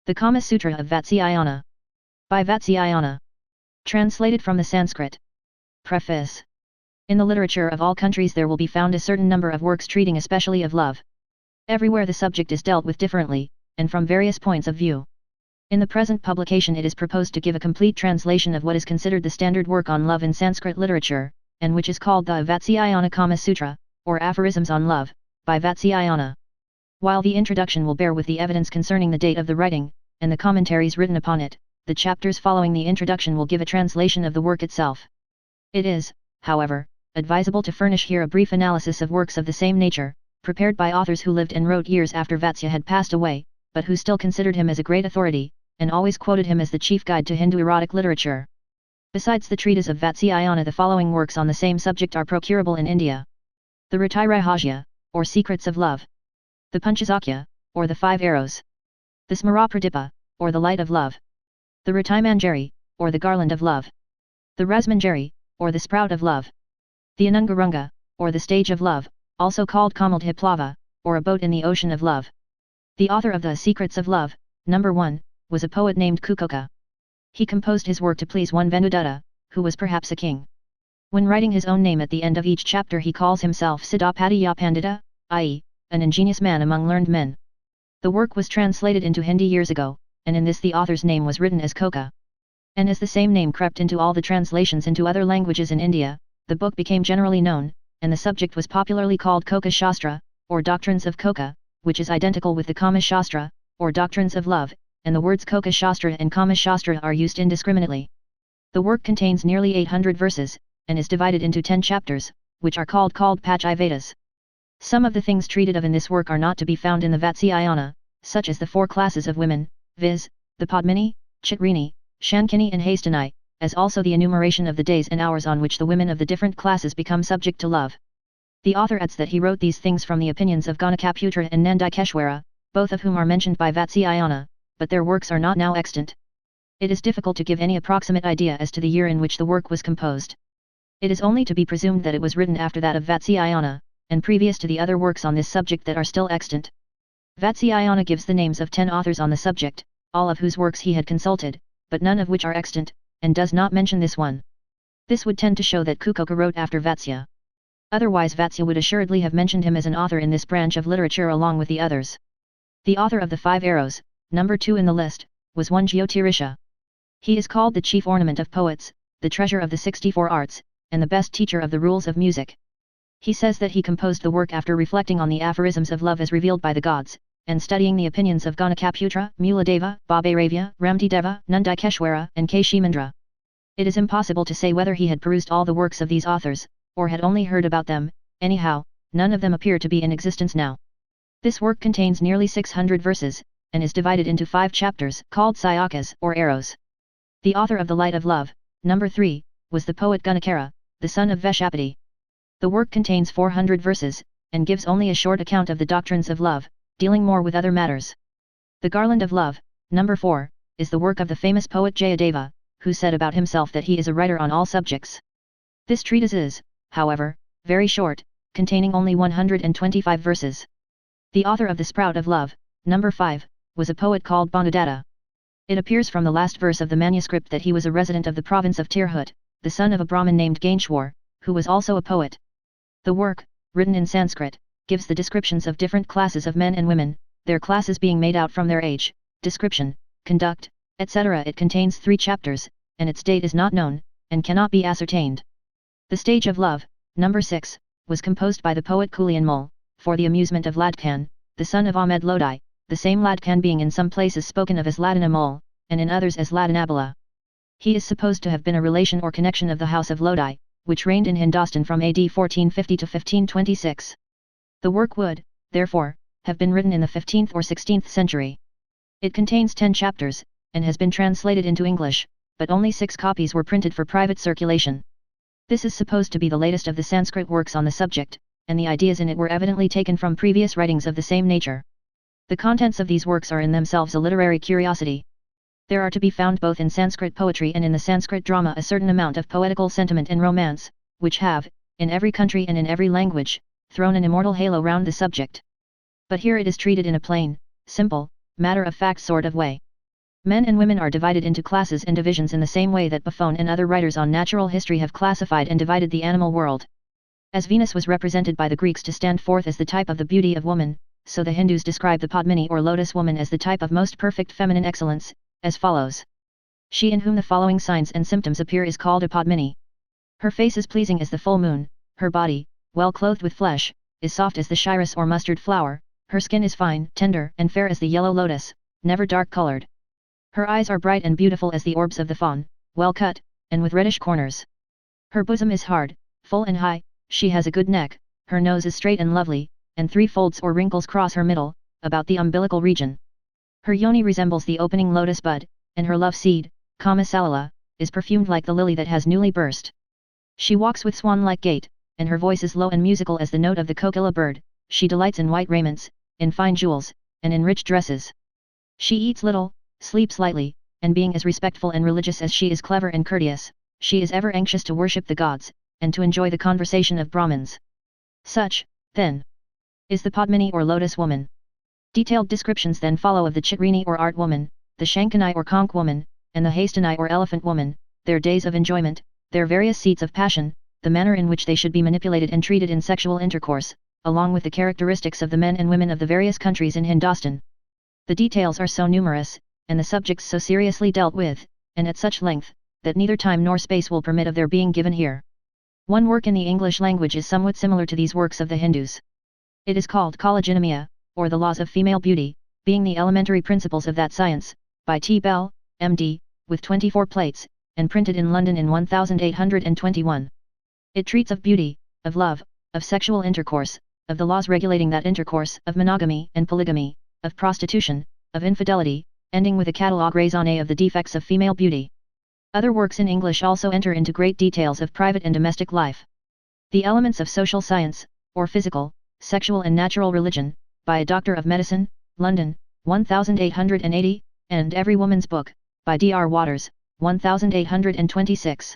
The Kama Sutra of Vatsyayana. By Vatsyayana. Translated from the Sanskrit. Preface. In the literature of all countries there will be found a certain number of works treating especially of love. Everywhere the subject is dealt with differently, and from various points of view. In the present publication it is proposed to give a complete translation of what is considered the standard work on love in Sanskrit literature, and which is called the Vatsyayana Kama Sutra, or Aphorisms on Love, by Vatsyayana. While the introduction will bear with the evidence concerning the date of the writing, and the commentaries written upon it, the chapters following the introduction will give a translation of the work itself. It is, however, advisable to furnish here a brief analysis of works of the same nature, prepared by authors who lived and wrote years after Vatsya had passed away, but who still considered him as a great authority, and always quoted him as the chief guide to Hindu erotic literature. Besides the treatise of Vatsyayana, the following works on the same subject are procurable in India. The Rati Rahasya, or Secrets of Love. The Panchazakya, or the Five Arrows. The Smarapradipa, or the Light of Love. The Rati Manjari, or the Garland of Love. The Rasmanjari, or the Sprout of Love. The Anangarunga, or the Stage of Love, also called Kamaldhiplava, or a boat in the ocean of love. The author of the Secrets of Love, number 1, was a poet named Kukoka. He composed his work to please one Vendudutta, who was perhaps a king. When writing his own name at the end of each chapter he calls himself Siddhapatiya Pandita, i.e., an ingenious man among learned men. The work was translated into Hindi years ago, and in this the author's name was written as Koka. And as the same name crept into all the translations into other languages in India, the book became generally known, and the subject was popularly called Koka Shastra, or Doctrines of Koka, which is identical with the Kama Shastra, or Doctrines of Love, and the words Koka Shastra and Kama Shastra are used indiscriminately. The work contains nearly 800 verses, and is divided into 10 chapters, which are called Pachai Vedas. Some of the things treated of in this work are not to be found in the Vatsyayana, such as the 4 classes of women, viz., the Padmini, Chitrini, Shankini and Hastini, as also the enumeration of the days and hours on which the women of the different classes become subject to love. The author adds that he wrote these things from the opinions of Ganakaputra and Nandikeshwara, both of whom are mentioned by Vatsyayana, but their works are not now extant. It is difficult to give any approximate idea as to the year in which the work was composed. It is only to be presumed that it was written after that of Vatsyayana, and previous to the other works on this subject that are still extant. Vatsyayana gives the names of 10 authors on the subject, all of whose works he had consulted, but none of which are extant, and does not mention this one. This would tend to show that Kukoka wrote after Vatsya. Otherwise Vatsya would assuredly have mentioned him as an author in this branch of literature along with the others. The author of the 5 Arrows, number 2 in the list, was one Jyotirisha. He is called the chief ornament of poets, the treasure of the 64 arts, and the best teacher of the rules of music. He says that he composed the work after reflecting on the aphorisms of love as revealed by the gods, and studying the opinions of Ganakaputra, Muladeva, Babairavya, Ramtideva, Nandikeshwara and Kashimandra. It is impossible to say whether he had perused all the works of these authors, or had only heard about them. Anyhow, none of them appear to be in existence now. This work contains nearly 600 verses, and is divided into 5 chapters, called Sayakas or arrows. The author of The Light of Love, number 3, was the poet Gunakara, the son of Veshapati. The work contains 400 verses, and gives only a short account of the doctrines of love, dealing more with other matters. The Garland of Love, number 4, is the work of the famous poet Jayadeva, who said about himself that he is a writer on all subjects. This treatise is, however, very short, containing only 125 verses. The author of the Sprout of Love, number 5, was a poet called Bandadatta. It appears from the last verse of the manuscript that he was a resident of the province of Tirhut, the son of a Brahmin named Gaineshwar, who was also a poet. The work, written in Sanskrit, gives the descriptions of different classes of men and women, their classes being made out from their age, description, conduct, etc. It contains 3 chapters, and its date is not known, and cannot be ascertained. The Stage of Love, number 6, was composed by the poet Kulianmul, for the amusement of Ladkan, the son of Ahmed Lodi, the same Ladkan being in some places spoken of as Ladinamul, and in others as Ladinabala. He is supposed to have been a relation or connection of the house of Lodi, which reigned in Hindustan from AD 1450 to 1526. The work would, therefore, have been written in the 15th or 16th century. It contains 10 chapters, and has been translated into English, but only 6 copies were printed for private circulation. This is supposed to be the latest of the Sanskrit works on the subject, and the ideas in it were evidently taken from previous writings of the same nature. The contents of these works are in themselves a literary curiosity. There are to be found both in Sanskrit poetry and in the Sanskrit drama a certain amount of poetical sentiment and romance, which have, in every country and in every language, thrown an immortal halo round the subject. But here it is treated in a plain, simple, matter-of-fact sort of way. Men and women are divided into classes and divisions in the same way that Buffon and other writers on natural history have classified and divided the animal world. As Venus was represented by the Greeks to stand forth as the type of the beauty of woman, so the Hindus describe the Padmini or lotus woman as the type of most perfect feminine excellence, as follows. She in whom the following signs and symptoms appear is called a Padmini. Her face is pleasing as the full moon, her body, well clothed with flesh, is soft as the shiris or mustard flower, her skin is fine, tender, and fair as the yellow lotus, never dark-colored. Her eyes are bright and beautiful as the orbs of the fawn, well cut, and with reddish corners. Her bosom is hard, full and high, she has a good neck, her nose is straight and lovely, and 3 folds or wrinkles cross her middle, about the umbilical region. Her yoni resembles the opening lotus bud, and her love seed, Kama Salala, is perfumed like the lily that has newly burst. She walks with swan-like gait, and her voice is low and musical as the note of the kokila bird. She delights in white raiments, in fine jewels, and in rich dresses. She eats little, sleeps lightly, and being as respectful and religious as she is clever and courteous, she is ever anxious to worship the gods, and to enjoy the conversation of Brahmins. Such, then, is the Padmini or lotus woman. Detailed descriptions then follow of the Chitrini or art woman, the Shankani or conch woman, and the Hastani or elephant woman, their days of enjoyment, their various seats of passion, the manner in which they should be manipulated and treated in sexual intercourse, along with the characteristics of the men and women of the various countries in Hindustan. The details are so numerous, and the subjects so seriously dealt with, and at such length, that neither time nor space will permit of their being given here. One work in the English language is somewhat similar to these works of the Hindus. It is called Collagenemia, or the Laws of Female Beauty, being the elementary principles of that science, by T. Bell, M.D., with 24 plates, and printed in London in 1821. It treats of beauty, of love, of sexual intercourse, of the laws regulating that intercourse, of monogamy and polygamy, of prostitution, of infidelity, ending with a catalogue raisonné of the defects of female beauty. Other works in English also enter into great details of private and domestic life. The Elements of Social Science, or Physical, Sexual and Natural Religion, by a Doctor of Medicine, London, 1880, and Every Woman's Book, by D.R. Waters, 1826.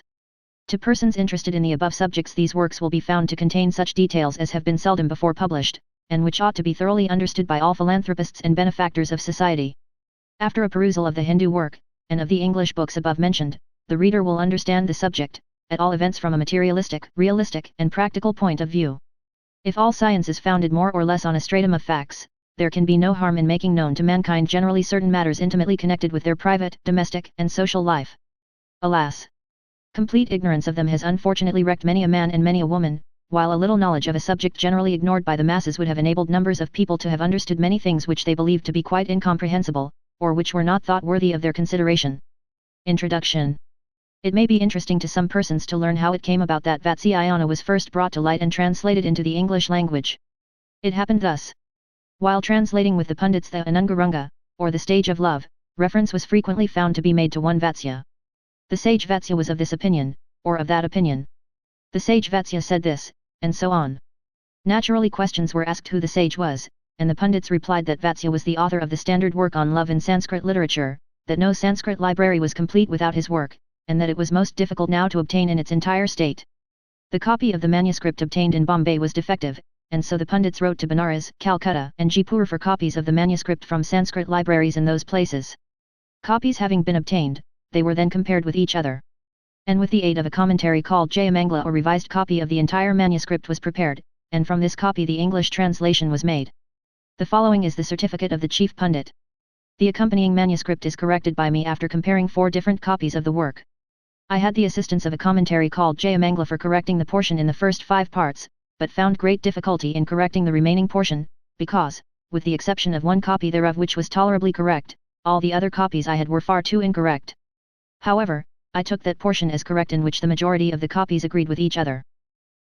To persons interested in the above subjects these works will be found to contain such details as have been seldom before published, and which ought to be thoroughly understood by all philanthropists and benefactors of society. After a perusal of the Hindu work, and of the English books above mentioned, the reader will understand the subject, at all events from a materialistic, realistic, and practical point of view. If all science is founded more or less on a stratum of facts, there can be no harm in making known to mankind generally certain matters intimately connected with their private, domestic, and social life. Alas! Complete ignorance of them has unfortunately wrecked many a man and many a woman, while a little knowledge of a subject generally ignored by the masses would have enabled numbers of people to have understood many things which they believed to be quite incomprehensible, or which were not thought worthy of their consideration. Introduction. It may be interesting to some persons to learn how it came about that Vatsyayana was first brought to light and translated into the English language. It happened thus. While translating with the pundits the Anungarunga, or the stage of love, reference was frequently found to be made to one Vatsya. The sage Vatsya was of this opinion, or of that opinion. The sage Vatsya said this, and so on. Naturally questions were asked who the sage was, and the pundits replied that Vatsya was the author of the standard work on love in Sanskrit literature, that no Sanskrit library was complete without his work, and that it was most difficult now to obtain in its entire state. The copy of the manuscript obtained in Bombay was defective, and so the pundits wrote to Benares, Calcutta, and Jaipur for copies of the manuscript from Sanskrit libraries in those places. Copies having been obtained, they were then compared with each other. And with the aid of a commentary called Jayamangla, a revised copy of the entire manuscript was prepared, and from this copy the English translation was made. The following is the certificate of the chief pundit. The accompanying manuscript is corrected by me after comparing 4 different copies of the work. I had the assistance of a commentary called Jayamangla for correcting the portion in the first 5 parts, but found great difficulty in correcting the remaining portion, because, with the exception of 1 copy thereof which was tolerably correct, all the other copies I had were far too incorrect. However, I took that portion as correct in which the majority of the copies agreed with each other.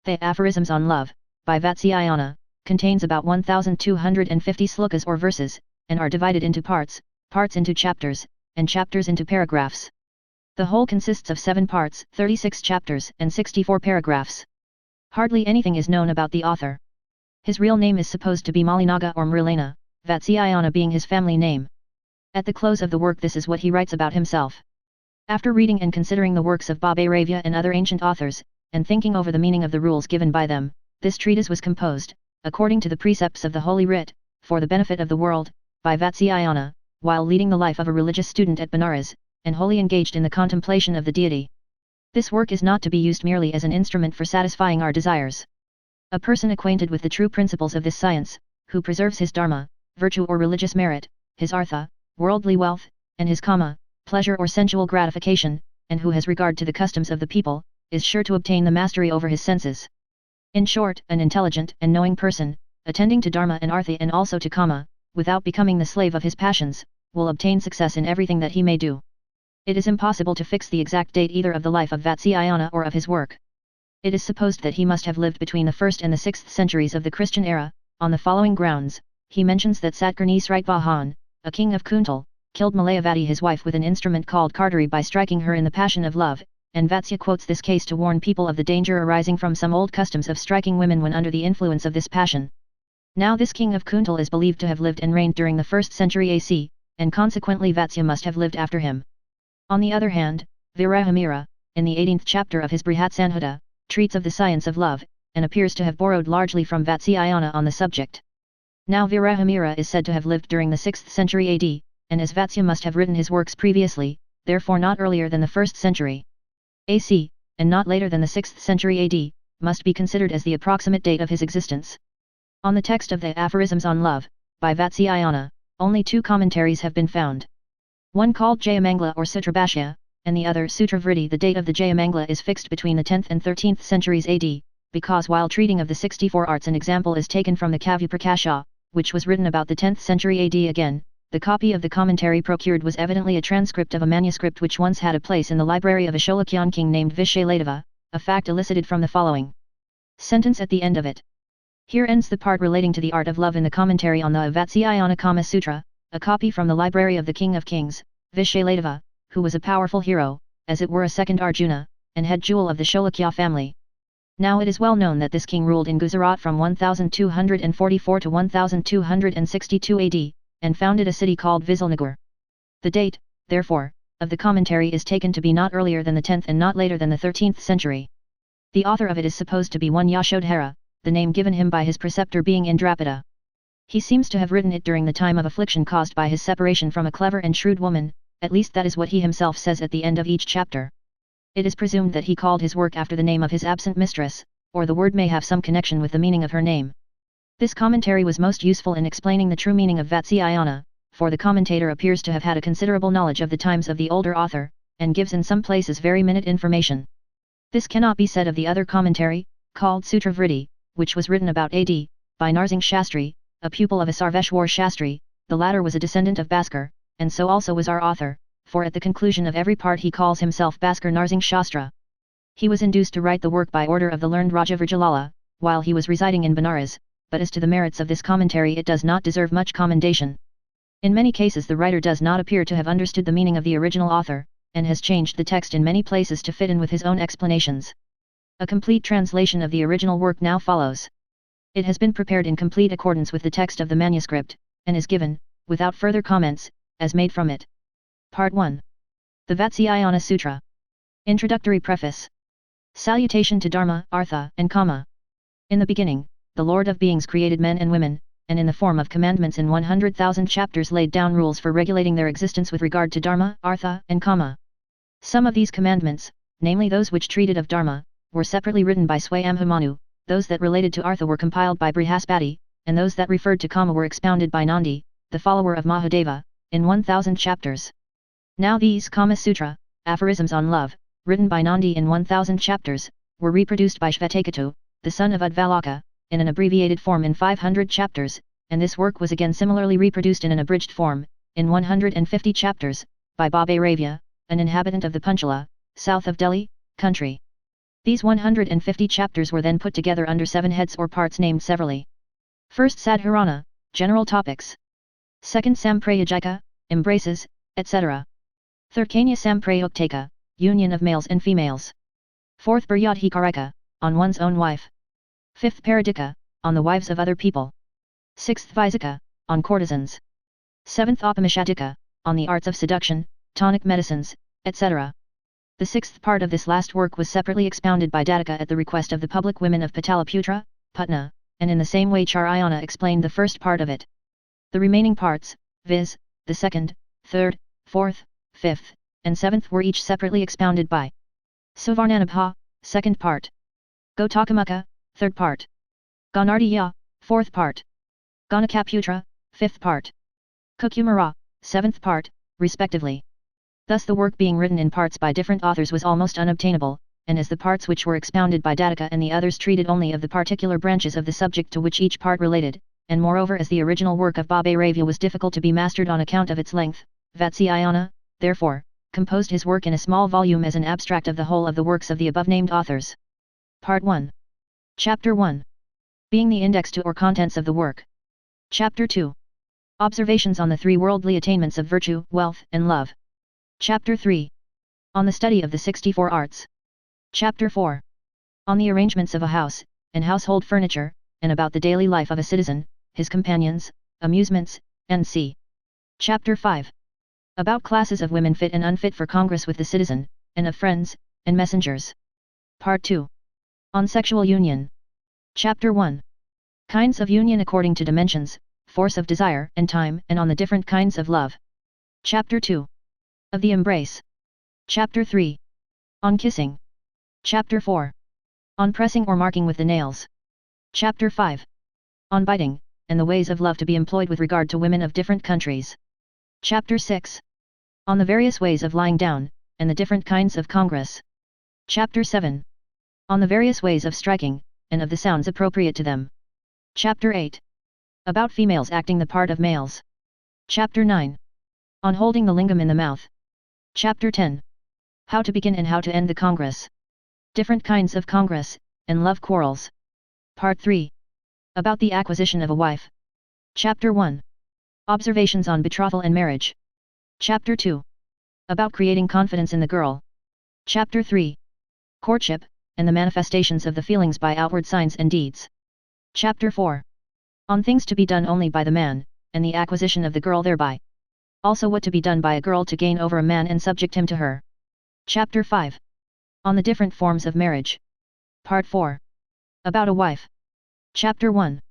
The Aphorisms on Love, by Vatsyayana, contains about 1250 slokas or verses, and are divided into parts, parts into chapters, and chapters into paragraphs. The whole consists of 7 parts, 36 chapters, and 64 paragraphs. Hardly anything is known about the author. His real name is supposed to be Malinaga or Mrulena, Vatsyayana being his family name. At the close of the work this is what he writes about himself. After reading and considering the works of Bhairava and other ancient authors, and thinking over the meaning of the rules given by them, this treatise was composed, according to the precepts of the Holy Writ, for the benefit of the world, by Vatsyayana, while leading the life of a religious student at Benares, and wholly engaged in the contemplation of the deity. This work is not to be used merely as an instrument for satisfying our desires. A person acquainted with the true principles of this science, who preserves his dharma, virtue or religious merit, his artha, worldly wealth, and his kama, pleasure or sensual gratification, and who has regard to the customs of the people, is sure to obtain the mastery over his senses. In short, an intelligent and knowing person, attending to dharma and artha and also to kama, without becoming the slave of his passions, will obtain success in everything that he may do. It is impossible to fix the exact date either of the life of Vatsyayana or of his work. It is supposed that he must have lived between the 1st and the 6th centuries of the Christian era. On the following grounds, he mentions that Satkarni Sritvahan, a king of Kuntal, killed Malayavati his wife with an instrument called cardari by striking her in the passion of love, and Vatsya quotes this case to warn people of the danger arising from some old customs of striking women when under the influence of this passion. Now this king of Kuntal is believed to have lived and reigned during the 1st century AC, and consequently Vatsya must have lived after him. On the other hand, Virahamira, in the 18th chapter of his Brihatsanhita, treats of the science of love, and appears to have borrowed largely from Vatsyayana on the subject. Now Virahamira is said to have lived during the 6th century AD, and as Vatsya must have written his works previously, therefore not earlier than the 1st century AC, and not later than the 6th century AD, must be considered as the approximate date of his existence. On the text of the Aphorisms on Love, by Vatsyayana, only 2 commentaries have been found. One called Jayamangla or Sutra Bhashya, and the other Sutra Vritti. The date of the Jayamangla is fixed between the 10th and 13th centuries AD, because while treating of the 64 arts an example is taken from the Kavya Prakasha, which was written about the 10th century AD again, the copy of the commentary procured was evidently a transcript of a manuscript which once had a place in the library of a Sholakyan king named Vishaladeva, a fact elicited from the following sentence at the end of it. Here ends the part relating to the art of love in the commentary on the Vatsyayana Kama Sutra, a copy from the library of the King of Kings, Vishaladeva, who was a powerful hero, as it were a second Arjuna, and head jewel of the Sholakya family. Now it is well known that this king ruled in Gujarat from 1244 to 1262 AD, and founded a city called Visalnagar. The date, therefore, of the commentary is taken to be not earlier than the 10th and not later than the 13th century. The author of it is supposed to be one Yashodhara, the name given him by his preceptor being Indrapada. He seems to have written it during the time of affliction caused by his separation from a clever and shrewd woman, at least that is what he himself says at the end of each chapter. It is presumed that he called his work after the name of his absent mistress, or the word may have some connection with the meaning of her name. This commentary was most useful in explaining the true meaning of Vatsyayana, for the commentator appears to have had a considerable knowledge of the times of the older author, and gives in some places very minute information. This cannot be said of the other commentary, called Sutra Vritti, which was written about AD, by Narsingh Shastri, a pupil of a Sarveshwar Shastri. The latter was a descendant of Bhaskar, and so also was our author, for at the conclusion of every part he calls himself Bhaskar Narsingh Shastra. He was induced to write the work by order of the learned Raja Vrijalala, while he was residing in Benares, but as to the merits of this commentary it does not deserve much commendation. In many cases the writer does not appear to have understood the meaning of the original author, and has changed the text in many places to fit in with his own explanations. A complete translation of the original work now follows. It has been prepared in complete accordance with the text of the manuscript, and is given, without further comments, as made from it. Part 1. The Vatsyayana Sutra. Introductory Preface. Salutation to Dharma, Artha, and Kama. In the beginning, the Lord of Beings created men and women, and in the form of commandments in 100,000 chapters laid down rules for regulating their existence with regard to Dharma, Artha, and Kama. Some of these commandments, namely those which treated of Dharma, were separately written by Swayambhumanu, those that related to Artha were compiled by Brihaspati, and those that referred to Kama were expounded by Nandi, the follower of Mahadeva, in 1000 chapters. Now these Kama Sutra, aphorisms on love, written by Nandi in 1000 chapters, were reproduced by Shvetakatu, the son of Udvalaka, in an abbreviated form in 500 chapters, and this work was again similarly reproduced in an abridged form, in 150 chapters, by Babe Ravya, an inhabitant of the Punchala, south of Delhi, country. These 150 chapters were then put together under 7 heads or parts named severally. First Sadharana, general topics. Second Samprayajika, embraces, etc. Third Kanya Samprayoktaka, union of males and females. Fourth Buryadhikarika, on one's own wife. Fifth Paradika, on the wives of other people. Sixth Vaisika, on courtesans. Seventh Apamashatika, on the arts of seduction, tonic medicines, etc. The sixth part of this last work was separately expounded by Datika at the request of the public women of Pataliputra, Putna, and in the same way Charayana explained the first part of it. The remaining parts, viz., the second, third, fourth, fifth, and seventh were each separately expounded by Suvarnanabha, second part. Gotakamuka, third part. Ganardiya, fourth part. Ganakaputra, fifth part. Kukumara, seventh part, respectively. Thus the work being written in parts by different authors was almost unobtainable, and as the parts which were expounded by Dattaka and the others treated only of the particular branches of the subject to which each part related, and moreover as the original work of Bhabaravya was difficult to be mastered on account of its length, Vatsyayana, therefore, composed his work in a small volume as an abstract of the whole of the works of the above-named authors. Part 1. Chapter 1. Being the index to or contents of the work. Chapter 2. Observations on the three worldly attainments of virtue, wealth, and love. Chapter 3. On the study of the 64 arts. Chapter 4. On the arrangements of a house, and household furniture, and about the daily life of a citizen, his companions, amusements, and c. Chapter 5. About classes of women fit and unfit for congress with the citizen, and of friends, and messengers. Part 2. On sexual union. Chapter 1. Kinds of union according to dimensions, force of desire and time, and on the different kinds of love. Chapter 2. Of the embrace. Chapter 3. On kissing. Chapter 4. On pressing or marking with the nails. Chapter 5. On biting, and the ways of love to be employed with regard to women of different countries. Chapter 6. On the various ways of lying down, and the different kinds of congress. Chapter 7. On the various ways of striking, and of the sounds appropriate to them. Chapter 8. About females acting the part of males. Chapter 9. On holding the lingam in the mouth. Chapter 10. How to begin and how to end the congress. Different kinds of congress, and love quarrels. Part 3. About the acquisition of a wife. Chapter 1. Observations on betrothal and marriage. Chapter 2. About creating confidence in the girl. Chapter 3. Courtship, and the manifestations of the feelings by outward signs and deeds. Chapter 4. On things to be done only by the man, and the acquisition of the girl thereby. Also what to be done by a girl to gain over a man and subject him to her. Chapter 5. On the different forms of marriage. Part 4. About a wife. Chapter 1.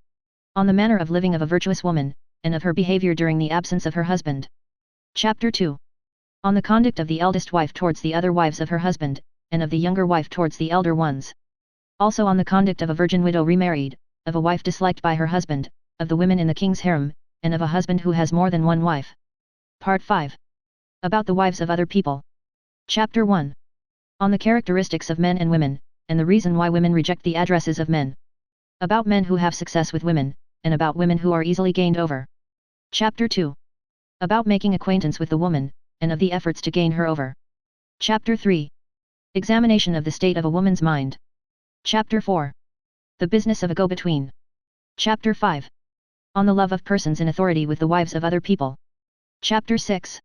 On the manner of living of a virtuous woman, and of her behavior during the absence of her husband. Chapter 2. On the conduct of the eldest wife towards the other wives of her husband, and of the younger wife towards the elder ones. Also on the conduct of a virgin widow remarried, of a wife disliked by her husband, of the women in the king's harem, and of a husband who has more than one wife. Part 5. About the wives of other people. Chapter 1. On the characteristics of men and women, and the reason why women reject the addresses of men. About men who have success with women, and about women who are easily gained over. Chapter 2. About making acquaintance with the woman, and of the efforts to gain her over. Chapter 3. Examination of the state of a woman's mind. Chapter 4. The business of a go-between. Chapter 5. On the love of persons in authority with the wives of other people. Chapter 6.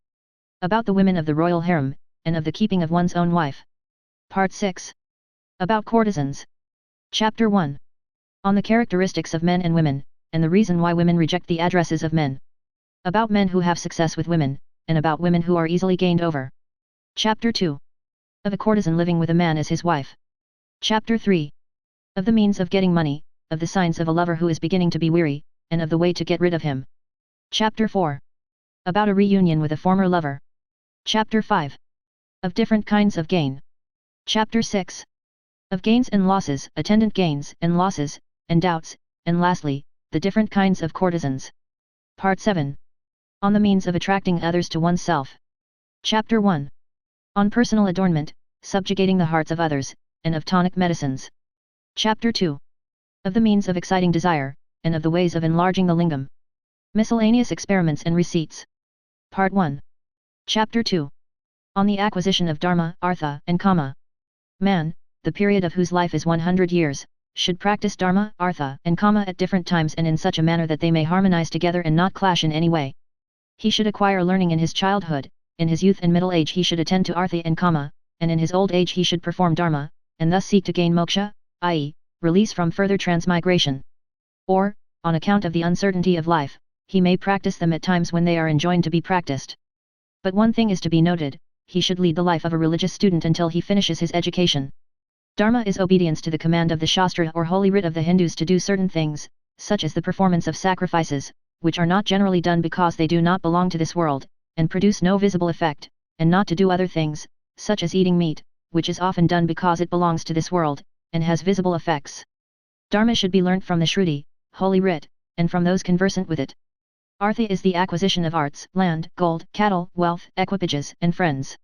About the women of the royal harem, and of the keeping of one's own wife. Part 6. About courtesans. Chapter 1. On the characteristics of men and women, and the reason why women reject the addresses of men. About men who have success with women, and about women who are easily gained over. Chapter 2. Of a courtesan living with a man as his wife. Chapter 3. Of the means of getting money, of the signs of a lover who is beginning to be weary, and of the way to get rid of him. Chapter 4. About a reunion with a former lover. Chapter 5. Of different kinds of gain. Chapter 6. Of gains and losses, attendant gains and losses, and doubts, and lastly, the different kinds of courtesans. Part 7. On the means of attracting others to oneself. Chapter 1. On personal adornment, subjugating the hearts of others, and of tonic medicines. Chapter 2. Of the means of exciting desire, and of the ways of enlarging the lingam. Miscellaneous experiments and receipts. Part 1. Chapter 2. On the acquisition of Dharma, Artha, and Kama. Man, the period of whose life is 100 years, should practice Dharma, Artha, and Kama at different times and in such a manner that they may harmonize together and not clash in any way. He should acquire learning in his childhood, in his youth and middle age he should attend to Artha and Kama, and in his old age he should perform Dharma, and thus seek to gain moksha, i.e., release from further transmigration. Or, on account of the uncertainty of life, he may practice them at times when they are enjoined to be practiced. But one thing is to be noted, he should lead the life of a religious student until he finishes his education. Dharma is obedience to the command of the Shastra or holy writ of the Hindus to do certain things, such as the performance of sacrifices, which are not generally done because they do not belong to this world, and produce no visible effect, and not to do other things, such as eating meat, which is often done because it belongs to this world, and has visible effects. Dharma should be learnt from the Shruti, Holy Writ, and from those conversant with it. Artha is the acquisition of arts, land, gold, cattle, wealth, equipages, and friends.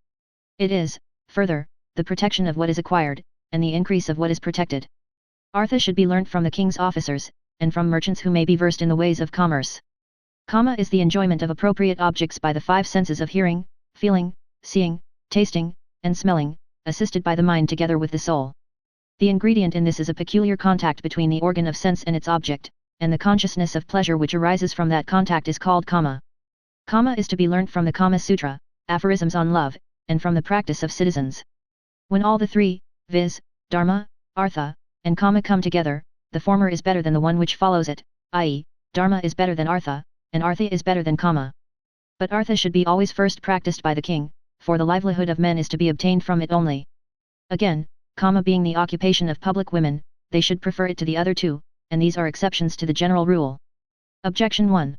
It is, further, the protection of what is acquired, and the increase of what is protected. Artha should be learnt from the king's officers, and from merchants who may be versed in the ways of commerce. Kama is the enjoyment of appropriate objects by the five senses of hearing, feeling, seeing, tasting, and smelling, assisted by the mind together with the soul. The ingredient in this is a peculiar contact between the organ of sense and its object, and the consciousness of pleasure which arises from that contact is called Kama. Kama is to be learnt from the Kama Sutra, aphorisms on love, and from the practice of citizens. When all the three, viz., Dharma, Artha, and Kama come together, the former is better than the one which follows it, i.e., Dharma is better than Artha, and Artha is better than Kama. But Artha should be always first practiced by the king, for the livelihood of men is to be obtained from it only. Again, Kama being the occupation of public women, they should prefer it to the other two, and these are exceptions to the general rule. Objection 1.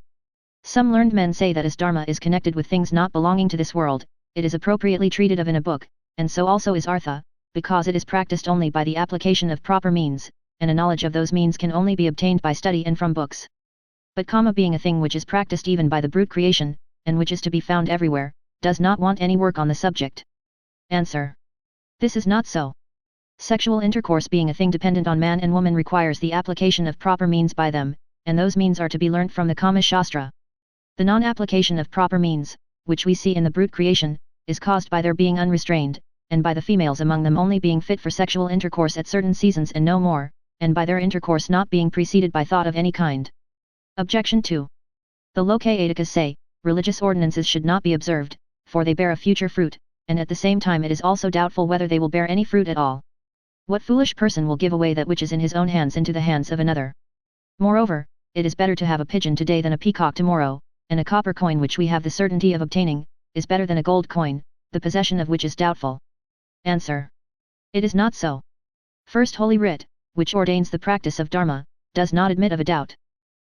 Some learned men say that as Dharma is connected with things not belonging to this world, it is appropriately treated of in a book, and so also is Artha, because it is practiced only by the application of proper means, and a knowledge of those means can only be obtained by study and from books. But Kama being a thing which is practiced even by the brute creation, and which is to be found everywhere, does not want any work on the subject. Answer. This is not so. Sexual intercourse being a thing dependent on man and woman requires the application of proper means by them, and those means are to be learnt from the Kama Shastra. The non-application of proper means, which we see in the brute creation, is caused by their being unrestrained, and by the females among them only being fit for sexual intercourse at certain seasons and no more, and by their intercourse not being preceded by thought of any kind. Objection 2. The Lokayatikas say, religious ordinances should not be observed, for they bear a future fruit, and at the same time it is also doubtful whether they will bear any fruit at all. What foolish person will give away that which is in his own hands into the hands of another? Moreover, it is better to have a pigeon today than a peacock tomorrow, and a copper coin which we have the certainty of obtaining, is better than a gold coin, the possession of which is doubtful. Answer. It is not so. First Holy Writ, which ordains the practice of Dharma, does not admit of a doubt.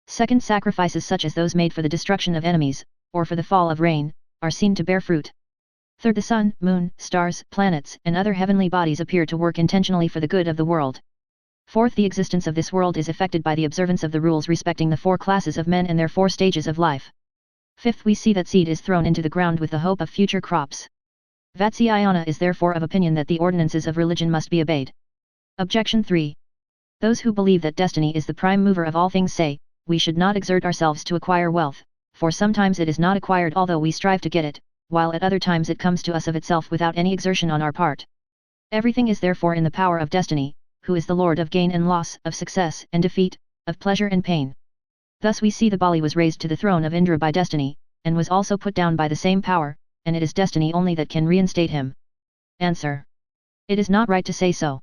Second, sacrifices such as those made for the destruction of enemies, or for the fall of rain, are seen to bear fruit. Third, the sun, moon, stars, planets, and other heavenly bodies appear to work intentionally for the good of the world. Fourth, the existence of this world is affected by the observance of the rules respecting the four classes of men and their four stages of life. Fifth, we see that seed is thrown into the ground with the hope of future crops. Vatsyayana is therefore of opinion that the ordinances of religion must be obeyed. Objection 3. Those who believe that destiny is the prime mover of all things say, we should not exert ourselves to acquire wealth, for sometimes it is not acquired although we strive to get it, while at other times it comes to us of itself without any exertion on our part. Everything is therefore in the power of destiny, who is the lord of gain and loss, of success and defeat, of pleasure and pain. Thus we see the Bali was raised to the throne of Indra by destiny, and was also put down by the same power, and it is destiny only that can reinstate him. Answer. It is not right to say so.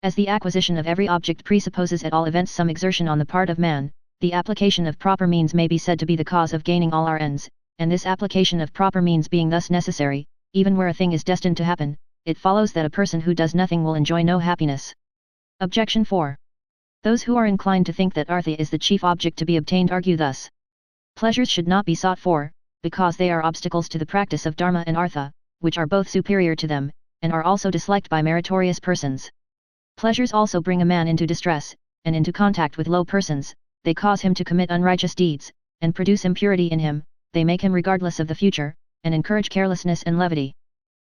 As the acquisition of every object presupposes at all events some exertion on the part of man, the application of proper means may be said to be the cause of gaining all our ends, and this application of proper means being thus necessary, even where a thing is destined to happen, it follows that a person who does nothing will enjoy no happiness. Objection 4. Those who are inclined to think that Artha is the chief object to be obtained argue thus. Pleasures should not be sought for, because they are obstacles to the practice of Dharma and Artha, which are both superior to them, and are also disliked by meritorious persons. Pleasures also bring a man into distress, and into contact with low persons, they cause him to commit unrighteous deeds, and produce impurity in him, they make him regardless of the future, and encourage carelessness and levity.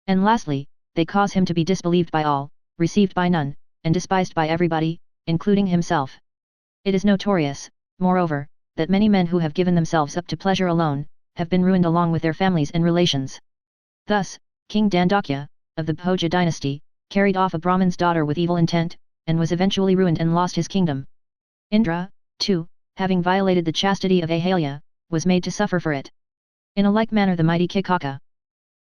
And lastly, they cause him to be disbelieved by all, received by none, and despised by everybody, including himself. It is notorious, moreover, that many men who have given themselves up to pleasure alone, have been ruined along with their families and relations. Thus, King Dandakya, of the Bhoja dynasty, carried off a Brahmin's daughter with evil intent, and was eventually ruined and lost his kingdom. Indra, too, having violated the chastity of Ahalya, was made to suffer for it. In a like manner the mighty Kikaka,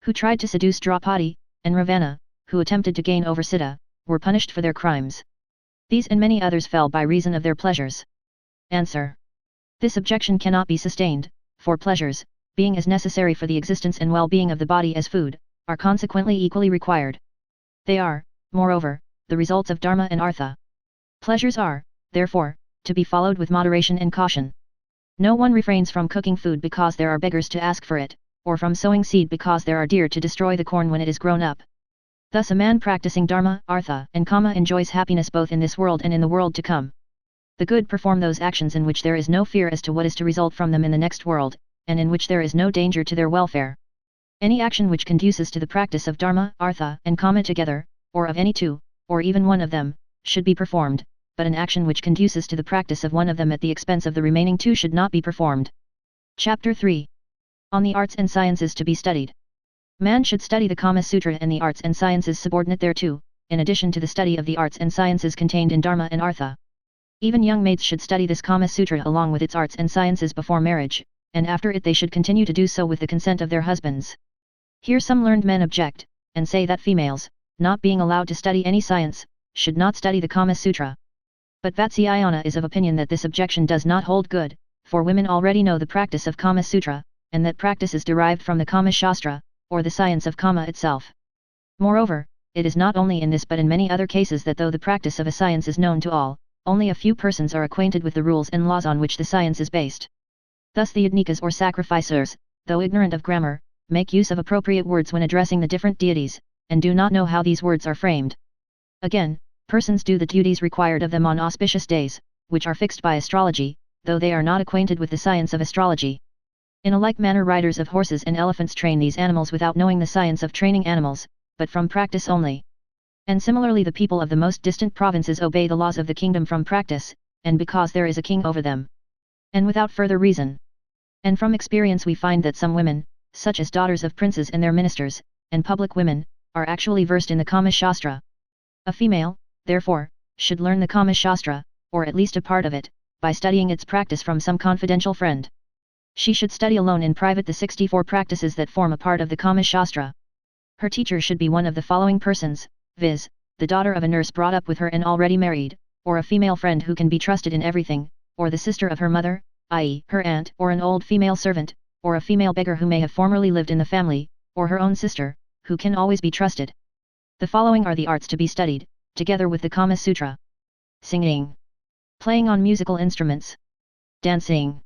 who tried to seduce Draupadi, and Ravana, who attempted to gain over Sita, were punished for their crimes. These and many others fell by reason of their pleasures. Answer. This objection cannot be sustained, for pleasures, being as necessary for the existence and well-being of the body as food, are consequently equally required. They are, moreover, the results of Dharma and Artha. Pleasures are, therefore, to be followed with moderation and caution. No one refrains from cooking food because there are beggars to ask for it, or from sowing seed because there are deer to destroy the corn when it is grown up. Thus a man practicing dharma, artha, and kama enjoys happiness both in this world and in the world to come. The good perform those actions in which there is no fear as to what is to result from them in the next world, and in which there is no danger to their welfare. Any action which conduces to the practice of dharma, artha, and kama together, or of any two, or even one of them, should be performed, but an action which conduces to the practice of one of them at the expense of the remaining two should not be performed. Chapter 3. On the Arts and Sciences to be studied. Man should study the Kama Sutra and the arts and sciences subordinate thereto, in addition to the study of the arts and sciences contained in Dharma and Artha. Even young maids should study this Kama Sutra along with its arts and sciences before marriage, and after it they should continue to do so with the consent of their husbands. Here some learned men object, and say that females, not being allowed to study any science, should not study the Kama Sutra. But Vatsyayana is of opinion that this objection does not hold good, for women already know the practice of Kama Sutra, and that practice is derived from the Kama Shastra, or the science of Kama itself. Moreover, it is not only in this but in many other cases that though the practice of a science is known to all, only a few persons are acquainted with the rules and laws on which the science is based. Thus the yajnikas or sacrificers, though ignorant of grammar, make use of appropriate words when addressing the different deities, and do not know how these words are framed. Again, persons do the duties required of them on auspicious days, which are fixed by astrology, though they are not acquainted with the science of astrology. In a like manner riders of horses and elephants train these animals without knowing the science of training animals, but from practice only. And similarly the people of the most distant provinces obey the laws of the kingdom from practice, and because there is a king over them. And without further reason. And from experience we find that some women, such as daughters of princes and their ministers, and public women, are actually versed in the Kama Shastra. A female, therefore, should learn the Kama Shastra, or at least a part of it, by studying its practice from some confidential friend. She should study alone in private the 64 practices that form a part of the Kama Shastra. Her teacher should be one of the following persons, viz., the daughter of a nurse brought up with her and already married, or a female friend who can be trusted in everything, or the sister of her mother, i.e., her aunt, or an old female servant, or a female beggar who may have formerly lived in the family, or her own sister, who can always be trusted. The following are the arts to be studied, together with the Kama Sutra. Singing. Playing on musical instruments. Dancing.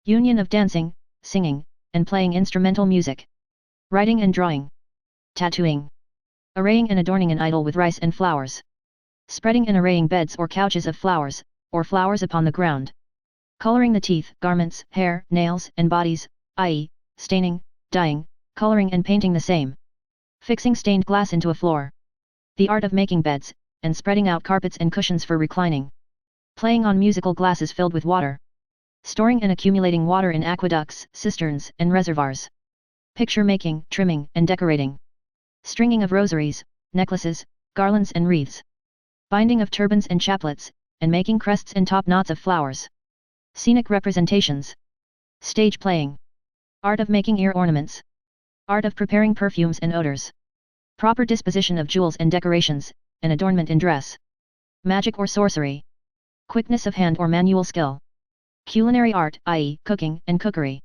Union of dancing, singing, and playing instrumental music. Writing and drawing. Tattooing. Arraying and adorning an idol with rice and flowers. Spreading and arraying beds or couches of flowers, or flowers upon the ground. Coloring the teeth, garments, hair, nails, and bodies, i.e., staining, dyeing, coloring and painting the same. Fixing stained glass into a floor. The art of making beds, and spreading out carpets and cushions for reclining. Playing on musical glasses filled with water. Storing and accumulating water in aqueducts, cisterns, and reservoirs. Picture making, trimming, and decorating. Stringing of rosaries, necklaces, garlands and wreaths. Binding of turbans and chaplets, and making crests and top knots of flowers. Scenic representations. Stage playing. Art of making ear ornaments. Art of preparing perfumes and odors. Proper disposition of jewels and decorations, and adornment in dress. Magic or sorcery. Quickness of hand or manual skill. Culinary art, i.e., cooking and cookery.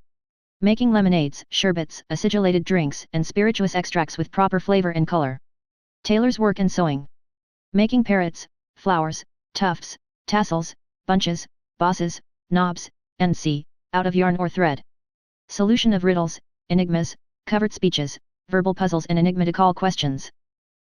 Making lemonades, sherbets, acidulated drinks, and spirituous extracts with proper flavor and color. Tailor's work and sewing. Making parrots, flowers, tufts, tassels, bunches, bosses, knobs, and out of yarn or thread. Solution of riddles, enigmas, covered speeches, verbal puzzles and enigmatical questions.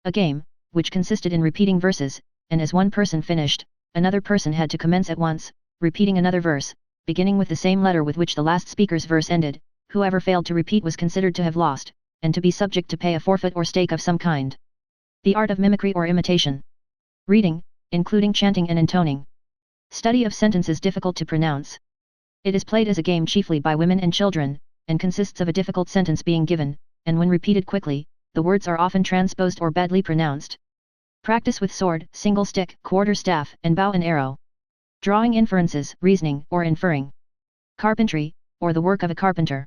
A game, which consisted in repeating verses, and as one person finished, another person had to commence at once, repeating another verse, beginning with the same letter with which the last speaker's verse ended. Whoever failed to repeat was considered to have lost, and to be subject to pay a forfeit or stake of some kind. The art of mimicry or imitation. Reading, including chanting and intoning. Study of sentences difficult to pronounce. It is played as a game chiefly by women and children, and consists of a difficult sentence being given, and when repeated quickly, the words are often transposed or badly pronounced. Practice with sword, single stick, quarter staff, and bow and arrow. Drawing inferences, reasoning, or inferring. Carpentry, or the work of a carpenter.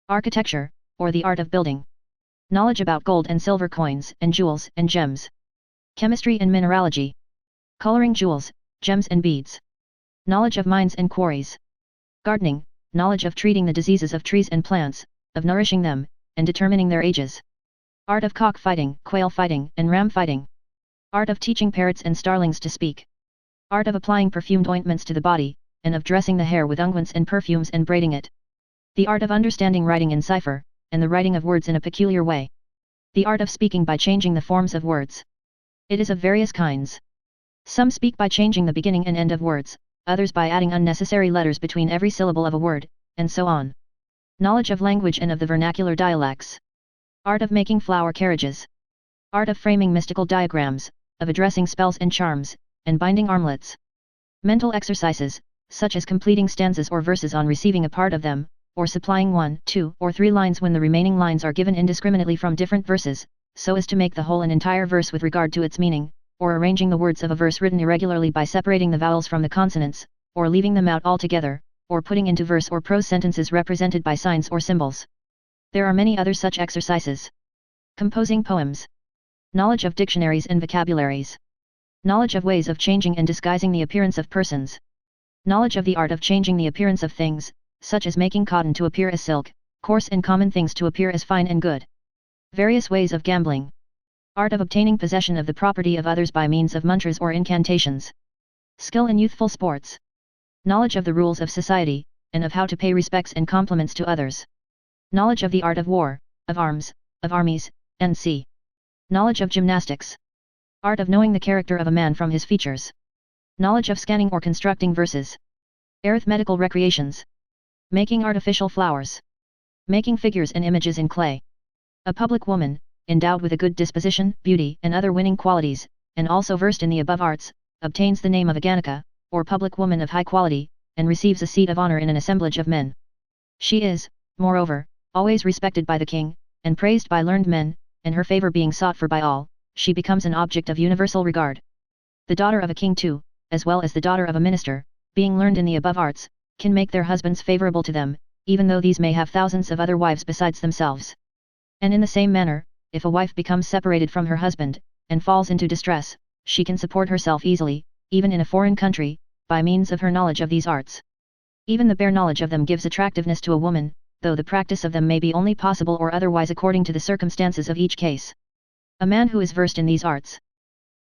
Architecture, or the art of building. Knowledge about gold and silver coins, and jewels and gems. Chemistry and mineralogy. Coloring jewels, gems and beads. Knowledge of mines and quarries. Gardening, knowledge of treating the diseases of trees and plants, of nourishing them, and determining their ages. Art of cock fighting, quail fighting, and ram fighting. Art of teaching parrots and starlings to speak. Art of applying perfumed ointments to the body, and of dressing the hair with unguents and perfumes and braiding it. The art of understanding writing in cipher, and the writing of words in a peculiar way. The art of speaking by changing the forms of words. It is of various kinds. Some speak by changing the beginning and end of words, others by adding unnecessary letters between every syllable of a word, and so on. Knowledge of language and of the vernacular dialects. Art of making flower carriages. Art of framing mystical diagrams, of addressing spells and charms, and binding armlets. Mental exercises, such as completing stanzas or verses on receiving a part of them, or supplying 1, 2, or 3 lines when the remaining lines are given indiscriminately from different verses, so as to make the whole an entire verse with regard to its meaning, or arranging the words of a verse written irregularly by separating the vowels from the consonants, or leaving them out altogether, or putting into verse or prose sentences represented by signs or symbols. There are many other such exercises. Composing poems. Knowledge of dictionaries and vocabularies. Knowledge of ways of changing and disguising the appearance of persons. Knowledge of the art of changing the appearance of things, such as making cotton to appear as silk, coarse and common things to appear as fine and good. Various ways of gambling. Art of obtaining possession of the property of others by means of mantras or incantations. Skill in youthful sports. Knowledge of the rules of society, and of how to pay respects and compliments to others. Knowledge of the art of war, of arms, of armies, and sea. Knowledge of gymnastics. Art of knowing the character of a man from his features. Knowledge of scanning or constructing verses. Arithmetical recreations. Making artificial flowers. Making figures and images in clay. A public woman, endowed with a good disposition, beauty, and other winning qualities, and also versed in the above arts, obtains the name of a Ganika, or public woman of high quality, and receives a seat of honor in an assemblage of men. She is, moreover, always respected by the king, and praised by learned men, and her favor being sought for by all, she becomes an object of universal regard. The daughter of a king too, as well as the daughter of a minister, being learned in the above arts, can make their husbands favorable to them, even though these may have thousands of other wives besides themselves. And in the same manner, if a wife becomes separated from her husband, and falls into distress, she can support herself easily, even in a foreign country, by means of her knowledge of these arts. Even the bare knowledge of them gives attractiveness to a woman, though the practice of them may be only possible or otherwise according to the circumstances of each case. A man who is versed in these arts,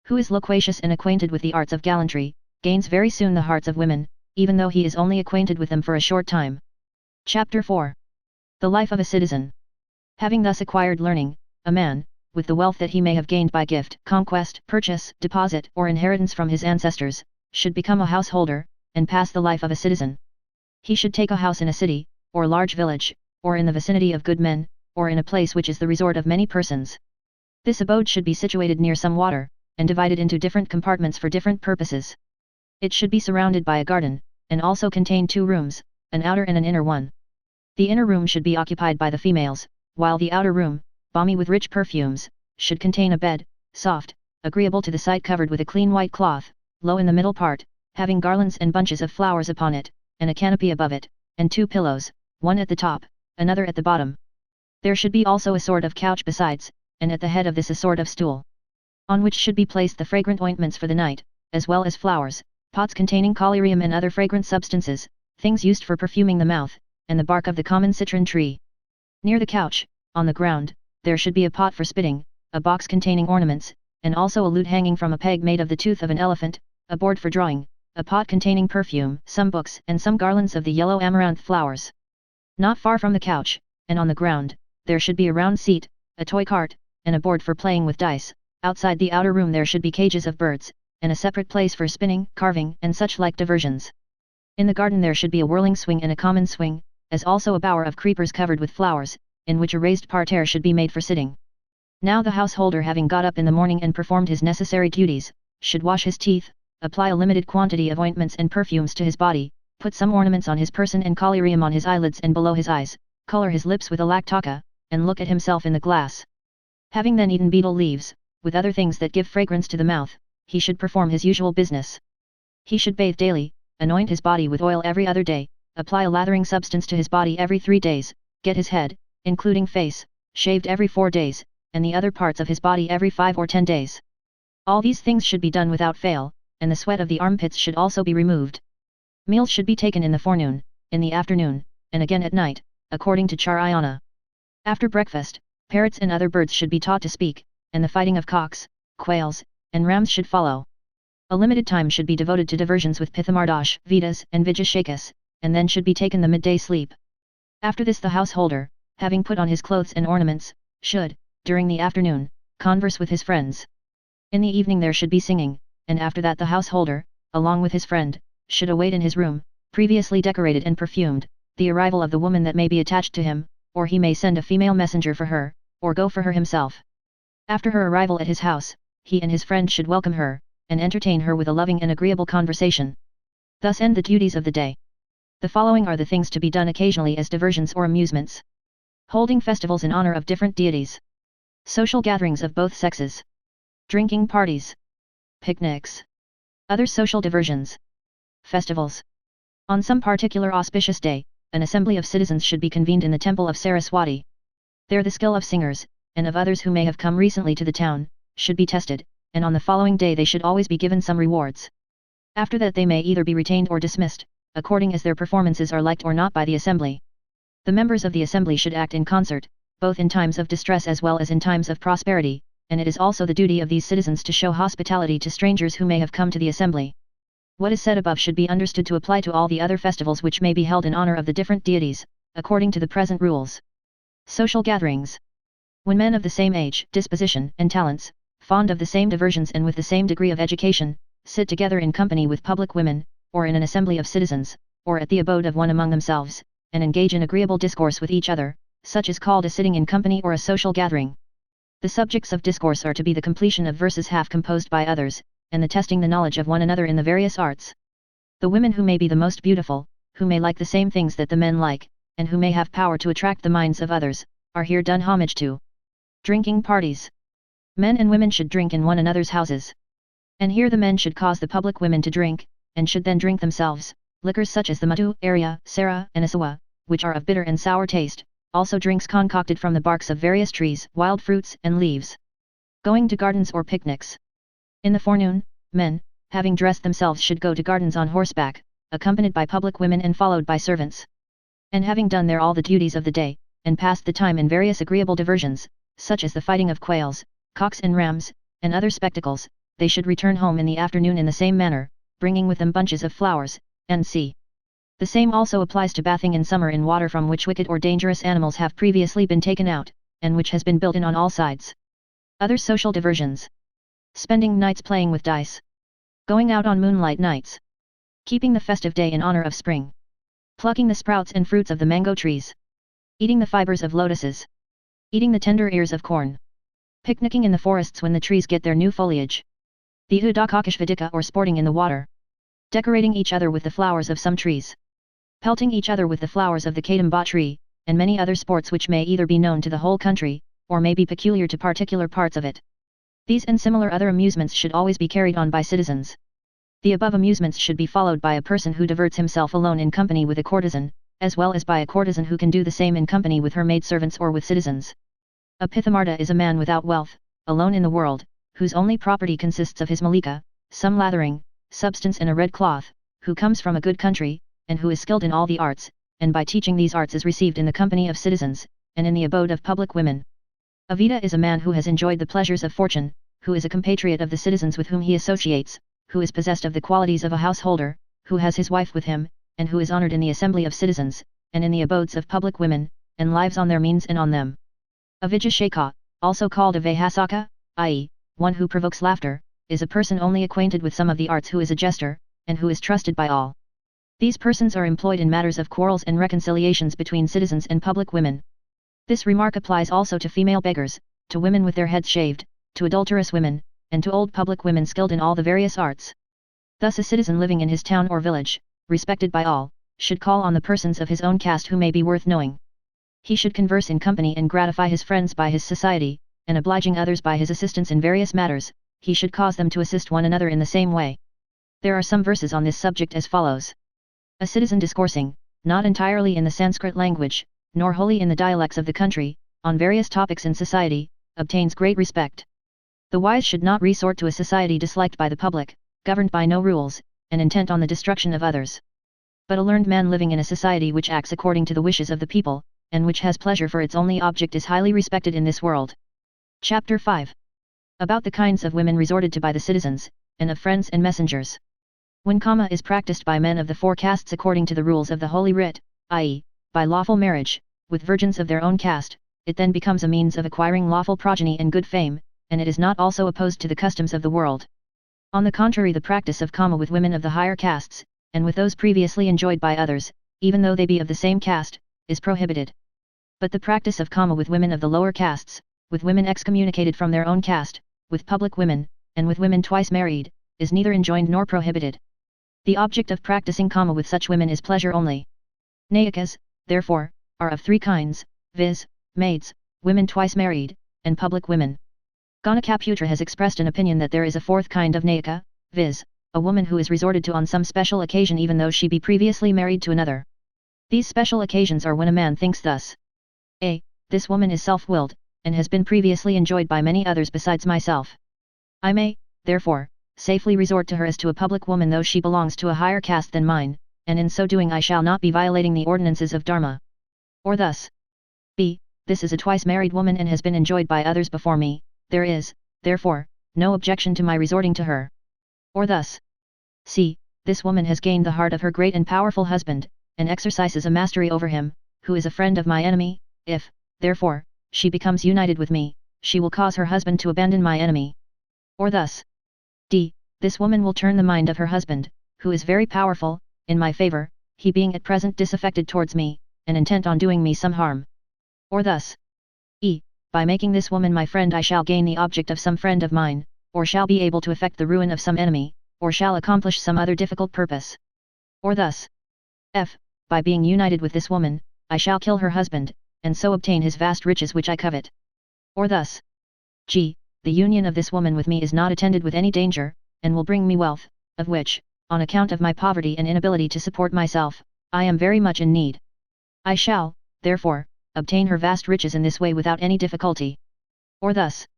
who is loquacious and acquainted with the arts of gallantry, gains very soon the hearts of women, even though he is only acquainted with them for a short time. Chapter 4. The life of a citizen. Having thus acquired learning, a man, with the wealth that he may have gained by gift, conquest, purchase, deposit, or inheritance from his ancestors, should become a householder, and pass the life of a citizen. He should take a house in a city, or large village, or in the vicinity of good men, or in a place which is the resort of many persons. This abode should be situated near some water, and divided into different compartments for different purposes. It should be surrounded by a garden, and also contain 2 rooms, an outer and an inner one. The inner room should be occupied by the females, while the outer room, balmy with rich perfumes, should contain a bed, soft, agreeable to the sight, covered with a clean white cloth, low in the middle part, having garlands and bunches of flowers upon it, and a canopy above it, and 2 pillows, one at the top, another at the bottom. There should be also a sort of couch besides, and at the head of this a sort of stool, on which should be placed the fragrant ointments for the night, as well as flowers, pots containing collyrium and other fragrant substances, things used for perfuming the mouth, and the bark of the common citron tree. Near the couch, on the ground, there should be a pot for spitting, a box containing ornaments, and also a lute hanging from a peg made of the tooth of an elephant, a board for drawing, a pot containing perfume, some books, and some garlands of the yellow amaranth flowers. Not far from the couch, and on the ground, there should be a round seat, a toy cart, and a board for playing with dice. Outside the outer room there should be cages of birds, and a separate place for spinning, carving, and such like diversions. In the garden there should be a whirling swing and a common swing, as also a bower of creepers covered with flowers, in which a raised parterre should be made for sitting. Now the householder, having got up in the morning and performed his necessary duties, should wash his teeth, apply a limited quantity of ointments and perfumes to his body, put some ornaments on his person and collyrium on his eyelids and below his eyes, color his lips with a lactaka, and look at himself in the glass. Having then eaten betel leaves, with other things that give fragrance to the mouth, he should perform his usual business. He should bathe daily, anoint his body with oil every other day, apply a lathering substance to his body every 3 days, get his head, including face, shaved every 4 days, and the other parts of his body every 5 or 10 days. All these things should be done without fail, and the sweat of the armpits should also be removed. Meals should be taken in the forenoon, in the afternoon, and again at night, according to Charayana. After breakfast, parrots and other birds should be taught to speak, and the fighting of cocks, quails, and rams should follow. A limited time should be devoted to diversions with Pithamardash, Vedas, and Vijayashekas, and then should be taken the midday sleep. After this the householder, having put on his clothes and ornaments, should, during the afternoon, converse with his friends. In the evening there should be singing, and after that the householder, along with his friend, should await in his room, previously decorated and perfumed, the arrival of the woman that may be attached to him, or he may send a female messenger for her, or go for her himself. After her arrival at his house, he and his friend should welcome her, and entertain her with a loving and agreeable conversation. Thus end the duties of the day. The following are the things to be done occasionally as diversions or amusements. Holding festivals in honor of different deities. Social gatherings of both sexes. Drinking parties. Picnics. Other social diversions. Festivals. On some particular auspicious day, an assembly of citizens should be convened in the temple of Saraswati. There the skill of singers, and of others who may have come recently to the town, should be tested, and on the following day they should always be given some rewards. After that they may either be retained or dismissed, according as their performances are liked or not by the assembly. The members of the assembly should act in concert, both in times of distress as well as in times of prosperity, and it is also the duty of these citizens to show hospitality to strangers who may have come to the assembly. What is said above should be understood to apply to all the other festivals which may be held in honor of the different deities, according to the present rules. Social gatherings. When men of the same age, disposition, and talents, fond of the same diversions and with the same degree of education, sit together in company with public women, or in an assembly of citizens, or at the abode of one among themselves, and engage in agreeable discourse with each other, such is called a sitting in company or a social gathering. The subjects of discourse are to be the completion of verses half composed by others, and the testing the knowledge of one another in the various arts. The women who may be the most beautiful, who may like the same things that the men like, and who may have power to attract the minds of others, are here done homage to. Drinking parties. Men and women should drink in one another's houses. And here the men should cause the public women to drink, and should then drink themselves, liquors such as the Madhu, Arya, Sara, and Asawa, which are of bitter and sour taste, also drinks concocted from the barks of various trees, wild fruits, and leaves. Going to gardens or picnics. In the forenoon, men, having dressed themselves should go to gardens on horseback, accompanied by public women and followed by servants. And having done there all the duties of the day, and passed the time in various agreeable diversions, such as the fighting of quails, cocks and rams, and other spectacles, they should return home in the afternoon in the same manner, bringing with them bunches of flowers, and see. The same also applies to bathing in summer in water from which wicked or dangerous animals have previously been taken out, and which has been built in on all sides. Other social diversions. Spending nights playing with dice. Going out on moonlight nights. Keeping the festive day in honor of spring. Plucking the sprouts and fruits of the mango trees. Eating the fibers of lotuses. Eating the tender ears of corn. Picnicking in the forests when the trees get their new foliage. The udakakashvidika or sporting in the water. Decorating each other with the flowers of some trees. Pelting each other with the flowers of the kadamba tree, and many other sports which may either be known to the whole country, or may be peculiar to particular parts of it. These and similar other amusements should always be carried on by citizens. The above amusements should be followed by a person who diverts himself alone in company with a courtesan, as well as by a courtesan who can do the same in company with her maidservants or with citizens. A pithamarda is a man without wealth, alone in the world, whose only property consists of his malika, some lathering, substance and a red cloth, who comes from a good country, and who is skilled in all the arts, and by teaching these arts is received in the company of citizens, and in the abode of public women. A Vita is a man who has enjoyed the pleasures of fortune, who is a compatriot of the citizens with whom he associates, who is possessed of the qualities of a householder, who has his wife with him, and who is honored in the assembly of citizens, and in the abodes of public women, and lives on their means and on them. A Vijayasheka, also called a Vahasaka, i.e., one who provokes laughter, is a person only acquainted with some of the arts who is a jester, and who is trusted by all. These persons are employed in matters of quarrels and reconciliations between citizens and public women. This remark applies also to female beggars, to women with their heads shaved, to adulterous women, and to old public women skilled in all the various arts. Thus a citizen living in his town or village, respected by all, should call on the persons of his own caste who may be worth knowing. He should converse in company and gratify his friends by his society, and obliging others by his assistance in various matters, he should cause them to assist one another in the same way. There are some verses on this subject as follows. A citizen discoursing, not entirely in the Sanskrit language, nor wholly in the dialects of the country, on various topics in society, obtains great respect. The wise should not resort to a society disliked by the public, governed by no rules, and intent on the destruction of others. But a learned man living in a society which acts according to the wishes of the people, and which has pleasure for its only object is highly respected in this world. Chapter 5. About the kinds of women resorted to by the citizens, and of friends and messengers. When Kama is practiced by men of the four castes according to the rules of the Holy Writ, i.e., by lawful marriage, with virgins of their own caste, it then becomes a means of acquiring lawful progeny and good fame, and it is not also opposed to the customs of the world. On the contrary, the practice of Kama with women of the higher castes, and with those previously enjoyed by others, even though they be of the same caste, is prohibited. But the practice of Kama with women of the lower castes, with women excommunicated from their own caste, with public women, and with women twice married, is neither enjoined nor prohibited. The object of practicing Kama with such women is pleasure only. Nayikas, therefore, are of three kinds, viz., maids, women twice married, and public women. Ganakaputra has expressed an opinion that there is a fourth kind of Nayika, viz., a woman who is resorted to on some special occasion even though she be previously married to another. These special occasions are when a man thinks thus: A. This woman is self-willed, and has been previously enjoyed by many others besides myself. I may, therefore, safely resort to her as to a public woman though she belongs to a higher caste than mine, and in so doing I shall not be violating the ordinances of Dharma. Or thus: B. This is a twice married woman and has been enjoyed by others before me, there is, therefore, no objection to my resorting to her. Or thus: C. This woman has gained the heart of her great and powerful husband, and exercises a mastery over him, who is a friend of my enemy. If, therefore, she becomes united with me, she will cause her husband to abandon my enemy. Or thus: D. This woman will turn the mind of her husband, who is very powerful, in my favor, he being at present disaffected towards me, and intent on doing me some harm. Or thus: E. By making this woman my friend I shall gain the object of some friend of mine, or shall be able to effect the ruin of some enemy, or shall accomplish some other difficult purpose. Or thus: F. By being united with this woman, I shall kill her husband, and so obtain his vast riches which I covet. Or thus: G. The union of this woman with me is not attended with any danger, and will bring me wealth, of which, on account of my poverty and inability to support myself, I am very much in need. I shall, therefore, obtain her vast riches in this way without any difficulty. Or thus: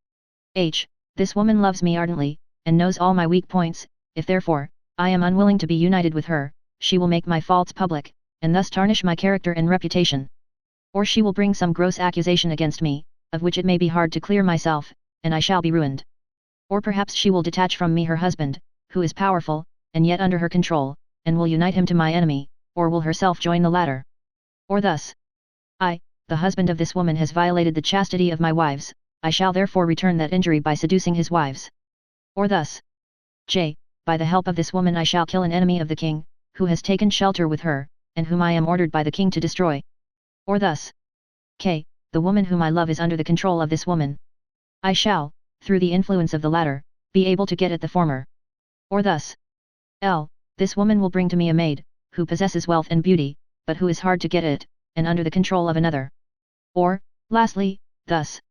H. This woman loves me ardently, and knows all my weak points. If therefore, I am unwilling to be united with her, she will make my faults public, and thus tarnish my character and reputation. Or she will bring some gross accusation against me, of which it may be hard to clear myself, and I shall be ruined. Or perhaps she will detach from me her husband, who is powerful, and yet under her control, and will unite him to my enemy, or will herself join the latter. Or thus: I, the husband of this woman has violated the chastity of my wives, I shall therefore return that injury by seducing his wives. Or thus: J. By the help of this woman I shall kill an enemy of the king, who has taken shelter with her, and whom I am ordered by the king to destroy. Or thus: K. The woman whom I love is under the control of this woman. I shall, through the influence of the latter, be able to get at the former. Or thus: L. This woman will bring to me a maid, who possesses wealth and beauty, but who is hard to get at, and under the control of another. Or, lastly, thus: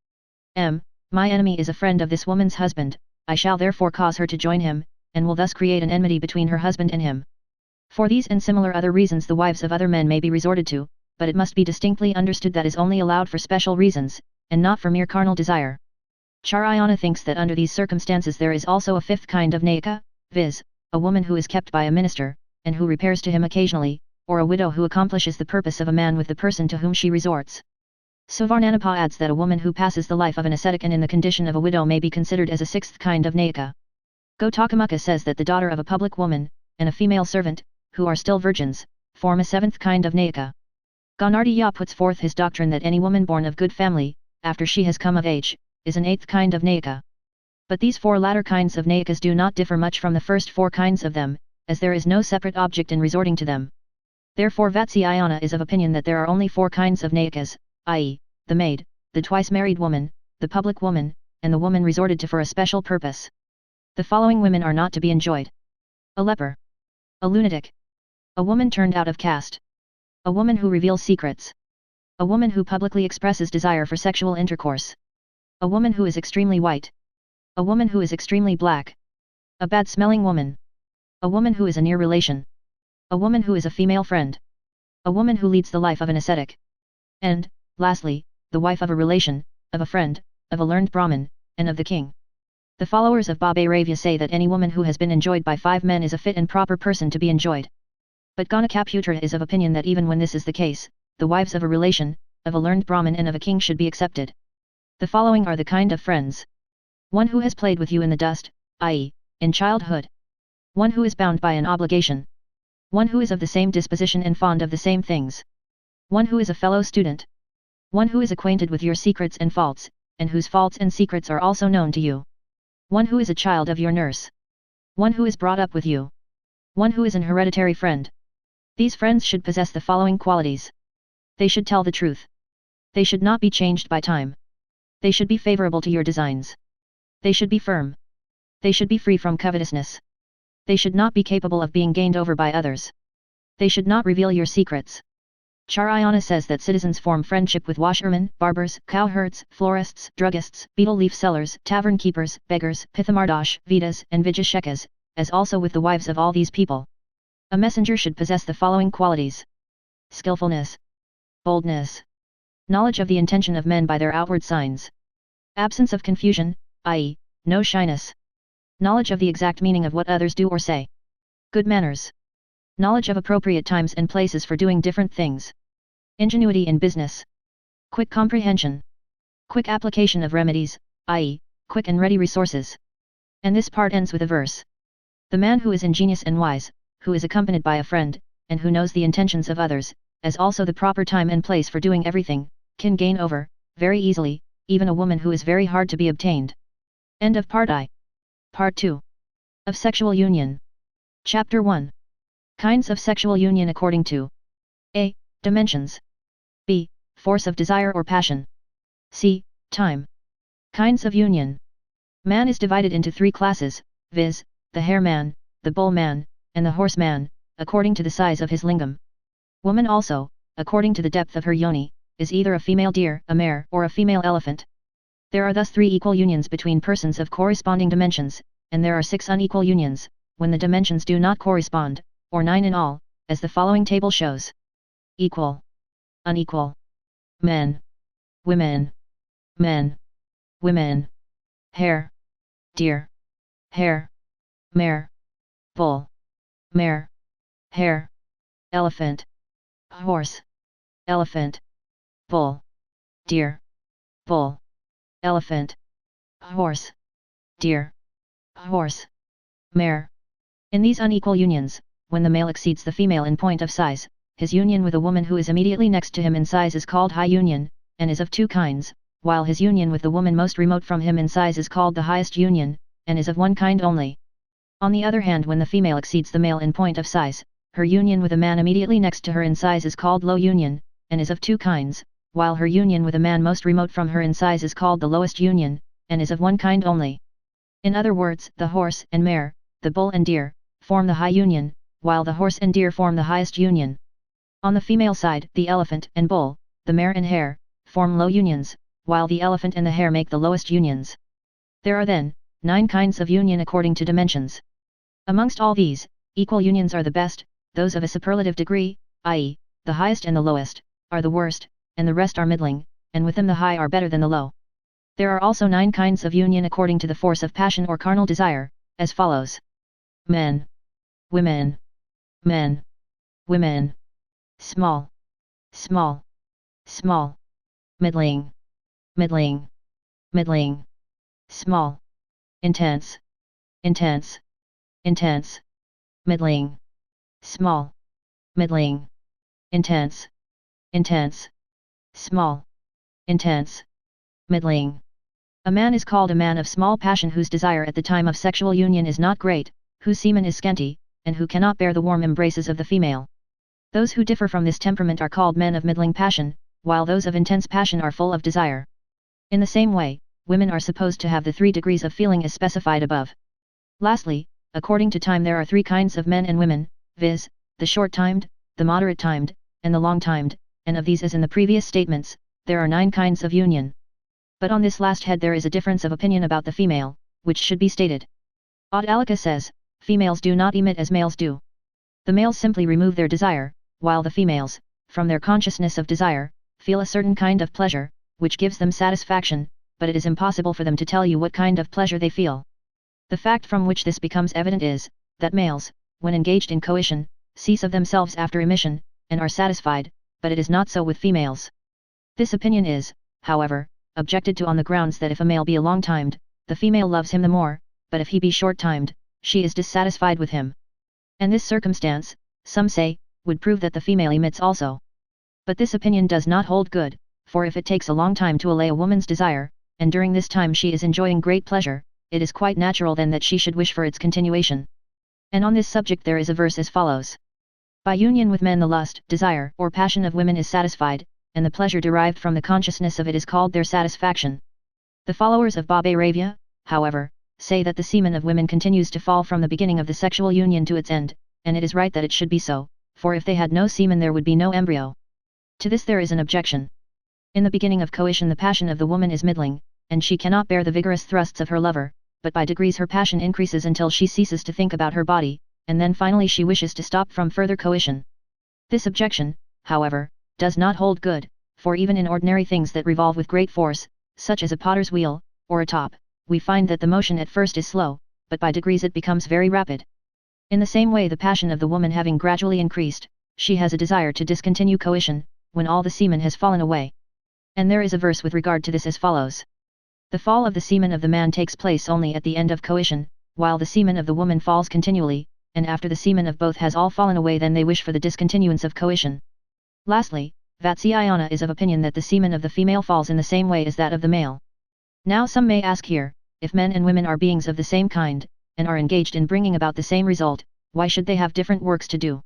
M. My enemy is a friend of this woman's husband, I shall therefore cause her to join him, and will thus create an enmity between her husband and him. For these and similar other reasons the wives of other men may be resorted to, but it must be distinctly understood that is only allowed for special reasons, and not for mere carnal desire. Charayana thinks that under these circumstances there is also a fifth kind of Nayika, viz., a woman who is kept by a minister, and who repairs to him occasionally, or a widow who accomplishes the purpose of a man with the person to whom she resorts. Suvarnanapa adds that a woman who passes the life of an ascetic and in the condition of a widow may be considered as a sixth kind of Nayika. Gotakamuka says that the daughter of a public woman, and a female servant, who are still virgins, form a seventh kind of Nayika. Ganardiya puts forth his doctrine that any woman born of good family, after she has come of age, is an eighth kind of Nayika. But these four latter kinds of Nayikas do not differ much from the first four kinds of them, as there is no separate object in resorting to them. Therefore Vatsyayana is of opinion that there are only four kinds of Nayikas, i.e., the maid, the twice married woman, the public woman, and the woman resorted to for a special purpose. The following women are not to be enjoyed: a leper, a lunatic, a woman turned out of caste, a woman who reveals secrets, a woman who publicly expresses desire for sexual intercourse, a woman who is extremely white, a woman who is extremely black, a bad-smelling woman, a woman who is a near relation, a woman who is a female friend, a woman who leads the life of an ascetic, and, lastly, the wife of a relation, of a friend, of a learned Brahmin, and of the king. The followers of Bhabaravya say that any woman who has been enjoyed by 5 men is a fit and proper person to be enjoyed. But Ganakaputra is of opinion that even when this is the case, the wives of a relation, of a learned Brahmin and of a king should be accepted. The following are the kind of friends. One who has played with you in the dust, i.e., in childhood. One who is bound by an obligation. One who is of the same disposition and fond of the same things. One who is a fellow student. One who is acquainted with your secrets and faults, and whose faults and secrets are also known to you. One who is a child of your nurse. One who is brought up with you. One who is an hereditary friend. These friends should possess the following qualities. They should tell the truth. They should not be changed by time. They should be favorable to your designs. They should be firm. They should be free from covetousness. They should not be capable of being gained over by others. They should not reveal your secrets. Charayana says that citizens form friendship with washermen, barbers, cowherds, florists, druggists, betel leaf sellers, tavern keepers, beggars, pithamardash, vidas, and vijashekas, as also with the wives of all these people. A messenger should possess the following qualities. Skillfulness. Boldness. Knowledge of the intention of men by their outward signs. Absence of confusion, i.e., no shyness. Knowledge of the exact meaning of what others do or say. Good manners. Knowledge of appropriate times and places for doing different things. Ingenuity in business. Quick comprehension. Quick application of remedies, i.e., quick and ready resources. And this part ends with a verse. The man who is ingenious and wise, who is accompanied by a friend, and who knows the intentions of others, as also the proper time and place for doing everything, can gain over, very easily, even a woman who is very hard to be obtained. End of Part I. Part 2. Of Sexual Union. Chapter 1. Kinds of sexual union according to A. Dimensions. B. Force of desire or passion. C. Time. Kinds of union. Man is divided into three classes, viz., the hare man, the bull man, and the horse man, according to the size of his lingam. Woman also, according to the depth of her yoni, is either a female deer, a mare, or a female elephant. There are thus 3 equal unions between persons of corresponding dimensions, and there are 6 unequal unions, when the dimensions do not correspond, or 9 in all, as the following table shows. Equal. Unequal. Men. Women. Men. Women. Hare. Deer. Hare. Mare. Bull. Mare. Hare. Elephant. Horse. Elephant. Bull. Deer. Bull. Elephant. Horse. Deer. Horse. Mare. In these unequal unions, when the male exceeds the female in point of size, his union with a woman who is immediately next to him in size is called high union, and is of 2 kinds, while his union with the woman most remote from him in size is called the highest union, and is of 1 kind only. On the other hand, when the female exceeds the male in point of size, her union with a man immediately next to her in size is called low union, and is of 2 kinds, while her union with a man most remote from her in size is called the lowest union, and is of 1 kind only. In other words, the horse and mare, the bull and deer, form the high union, while the horse and deer form the highest union. On the female side, the elephant and bull, the mare and hare, form low unions, while the elephant and the hare make the lowest unions. There are then 9 kinds of union according to dimensions. Amongst all these, equal unions are the best, those of a superlative degree, i.e., the highest and the lowest, are the worst, and the rest are middling, and with them the high are better than the low. There are also 9 kinds of union according to the force of passion or carnal desire, as follows. Men. Women. Men. Women. Small. Small. Small. Middling. Middling. Middling. Small. Intense. Intense. Intense. Middling. Small. Middling. Intense. Intense. Small. Intense. Middling. A man is called a man of small passion whose desire at the time of sexual union is not great, whose semen is scanty, and who cannot bear the warm embraces of the female. Those who differ from this temperament are called men of middling passion, while those of intense passion are full of desire. In the same way, women are supposed to have the 3 degrees of feeling as specified above. Lastly, according to time there are 3 kinds of men and women, viz., the short-timed, the moderate-timed, and the long-timed, and of these as in the previous statements, there are 9 kinds of union. But on this last head there is a difference of opinion about the female, which should be stated. Audalika says, females do not emit as males do. The males simply remove their desire, while the females, from their consciousness of desire, feel a certain kind of pleasure, which gives them satisfaction, but it is impossible for them to tell you what kind of pleasure they feel. The fact from which this becomes evident is, that males, when engaged in coition, cease of themselves after emission, and are satisfied, but it is not so with females. This opinion is, however, objected to on the grounds that if a male be a long-timed, the female loves him the more, but if he be short-timed, she is dissatisfied with him. And this circumstance, some say, would prove that the female emits also. But this opinion does not hold good, for if it takes a long time to allay a woman's desire, and during this time she is enjoying great pleasure, it is quite natural then that she should wish for its continuation. And on this subject there is a verse as follows. By union with men the lust, desire, or passion of women is satisfied, and the pleasure derived from the consciousness of it is called their satisfaction. The followers of Bhairava, however, say that the semen of women continues to fall from the beginning of the sexual union to its end, and it is right that it should be so, for if they had no semen there would be no embryo. To this there is an objection. In the beginning of coition the passion of the woman is middling, and she cannot bear the vigorous thrusts of her lover, but by degrees her passion increases until she ceases to think about her body, and then finally she wishes to stop from further coition. This objection, however, does not hold good, for even in ordinary things that revolve with great force, such as a potter's wheel, or a top, we find that the motion at first is slow, but by degrees it becomes very rapid. In the same way the passion of the woman having gradually increased, she has a desire to discontinue coition, when all the semen has fallen away. And there is a verse with regard to this as follows. The fall of the semen of the man takes place only at the end of coition, while the semen of the woman falls continually, and after the semen of both has all fallen away then they wish for the discontinuance of coition. Lastly, Vatsyayana is of opinion that the semen of the female falls in the same way as that of the male. Now some may ask here, if men and women are beings of the same kind, and are engaged in bringing about the same result, why should they have different works to do?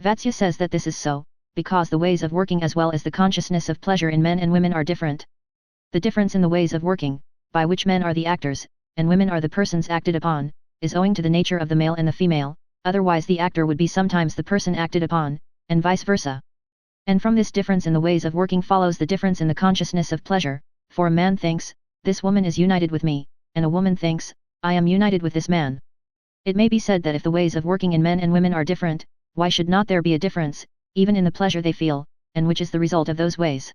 Vatsya says that this is so, because the ways of working as well as the consciousness of pleasure in men and women are different. The difference in the ways of working, by which men are the actors, and women are the persons acted upon, is owing to the nature of the male and the female, otherwise the actor would be sometimes the person acted upon, and vice versa. And from this difference in the ways of working follows the difference in the consciousness of pleasure, for a man thinks, this woman is united with me, and a woman thinks, I am united with this man. It may be said that if the ways of working in men and women are different, why should not there be a difference, even in the pleasure they feel, and which is the result of those ways?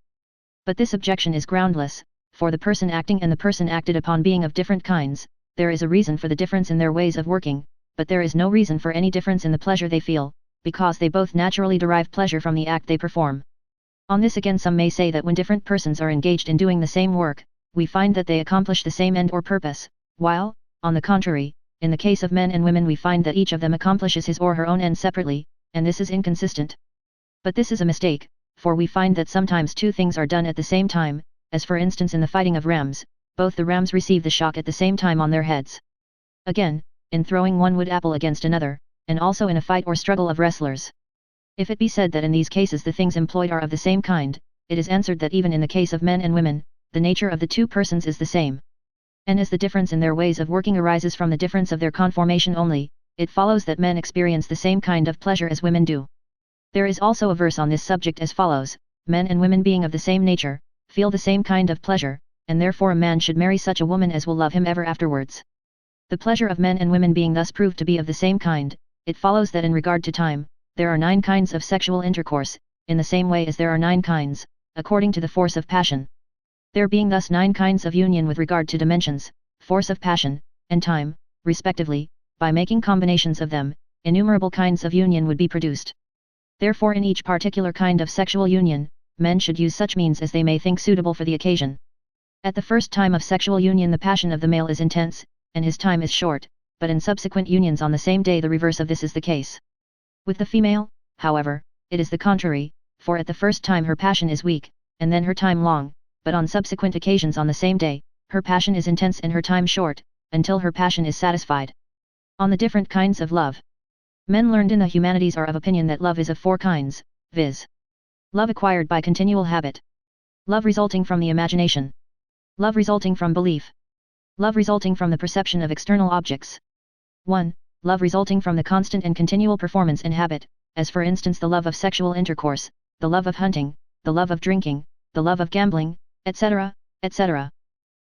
But this objection is groundless, for the person acting and the person acted upon being of different kinds, there is a reason for the difference in their ways of working, but there is no reason for any difference in the pleasure they feel, because they both naturally derive pleasure from the act they perform. On this again some may say that when different persons are engaged in doing the same work, we find that they accomplish the same end or purpose, while, on the contrary, in the case of men and women we find that each of them accomplishes his or her own end separately, and this is inconsistent. But this is a mistake, for we find that sometimes two things are done at the same time, as for instance in the fighting of rams, both the rams receive the shock at the same time on their heads. Again, in throwing one wood apple against another, and also in a fight or struggle of wrestlers. If it be said that in these cases the things employed are of the same kind, it is answered that even in the case of men and women, the nature of the two persons is the same. And as the difference in their ways of working arises from the difference of their conformation only, it follows that men experience the same kind of pleasure as women do. There is also a verse on this subject as follows, men and women being of the same nature, feel the same kind of pleasure, and therefore a man should marry such a woman as will love him ever afterwards. The pleasure of men and women being thus proved to be of the same kind, it follows that in regard to time, there are 9 kinds of sexual intercourse, in the same way as there are 9 kinds, according to the force of passion. There being thus 9 kinds of union with regard to dimensions, force of passion, and time, respectively, by making combinations of them, innumerable kinds of union would be produced. Therefore in each particular kind of sexual union, men should use such means as they may think suitable for the occasion. At the first time of sexual union the passion of the male is intense, and his time is short, but in subsequent unions on the same day the reverse of this is the case. With the female, however, it is the contrary, for at the first time her passion is weak, and then her time long, but on subsequent occasions on the same day, her passion is intense and her time short, until her passion is satisfied. On the different kinds of love. Men learned in the humanities are of opinion that love is of 4 kinds, viz. Love acquired by continual habit. Love resulting from the imagination. Love resulting from belief. Love resulting from the perception of external objects. 1. Love resulting from the constant and continual performance and habit, as for instance the love of sexual intercourse, the love of hunting, the love of drinking, the love of gambling, etc., etc.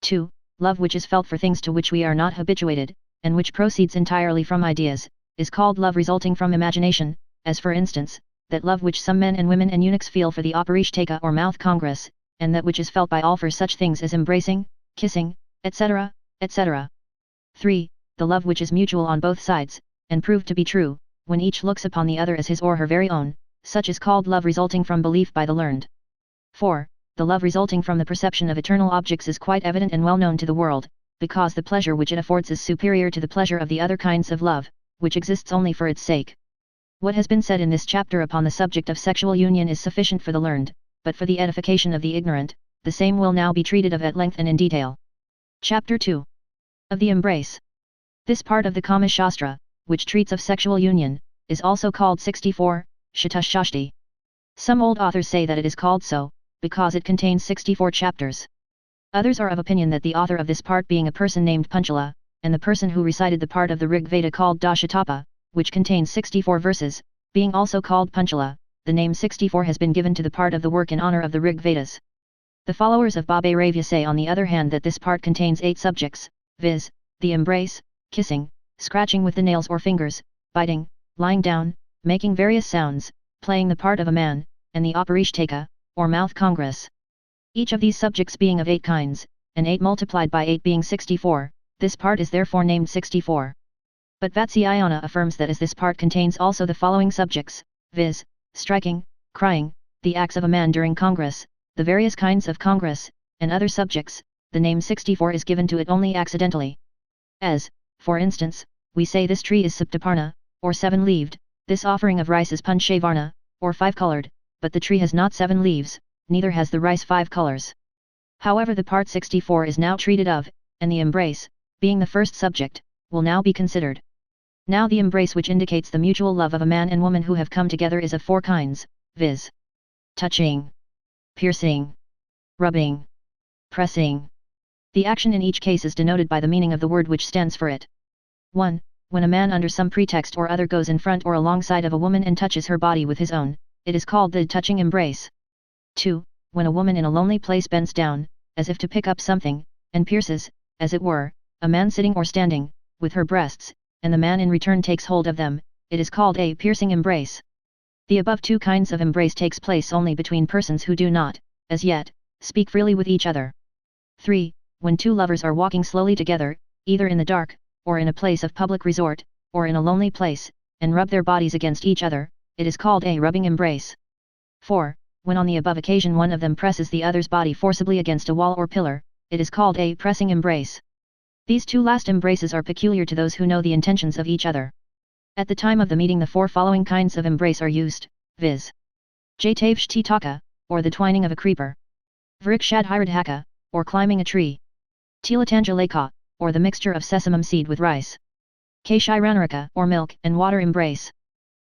2. Love which is felt for things to which we are not habituated, and which proceeds entirely from ideas, is called love resulting from imagination, as for instance, that love which some men and women and eunuchs feel for the aparishtaka or mouth congress, and that which is felt by all for such things as embracing, kissing, etc., etc. 3. The love which is mutual on both sides, and proved to be true, when each looks upon the other as his or her very own, such is called love resulting from belief by the learned. 4. The love resulting from the perception of eternal objects is quite evident and well known to the world, because the pleasure which it affords is superior to the pleasure of the other kinds of love, which exists only for its sake. What has been said in this chapter upon the subject of sexual union is sufficient for the learned, but for the edification of the ignorant, the same will now be treated of at length and in detail. Chapter 2. Of the Embrace. This part of the Kama Shastra, which treats of sexual union, is also called 64, Shatashashti. Some old authors say that it is called so, because it contains 64 chapters. Others are of opinion that the author of this part being a person named Panchala, and the person who recited the part of the Rig Veda called Dashatapa, which contains 64 verses, being also called Panchala, the name 64 has been given to the part of the work in honor of the Rig Vedas. The followers of Baba Ravya say on the other hand that this part contains 8 subjects, viz., the embrace, kissing, scratching with the nails or fingers, biting, lying down, making various sounds, playing the part of a man, and the aparishtaka, or mouth congress. Each of these subjects being of 8 kinds, and 8 multiplied by 8 being 64, this part is therefore named 64. But Vatsyayana affirms that as this part contains also the following subjects, viz., striking, crying, the acts of a man during congress, the various kinds of congress, and other subjects, the name 64 is given to it only accidentally. As, for instance, we say this tree is Saptaparna, or 7-leaved, this offering of rice is Panshavarna, or 5-colored, but the tree has not 7 leaves, neither has the rice 5 colors. However, the part 64 is now treated of, and the embrace, being the first subject, will now be considered. Now the embrace which indicates the mutual love of a man and woman who have come together is of 4 kinds, viz. touching, piercing, rubbing, pressing. The action in each case is denoted by the meaning of the word which stands for it. 1. When a man under some pretext or other goes in front or alongside of a woman and touches her body with his own, it is called the touching embrace. 2. When a woman in a lonely place bends down, as if to pick up something, and pierces, as it were, a man sitting or standing, with her breasts, and the man in return takes hold of them, it is called a piercing embrace. The above 2 kinds of embrace takes place only between persons who do not, as yet, speak freely with each other. 3. When 2 lovers are walking slowly together, either in the dark, or in a place of public resort, or in a lonely place, and rub their bodies against each other, it is called a rubbing embrace. 4. When on the above occasion one of them presses the other's body forcibly against a wall or pillar, it is called a pressing embrace. These 2 last embraces are peculiar to those who know the intentions of each other. At the time of the meeting the 4 following kinds of embrace are used, viz. Jatavshtitaka, or the twining of a creeper. Vrikshadhiradhaka, or climbing a tree. Tilatanjaleka, or the mixture of sesamum seed with rice. Kashiranaraka, or milk and water embrace.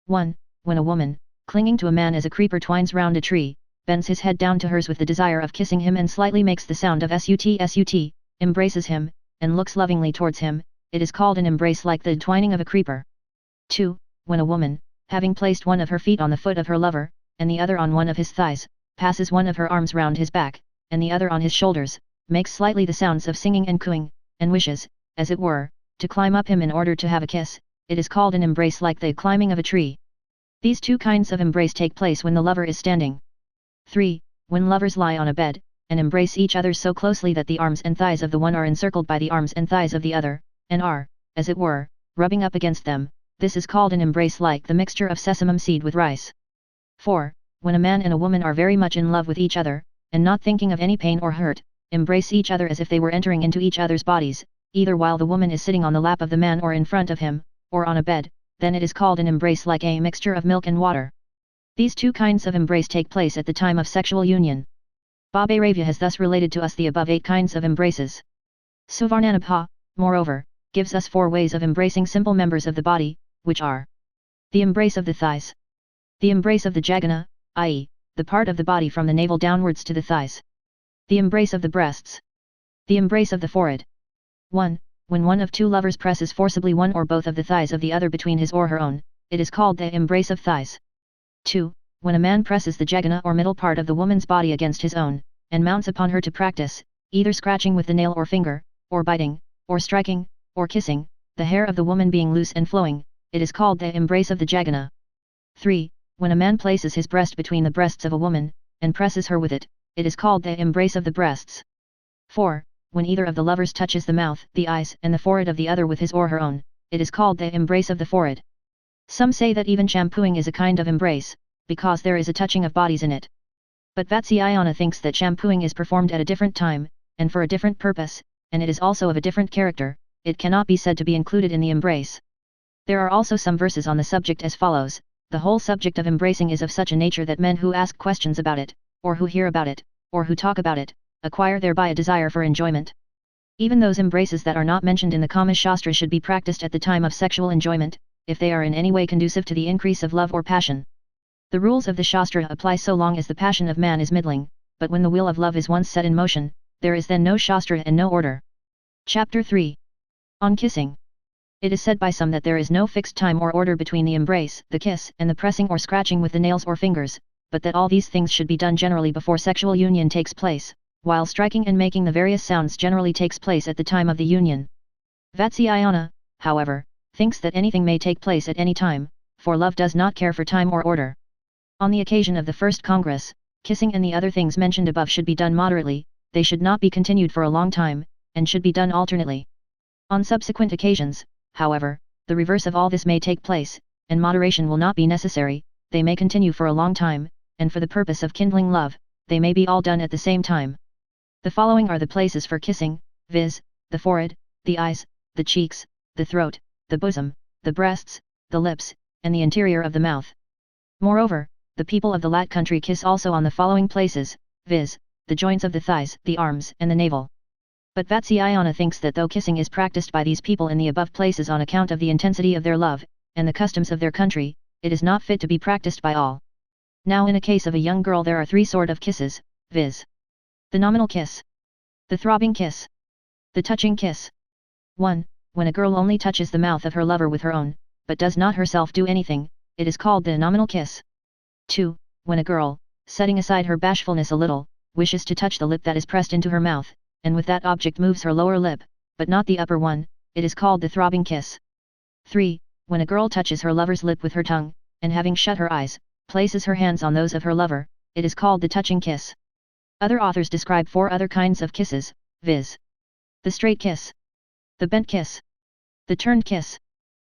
1. When a woman, clinging to a man as a creeper twines round a tree, bends his head down to hers with the desire of kissing him and slightly makes the sound of sut, embraces him, and looks lovingly towards him, it is called an embrace like the twining of a creeper. 2. When a woman, having placed one of her feet on the foot of her lover, and the other on one of his thighs, passes one of her arms round his back, and the other on his shoulders, makes slightly the sounds of singing and cooing, and wishes, as it were, to climb up him in order to have a kiss, it is called an embrace like the climbing of a tree. These 2 kinds of embrace take place when the lover is standing. 3. When lovers lie on a bed, and embrace each other so closely that the arms and thighs of the one are encircled by the arms and thighs of the other, and are, as it were, rubbing up against them, this is called an embrace like the mixture of sesamum seed with rice. 4. When a man and a woman are very much in love with each other, and not thinking of any pain or hurt, embrace each other as if they were entering into each other's bodies, either while the woman is sitting on the lap of the man or in front of him, or on a bed, then it is called an embrace like a mixture of milk and water. These 2 kinds of embrace take place at the time of sexual union. Baba Ravya has thus related to us the above 8 kinds of embraces. Suvarnanabha, moreover, gives us 4 ways of embracing simple members of the body, which are the embrace of the thighs, the embrace of the jagana, i.e., the part of the body from the navel downwards to the thighs, the embrace of the breasts, the embrace of the forehead. 1. When one of 2 lovers presses forcibly one or both of the thighs of the other between his or her own, it is called the embrace of thighs. 2. When a man presses the jagana or middle part of the woman's body against his own, and mounts upon her to practice, either scratching with the nail or finger, or biting, or striking, or kissing, the hair of the woman being loose and flowing, it is called the embrace of the jagana. 3. When a man places his breast between the breasts of a woman, and presses her with it, it is called the embrace of the breasts. 4. When either of the lovers touches the mouth, the eyes and the forehead of the other with his or her own, it is called the embrace of the forehead. Some say that even shampooing is a kind of embrace, because there is a touching of bodies in it. But Vatsyayana thinks that shampooing is performed at a different time, and for a different purpose, and it is also of a different character, it cannot be said to be included in the embrace. There are also some verses on the subject as follows: the whole subject of embracing is of such a nature that men who ask questions about it, or who hear about it, or who talk about it, acquire thereby a desire for enjoyment. Even those embraces that are not mentioned in the Kama Shastra should be practiced at the time of sexual enjoyment, if they are in any way conducive to the increase of love or passion. The rules of the Shastra apply so long as the passion of man is middling, but when the wheel of love is once set in motion, there is then no Shastra and no order. Chapter 3. On Kissing. It is said by some that there is no fixed time or order between the embrace, the kiss, and the pressing or scratching with the nails or fingers, but that all these things should be done generally before sexual union takes place, while striking and making the various sounds generally takes place at the time of the union. Vatsyayana, however, thinks that anything may take place at any time, for love does not care for time or order. On the occasion of the first congress, kissing and the other things mentioned above should be done moderately, they should not be continued for a long time, and should be done alternately. On subsequent occasions, however, the reverse of all this may take place, and moderation will not be necessary, they may continue for a long time, and for the purpose of kindling love, they may be all done at the same time. The following are the places for kissing, viz., the forehead, the eyes, the cheeks, the throat, the bosom, the breasts, the lips, and the interior of the mouth. Moreover, the people of the Lat country kiss also on the following places, viz., the joints of the thighs, the arms, and the navel. But Vatsyayana thinks that though kissing is practiced by these people in the above places on account of the intensity of their love, and the customs of their country, it is not fit to be practiced by all. Now in a case of a young girl there are three sort of kisses, viz. The nominal kiss, the throbbing kiss, the touching kiss. 1. When a girl only touches the mouth of her lover with her own, but does not herself do anything, it is called the nominal kiss. 2. When a girl, setting aside her bashfulness a little, wishes to touch the lip that is pressed into her mouth, and with that object moves her lower lip, but not the upper one, it is called the throbbing kiss. 3. When a girl touches her lover's lip with her tongue, and having shut her eyes, places her hands on those of her lover, it is called the touching kiss. Other authors describe 4 other kinds of kisses, viz. The straight kiss, the bent kiss, the turned kiss,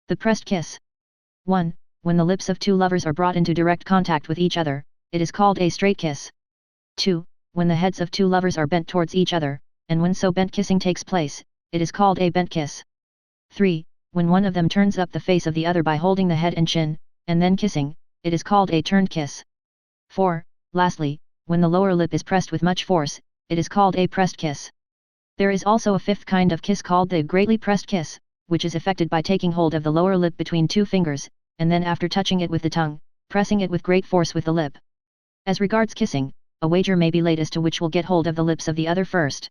the pressed kiss. 1. When the lips of two lovers are brought into direct contact with each other, it is called a straight kiss. 2. When the heads of two lovers are bent towards each other, and when so bent kissing takes place, it is called a bent kiss. 3. When one of them turns up the face of the other by holding the head and chin, and then kissing, it is called a turned kiss. 4. Lastly, when the lower lip is pressed with much force, it is called a pressed kiss. There is also a 5th kind of kiss called the greatly pressed kiss, which is effected by taking hold of the lower lip between 2 fingers, and then after touching it with the tongue, pressing it with great force with the lip. As regards kissing, a wager may be laid as to which will get hold of the lips of the other first.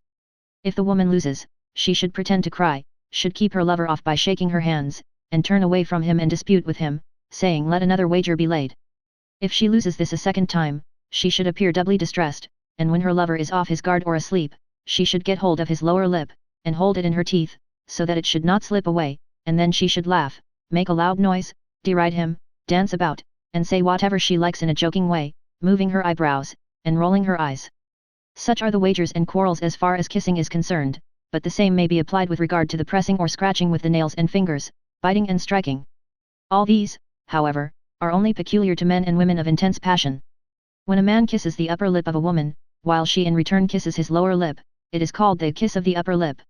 If the woman loses, she should pretend to cry, should keep her lover off by shaking her hands, and turn away from him and dispute with him, saying let another wager be laid. If she loses this a second time, she should appear doubly distressed, and when her lover is off his guard or asleep, she should get hold of his lower lip, and hold it in her teeth, so that it should not slip away, and then she should laugh, make a loud noise, deride him, dance about, and say whatever she likes in a joking way, moving her eyebrows, and rolling her eyes. Such are the wagers and quarrels as far as kissing is concerned, but the same may be applied with regard to the pressing or scratching with the nails and fingers, biting and striking. All these, however, are only peculiar to men and women of intense passion. When a man kisses the upper lip of a woman, while she in return kisses his lower lip, it is called the kiss of the upper lip.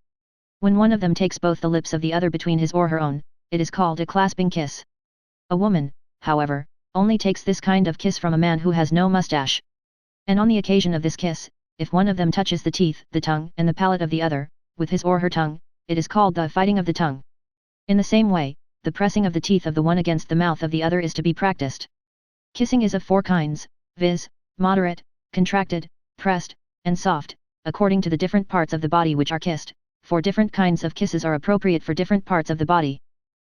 When one of them takes both the lips of the other between his or her own, it is called a clasping kiss. A woman, however, only takes this kind of kiss from a man who has no mustache. And on the occasion of this kiss, if one of them touches the teeth, the tongue, and the palate of the other, with his or her tongue, it is called the fighting of the tongue. In the same way, the pressing of the teeth of the one against the mouth of the other is to be practiced. Kissing is of 4 kinds, viz., moderate, contracted, pressed, and soft, according to the different parts of the body which are kissed, for different kinds of kisses are appropriate for different parts of the body.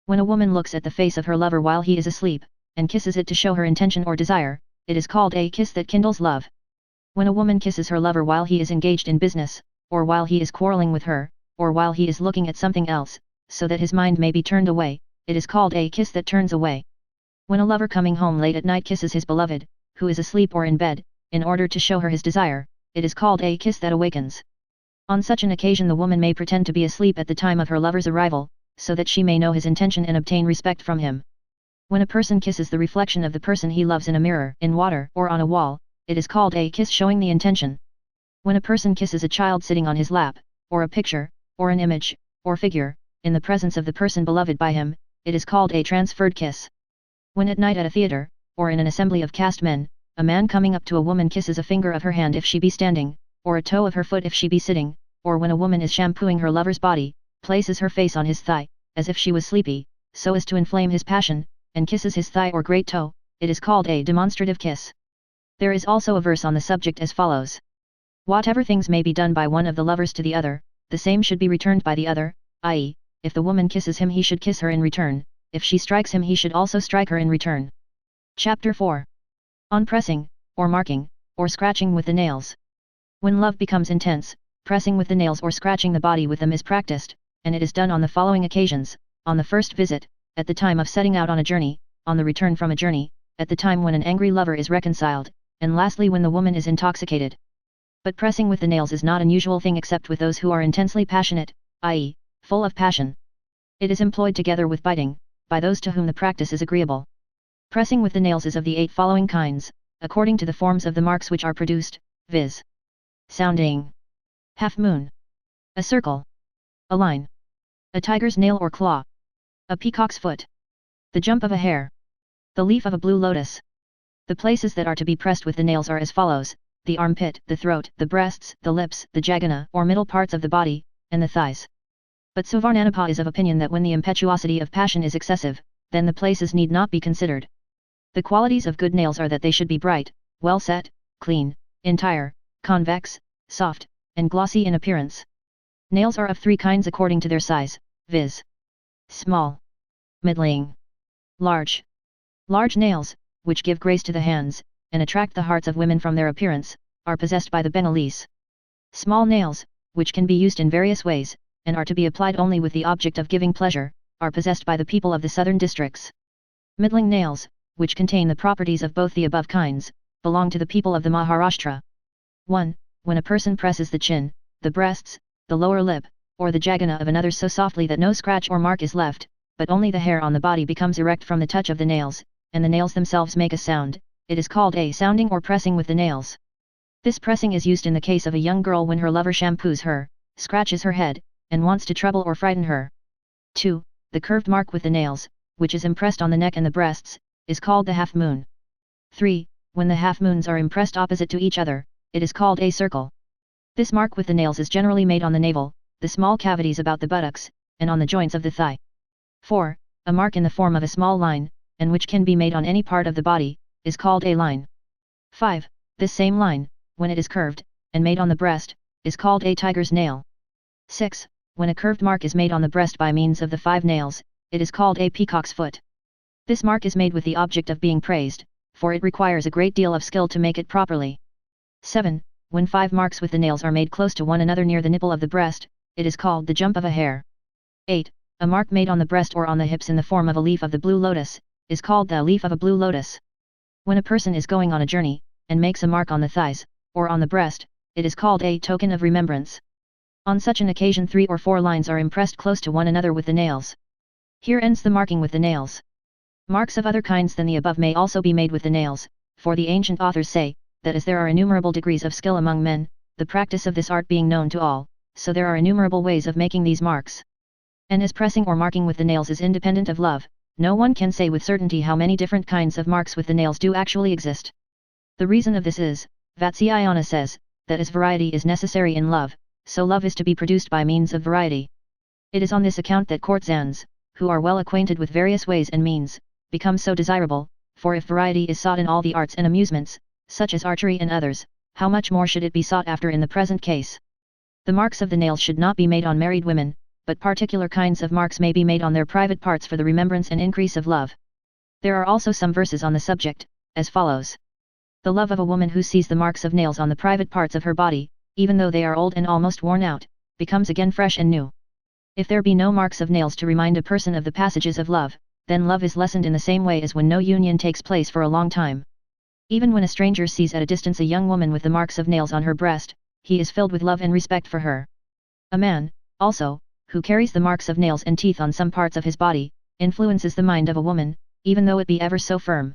When a woman looks at the face of her lover while he is asleep, and kisses it to show her intention or desire, it is called a kiss that kindles love. When a woman kisses her lover while he is engaged in business, or while he is quarreling with her, or while he is looking at something else, so that his mind may be turned away, it is called a kiss that turns away. When a lover coming home late at night kisses his beloved, who is asleep or in bed, in order to show her his desire, it is called a kiss that awakens. On such an occasion the woman may pretend to be asleep at the time of her lover's arrival, so that she may know his intention and obtain respect from him. When a person kisses the reflection of the person he loves in a mirror, in water, or on a wall, it is called a kiss showing the intention. When a person kisses a child sitting on his lap, or a picture, or an image, or figure, in the presence of the person beloved by him, it is called a transferred kiss. When at night at a theatre, or in an assembly of caste men, a man coming up to a woman kisses a finger of her hand if she be standing, or a toe of her foot if she be sitting, or when a woman is shampooing her lover's body, places her face on his thigh, as if she was sleepy, so as to inflame his passion, and kisses his thigh or great toe, it is called a demonstrative kiss. There is also a verse on the subject as follows. Whatever things may be done by one of the lovers to the other, the same should be returned by the other, i.e., if the woman kisses him he should kiss her in return, if she strikes him he should also strike her in return. Chapter 4. On pressing, or marking, or scratching with the nails. When love becomes intense, pressing with the nails or scratching the body with them is practiced, and it is done on the following occasions: on the first visit, at the time of setting out on a journey, on the return from a journey, at the time when an angry lover is reconciled, and lastly when the woman is intoxicated. But pressing with the nails is not an usual thing except with those who are intensely passionate, i.e., full of passion. It is employed together with biting, by those to whom the practice is agreeable. Pressing with the nails is of the 8 following kinds, according to the forms of the marks which are produced, viz. Sounding. Half moon. A circle. A line. A tiger's nail or claw. A peacock's foot. The jump of a hare. The leaf of a blue lotus. The places that are to be pressed with the nails are as follows: the armpit, the throat, the breasts, the lips, the jagana or middle parts of the body, and the thighs. But Suvarnanapa is of opinion that when the impetuosity of passion is excessive, then the places need not be considered. The qualities of good nails are that they should be bright, well set, clean, entire, convex, soft, and glossy in appearance. Nails are of 3 kinds according to their size, viz. Small, middling, large. Large nails, which give grace to the hands, and attract the hearts of women from their appearance, are possessed by the Bengalese. Small nails, which can be used in various ways, and are to be applied only with the object of giving pleasure, are possessed by the people of the southern districts. Middling nails, which contain the properties of both the above kinds, belong to the people of the Maharashtra. 1. When a person presses the chin, the breasts, the lower lip, or the jagana of another so softly that no scratch or mark is left, but only the hair on the body becomes erect from the touch of the nails, and the nails themselves make a sound, it is called a sounding or pressing with the nails. This pressing is used in the case of a young girl when her lover shampoos her, scratches her head, and wants to trouble or frighten her. 2. The curved mark with the nails, which is impressed on the neck and the breasts, is called the half moon. 3. When the half moons are impressed opposite to each other, it is called a circle. This mark with the nails is generally made on the navel, the small cavities about the buttocks, and on the joints of the thigh. 4. A mark in the form of a small line, and which can be made on any part of the body, is called a line. 5. This same line, when it is curved, and made on the breast, is called a tiger's nail. 6. When a curved mark is made on the breast by means of the 5 nails, it is called a peacock's foot. This mark is made with the object of being praised, for it requires a great deal of skill to make it properly. 7. When 5 marks with the nails are made close to one another near the nipple of the breast, it is called the jump of a hare. 8. A mark made on the breast or on the hips in the form of a leaf of the blue lotus, is called the leaf of a blue lotus. When a person is going on a journey, and makes a mark on the thighs, or on the breast, it is called a token of remembrance. On such an occasion 3 or 4 lines are impressed close to one another with the nails. Here ends the marking with the nails. Marks of other kinds than the above may also be made with the nails, for the ancient authors say, that as there are innumerable degrees of skill among men, the practice of this art being known to all, so there are innumerable ways of making these marks. And as pressing or marking with the nails is independent of love, no one can say with certainty how many different kinds of marks with the nails do actually exist. The reason of this is, Vatsyayana says, that as variety is necessary in love, so love is to be produced by means of variety. It is on this account that courtesans, who are well acquainted with various ways and means, become so desirable, for if variety is sought in all the arts and amusements, such as archery and others, how much more should it be sought after in the present case? The marks of the nails should not be made on married women, but particular kinds of marks may be made on their private parts for the remembrance and increase of love. There are also some verses on the subject, as follows. The love of a woman who sees the marks of nails on the private parts of her body, even though they are old and almost worn out, becomes again fresh and new. If there be no marks of nails to remind a person of the passages of love, then love is lessened in the same way as when no union takes place for a long time. Even when a stranger sees at a distance a young woman with the marks of nails on her breast, he is filled with love and respect for her. A man, also, who carries the marks of nails and teeth on some parts of his body, influences the mind of a woman, even though it be ever so firm.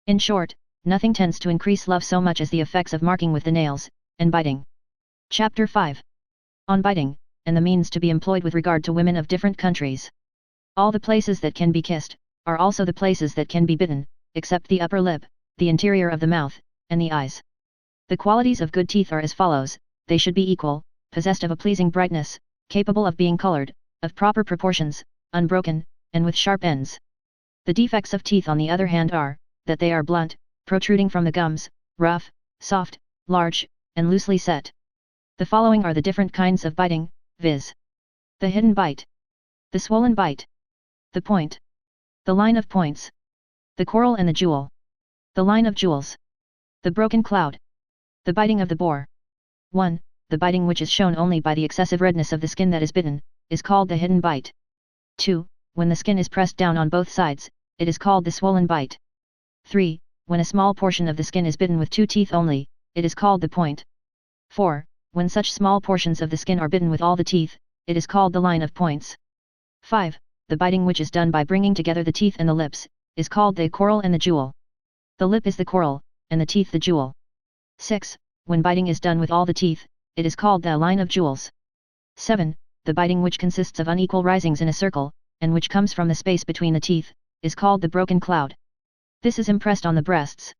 In short, nothing tends to increase love so much as the effects of marking with the nails, and biting. Chapter 5. On biting, and the means to be employed with regard to women of different countries. All the places that can be kissed, are also the places that can be bitten, except the upper lip, the interior of the mouth, and the eyes. The qualities of good teeth are as follows: they should be equal, possessed of a pleasing brightness, capable of being colored, of proper proportions, unbroken, and with sharp ends. The defects of teeth on the other hand are, that they are blunt, protruding from the gums, rough, soft, large, and loosely set. The following are the different kinds of biting, viz. The hidden bite, the swollen bite, the point, the line of points, the coral and the jewel, the line of jewels, the broken cloud, the biting of the boar. 1. The biting which is shown only by the excessive redness of the skin that is bitten, is called the hidden bite. 2. When the skin is pressed down on both sides, it is called the swollen bite. 3. When a small portion of the skin is bitten with 2 teeth only, it is called the point. 4. When such small portions of the skin are bitten with all the teeth, it is called the line of points. 5. The biting which is done by bringing together the teeth and the lips, is called the coral and the jewel. The lip is the coral, and the teeth the jewel. 6. When biting is done with all the teeth, it is called the line of jewels. 7. The biting which consists of unequal risings in a circle, and which comes from the space between the teeth, is called the broken cloud. This is impressed on the breasts.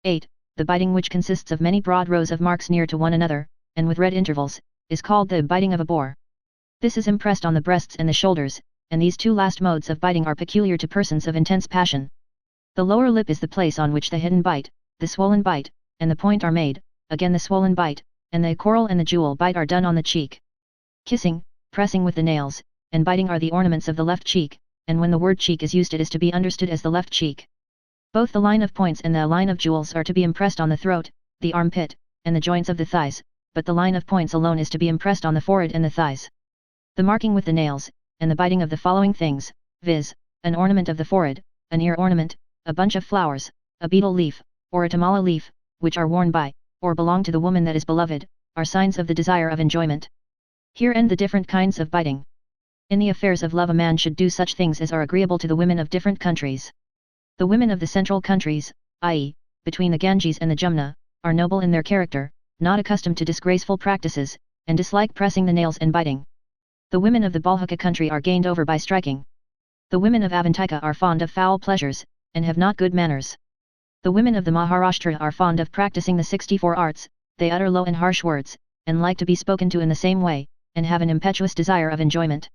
8. The biting which consists of many broad rows of marks near to one another, and with red intervals, is called the biting of a boar. This is impressed on the breasts and the shoulders, and these 2 last modes of biting are peculiar to persons of intense passion. The lower lip is the place on which the hidden bite, the swollen bite, and the point are made. Again the swollen bite, and the coral and the jewel bite are done on the cheek. Kissing, pressing with the nails, and biting are the ornaments of the left cheek, and when the word cheek is used it is to be understood as the left cheek. Both the line of points and the line of jewels are to be impressed on the throat, the armpit, and the joints of the thighs, but the line of points alone is to be impressed on the forehead and the thighs. The marking with the nails, and the biting of the following things, viz., an ornament of the forehead, an ear ornament, a bunch of flowers, a betel leaf, or a tamala leaf, which are worn by, or belong to the woman that is beloved, are signs of the desire of enjoyment. Here end the different kinds of biting. In the affairs of love a man should do such things as are agreeable to the women of different countries. The women of the central countries, i.e., between the Ganges and the Jumna, are noble in their character, not accustomed to disgraceful practices, and dislike pressing the nails and biting. The women of the Balhuka country are gained over by striking. The women of Avantika are fond of foul pleasures, and have not good manners. The women of the Maharashtra are fond of practicing the 64 arts, they utter low and harsh words, and like to be spoken to in the same way, and have an impetuous desire of enjoyment.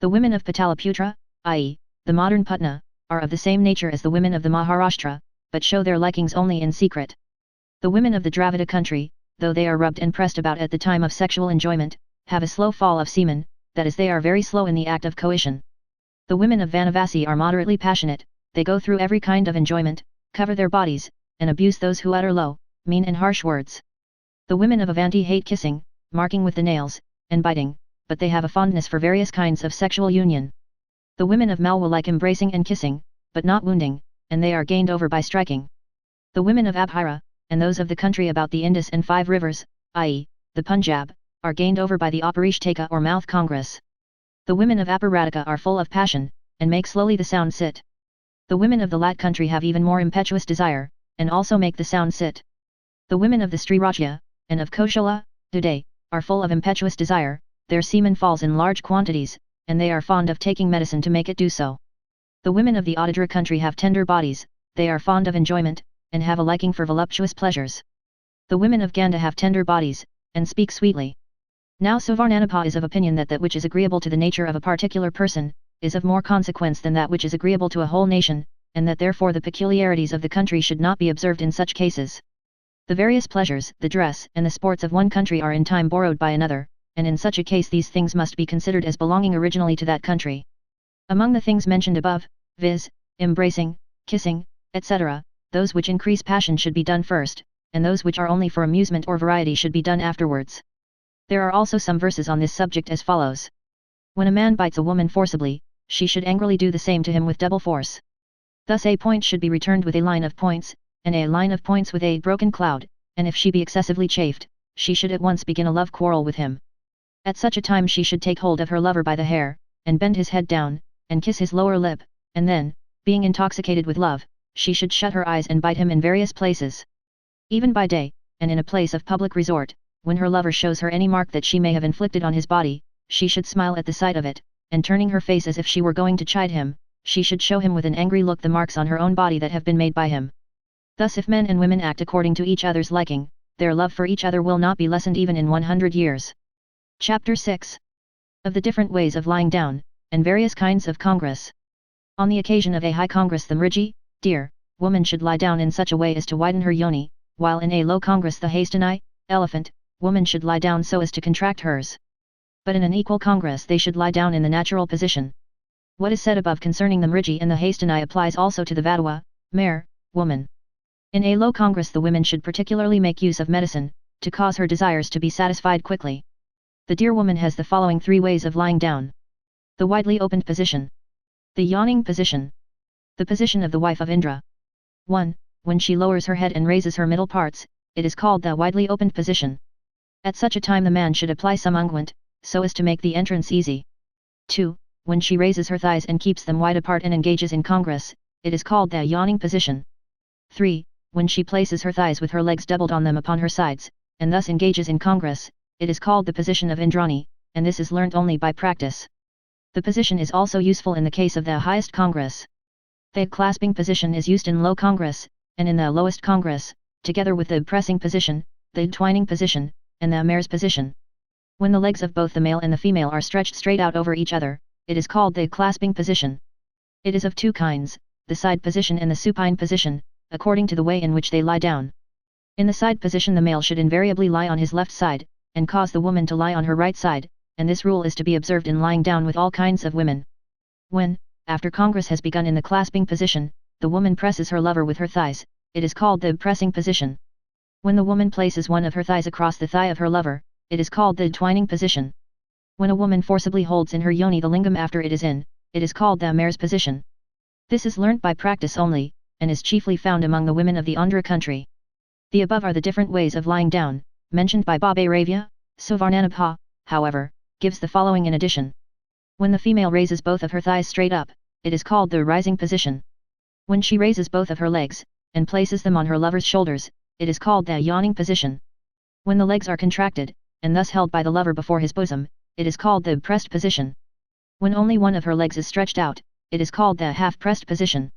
The women of Pataliputra, i.e., the modern Putna, are of the same nature as the women of the Maharashtra, but show their likings only in secret. The women of the Dravida country, though they are rubbed and pressed about at the time of sexual enjoyment, have a slow fall of semen, that is they are very slow in the act of coition. The women of Vanavasi are moderately passionate, they go through every kind of enjoyment, cover their bodies, and abuse those who utter low, mean and harsh words. The women of Avanti hate kissing, marking with the nails, and biting, but they have a fondness for various kinds of sexual union. The women of Malwa like embracing and kissing, but not wounding, and they are gained over by striking. The women of Abhira, and those of the country about the Indus and 5 rivers, i.e., the Punjab, are gained over by the Aparishtaka or mouth congress. The women of Aparadika are full of passion, and make slowly the sound sit. The women of the Lat country have even more impetuous desire, and also make the sound sit. The women of the Srirajya, and of Koshala, Duday, are full of impetuous desire, their semen falls in large quantities, and they are fond of taking medicine to make it do so. The women of the Adadra country have tender bodies, they are fond of enjoyment, and have a liking for voluptuous pleasures. The women of Ganda have tender bodies, and speak sweetly. Now Savarnanapa is of opinion that that which is agreeable to the nature of a particular person, is of more consequence than that which is agreeable to a whole nation, and that therefore the peculiarities of the country should not be observed in such cases. The various pleasures, the dress, and the sports of one country are in time borrowed by another, and in such a case these things must be considered as belonging originally to that country. Among the things mentioned above, viz., embracing, kissing, etc., those which increase passion should be done first, and those which are only for amusement or variety should be done afterwards. There are also some verses on this subject as follows. When a man bites a woman forcibly, she should angrily do the same to him with double force. Thus a point should be returned with a line of points, and a line of points with a broken cloud, and if she be excessively chafed, she should at once begin a love quarrel with him. At such a time she should take hold of her lover by the hair, and bend his head down, and kiss his lower lip, and then, being intoxicated with love, she should shut her eyes and bite him in various places. Even by day, and in a place of public resort, when her lover shows her any mark that she may have inflicted on his body, she should smile at the sight of it, and turning her face as if she were going to chide him, she should show him with an angry look the marks on her own body that have been made by him. Thus if men and women act according to each other's liking, their love for each other will not be lessened even in 100 years. Chapter 6. Of the different ways of lying down, and various kinds of congress. On the occasion of a high congress the mrigi, deer, woman should lie down in such a way as to widen her yoni, while in a low congress the hastani, elephant, woman should lie down so as to contract hers. But in an equal congress they should lie down in the natural position. What is said above concerning the mrigi and the hastani applies also to the vadua, mare, woman. In a low congress the women should particularly make use of medicine, to cause her desires to be satisfied quickly. The deer woman has the following 3 ways of lying down. The widely opened position. The yawning position. The position of the wife of Indra. 1. When she lowers her head and raises her middle parts, it is called the widely opened position. At such a time the man should apply some unguent, so as to make the entrance easy. 2. When she raises her thighs and keeps them wide apart and engages in congress, it is called the yawning position. 3. When she places her thighs with her legs doubled on them upon her sides, and thus engages in congress, it is called the position of Indrani, and this is learnt only by practice. The position is also useful in the case of the highest congress. The clasping position is used in low congress, and in the lowest congress, together with the pressing position, the twining position, and the mare's position. When the legs of both the male and the female are stretched straight out over each other, it is called the clasping position. It is of 2 kinds, the side position and the supine position, according to the way in which they lie down. In the side position the male should invariably lie on his left side, and cause the woman to lie on her right side, and this rule is to be observed in lying down with all kinds of women. When, after congress has begun in the clasping position, the woman presses her lover with her thighs, it is called the pressing position. When the woman places one of her thighs across the thigh of her lover, it is called the twining position. When a woman forcibly holds in her yoni the lingam after it is in, it is called the mare's position. This is learnt by practice only, and is chiefly found among the women of the Andhra country. The above are the different ways of lying down, mentioned by Bhabaravya. Suvarnanabha, however, gives the following in addition. When the female raises both of her thighs straight up, it is called the rising position. When she raises both of her legs, and places them on her lover's shoulders, it is called the yawning position. When the legs are contracted, and thus held by the lover before his bosom, it is called the pressed position. When only one of her legs is stretched out, it is called the half-pressed position.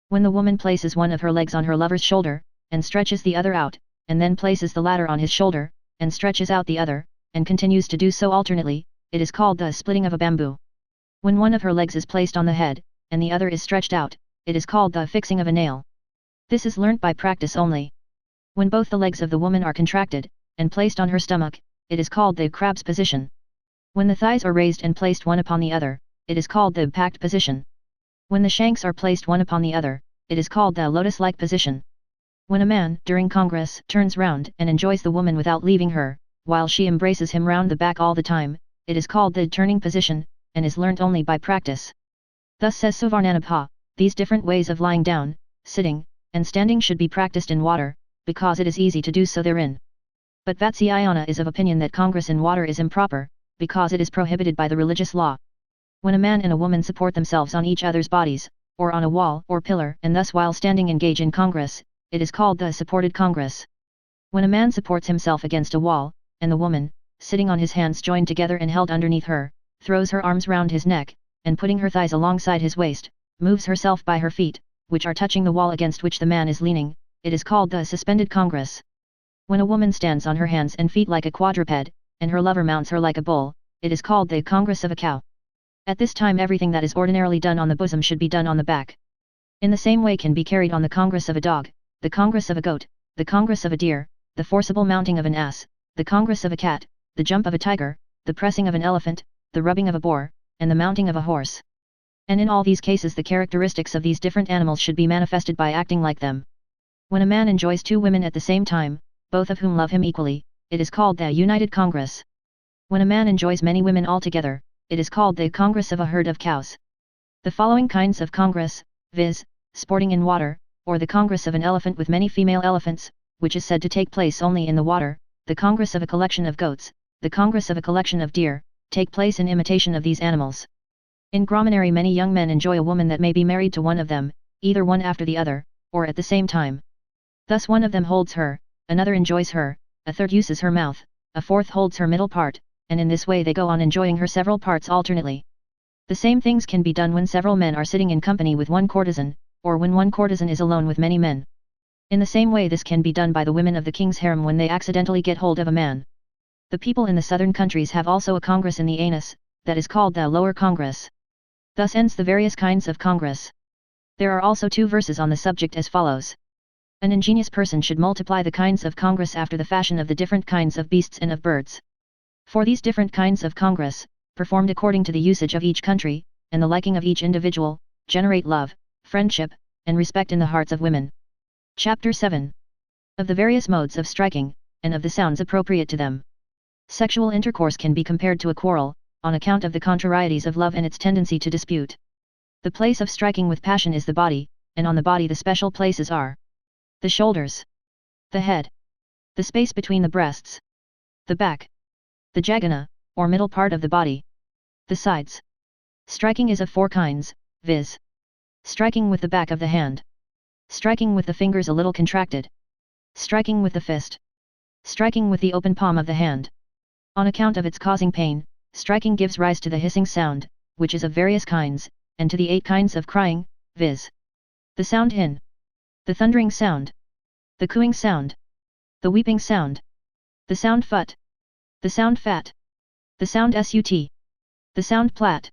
When the woman places one of her legs on her lover's shoulder, and stretches the other out, and then places the latter on his shoulder, and stretches out the other, and continues to do so alternately, it is called the splitting of a bamboo. When one of her legs is placed on the head, and the other is stretched out, it is called the fixing of a nail. This is learnt by practice only. When both the legs of the woman are contracted, and placed on her stomach, it is called the crab's position. When the thighs are raised and placed one upon the other, it is called the packed position. When the shanks are placed one upon the other, it is called the lotus-like position. When a man, during congress, turns round and enjoys the woman without leaving her, while she embraces him round the back all the time, it is called the turning position, and is learnt only by practice. Thus says Suvarnanabha, these different ways of lying down, sitting, and standing should be practiced in water, because it is easy to do so therein. But Vatsyayana is of opinion that congress in water is improper, because it is prohibited by the religious law. When a man and a woman support themselves on each other's bodies, or on a wall or pillar, and thus while standing engage in congress, it is called the supported congress. When a man supports himself against a wall, and the woman, sitting on his hands joined together and held underneath her, throws her arms round his neck, and putting her thighs alongside his waist, moves herself by her feet, which are touching the wall against which the man is leaning, it is called the suspended congress. When a woman stands on her hands and feet like a quadruped, and her lover mounts her like a bull, it is called the congress of a cow. At this time everything that is ordinarily done on the bosom should be done on the back. In the same way can be carried on the congress of a dog, the congress of a goat, the congress of a deer, the forcible mounting of an ass, the congress of a cat, the jump of a tiger, the pressing of an elephant, the rubbing of a boar, and the mounting of a horse. And in all these cases the characteristics of these different animals should be manifested by acting like them. When a man enjoys 2 women at the same time, both of whom love him equally, it is called the united congress. When a man enjoys many women altogether, it is called the congress of a herd of cows. The following kinds of congress, viz., sporting in water, or the congress of an elephant with many female elephants, which is said to take place only in the water, the congress of a collection of goats, the congress of a collection of deer, take place in imitation of these animals. In Gramanary many young men enjoy a woman that may be married to one of them, either one after the other, or at the same time. Thus one of them holds her, another enjoys her, a third uses her mouth, a fourth holds her middle part, and in this way they go on enjoying her several parts alternately. The same things can be done when several men are sitting in company with one courtesan, or when one courtesan is alone with many men. In the same way this can be done by the women of the king's harem when they accidentally get hold of a man. The people in the southern countries have also a congress in the anus, that is called the lower congress. Thus ends the various kinds of congress. There are also 2 verses on the subject as follows. An ingenious person should multiply the kinds of congress after the fashion of the different kinds of beasts and of birds. For these different kinds of congress, performed according to the usage of each country, and the liking of each individual, generate love, friendship, and respect in the hearts of women. Chapter 7. Of the various modes of striking, and of the sounds appropriate to them. Sexual intercourse can be compared to a quarrel, on account of the contrarieties of love and its tendency to dispute. The place of striking with passion is the body, and on the body the special places are the shoulders, the head, the space between the breasts, the back, the jagana, or middle part of the body, the sides. Striking is of 4 kinds, viz. Striking with the back of the hand, striking with the fingers a little contracted, striking with the fist, striking with the open palm of the hand. On account of its causing pain, striking gives rise to the hissing sound, which is of various kinds, and to the 8 kinds of crying, viz. The sound hin, the thundering sound, the cooing sound, the weeping sound, the sound phut, the sound fat, the sound sut, the sound plat.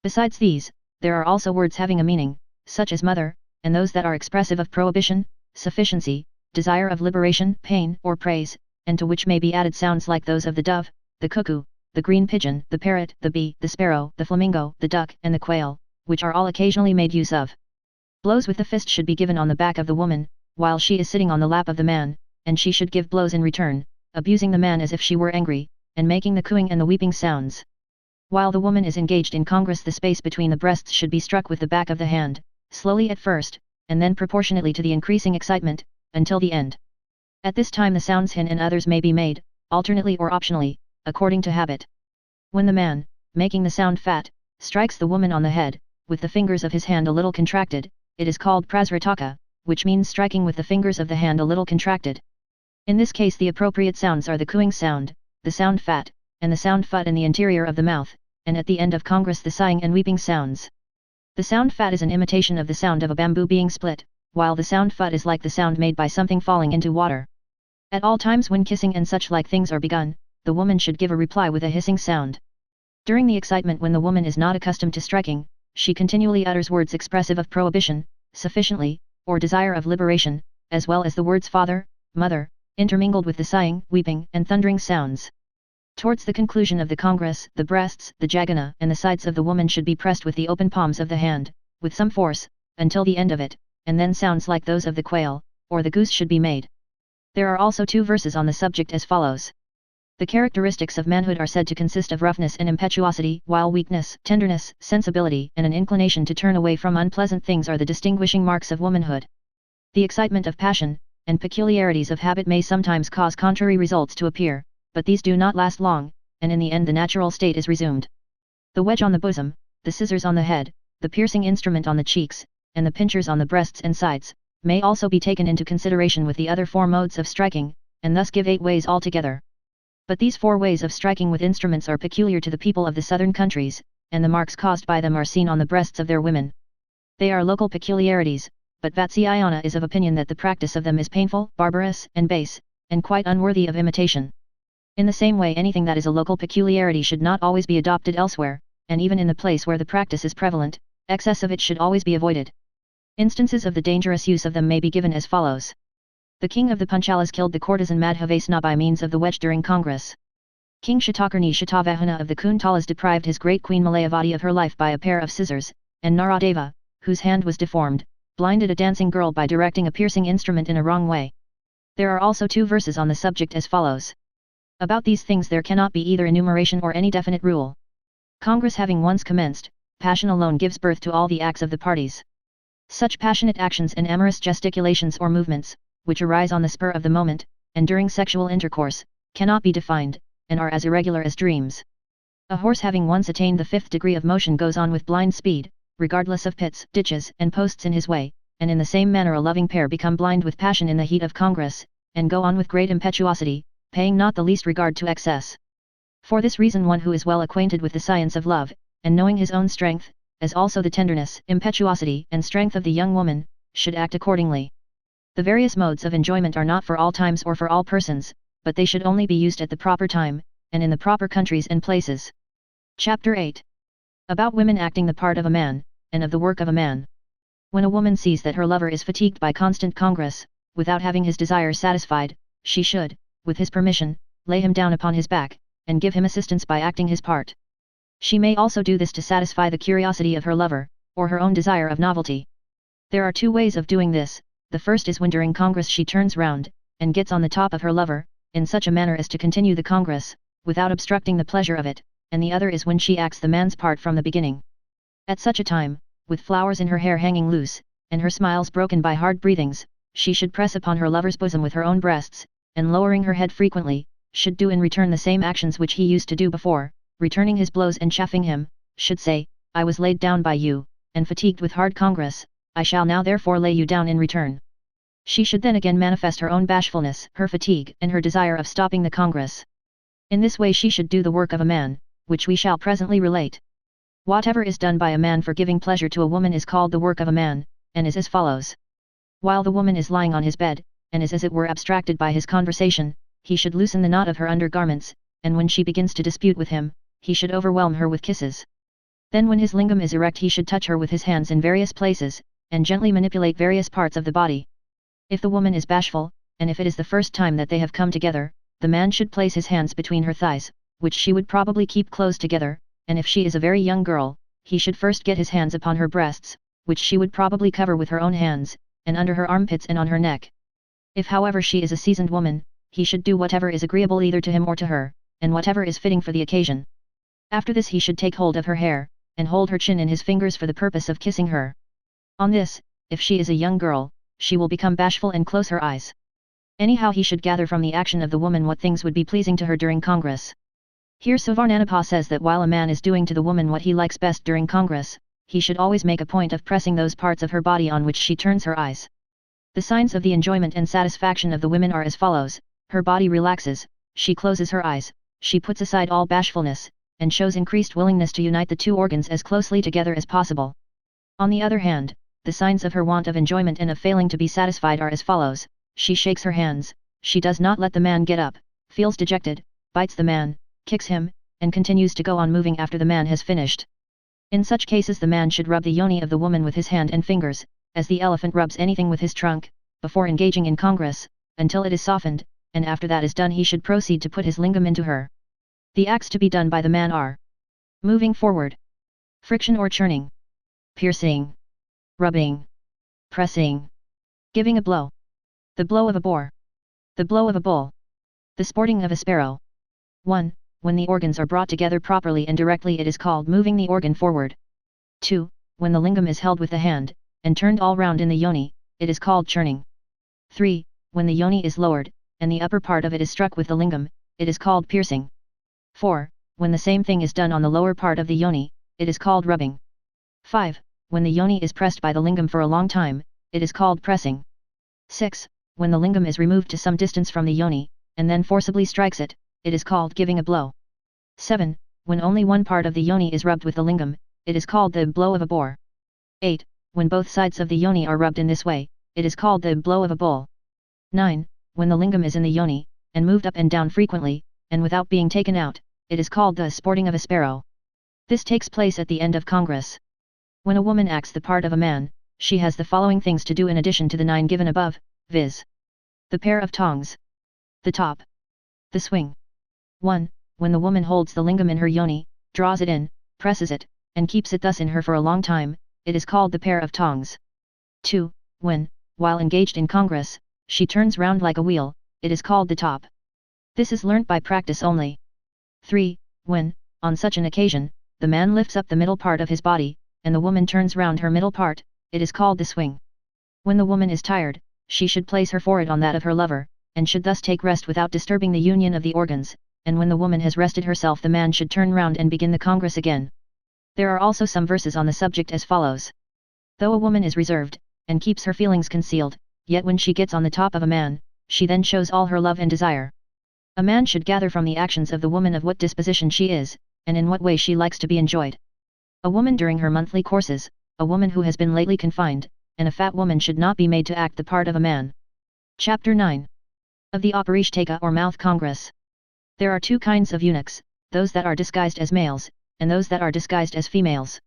Besides these, there are also words having a meaning, such as mother, and those that are expressive of prohibition, sufficiency, desire of liberation, pain or praise, and to which may be added sounds like those of the dove, the cuckoo, the green pigeon, the parrot, the bee, the sparrow, the flamingo, the duck, and the quail, which are all occasionally made use of. Blows with the fist should be given on the back of the woman, while she is sitting on the lap of the man, and she should give blows in return, abusing the man as if she were angry, and making the cooing and the weeping sounds. While the woman is engaged in congress the space between the breasts should be struck with the back of the hand, slowly at first, and then proportionately to the increasing excitement, until the end. At this time the sounds hin and others may be made, alternately or optionally, according to habit. When the man, making the sound fat, strikes the woman on the head, with the fingers of his hand a little contracted, it is called prasritaka, which means striking with the fingers of the hand a little contracted. In this case the appropriate sounds are the cooing sound, the sound fat, and the sound phut in the interior of the mouth, and at the end of congress the sighing and weeping sounds. The sound fat is an imitation of the sound of a bamboo being split, while the sound phut is like the sound made by something falling into water. At all times when kissing and such like things are begun, the woman should give a reply with a hissing sound. During the excitement when the woman is not accustomed to striking, she continually utters words expressive of prohibition, sufficiently, or desire of liberation, as well as the words father, mother, intermingled with the sighing, weeping, and thundering sounds. Towards the conclusion of the congress, the breasts, the jagana, and the sides of the woman should be pressed with the open palms of the hand, with some force, until the end of it, and then sounds like those of the quail, or the goose should be made. There are also 2 verses on the subject as follows. The characteristics of manhood are said to consist of roughness and impetuosity, while weakness, tenderness, sensibility, and an inclination to turn away from unpleasant things are the distinguishing marks of womanhood. The excitement of passion, and peculiarities of habit may sometimes cause contrary results to appear, but these do not last long, and in the end the natural state is resumed. The wedge on the bosom, the scissors on the head, the piercing instrument on the cheeks, and the pincers on the breasts and sides, may also be taken into consideration with the other 4 modes of striking, and thus give 8 ways altogether. But these 4 ways of striking with instruments are peculiar to the people of the southern countries, and the marks caused by them are seen on the breasts of their women. They are local peculiarities, but Vatsyayana is of opinion that the practice of them is painful, barbarous, and base, and quite unworthy of imitation. In the same way anything that is a local peculiarity should not always be adopted elsewhere, and even in the place where the practice is prevalent, excess of it should always be avoided. Instances of the dangerous use of them may be given as follows. The king of the Panchalas killed the courtesan Madhavesna by means of the wedge during congress. King Shatakarni Shatavahana of the Kuntalas deprived his great queen Malayavati of her life by a pair of scissors, and Naradeva, whose hand was deformed, blinded a dancing girl by directing a piercing instrument in a wrong way. There are also 2 verses on the subject as follows. About these things there cannot be either enumeration or any definite rule. Congress having once commenced, passion alone gives birth to all the acts of the parties. Such passionate actions and amorous gesticulations or movements, which arise on the spur of the moment, and during sexual intercourse, cannot be defined, and are as irregular as dreams. A horse having once attained the 5th degree of motion goes on with blind speed, regardless of pits, ditches, and posts in his way, and in the same manner a loving pair become blind with passion in the heat of congress, and go on with great impetuosity, paying not the least regard to excess. For this reason one who is well acquainted with the science of love, and knowing his own strength, as also the tenderness, impetuosity and strength of the young woman, should act accordingly. The various modes of enjoyment are not for all times or for all persons, but they should only be used at the proper time, and in the proper countries and places. Chapter 8. About women acting the part of a man, and of the work of a man. When a woman sees that her lover is fatigued by constant congress, without having his desires satisfied, she should, with his permission, lay him down upon his back, and give him assistance by acting his part. She may also do this to satisfy the curiosity of her lover, or her own desire of novelty. There are two ways of doing this. The first is when during congress she turns round, and gets on the top of her lover, in such a manner as to continue the congress, without obstructing the pleasure of it, and the other is when she acts the man's part from the beginning. At such a time, with flowers in her hair hanging loose, and her smiles broken by hard breathings, she should press upon her lover's bosom with her own breasts, and lowering her head frequently, should do in return the same actions which he used to do before, returning his blows and chaffing him, should say, I was laid down by you, and fatigued with hard congress, I shall now therefore lay you down in return. She should then again manifest her own bashfulness, her fatigue, and her desire of stopping the congress. In this way she should do the work of a man, which we shall presently relate. Whatever is done by a man for giving pleasure to a woman is called the work of a man, and is as follows. While the woman is lying on his bed, and is as it were abstracted by his conversation, he should loosen the knot of her undergarments, and when she begins to dispute with him, he should overwhelm her with kisses. Then when his lingam is erect he should touch her with his hands in various places, and gently manipulate various parts of the body. If the woman is bashful, and if it is the first time that they have come together, the man should place his hands between her thighs, which she would probably keep close together, and if she is a very young girl, he should first get his hands upon her breasts, which she would probably cover with her own hands, and under her armpits and on her neck. If however she is a seasoned woman, he should do whatever is agreeable either to him or to her, and whatever is fitting for the occasion. After this he should take hold of her hair, and hold her chin in his fingers for the purpose of kissing her. On this, if she is a young girl, she will become bashful and close her eyes. Anyhow he should gather from the action of the woman what things would be pleasing to her during congress. Here Savarnanapa says that while a man is doing to the woman what he likes best during congress, he should always make a point of pressing those parts of her body on which she turns her eyes. The signs of the enjoyment and satisfaction of the women are as follows: her body relaxes, she closes her eyes, she puts aside all bashfulness, and shows increased willingness to unite the two organs as closely together as possible. On the other hand, the signs of her want of enjoyment and of failing to be satisfied are as follows: she shakes her hands, she does not let the man get up, feels dejected, bites the man, kicks him, and continues to go on moving after the man has finished. In such cases the man should rub the yoni of the woman with his hand and fingers, as the elephant rubs anything with his trunk, before engaging in congress, until it is softened, and after that is done he should proceed to put his lingam into her. The acts to be done by the man are: moving forward, friction or churning, piercing, rubbing, pressing, giving a blow, the blow of a boar, the blow of a bull, the sporting of a sparrow. 1. When the organs are brought together properly and directly it is called moving the organ forward. 2. When the lingam is held with the hand, and turned all round in the yoni, it is called churning. 3. When the yoni is lowered, and the upper part of it is struck with the lingam, it is called piercing. 4. When the same thing is done on the lower part of the yoni, it is called rubbing. 5. When the yoni is pressed by the lingam for a long time, it is called pressing. 6. When the lingam is removed to some distance from the yoni, and then forcibly strikes it, it is called giving a blow. 7. When only one part of the yoni is rubbed with the lingam, it is called the blow of a boar. 8. When both sides of the yoni are rubbed in this way, it is called the blow of a bull. 9. When the lingam is in the yoni, and moved up and down frequently, and without being taken out, it is called the sporting of a sparrow. This takes place at the end of congress. When a woman acts the part of a man, she has the following things to do in addition to the 9 given above, viz. The pair of tongs, the top, the swing. 1. When the woman holds the lingam in her yoni, draws it in, presses it, and keeps it thus in her for a long time, it is called the pair of tongs. 2. When, while engaged in congress, she turns round like a wheel, it is called the top. This is learnt by practice only. 3. When, on such an occasion, the man lifts up the middle part of his body, and the woman turns round her middle part, it is called the swing. When the woman is tired, she should place her forehead on that of her lover, and should thus take rest without disturbing the union of the organs, and when the woman has rested herself the man should turn round and begin the congress again. There are also some verses on the subject as follows. Though a woman is reserved, and keeps her feelings concealed, yet when she gets on the top of a man, she then shows all her love and desire. A man should gather from the actions of the woman of what disposition she is, and in what way she likes to be enjoyed. A woman during her monthly courses, a woman who has been lately confined, and a fat woman should not be made to act the part of a man. Chapter 9. Of the Auparishtaka or Mouth Congress. There are two kinds of eunuchs, those that are disguised as males, and those that are disguised as females.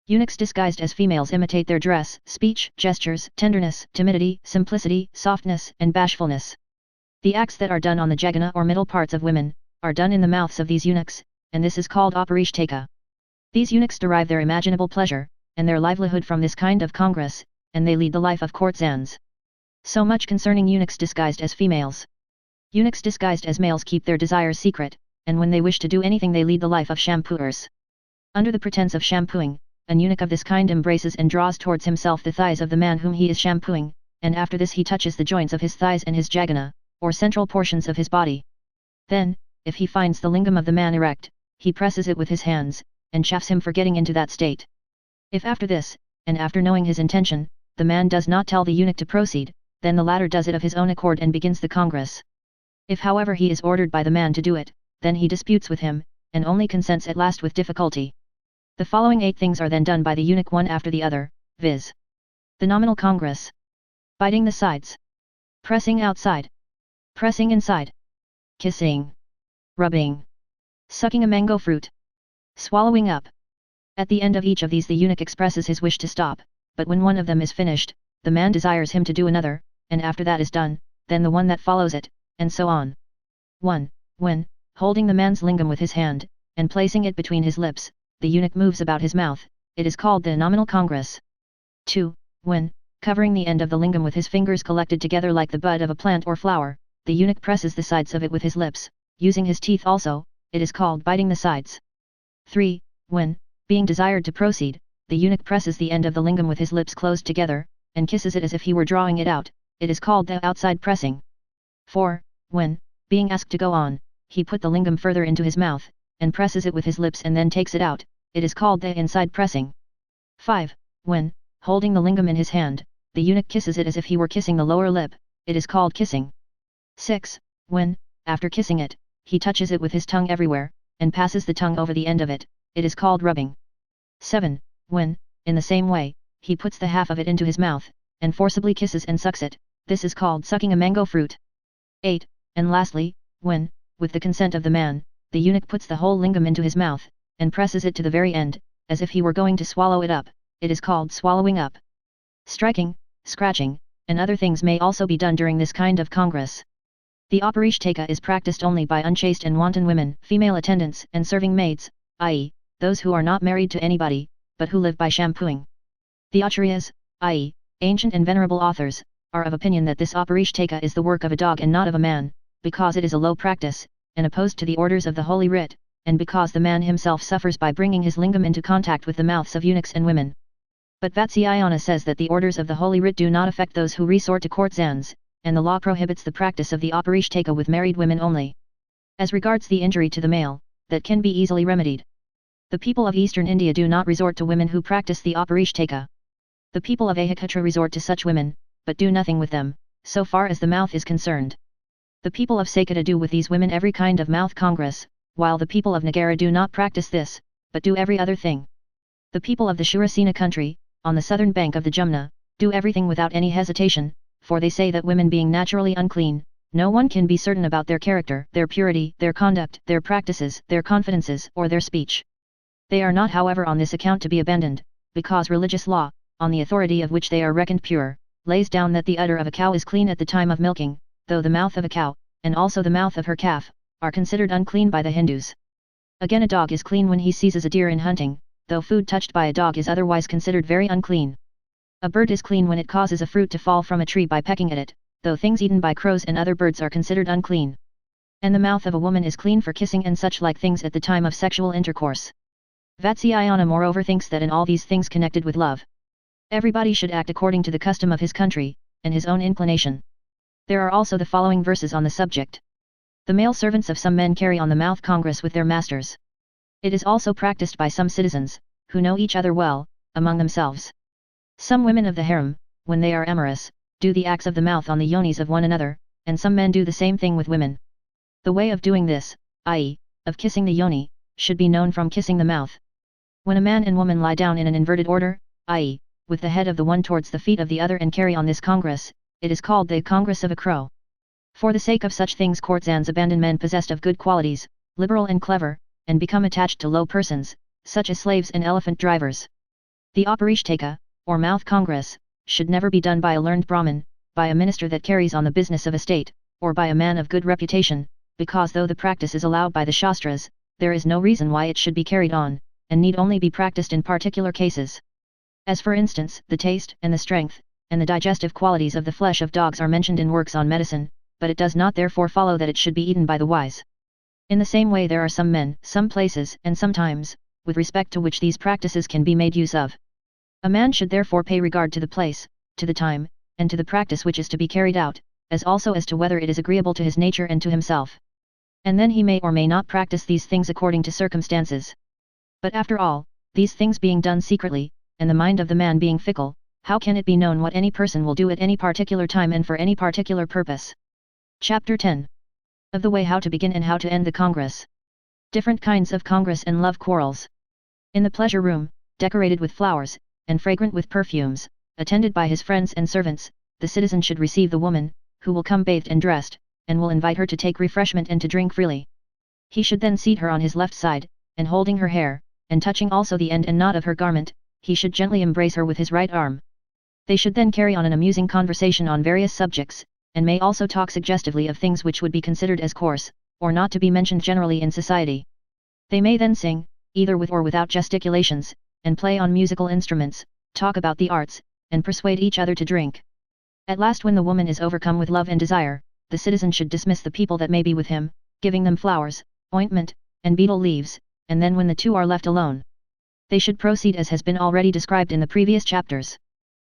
Eunuchs disguised as females imitate their dress, speech, gestures, tenderness, timidity, simplicity, softness, and bashfulness. The acts that are done on the jagana or middle parts of women, are done in the mouths of these eunuchs, and this is called Auparishtaka. These eunuchs derive their imaginable pleasure, and their livelihood from this kind of congress, and they lead the life of courtesans. So much concerning eunuchs disguised as females. Eunuchs disguised as males keep their desires secret, and when they wish to do anything they lead the life of shampooers. Under the pretense of shampooing, an eunuch of this kind embraces and draws towards himself the thighs of the man whom he is shampooing, and after this he touches the joints of his thighs and his jagana, or central portions of his body. Then, if he finds the lingam of the man erect, he presses it with his hands, and chaffs him for getting into that state. If after this, and after knowing his intention, the man does not tell the eunuch to proceed, then the latter does it of his own accord and begins the congress. If however he is ordered by the man to do it, then he disputes with him, and only consents at last with difficulty. The following 8 things are then done by the eunuch one after the other, viz. The nominal congress. Biting the sides. Pressing outside. Pressing inside. Kissing. Rubbing. Sucking a mango fruit. Swallowing up. At the end of each of these the eunuch expresses his wish to stop, but when one of them is finished, the man desires him to do another, and after that is done, then the one that follows it, and so on. 1. When, holding the man's lingam with his hand, and placing it between his lips, the eunuch moves about his mouth, it is called the nominal congress. 2. When, covering the end of the lingam with his fingers collected together like the bud of a plant or flower, the eunuch presses the sides of it with his lips, using his teeth also, it is called biting the sides. 3. When, being desired to proceed, the eunuch presses the end of the lingam with his lips closed together, and kisses it as if he were drawing it out, it is called the outside pressing. 4. When, being asked to go on, he put the lingam further into his mouth, and presses it with his lips and then takes it out, it is called the inside pressing. 5. When, holding the lingam in his hand, the eunuch kisses it as if he were kissing the lower lip, it is called kissing. 6. When, after kissing it, he touches it with his tongue everywhere, and passes the tongue over the end of it, it is called rubbing. 7. When, in the same way, he puts the half of it into his mouth, and forcibly kisses and sucks it, this is called sucking a mango fruit. 8. And lastly, when, with the consent of the man, the eunuch puts the whole lingam into his mouth, and presses it to the very end, as if he were going to swallow it up, it is called swallowing up. Striking, scratching, and other things may also be done during this kind of congress. The Auparishtaka is practiced only by unchaste and wanton women, female attendants, and serving maids, i.e., those who are not married to anybody, but who live by shampooing. The Acharyas, i.e., ancient and venerable authors, are of opinion that this Auparishtaka is the work of a dog and not of a man, because it is a low practice, and opposed to the orders of the Holy Writ, and because the man himself suffers by bringing his lingam into contact with the mouths of eunuchs and women. But Vatsyayana says that the orders of the Holy Writ do not affect those who resort to courtesans, and the law prohibits the practice of the Auparishtaka with married women only. As regards the injury to the male, that can be easily remedied. The people of eastern India do not resort to women who practice the Auparishtaka. The people of Ahikatra resort to such women, but do nothing with them, so far as the mouth is concerned. The people of Sakata do with these women every kind of mouth congress, while the people of Nagara do not practice this, but do every other thing. The people of the Shurasena country, on the southern bank of the Jumna, do everything without any hesitation, for they say that women being naturally unclean, no one can be certain about their character, their purity, their conduct, their practices, their confidences, or their speech. They are not however on this account to be abandoned, because religious law, on the authority of which they are reckoned pure, lays down that the udder of a cow is clean at the time of milking, though the mouth of a cow, and also the mouth of her calf, are considered unclean by the Hindus. Again, a dog is clean when he seizes a deer in hunting, though food touched by a dog is otherwise considered very unclean. A bird is clean when it causes a fruit to fall from a tree by pecking at it, though things eaten by crows and other birds are considered unclean. And the mouth of a woman is clean for kissing and such like things at the time of sexual intercourse. Vatsyayana moreover thinks that in all these things connected with love, everybody should act according to the custom of his country, and his own inclination. There are also the following verses on the subject. The male servants of some men carry on the mouth congress with their masters. It is also practiced by some citizens, who know each other well, among themselves. Some women of the harem, when they are amorous, do the acts of the mouth on the yonis of one another, and some men do the same thing with women. The way of doing this, i.e., of kissing the yoni, should be known from kissing the mouth. When a man and woman lie down in an inverted order, i.e., with the head of the one towards the feet of the other and carry on this congress, it is called the congress of a crow. For the sake of such things courtesans abandon men possessed of good qualities, liberal and clever, and become attached to low persons, such as slaves and elephant drivers. The aparishtaka, or mouth congress, should never be done by a learned Brahmin, by a minister that carries on the business of a state, or by a man of good reputation, because though the practice is allowed by the Shastras, there is no reason why it should be carried on, and need only be practiced in particular cases. As for instance, the taste, and the strength, and the digestive qualities of the flesh of dogs are mentioned in works on medicine, but it does not therefore follow that it should be eaten by the wise. In the same way there are some men, some places, and some times, with respect to which these practices can be made use of. A man should therefore pay regard to the place, to the time, and to the practice which is to be carried out, as also as to whether it is agreeable to his nature and to himself. And then he may or may not practice these things according to circumstances. But after all, these things being done secretly, and the mind of the man being fickle, how can it be known what any person will do at any particular time and for any particular purpose? Chapter 10. Of the way how to begin and how to end the congress. Different kinds of congress and love quarrels. In the pleasure room, decorated with flowers, and fragrant with perfumes, attended by his friends and servants, the citizen should receive the woman, who will come bathed and dressed, and will invite her to take refreshment and to drink freely. He should then seat her on his left side, and holding her hair, and touching also the end and knot of her garment, he should gently embrace her with his right arm. They should then carry on an amusing conversation on various subjects, and may also talk suggestively of things which would be considered as coarse, or not to be mentioned generally in society. They may then sing, either with or without gesticulations, and play on musical instruments, talk about the arts, and persuade each other to drink. At last when the woman is overcome with love and desire, the citizen should dismiss the people that may be with him, giving them flowers, ointment, and betel leaves, and then when the two are left alone, they should proceed as has been already described in the previous chapters.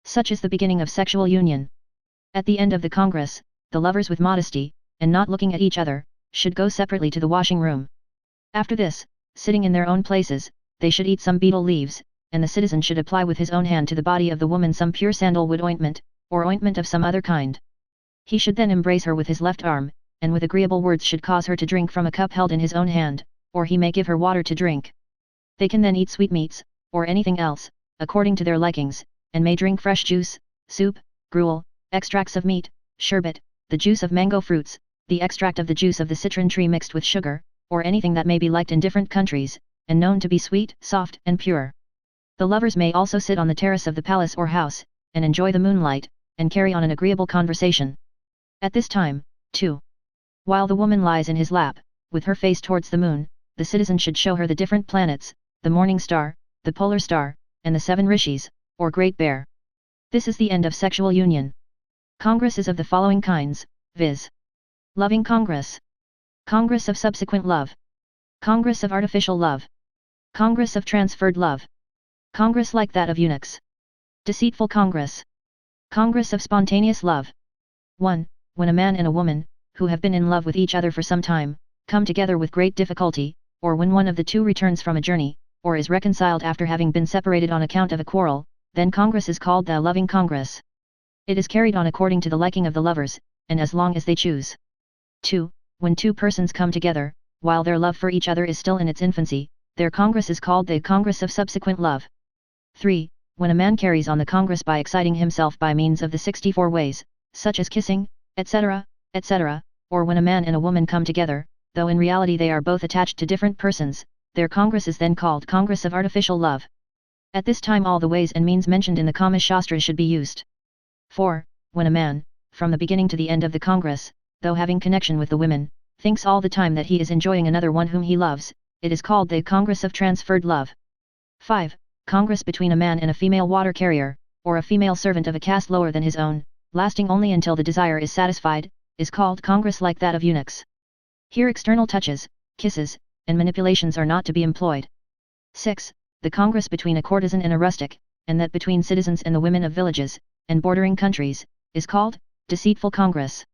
Such is the beginning of sexual union. At the end of the congress, the lovers with modesty, and not looking at each other, should go separately to the washing room. After this, sitting in their own places, they should eat some betel leaves, and the citizen should apply with his own hand to the body of the woman some pure sandalwood ointment, or ointment of some other kind. He should then embrace her with his left arm, and with agreeable words should cause her to drink from a cup held in his own hand, or he may give her water to drink. They can then eat sweetmeats, or anything else, according to their likings, and may drink fresh juice, soup, gruel, extracts of meat, sherbet, the juice of mango fruits, the extract of the juice of the citron tree mixed with sugar, or anything that may be liked in different countries, and known to be sweet, soft, and pure. The lovers may also sit on the terrace of the palace or house, and enjoy the moonlight, and carry on an agreeable conversation. At this time, too, while the woman lies in his lap, with her face towards the moon, the citizen should show her the different planets, the morning star, the polar star, and the 7 rishis, or Great Bear. This is the end of sexual union. Congress is of the following kinds, viz. Loving Congress, Congress of subsequent love, Congress of artificial love, Congress of transferred love, Congress like that of eunuchs, Deceitful Congress, Congress of spontaneous love. 1. When a man and a woman, who have been in love with each other for some time, come together with great difficulty, or when one of the two returns from a journey, or is reconciled after having been separated on account of a quarrel, then Congress is called the loving Congress. It is carried on according to the liking of the lovers, and as long as they choose. 2. When two persons come together, while their love for each other is still in its infancy, their Congress is called the Congress of subsequent love. 3. When a man carries on the Congress by exciting himself by means of the 64 ways, such as kissing, etc., etc., or when a man and a woman come together, though in reality they are both attached to different persons, their Congress is then called Congress of artificial love. At this time all the ways and means mentioned in the Kama Shastras should be used. 4. When a man, from the beginning to the end of the Congress, though having connection with the women, thinks all the time that he is enjoying another one whom he loves, it is called the Congress of transferred love. 5. Congress between a man and a female water carrier, or a female servant of a caste lower than his own, lasting only until the desire is satisfied, is called Congress like that of eunuchs. Here external touches, kisses, and manipulations are not to be employed. 6. The Congress between a courtesan and a rustic, and that between citizens and the women of villages, and bordering countries, is called Deceitful Congress.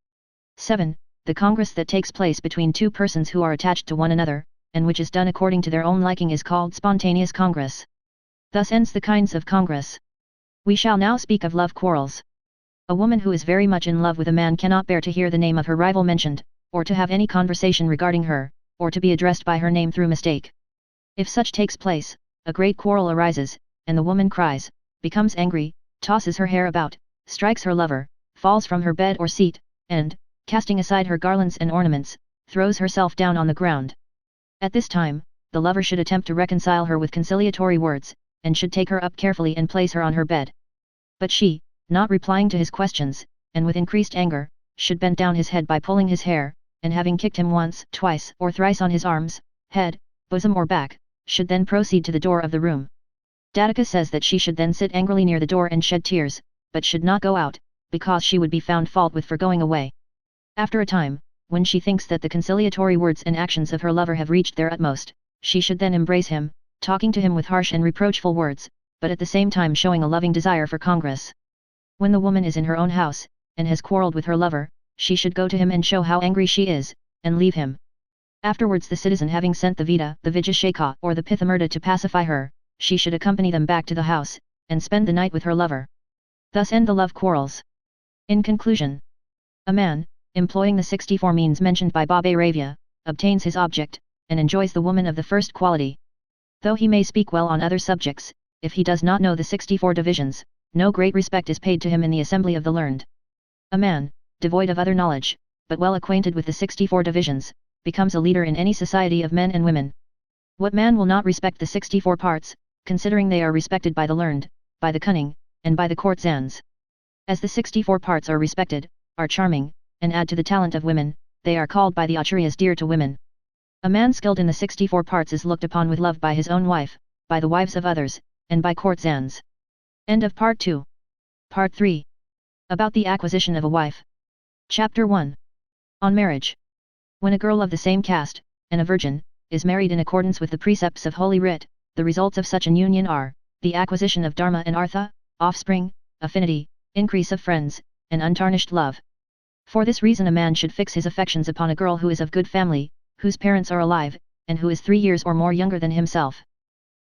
7. The Congress that takes place between two persons who are attached to one another, and which is done according to their own liking is called Spontaneous Congress. Thus ends the kinds of Congress. We shall now speak of love quarrels. A woman who is very much in love with a man cannot bear to hear the name of her rival mentioned, or to have any conversation regarding her, or to be addressed by her name through mistake. If such takes place, a great quarrel arises, and the woman cries, becomes angry, tosses her hair about, strikes her lover, falls from her bed or seat, and, casting aside her garlands and ornaments, throws herself down on the ground. At this time, the lover should attempt to reconcile her with conciliatory words, and should take her up carefully and place her on her bed. But she, not replying to his questions, and with increased anger, should bend down his head by pulling his hair, and having kicked him once, twice, or thrice on his arms, head, bosom or back, should then proceed to the door of the room. Dattaka says that she should then sit angrily near the door and shed tears, but should not go out, because she would be found fault with for going away. After a time, when she thinks that the conciliatory words and actions of her lover have reached their utmost, she should then embrace him, talking to him with harsh and reproachful words, but at the same time showing a loving desire for congress. When the woman is in her own house, and has quarreled with her lover, she should go to him and show how angry she is, and leave him. Afterwards the citizen having sent the Vita, the Vijayashaka or the Pithamurta to pacify her, she should accompany them back to the house, and spend the night with her lover. Thus end the love quarrels. In conclusion, a man, employing the 64 means mentioned by Baba Ravya, obtains his object, and enjoys the woman of the first quality. Though he may speak well on other subjects, if he does not know the 64 divisions, no great respect is paid to him in the assembly of the learned. A man, devoid of other knowledge, but well acquainted with the 64 divisions, becomes a leader in any society of men and women. What man will not respect the 64 parts, considering they are respected by the learned, by the cunning, and by the courtesans? As the 64 parts are respected, are charming, and add to the talent of women, they are called by the acharyas dear to women. A man skilled in the 64 parts is looked upon with love by his own wife, by the wives of others, and by courtesans. End of Part 2. Part 3. About the acquisition of a wife. Chapter 1. On marriage. When a girl of the same caste, and a virgin, is married in accordance with the precepts of Holy Writ, the results of such an union are, the acquisition of dharma and artha, offspring, affinity, increase of friends, and untarnished love. For this reason a man should fix his affections upon a girl who is of good family, whose parents are alive, and who is 3 years or more younger than himself.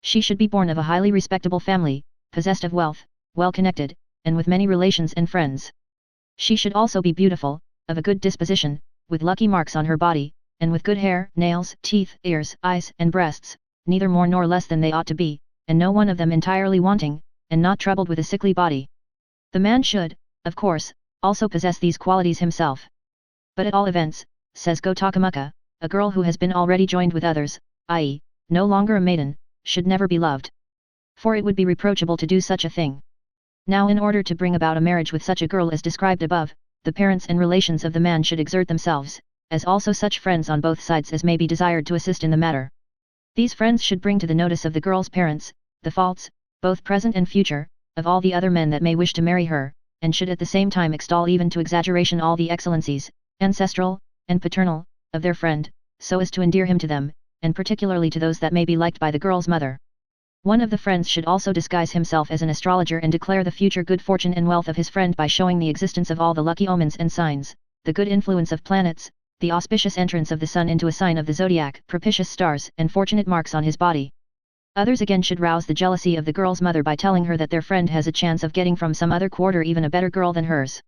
She should be born of a highly respectable family, possessed of wealth, well connected, and with many relations and friends. She should also be beautiful, of a good disposition, with lucky marks on her body, and with good hair, nails, teeth, ears, eyes, and breasts, neither more nor less than they ought to be, and no one of them entirely wanting, and not troubled with a sickly body. The man should, of course, also possess these qualities himself. But at all events, says Gotakamuka, a girl who has been already joined with others, i.e., no longer a maiden, should never be loved. For it would be reproachable to do such a thing. Now in order to bring about a marriage with such a girl as described above, the parents and relations of the man should exert themselves, as also such friends on both sides as may be desired to assist in the matter. These friends should bring to the notice of the girl's parents, the faults, both present and future, of all the other men that may wish to marry her, and should at the same time extol even to exaggeration all the excellencies, ancestral, and paternal, of their friend, so as to endear him to them, and particularly to those that may be liked by the girl's mother. One of the friends should also disguise himself as an astrologer and declare the future good fortune and wealth of his friend by showing the existence of all the lucky omens and signs, the good influence of planets, the auspicious entrance of the sun into a sign of the zodiac, propitious stars, and fortunate marks on his body. Others again should rouse the jealousy of the girl's mother by telling her that their friend has a chance of getting from some other quarter even a better girl than hers.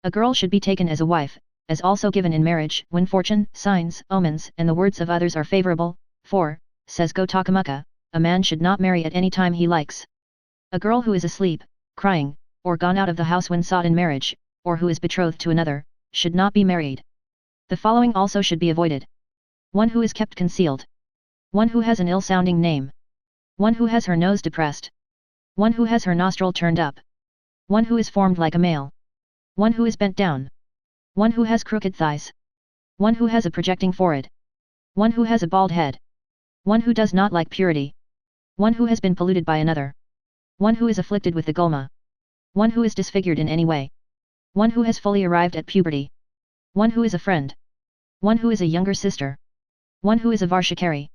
A girl should be taken as a wife, as also given in marriage, when fortune, signs, omens, and the words of others are favorable, for, says Gotakamuka, a man should not marry at any time he likes. A girl who is asleep, crying, or gone out of the house when sought in marriage, or who is betrothed to another, should not be married. The following also should be avoided. One who is kept concealed. One who has an ill-sounding name. One who has her nose depressed. One who has her nostril turned up. One who is formed like a male. One who is bent down. One who has crooked thighs. One who has a projecting forehead. One who has a bald head. One who does not like purity. One who has been polluted by another. One who is afflicted with the gulma. One who is disfigured in any way. One who has fully arrived at puberty. One who is a friend. One who is a younger sister. One who is a varshakari.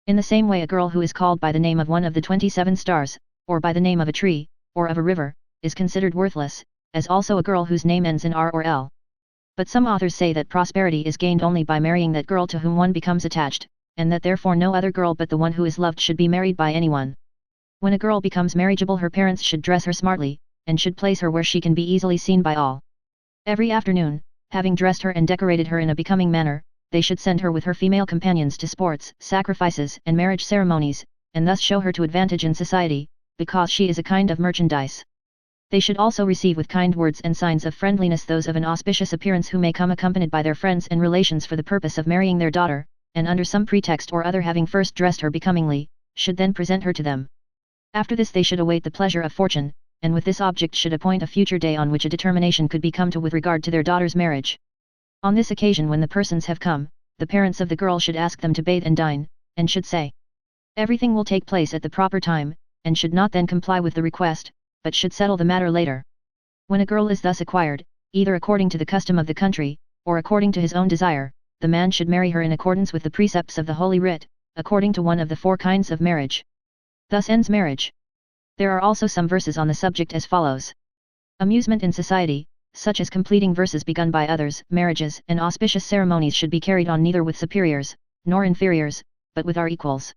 In the same way a girl who is called by the name of one of the 27 stars, or by the name of a tree, or of a river, is considered worthless, as also a girl whose name ends in R or L. But some authors say that prosperity is gained only by marrying that girl to whom one becomes attached, and that therefore no other girl but the one who is loved should be married by anyone. When a girl becomes marriageable her parents should dress her smartly, and should place her where she can be easily seen by all. Every afternoon, Having dressed her and decorated her in a becoming manner, they should send her with her female companions to sports, sacrifices and marriage ceremonies, and thus show her to advantage in society, because she is a kind of merchandise. They should also receive with kind words and signs of friendliness those of an auspicious appearance who may come accompanied by their friends and relations for the purpose of marrying their daughter, and under some pretext or other having first dressed her becomingly, should then present her to them. After this they should await the pleasure of fortune, and with this object should appoint a future day on which a determination could be come to with regard to their daughter's marriage. On this occasion when the persons have come, the parents of the girl should ask them to bathe and dine, and should say, everything will take place at the proper time, and should not then comply with the request, but should settle the matter later. When a girl is thus acquired, either according to the custom of the country, or according to his own desire, the man should marry her in accordance with the precepts of the Holy Writ, according to one of the 4 kinds of marriage. Thus ends marriage. There are also some verses on the subject as follows. Amusement in society, such as completing verses begun by others, marriages and auspicious ceremonies should be carried on neither with superiors, nor inferiors, but with our equals.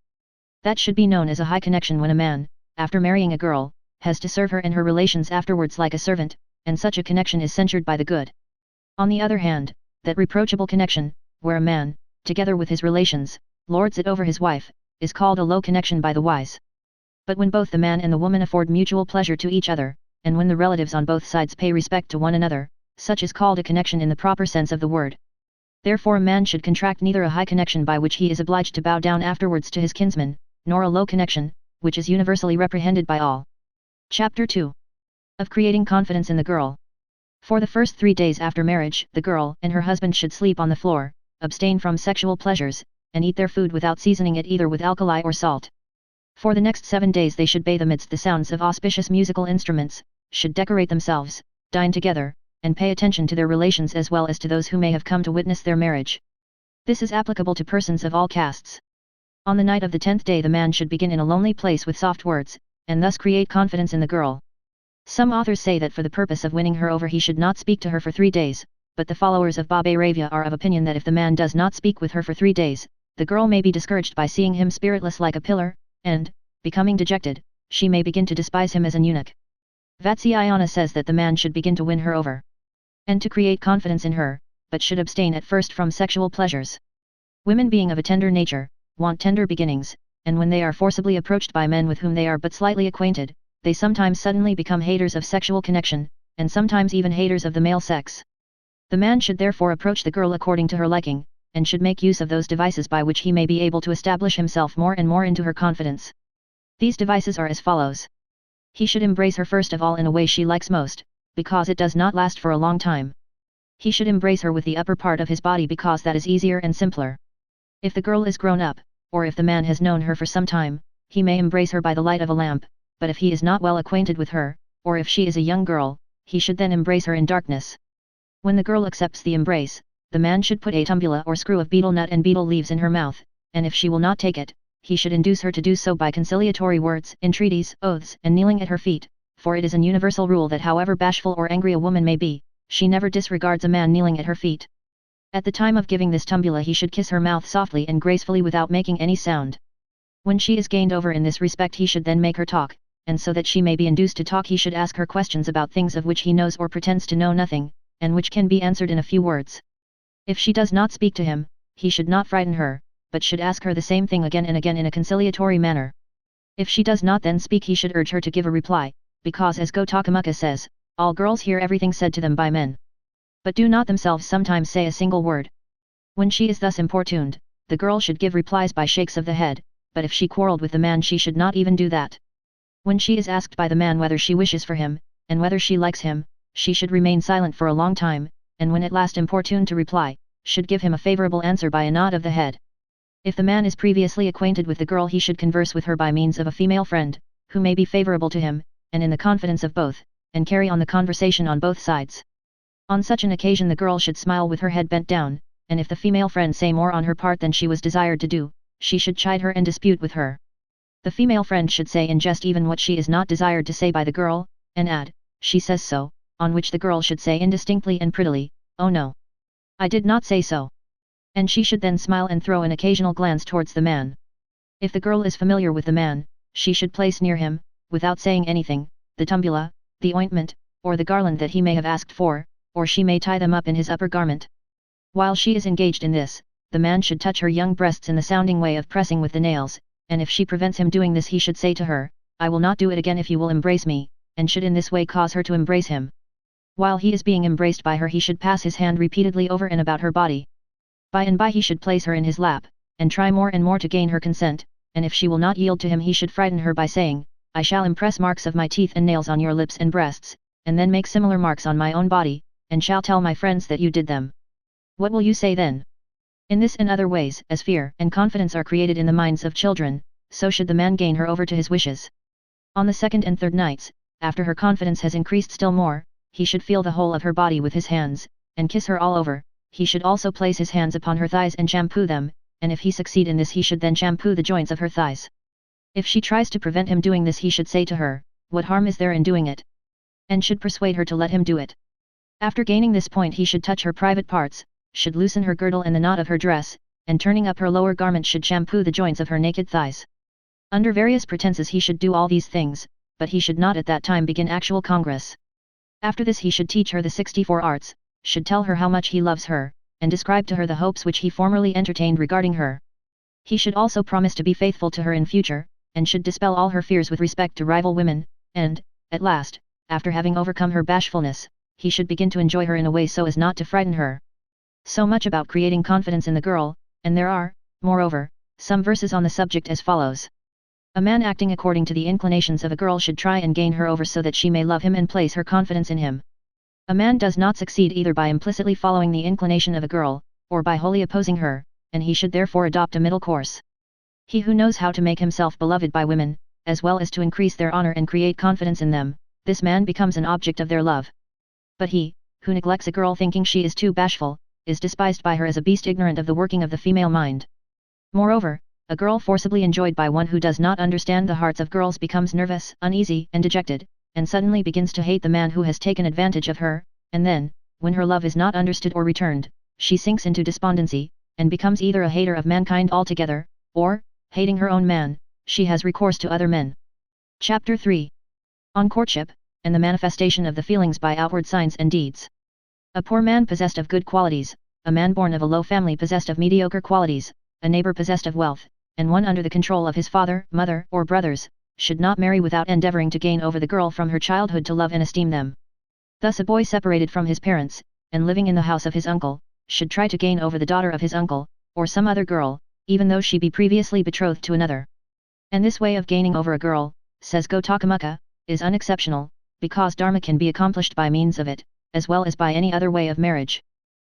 That should be known as a high connection when a man, after marrying a girl, has to serve her and her relations afterwards like a servant, and such a connection is censured by the good. On the other hand, that reproachable connection, where a man, together with his relations, lords it over his wife, is called a low connection by the wise. But when both the man and the woman afford mutual pleasure to each other, and when the relatives on both sides pay respect to one another, such is called a connection in the proper sense of the word. Therefore a man should contract neither a high connection by which he is obliged to bow down afterwards to his kinsman, nor a low connection, which is universally reprehended by all. Chapter 2. Of creating confidence in the girl. For the first 3 days after marriage, the girl and her husband should sleep on the floor, abstain from sexual pleasures, and eat their food without seasoning it either with alkali or salt. For the next 7 days they should bathe amidst the sounds of auspicious musical instruments, should decorate themselves, dine together, and pay attention to their relations as well as to those who may have come to witness their marriage. This is applicable to persons of all castes. On the night of the 10th day the man should begin in a lonely place with soft words, and thus create confidence in the girl. Some authors say that for the purpose of winning her over he should not speak to her for 3 days, but the followers of Baba Ravya are of opinion that if the man does not speak with her for 3 days, the girl may be discouraged by seeing him spiritless like a pillar, and, becoming dejected, she may begin to despise him as an eunuch. Vatsyayana says that the man should begin to win her over, and to create confidence in her, but should abstain at first from sexual pleasures. Women being of a tender nature, want tender beginnings, and when they are forcibly approached by men with whom they are but slightly acquainted, they sometimes suddenly become haters of sexual connection, and sometimes even haters of the male sex. The man should therefore approach the girl according to her liking, and should make use of those devices by which he may be able to establish himself more and more into her confidence. These devices are as follows. He should embrace her first of all in a way she likes most, because it does not last for a long time. He should embrace her with the upper part of his body because that is easier and simpler. If the girl is grown up, or if the man has known her for some time, he may embrace her by the light of a lamp, but if he is not well acquainted with her, or if she is a young girl, he should then embrace her in darkness. When the girl accepts the embrace, the man should put a tumbula or screw of betel nut and betel leaves in her mouth, and if she will not take it, he should induce her to do so by conciliatory words, entreaties, oaths, and kneeling at her feet, for it is an universal rule that however bashful or angry a woman may be, she never disregards a man kneeling at her feet. At the time of giving this tumbula he should kiss her mouth softly and gracefully without making any sound. When she is gained over in this respect he should then make her talk, and so that she may be induced to talk he should ask her questions about things of which he knows or pretends to know nothing, and which can be answered in a few words. If she does not speak to him, he should not frighten her, but should ask her the same thing again and again in a conciliatory manner. If she does not then speak he should urge her to give a reply, because as Gotakamuka says, all girls hear everything said to them by men, but do not themselves sometimes say a single word. When she is thus importuned, the girl should give replies by shakes of the head, but if she quarrelled with the man she should not even do that. When she is asked by the man whether she wishes for him, and whether she likes him, she should remain silent for a long time, and when at last importuned to reply, should give him a favourable answer by a nod of the head. If the man is previously acquainted with the girl he should converse with her by means of a female friend, who may be favourable to him, and in the confidence of both, and carry on the conversation on both sides. On such an occasion the girl should smile with her head bent down, and if the female friend say more on her part than she was desired to do, she should chide her and dispute with her. The female friend should say in jest even what she is not desired to say by the girl, and add, she says so, on which the girl should say indistinctly and prettily, oh no, I did not say so. And she should then smile and throw an occasional glance towards the man. If the girl is familiar with the man, she should place near him, without saying anything, the tumbula, the ointment, or the garland that he may have asked for, or she may tie them up in his upper garment. While she is engaged in this, the man should touch her young breasts in the sounding way of pressing with the nails, and if she prevents him doing this he should say to her, "I will not do it again if you will embrace me," and should in this way cause her to embrace him. While he is being embraced by her he should pass his hand repeatedly over and about her body. By and by he should place her in his lap, and try more and more to gain her consent, and if she will not yield to him he should frighten her by saying, "I shall impress marks of my teeth and nails on your lips and breasts, and then make similar marks on my own body, and shall tell my friends that you did them. What will you say then?" In this and other ways, as fear and confidence are created in the minds of children, so should the man gain her over to his wishes. On the second and third nights, after her confidence has increased still more, he should feel the whole of her body with his hands, and kiss her all over. He should also place his hands upon her thighs and shampoo them, and if he succeed in this he should then shampoo the joints of her thighs. If she tries to prevent him doing this he should say to her, "What harm is there in doing it?" and should persuade her to let him do it. After gaining this point he should touch her private parts, should loosen her girdle and the knot of her dress, and turning up her lower garment should shampoo the joints of her naked thighs. Under various pretenses he should do all these things, but he should not at that time begin actual congress. After this he should teach her the 64 arts, should tell her how much he loves her, and describe to her the hopes which he formerly entertained regarding her. He should also promise to be faithful to her in future, and should dispel all her fears with respect to rival women, and, at last, after having overcome her bashfulness, he should begin to enjoy her in a way so as not to frighten her. So much about creating confidence in the girl, and there are, moreover, some verses on the subject as follows. A man acting according to the inclinations of a girl should try and gain her over so that she may love him and place her confidence in him. A man does not succeed either by implicitly following the inclination of a girl, or by wholly opposing her, and he should therefore adopt a middle course. He who knows how to make himself beloved by women, as well as to increase their honor and create confidence in them, this man becomes an object of their love. But he, who neglects a girl thinking she is too bashful, is despised by her as a beast ignorant of the working of the female mind. Moreover, a girl forcibly enjoyed by one who does not understand the hearts of girls becomes nervous, uneasy, and dejected, and suddenly begins to hate the man who has taken advantage of her, and then, when her love is not understood or returned, she sinks into despondency, and becomes either a hater of mankind altogether, or, hating her own man, she has recourse to other men. Chapter 3. On Courtship, and the manifestation of the feelings by outward signs and deeds. A poor man possessed of good qualities, a man born of a low family possessed of mediocre qualities, a neighbor possessed of wealth, and one under the control of his father, mother, or brothers, should not marry without endeavoring to gain over the girl from her childhood to love and esteem them. Thus a boy separated from his parents, and living in the house of his uncle, should try to gain over the daughter of his uncle, or some other girl, even though she be previously betrothed to another. And this way of gaining over a girl, says Gotakamuka, is unexceptional, because dharma can be accomplished by means of it, as well as by any other way of marriage.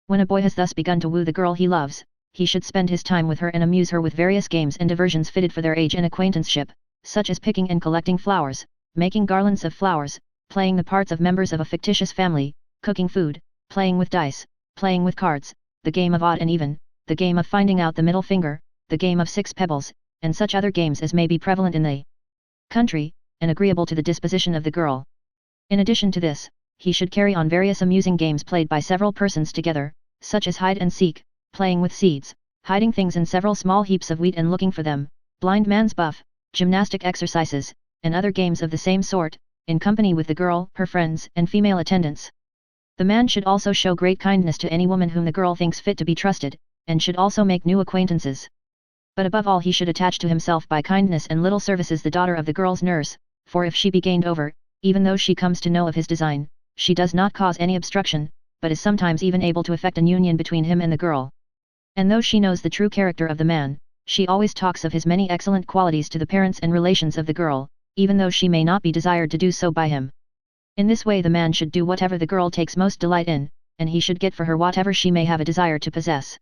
When a boy has thus begun to woo the girl he loves, he should spend his time with her and amuse her with various games and diversions fitted for their age and acquaintanceship, such as picking and collecting flowers, making garlands of flowers, playing the parts of members of a fictitious family, cooking food, playing with dice, playing with cards, the game of odd and even, the game of finding out the middle finger, the game of 6 pebbles, and such other games as may be prevalent in the country, and agreeable to the disposition of the girl. In addition to this, he should carry on various amusing games played by several persons together, such as hide and seek, playing with seeds, hiding things in several small heaps of wheat and looking for them, blind man's buff, gymnastic exercises, and other games of the same sort, in company with the girl, her friends, and female attendants. The man should also show great kindness to any woman whom the girl thinks fit to be trusted, and should also make new acquaintances. But above all he should attach to himself by kindness and little services the daughter of the girl's nurse, for if she be gained over, even though she comes to know of his design, she does not cause any obstruction, but is sometimes even able to effect an union between him and the girl. And though she knows the true character of the man, she always talks of his many excellent qualities to the parents and relations of the girl, even though she may not be desired to do so by him. In this way the man should do whatever the girl takes most delight in, and he should get for her whatever she may have a desire to possess.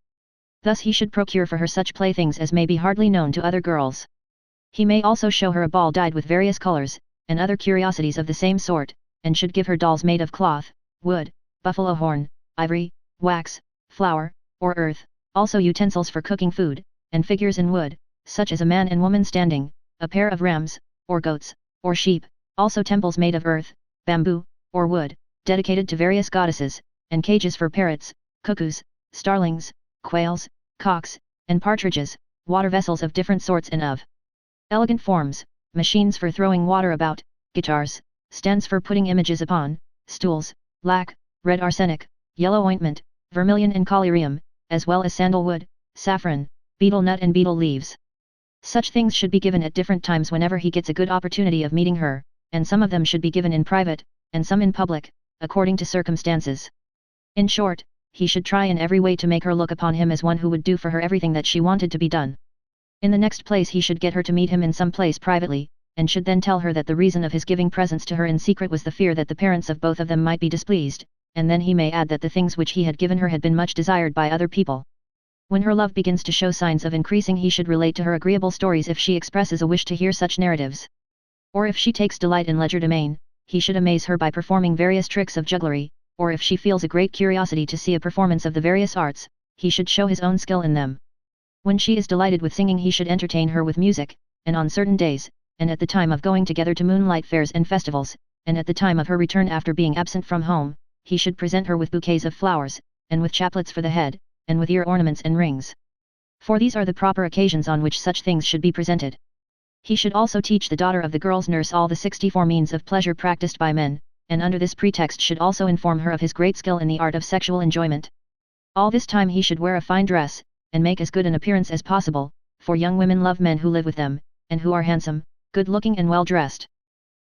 Thus he should procure for her such playthings as may be hardly known to other girls. He may also show her a ball dyed with various colors, and other curiosities of the same sort, and should give her dolls made of cloth, wood, buffalo horn, ivory, wax, flour, or earth, also utensils for cooking food, and figures in wood, such as a man and woman standing, a pair of rams, or goats, or sheep, also temples made of earth, bamboo, or wood, dedicated to various goddesses, and cages for parrots, cuckoos, starlings, quails, cocks, and partridges, water vessels of different sorts and of elegant forms, machines for throwing water about, guitars, stands for putting images upon, stools, lac, red arsenic, yellow ointment, vermilion and collyrium, as well as sandalwood, saffron, betel nut and betel leaves. Such things should be given at different times whenever he gets a good opportunity of meeting her, and some of them should be given in private, and some in public, according to circumstances. In short, he should try in every way to make her look upon him as one who would do for her everything that she wanted to be done. In the next place he should get her to meet him in some place privately, and should then tell her that the reason of his giving presents to her in secret was the fear that the parents of both of them might be displeased, and then he may add that the things which he had given her had been much desired by other people. When her love begins to show signs of increasing he should relate to her agreeable stories if she expresses a wish to hear such narratives. Or if she takes delight in legerdemain, he should amaze her by performing various tricks of jugglery, or if she feels a great curiosity to see a performance of the various arts, he should show his own skill in them. When she is delighted with singing he should entertain her with music, and on certain days, and at the time of going together to moonlight fairs and festivals, and at the time of her return after being absent from home, he should present her with bouquets of flowers, and with chaplets for the head, and with ear ornaments and rings. For these are the proper occasions on which such things should be presented. He should also teach the daughter of the girl's nurse all the 64 means of pleasure practiced by men, and under this pretext should also inform her of his great skill in the art of sexual enjoyment. All this time he should wear a fine dress, and make as good an appearance as possible, for young women love men who live with them, and who are handsome, good-looking and well-dressed.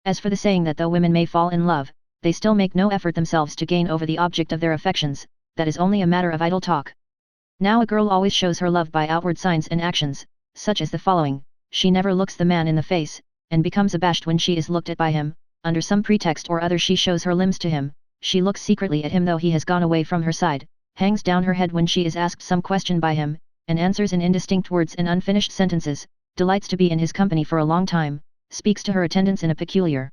As for the saying that though women may fall in love, they still make no effort themselves to gain over the object of their affections, that is only a matter of idle talk. Now a girl always shows her love by outward signs and actions, such as the following: she never looks the man in the face, and becomes abashed when she is looked at by him, under some pretext or other she shows her limbs to him, she looks secretly at him though he has gone away from her side, hangs down her head when she is asked some question by him, and answers in indistinct words and unfinished sentences, delights to be in his company for a long time, speaks to her attendants in a peculiar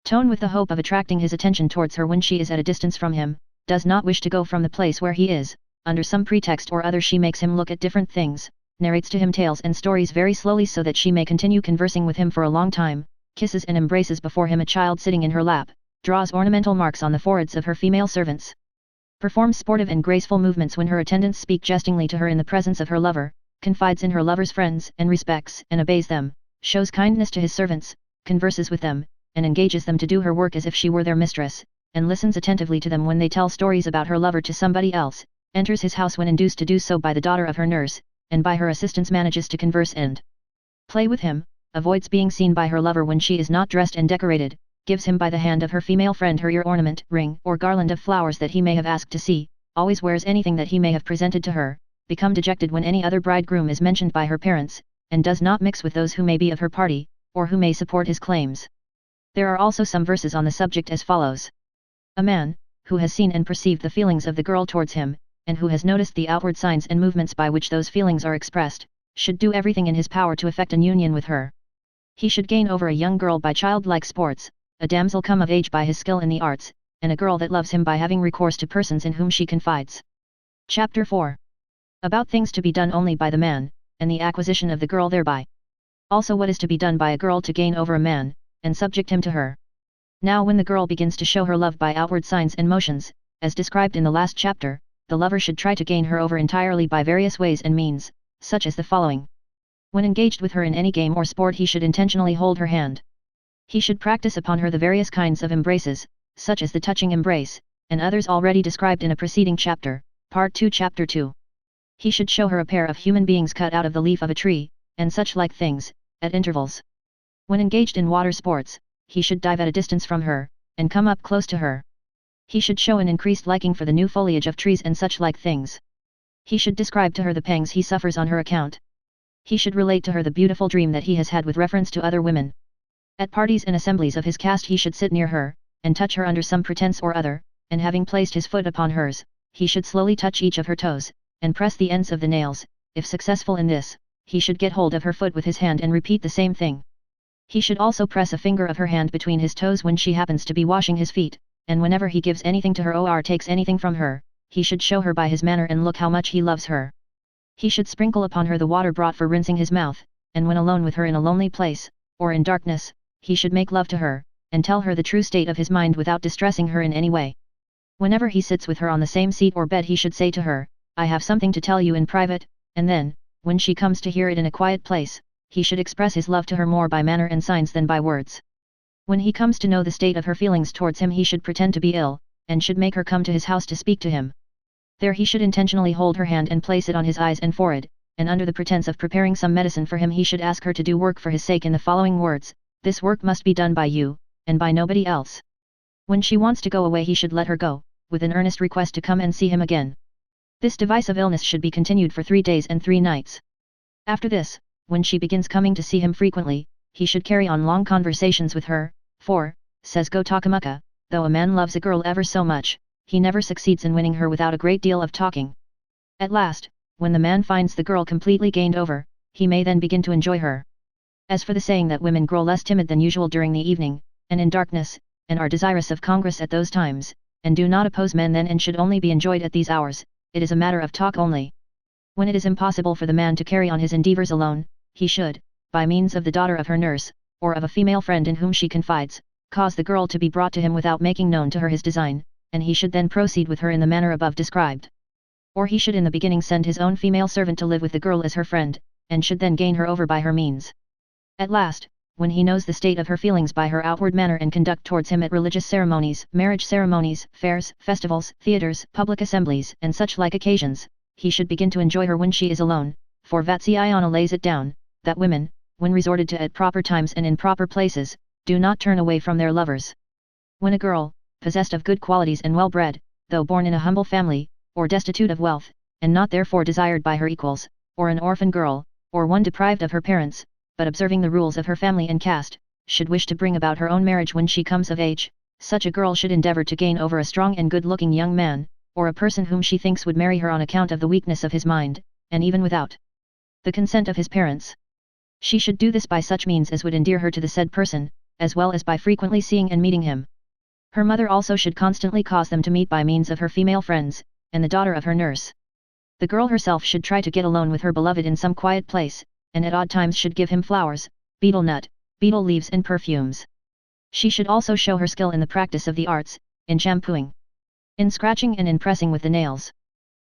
tone with the hope of attracting his attention towards her when she is at a distance from him, does not wish to go from the place where he is, under some pretext or other she makes him look at different things, narrates to him tales and stories very slowly so that she may continue conversing with him for a long time, kisses and embraces before him a child sitting in her lap, draws ornamental marks on the foreheads of her female servants, performs sportive and graceful movements when her attendants speak jestingly to her in the presence of her lover, confides in her lover's friends and respects and obeys them, shows kindness to his servants, converses with them, and engages them to do her work as if she were their mistress, and listens attentively to them when they tell stories about her lover to somebody else, enters his house when induced to do so by the daughter of her nurse, and by her assistance manages to converse and play with him, avoids being seen by her lover when she is not dressed and decorated, gives him by the hand of her female friend her ear ornament, ring, or garland of flowers that he may have asked to see, always wears anything that he may have presented to her, become dejected when any other bridegroom is mentioned by her parents, and does not mix with those who may be of her party, or who may support his claims. There are also some verses on the subject as follows. A man, who has seen and perceived the feelings of the girl towards him, and who has noticed the outward signs and movements by which those feelings are expressed, should do everything in his power to effect an union with her. He should gain over a young girl by childlike sports, a damsel come of age by his skill in the arts, and a girl that loves him by having recourse to persons in whom she confides. Chapter 4. About things to be done only by the man, and the acquisition of the girl thereby. Also what is to be done by a girl to gain over a man, and subject him to her. Now when the girl begins to show her love by outward signs and motions, as described in the last chapter, the lover should try to gain her over entirely by various ways and means, such as the following. When engaged with her in any game or sport he should intentionally hold her hand. He should practice upon her the various kinds of embraces, such as the touching embrace, and others already described in a preceding chapter, Part 2 Chapter 2. He should show her a pair of human beings cut out of the leaf of a tree, and such like things, at intervals. When engaged in water sports, he should dive at a distance from her, and come up close to her. He should show an increased liking for the new foliage of trees and such like things. He should describe to her the pangs he suffers on her account. He should relate to her the beautiful dream that he has had with reference to other women. At parties and assemblies of his caste he should sit near her, and touch her under some pretence or other, and having placed his foot upon hers, he should slowly touch each of her toes, and press the ends of the nails. If successful in this, he should get hold of her foot with his hand and repeat the same thing. He should also press a finger of her hand between his toes when she happens to be washing his feet, and whenever he gives anything to her or takes anything from her, he should show her by his manner and look how much he loves her. He should sprinkle upon her the water brought for rinsing his mouth, and when alone with her in a lonely place, or in darkness, he should make love to her, and tell her the true state of his mind without distressing her in any way. Whenever he sits with her on the same seat or bed he should say to her, "I have something to tell you in private," and then, when she comes to hear it in a quiet place, he should express his love to her more by manner and signs than by words. When he comes to know the state of her feelings towards him he should pretend to be ill, and should make her come to his house to speak to him. There he should intentionally hold her hand and place it on his eyes and forehead, and under the pretense of preparing some medicine for him he should ask her to do work for his sake in the following words: "This work must be done by you, and by nobody else." When she wants to go away he should let her go, with an earnest request to come and see him again. This device of illness should be continued for 3 days and 3 nights. After this, when she begins coming to see him frequently, he should carry on long conversations with her, for, says Gotakamuka, though a man loves a girl ever so much, he never succeeds in winning her without a great deal of talking. At last, when the man finds the girl completely gained over, he may then begin to enjoy her. As for the saying that women grow less timid than usual during the evening, and in darkness, and are desirous of congress at those times, and do not oppose men then and should only be enjoyed at these hours, it is a matter of talk only. When it is impossible for the man to carry on his endeavours alone, he should, by means of the daughter of her nurse, or of a female friend in whom she confides, cause the girl to be brought to him without making known to her his design, and he should then proceed with her in the manner above described. Or he should in the beginning send his own female servant to live with the girl as her friend, and should then gain her over by her means. At last, when he knows the state of her feelings by her outward manner and conduct towards him at religious ceremonies, marriage ceremonies, fairs, festivals, theatres, public assemblies, and such like occasions, he should begin to enjoy her when she is alone, for Vatsyayana lays it down, that women, when resorted to at proper times and in proper places, do not turn away from their lovers. When a girl, possessed of good qualities and well-bred, though born in a humble family, or destitute of wealth, and not therefore desired by her equals, or an orphan girl, or one deprived of her parents, but observing the rules of her family and caste, should wish to bring about her own marriage when she comes of age, such a girl should endeavour to gain over a strong and good-looking young man, or a person whom she thinks would marry her on account of the weakness of his mind, and even without the consent of his parents. She should do this by such means as would endear her to the said person, as well as by frequently seeing and meeting him. Her mother also should constantly cause them to meet by means of her female friends, and the daughter of her nurse. The girl herself should try to get alone with her beloved in some quiet place, and at odd times should give him flowers, betel nut, betel leaves and perfumes. She should also show her skill in the practice of the arts, in shampooing, in scratching and in pressing with the nails.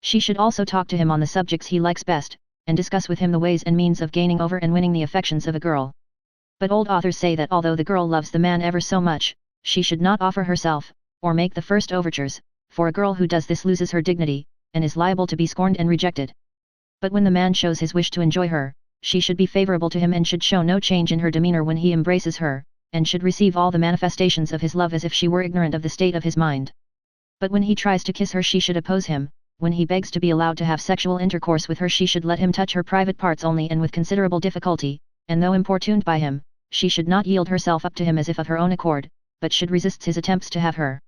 She should also talk to him on the subjects he likes best, and discuss with him the ways and means of gaining over and winning the affections of a girl. But old authors say that although the girl loves the man ever so much, she should not offer herself, or make the first overtures, for a girl who does this loses her dignity, and is liable to be scorned and rejected. But when the man shows his wish to enjoy her, she should be favorable to him and should show no change in her demeanor when he embraces her, and should receive all the manifestations of his love as if she were ignorant of the state of his mind. But when he tries to kiss her she should oppose him. When he begs to be allowed to have sexual intercourse with her she should let him touch her private parts only and with considerable difficulty, and though importuned by him, she should not yield herself up to him as if of her own accord, but should resist his attempts to have her.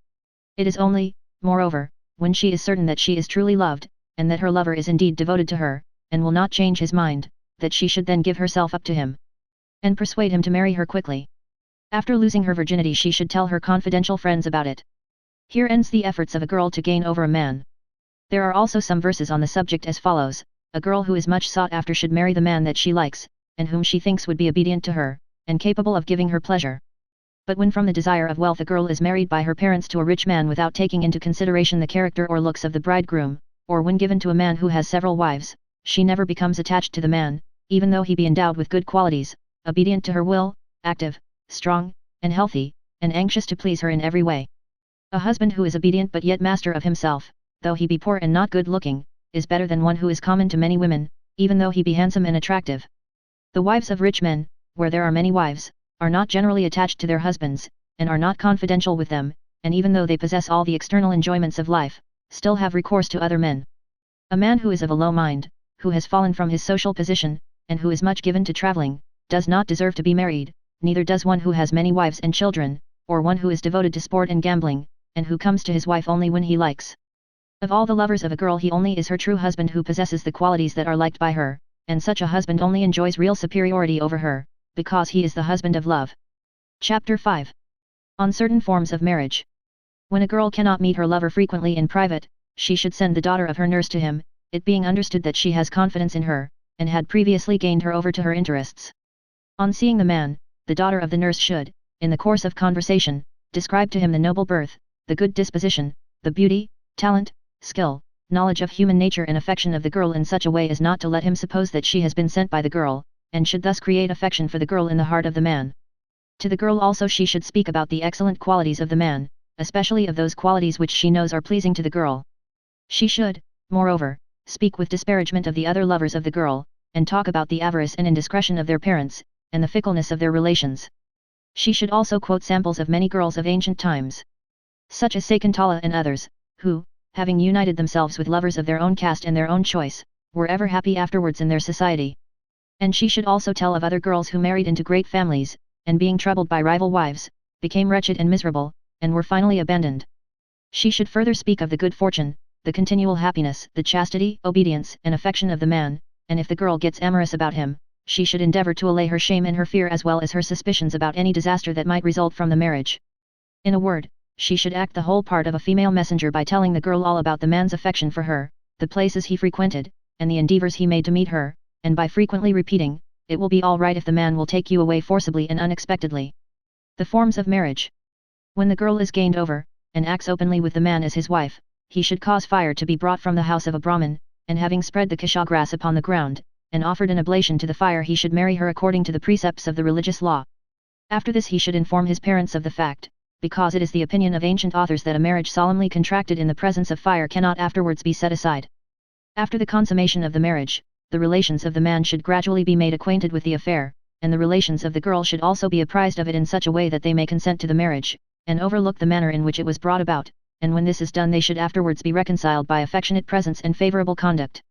It is only, moreover, when she is certain that she is truly loved, and that her lover is indeed devoted to her, and will not change his mind, that she should then give herself up to him, and persuade him to marry her quickly. After losing her virginity she should tell her confidential friends about it. Here ends the efforts of a girl to gain over a man. There are also some verses on the subject as follows: a girl who is much sought after should marry the man that she likes, and whom she thinks would be obedient to her, and capable of giving her pleasure. But when from the desire of wealth a girl is married by her parents to a rich man without taking into consideration the character or looks of the bridegroom, or when given to a man who has several wives, she never becomes attached to the man, even though he be endowed with good qualities, obedient to her will, active, strong, and healthy, and anxious to please her in every way. A husband who is obedient but yet master of himself, though he be poor and not good-looking, is better than one who is common to many women, even though he be handsome and attractive. The wives of rich men, where there are many wives, are not generally attached to their husbands, and are not confidential with them, and even though they possess all the external enjoyments of life, still have recourse to other men. A man who is of a low mind, who has fallen from his social position, and who is much given to traveling, does not deserve to be married, neither does one who has many wives and children, or one who is devoted to sport and gambling, and who comes to his wife only when he likes. Of all the lovers of a girl he only is her true husband who possesses the qualities that are liked by her, and such a husband only enjoys real superiority over her, because he is the husband of love. Chapter 5. On certain forms of marriage. When a girl cannot meet her lover frequently in private, she should send the daughter of her nurse to him, it being understood that she has confidence in her, and had previously gained her over to her interests. On seeing the man, the daughter of the nurse should, in the course of conversation, describe to him the noble birth, the good disposition, the beauty, talent, skill, knowledge of human nature and affection of the girl in such a way as not to let him suppose that she has been sent by the girl, and should thus create affection for the girl in the heart of the man. To the girl also she should speak about the excellent qualities of the man, especially of those qualities which she knows are pleasing to the girl. She should, moreover, speak with disparagement of the other lovers of the girl, and talk about the avarice and indiscretion of their parents, and the fickleness of their relations. She should also quote samples of many girls of ancient times, such as Sakuntala and others, who, having united themselves with lovers of their own caste and their own choice, were ever happy afterwards in their society. And she should also tell of other girls who married into great families, and being troubled by rival wives, became wretched and miserable, and were finally abandoned. She should further speak of the good fortune, the continual happiness, the chastity, obedience, and affection of the man, and if the girl gets amorous about him, she should endeavor to allay her shame and her fear as well as her suspicions about any disaster that might result from the marriage. In a word, she should act the whole part of a female messenger by telling the girl all about the man's affection for her, the places he frequented, and the endeavors he made to meet her, and by frequently repeating, "It will be all right if the man will take you away forcibly and unexpectedly." The forms of marriage. When the girl is gained over, and acts openly with the man as his wife, he should cause fire to be brought from the house of a Brahmin, and having spread the kasha grass upon the ground, and offered an oblation to the fire, he should marry her according to the precepts of the religious law. After this he should inform his parents of the fact, because it is the opinion of ancient authors that a marriage solemnly contracted in the presence of fire cannot afterwards be set aside. After the consummation of the marriage, the relations of the man should gradually be made acquainted with the affair, and the relations of the girl should also be apprised of it in such a way that they may consent to the marriage, and overlook the manner in which it was brought about, and when this is done they should afterwards be reconciled by affectionate presence and favourable conduct.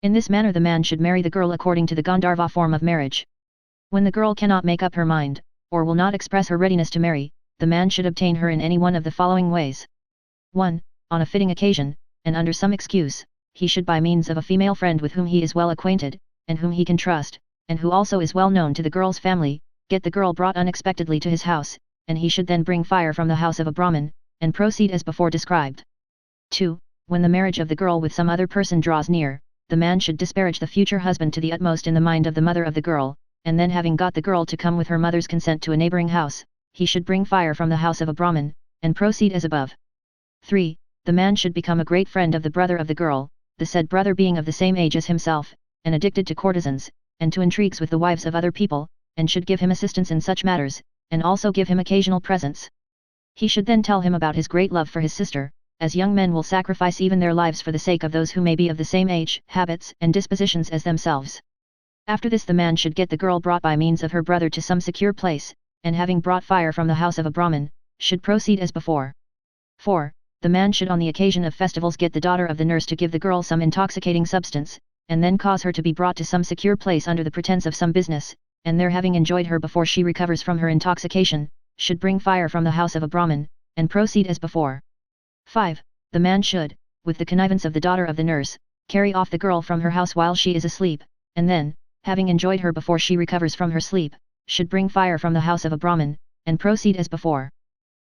In this manner the man should marry the girl according to the Gandharva form of marriage. When the girl cannot make up her mind, or will not express her readiness to marry, the man should obtain her in any one of the following ways. 1. On a fitting occasion, and under some excuse, he should by means of a female friend with whom he is well acquainted, and whom he can trust, and who also is well known to the girl's family, get the girl brought unexpectedly to his house, and he should then bring fire from the house of a Brahmin, and proceed as before described. 2. When the marriage of the girl with some other person draws near, the man should disparage the future husband to the utmost in the mind of the mother of the girl, and then having got the girl to come with her mother's consent to a neighbouring house, he should bring fire from the house of a Brahmin, and proceed as above. 3. The man should become a great friend of the brother of the girl, the said brother being of the same age as himself, and addicted to courtesans, and to intrigues with the wives of other people, and should give him assistance in such matters, and also give him occasional presents. He should then tell him about his great love for his sister, as young men will sacrifice even their lives for the sake of those who may be of the same age, habits, and dispositions as themselves. After this the man should get the girl brought by means of her brother to some secure place, and having brought fire from the house of a Brahmin, should proceed as before. 4. The man should on the occasion of festivals get the daughter of the nurse to give the girl some intoxicating substance, and then cause her to be brought to some secure place under the pretence of some business, and there having enjoyed her before she recovers from her intoxication, should bring fire from the house of a Brahmin, and proceed as before. 5. The man should, with the connivance of the daughter of the nurse, carry off the girl from her house while she is asleep, and then, having enjoyed her before she recovers from her sleep, should bring fire from the house of a Brahmin, and proceed as before.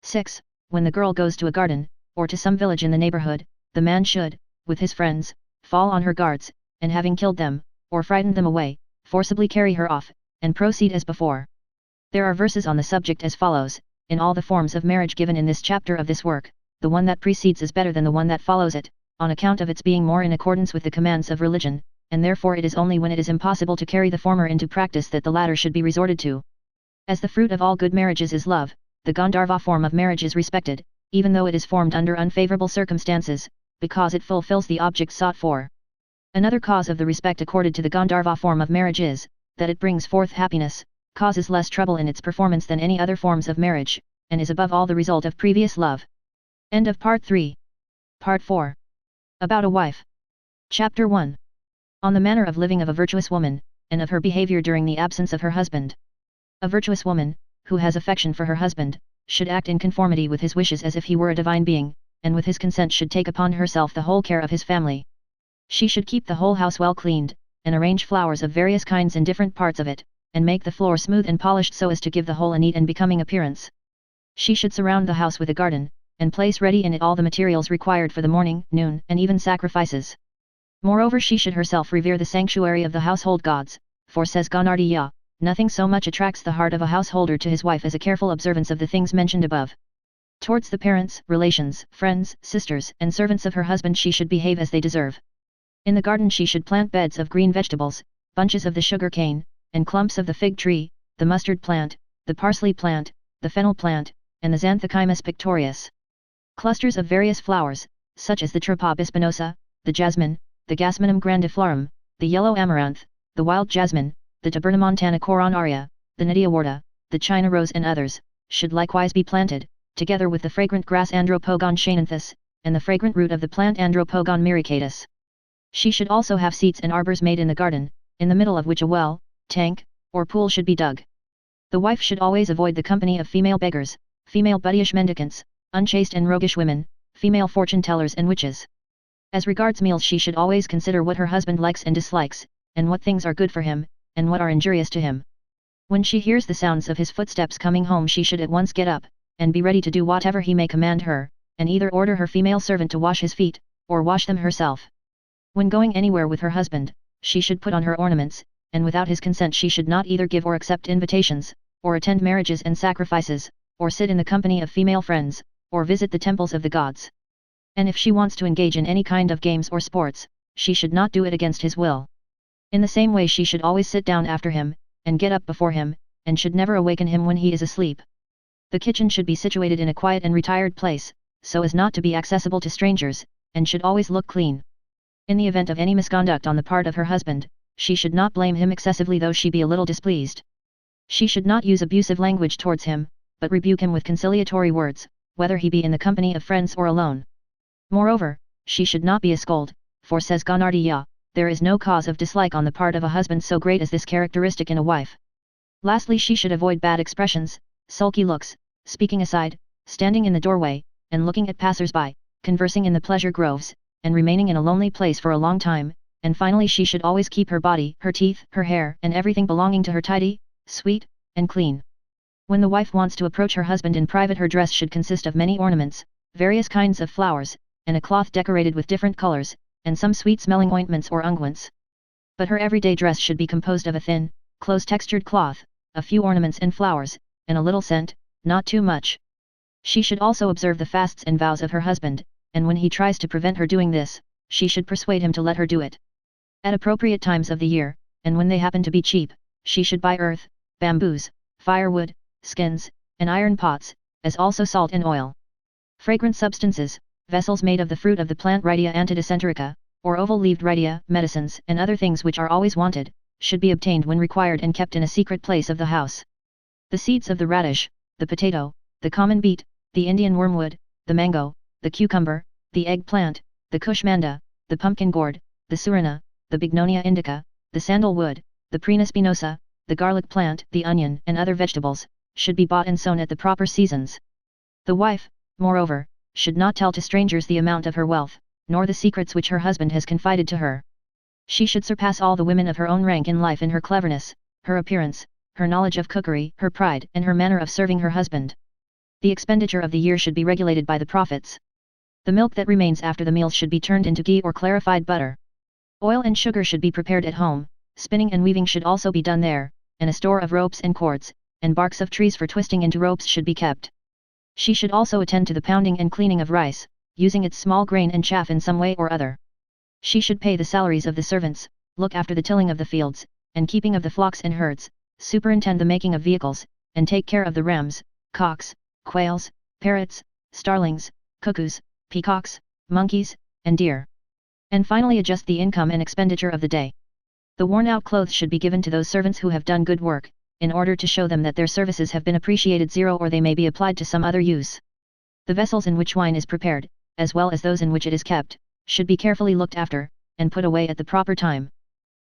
6. When the girl goes to a garden, or to some village in the neighborhood, the man should, with his friends, fall on her guards, and having killed them, or frightened them away, forcibly carry her off, and proceed as before. There are verses on the subject as follows: in all the forms of marriage given in this chapter of this work, the one that precedes is better than the one that follows it, on account of its being more in accordance with the commands of religion, and therefore it is only when it is impossible to carry the former into practice that the latter should be resorted to. As the fruit of all good marriages is love, the Gandharva form of marriage is respected, even though it is formed under unfavorable circumstances, because it fulfills the object sought for. Another cause of the respect accorded to the Gandharva form of marriage is, that it brings forth happiness, causes less trouble in its performance than any other forms of marriage, and is above all the result of previous love. End of Part 3. Part 4. About a wife. Chapter 1. On the manner of living of a virtuous woman, and of her behavior during the absence of her husband. A virtuous woman, who has affection for her husband, should act in conformity with his wishes as if he were a divine being, and with his consent should take upon herself the whole care of his family. She should keep the whole house well cleaned, and arrange flowers of various kinds in different parts of it, and make the floor smooth and polished so as to give the whole a neat and becoming appearance. She should surround the house with a garden, and place ready in it all the materials required for the morning, noon, and even sacrifices. Moreover, she should herself revere the sanctuary of the household gods, for says Ganardiya, nothing so much attracts the heart of a householder to his wife as a careful observance of the things mentioned above. Towards the parents, relations, friends, sisters, and servants of her husband she should behave as they deserve. In the garden she should plant beds of green vegetables, bunches of the sugar cane, and clumps of the fig tree, the mustard plant, the parsley plant, the fennel plant, and the Xanthochymus pictorius. Clusters of various flowers, such as the Trippa bispinosa, the jasmine, the Gasminum grandiflorum, the yellow amaranth, the wild jasmine, the Tabernamontana coronaria, the Nidyawarta, the China rose and others, should likewise be planted, together with the fragrant grass Andropogon schænanthus, and the fragrant root of the plant Andropogon miricatus. She should also have seats and arbors made in the garden, in the middle of which a well, tank, or pool should be dug. The wife should always avoid the company of female beggars, female buddyish mendicants, unchaste and roguish women, female fortune-tellers and witches. As regards meals she should always consider what her husband likes and dislikes, and what things are good for him, and what are injurious to him. When she hears the sounds of his footsteps coming home she should at once get up, and be ready to do whatever he may command her, and either order her female servant to wash his feet, or wash them herself. When going anywhere with her husband, she should put on her ornaments, and without his consent she should not either give or accept invitations, or attend marriages and sacrifices, or sit in the company of female friends, or visit the temples of the gods. And if she wants to engage in any kind of games or sports, she should not do it against his will. In the same way she should always sit down after him, and get up before him, and should never awaken him when he is asleep. The kitchen should be situated in a quiet and retired place, so as not to be accessible to strangers, and should always look clean. In the event of any misconduct on the part of her husband, she should not blame him excessively though she be a little displeased. She should not use abusive language towards him, but rebuke him with conciliatory words, whether he be in the company of friends or alone. Moreover, she should not be a scold, for says Gonardiya, there is no cause of dislike on the part of a husband so great as this characteristic in a wife. Lastly she should avoid bad expressions, sulky looks, speaking aside, standing in the doorway, and looking at passers-by, conversing in the pleasure groves, and remaining in a lonely place for a long time, and finally she should always keep her body, her teeth, her hair and everything belonging to her tidy, sweet, and clean. When the wife wants to approach her husband in private her dress should consist of many ornaments, various kinds of flowers, and a cloth decorated with different colors, and some sweet-smelling ointments or unguents. But her everyday dress should be composed of a thin, close-textured cloth, a few ornaments and flowers, and a little scent, not too much. She should also observe the fasts and vows of her husband, and when he tries to prevent her doing this, she should persuade him to let her do it. At appropriate times of the year, and when they happen to be cheap, she should buy earth, bamboos, firewood, skins, and iron pots, as also salt and oil. Fragrant substances, vessels made of the fruit of the plant Rhydia antidysenterica, or oval-leaved Rhydia, medicines and other things which are always wanted, should be obtained when required and kept in a secret place of the house. The seeds of the radish, the potato, the common beet, the Indian wormwood, the mango, the cucumber, the eggplant, the kushmanda, the pumpkin gourd, the surina, the bignonia indica, the sandalwood, the prina spinosa, the garlic plant, the onion and other vegetables, should be bought and sown at the proper seasons. The wife, moreover, should not tell to strangers the amount of her wealth, nor the secrets which her husband has confided to her. She should surpass all the women of her own rank in life in her cleverness, her appearance, her knowledge of cookery, her pride and her manner of serving her husband. The expenditure of the year should be regulated by the profits. The milk that remains after the meals should be turned into ghee or clarified butter. Oil and sugar should be prepared at home, spinning and weaving should also be done there, and a store of ropes and cords, and barks of trees for twisting into ropes should be kept. She should also attend to the pounding and cleaning of rice, using its small grain and chaff in some way or other. She should pay the salaries of the servants, look after the tilling of the fields, and keeping of the flocks and herds, superintend the making of vehicles, and take care of the rams, cocks, quails, parrots, starlings, cuckoos, peacocks, monkeys, and deer. And finally adjust the income and expenditure of the day. The worn-out clothes should be given to those servants who have done good work, in order to show them that their services have been appreciated, or they may be applied to some other use. The vessels in which wine is prepared, as well as those in which it is kept, should be carefully looked after, and put away at the proper time.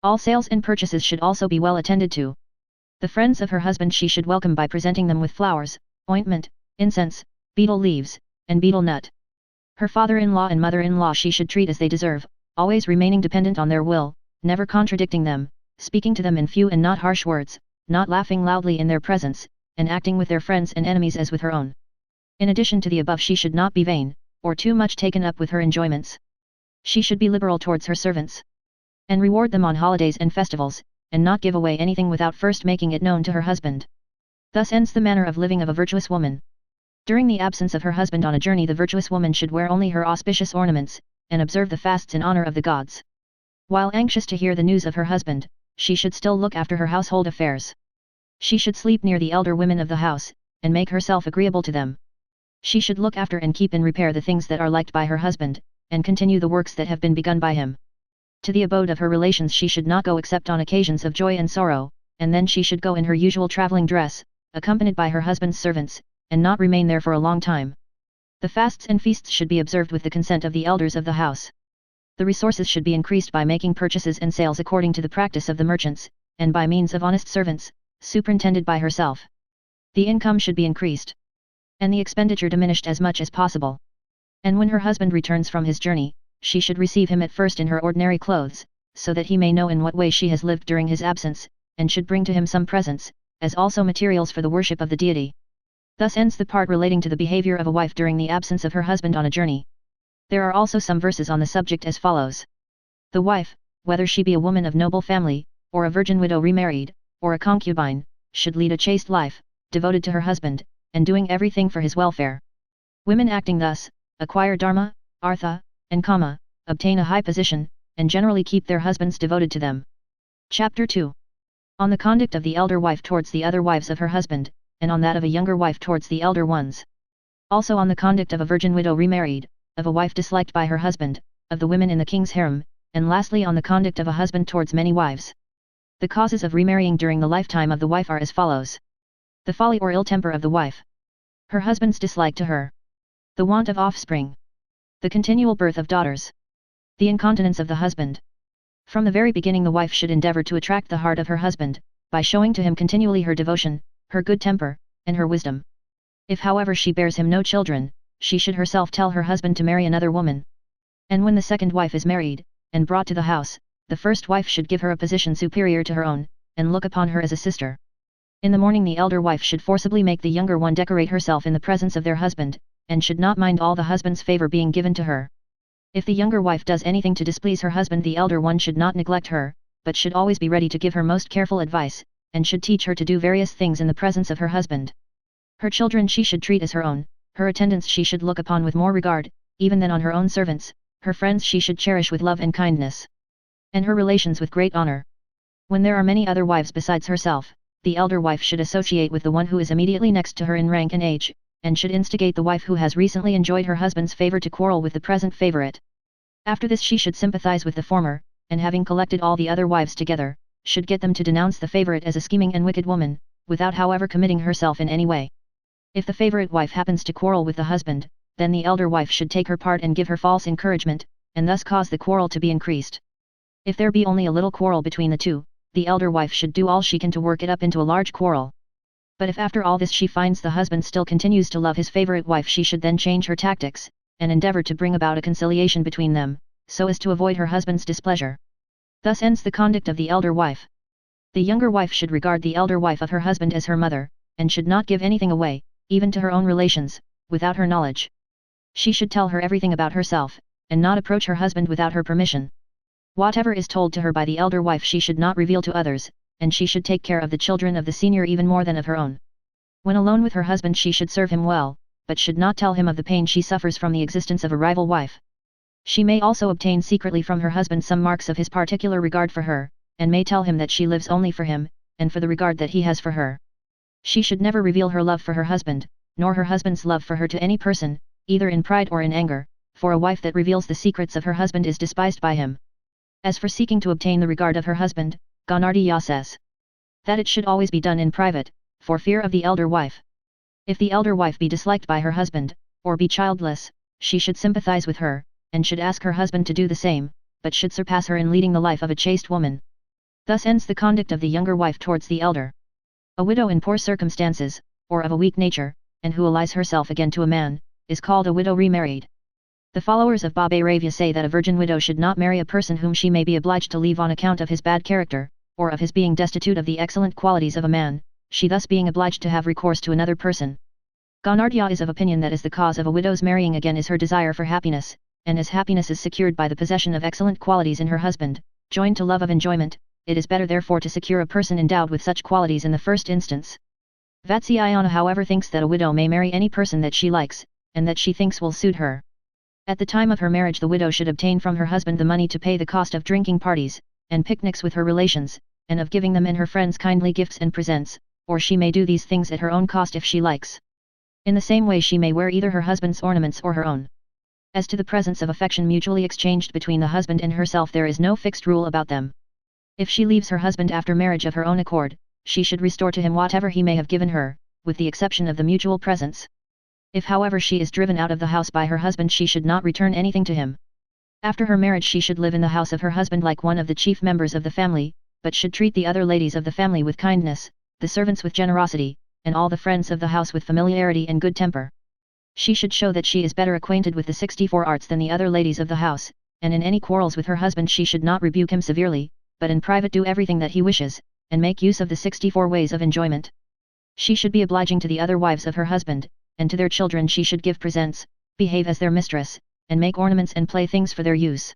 All sales and purchases should also be well attended to. The friends of her husband she should welcome by presenting them with flowers, ointment, incense, betel leaves, and betel nut. Her father-in-law and mother-in-law she should treat as they deserve, always remaining dependent on their will, never contradicting them, speaking to them in few and not harsh words, not laughing loudly in their presence, and acting with their friends and enemies as with her own. In addition to the above she should not be vain, or too much taken up with her enjoyments. She should be liberal towards her servants, and reward them on holidays and festivals, and not give away anything without first making it known to her husband. Thus ends the manner of living of a virtuous woman. During the absence of her husband on a journey the virtuous woman should wear only her auspicious ornaments, and observe the fasts in honor of the gods. While anxious to hear the news of her husband, she should still look after her household affairs. She should sleep near the elder women of the house, and make herself agreeable to them. She should look after and keep in repair the things that are liked by her husband, and continue the works that have been begun by him. To the abode of her relations she should not go except on occasions of joy and sorrow, and then she should go in her usual traveling dress, accompanied by her husband's servants, and not remain there for a long time. The fasts and feasts should be observed with the consent of the elders of the house. The resources should be increased by making purchases and sales according to the practice of the merchants, and by means of honest servants, superintended by herself. The income should be increased, and the expenditure diminished as much as possible. And when her husband returns from his journey, she should receive him at first in her ordinary clothes, so that he may know in what way she has lived during his absence, and should bring to him some presents, as also materials for the worship of the deity. Thus ends the part relating to the behavior of a wife during the absence of her husband on a journey. There are also some verses on the subject as follows. The wife, whether she be a woman of noble family, or a virgin widow remarried, or a concubine, should lead a chaste life, devoted to her husband, and doing everything for his welfare. Women acting thus, acquire dharma, artha, and kama, obtain a high position, and generally keep their husbands devoted to them. Chapter 2. On the conduct of the elder wife towards the other wives of her husband, and on that of a younger wife towards the elder ones. Also on the conduct of a virgin widow remarried, of a wife disliked by her husband, of the women in the king's harem, and lastly on the conduct of a husband towards many wives. The causes of remarrying during the lifetime of the wife are as follows. The folly or ill temper of the wife. Her husband's dislike to her. The want of offspring. The continual birth of daughters. The incontinence of the husband. From the very beginning the wife should endeavor to attract the heart of her husband, by showing to him continually her devotion, her good temper, and her wisdom. If however she bears him no children, she should herself tell her husband to marry another woman. And when the second wife is married, and brought to the house, the first wife should give her a position superior to her own, and look upon her as a sister. In the morning the elder wife should forcibly make the younger one decorate herself in the presence of their husband, and should not mind all the husband's favor being given to her. If the younger wife does anything to displease her husband the elder one should not neglect her, but should always be ready to give her most careful advice, and should teach her to do various things in the presence of her husband. Her children she should treat as her own, her attendants she should look upon with more regard, even than on her own servants, her friends she should cherish with love and kindness, and her relations with great honor. When there are many other wives besides herself, the elder wife should associate with the one who is immediately next to her in rank and age, and should instigate the wife who has recently enjoyed her husband's favor to quarrel with the present favorite. After this she should sympathize with the former, and having collected all the other wives together, should get them to denounce the favorite as a scheming and wicked woman, without however committing herself in any way. If the favorite wife happens to quarrel with the husband, then the elder wife should take her part and give her false encouragement, and thus cause the quarrel to be increased. If there be only a little quarrel between the two, the elder wife should do all she can to work it up into a large quarrel. But if after all this she finds the husband still continues to love his favorite wife she should then change her tactics, and endeavor to bring about a conciliation between them, so as to avoid her husband's displeasure. Thus ends the conduct of the elder wife. The younger wife should regard the elder wife of her husband as her mother, and should not give anything away, even to her own relations, without her knowledge. She should tell her everything about herself, and not approach her husband without her permission. Whatever is told to her by the elder wife she should not reveal to others, and she should take care of the children of the senior even more than of her own. When alone with her husband she should serve him well, but should not tell him of the pain she suffers from the existence of a rival wife. She may also obtain secretly from her husband some marks of his particular regard for her, and may tell him that she lives only for him, and for the regard that he has for her. She should never reveal her love for her husband, nor her husband's love for her to any person, either in pride or in anger, for a wife that reveals the secrets of her husband is despised by him. As for seeking to obtain the regard of her husband, Ganardiya says that it should always be done in private, for fear of the elder wife. If the elder wife be disliked by her husband, or be childless, she should sympathize with her, and should ask her husband to do the same, but should surpass her in leading the life of a chaste woman. Thus ends the conduct of the younger wife towards the elder. A widow in poor circumstances, or of a weak nature, and who allies herself again to a man, is called a widow remarried. The followers of Bhairava say that a virgin widow should not marry a person whom she may be obliged to leave on account of his bad character, or of his being destitute of the excellent qualities of a man, she thus being obliged to have recourse to another person. Ganardiya is of opinion that as the cause of a widow's marrying again is her desire for happiness, and as happiness is secured by the possession of excellent qualities in her husband, joined to love of enjoyment, it is better therefore to secure a person endowed with such qualities in the first instance. Vatsyayana however thinks that a widow may marry any person that she likes, and that she thinks will suit her. At the time of her marriage the widow should obtain from her husband the money to pay the cost of drinking parties, and picnics with her relations, and of giving them and her friends kindly gifts and presents, or she may do these things at her own cost if she likes. In the same way she may wear either her husband's ornaments or her own. As to the presents of affection mutually exchanged between the husband and herself, there is no fixed rule about them. If she leaves her husband after marriage of her own accord, she should restore to him whatever he may have given her, with the exception of the mutual presents. If however she is driven out of the house by her husband, she should not return anything to him. After her marriage she should live in the house of her husband like one of the chief members of the family, but should treat the other ladies of the family with kindness, the servants with generosity, and all the friends of the house with familiarity and good temper. She should show that she is better acquainted with the 64 arts than the other ladies of the house, and in any quarrels with her husband she should not rebuke him severely, but in private do everything that he wishes, and make use of the 64 ways of enjoyment. She should be obliging to the other wives of her husband, and to their children she should give presents, behave as their mistress, and make ornaments and playthings for their use.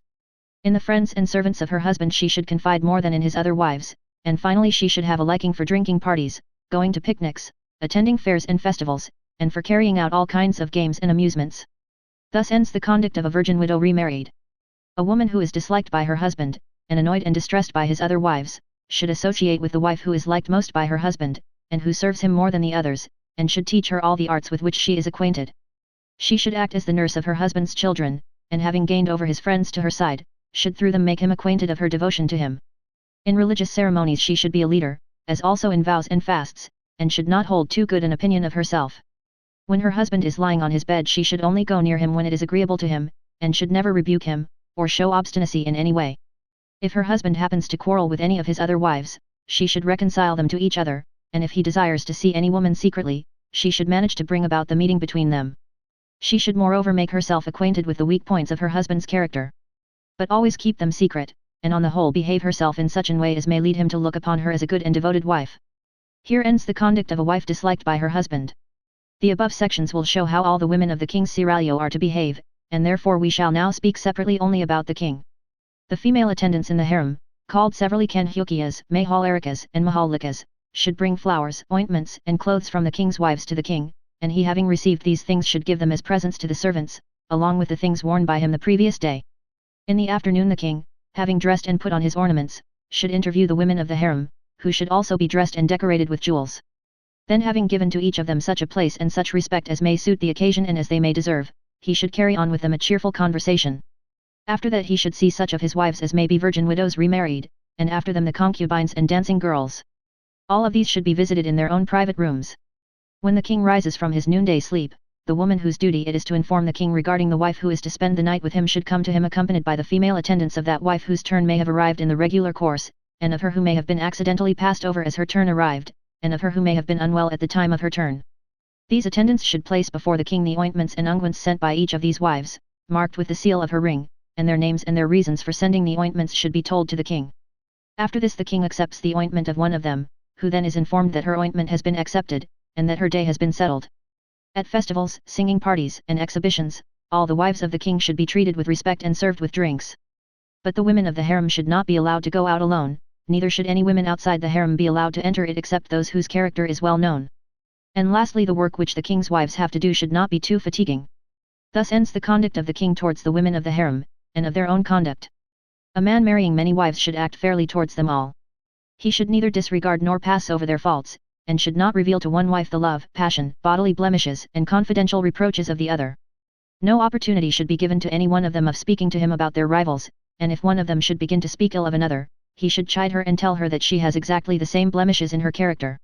In the friends and servants of her husband she should confide more than in his other wives, and finally she should have a liking for drinking parties, going to picnics, attending fairs and festivals, and for carrying out all kinds of games and amusements. Thus ends the conduct of a virgin widow remarried. A woman who is disliked by her husband, and annoyed and distressed by his other wives, should associate with the wife who is liked most by her husband, and who serves him more than the others, and should teach her all the arts with which she is acquainted. She should act as the nurse of her husband's children, and having gained over his friends to her side, should through them make him acquainted of her devotion to him. In religious ceremonies she should be a leader, as also in vows and fasts, and should not hold too good an opinion of herself. When her husband is lying on his bed she should only go near him when it is agreeable to him, and should never rebuke him, or show obstinacy in any way. If her husband happens to quarrel with any of his other wives, she should reconcile them to each other, and if he desires to see any woman secretly, she should manage to bring about the meeting between them. She should moreover make herself acquainted with the weak points of her husband's character. But always keep them secret, and on the whole behave herself in such an way as may lead him to look upon her as a good and devoted wife. Here ends the conduct of a wife disliked by her husband. The above sections will show how all the women of the king's seraglio are to behave, and therefore we shall now speak separately only about the king. The female attendants in the harem, called severally Kanhukyas, Mahalarikas and Mahalikas, should bring flowers, ointments, and clothes from the king's wives to the king, and he having received these things should give them as presents to the servants, along with the things worn by him the previous day. In the afternoon the king, having dressed and put on his ornaments, should interview the women of the harem, who should also be dressed and decorated with jewels. Then having given to each of them such a place and such respect as may suit the occasion and as they may deserve, he should carry on with them a cheerful conversation. After that he should see such of his wives as may be virgin widows remarried, and after them the concubines and dancing girls. All of these should be visited in their own private rooms. When the king rises from his noonday sleep, the woman whose duty it is to inform the king regarding the wife who is to spend the night with him should come to him accompanied by the female attendants of that wife whose turn may have arrived in the regular course, and of her who may have been accidentally passed over as her turn arrived, and of her who may have been unwell at the time of her turn. These attendants should place before the king the ointments and unguents sent by each of these wives, marked with the seal of her ring, and their names and their reasons for sending the ointments should be told to the king. After this the king accepts the ointment of one of them, who then is informed that her ointment has been accepted, and that her day has been settled. At festivals, singing parties, and exhibitions, all the wives of the king should be treated with respect and served with drinks. But the women of the harem should not be allowed to go out alone, neither should any women outside the harem be allowed to enter it except those whose character is well known. And lastly the work which the king's wives have to do should not be too fatiguing. Thus ends the conduct of the king towards the women of the harem, and of their own conduct. A man marrying many wives should act fairly towards them all. He should neither disregard nor pass over their faults, and should not reveal to one wife the love, passion, bodily blemishes, and confidential reproaches of the other. No opportunity should be given to any one of them of speaking to him about their rivals, and if one of them should begin to speak ill of another, he should chide her and tell her that she has exactly the same blemishes in her character.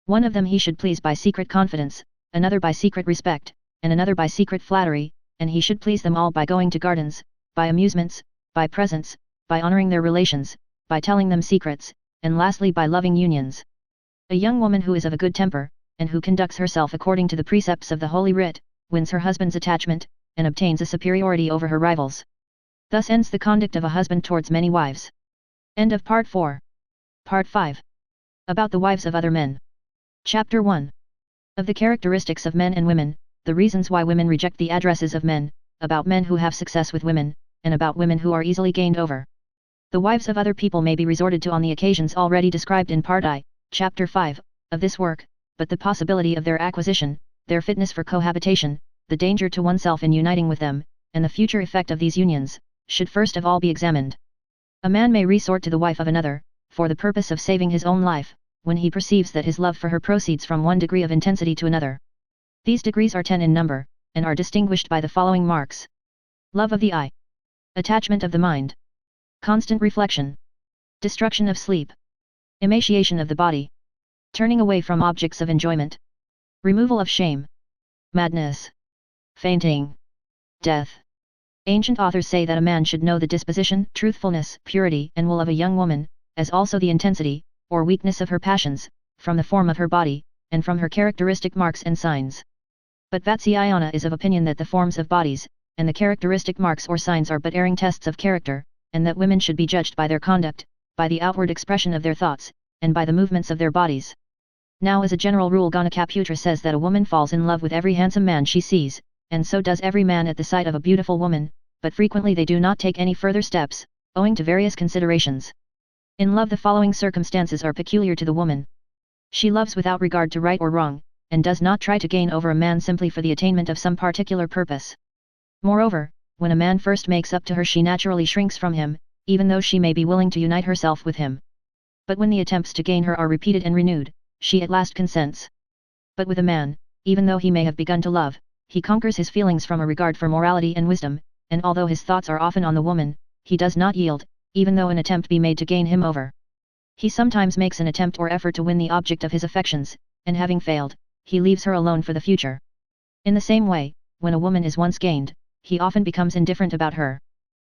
One of them he should please by secret confidence, another by secret respect, and another by secret flattery, and he should please them all by going to gardens, by amusements, by presents, by honoring their relations, by telling them secrets, and lastly by loving unions. A young woman who is of a good temper, and who conducts herself according to the precepts of the Holy Writ, wins her husband's attachment, and obtains a superiority over her rivals. Thus ends the conduct of a husband towards many wives. End of Part 4. Part 5. About the wives of other men. Chapter 1. Of the characteristics of men and women, the reasons why women reject the addresses of men, about men who have success with women, and about women who are easily gained over. The wives of other people may be resorted to on the occasions already described in Part I, Chapter 5, of this work, but the possibility of their acquisition, their fitness for cohabitation, the danger to oneself in uniting with them, and the future effect of these unions, should first of all be examined. A man may resort to the wife of another, for the purpose of saving his own life, when he perceives that his love for her proceeds from one degree of intensity to another. These degrees are 10 in number, and are distinguished by the following marks. Love of the eye. Attachment of the mind. Constant reflection. Destruction of sleep. Emaciation of the body. Turning away from objects of enjoyment. Removal of shame. Madness. Fainting. Death. Ancient authors say that a man should know the disposition, truthfulness, purity, and will of a young woman, as also the intensity, or weakness of her passions, from the form of her body, and from her characteristic marks and signs. But Vatsyayana is of opinion that the forms of bodies, and the characteristic marks or signs are but erring tests of character, and that women should be judged by their conduct, by the outward expression of their thoughts, and by the movements of their bodies. Now as a general rule Ganakaputra says that a woman falls in love with every handsome man she sees, and so does every man at the sight of a beautiful woman, but frequently they do not take any further steps, owing to various considerations. In love the following circumstances are peculiar to the woman. She loves without regard to right or wrong, and does not try to gain over a man simply for the attainment of some particular purpose. Moreover, when a man first makes up to her she naturally shrinks from him, even though she may be willing to unite herself with him. But when the attempts to gain her are repeated and renewed, she at last consents. But with a man, even though he may have begun to love, he conquers his feelings from a regard for morality and wisdom, and although his thoughts are often on the woman, he does not yield, even though an attempt be made to gain him over. He sometimes makes an attempt or effort to win the object of his affections, and having failed, he leaves her alone for the future. In the same way, when a woman is once gained, he often becomes indifferent about her.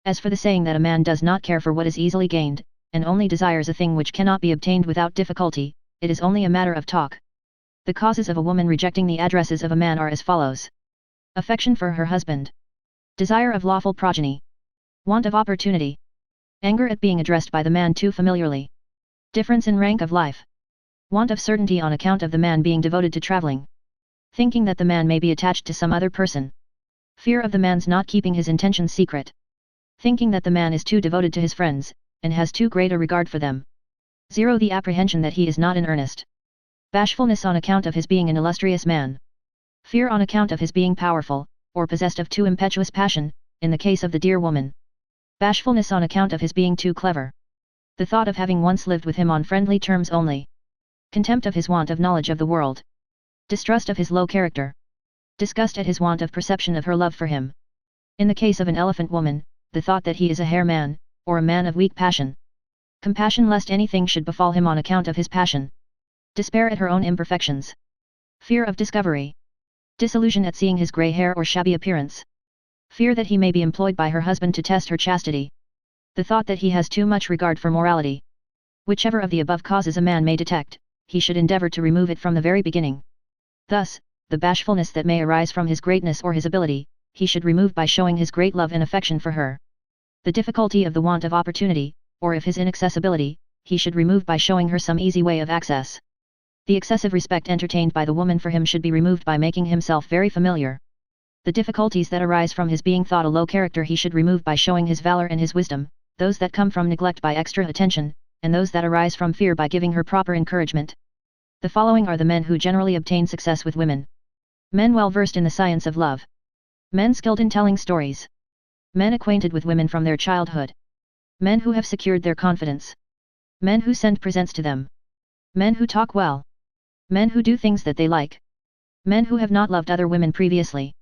As for the saying that a man does not care for what is easily gained, and only desires a thing which cannot be obtained without difficulty, it is only a matter of talk. The causes of a woman rejecting the addresses of a man are as follows. Affection for her husband. Desire of lawful progeny. Want of opportunity. Anger at being addressed by the man too familiarly. Difference in rank of life. Want of certainty on account of the man being devoted to traveling. Thinking that the man may be attached to some other person. Fear of the man's not keeping his intentions secret. Thinking that the man is too devoted to his friends, and has too great a regard for them. 0. The apprehension that he is not in earnest. Bashfulness on account of his being an illustrious man. Fear on account of his being powerful, or possessed of too impetuous passion, in the case of the dear woman. Bashfulness on account of his being too clever. The thought of having once lived with him on friendly terms only. Contempt of his want of knowledge of the world. Distrust of his low character. Disgust at his want of perception of her love for him. In the case of an elephant woman, the thought that he is a hare man, or a man of weak passion. Compassion lest anything should befall him on account of his passion. Despair at her own imperfections. Fear of discovery. Disillusion at seeing his grey hair or shabby appearance. Fear that he may be employed by her husband to test her chastity. The thought that he has too much regard for morality. Whichever of the above causes a man may detect, he should endeavor to remove it from the very beginning. Thus, the bashfulness that may arise from his greatness or his ability, he should remove by showing his great love and affection for her. The difficulty of the want of opportunity, or of his inaccessibility, he should remove by showing her some easy way of access. The excessive respect entertained by the woman for him should be removed by making himself very familiar. The difficulties that arise from his being thought a low character he should remove by showing his valor and his wisdom, those that come from neglect by extra attention, and those that arise from fear by giving her proper encouragement. The following are the men who generally obtain success with women. Men well versed in the science of love. Men skilled in telling stories. Men acquainted with women from their childhood. Men who have secured their confidence. Men who send presents to them. Men who talk well. Men who do things that they like. Men who have not loved other women previously.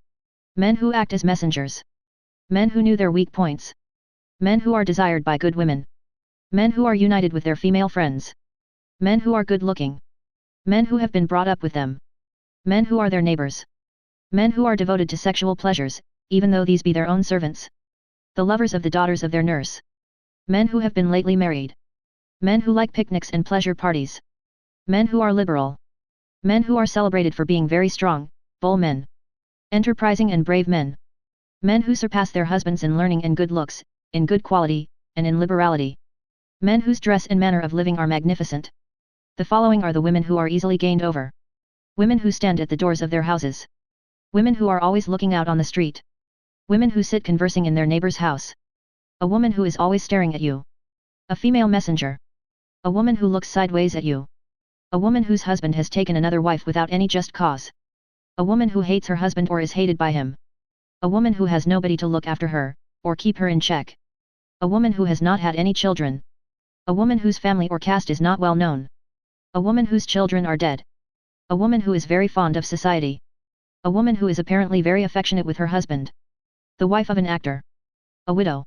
Men who act as messengers. Men who knew their weak points. Men who are desired by good women. Men who are united with their female friends. Men who are good-looking. Men who have been brought up with them. Men who are their neighbors. Men who are devoted to sexual pleasures, even though these be their own servants. The lovers of the daughters of their nurse. Men who have been lately married. Men who like picnics and pleasure parties. Men who are liberal. Men who are celebrated for being very strong, bold men. Enterprising and brave men. Men who surpass their husbands in learning and good looks, in good quality, and in liberality. Men whose dress and manner of living are magnificent. The following are the women who are easily gained over. Women who stand at the doors of their houses. Women who are always looking out on the street. Women who sit conversing in their neighbor's house. A woman who is always staring at you. A female messenger. A woman who looks sideways at you. A woman whose husband has taken another wife without any just cause. A woman who hates her husband or is hated by him. A woman who has nobody to look after her, or keep her in check. A woman who has not had any children. A woman whose family or caste is not well known. A woman whose children are dead. A woman who is very fond of society. A woman who is apparently very affectionate with her husband. The wife of an actor. A widow.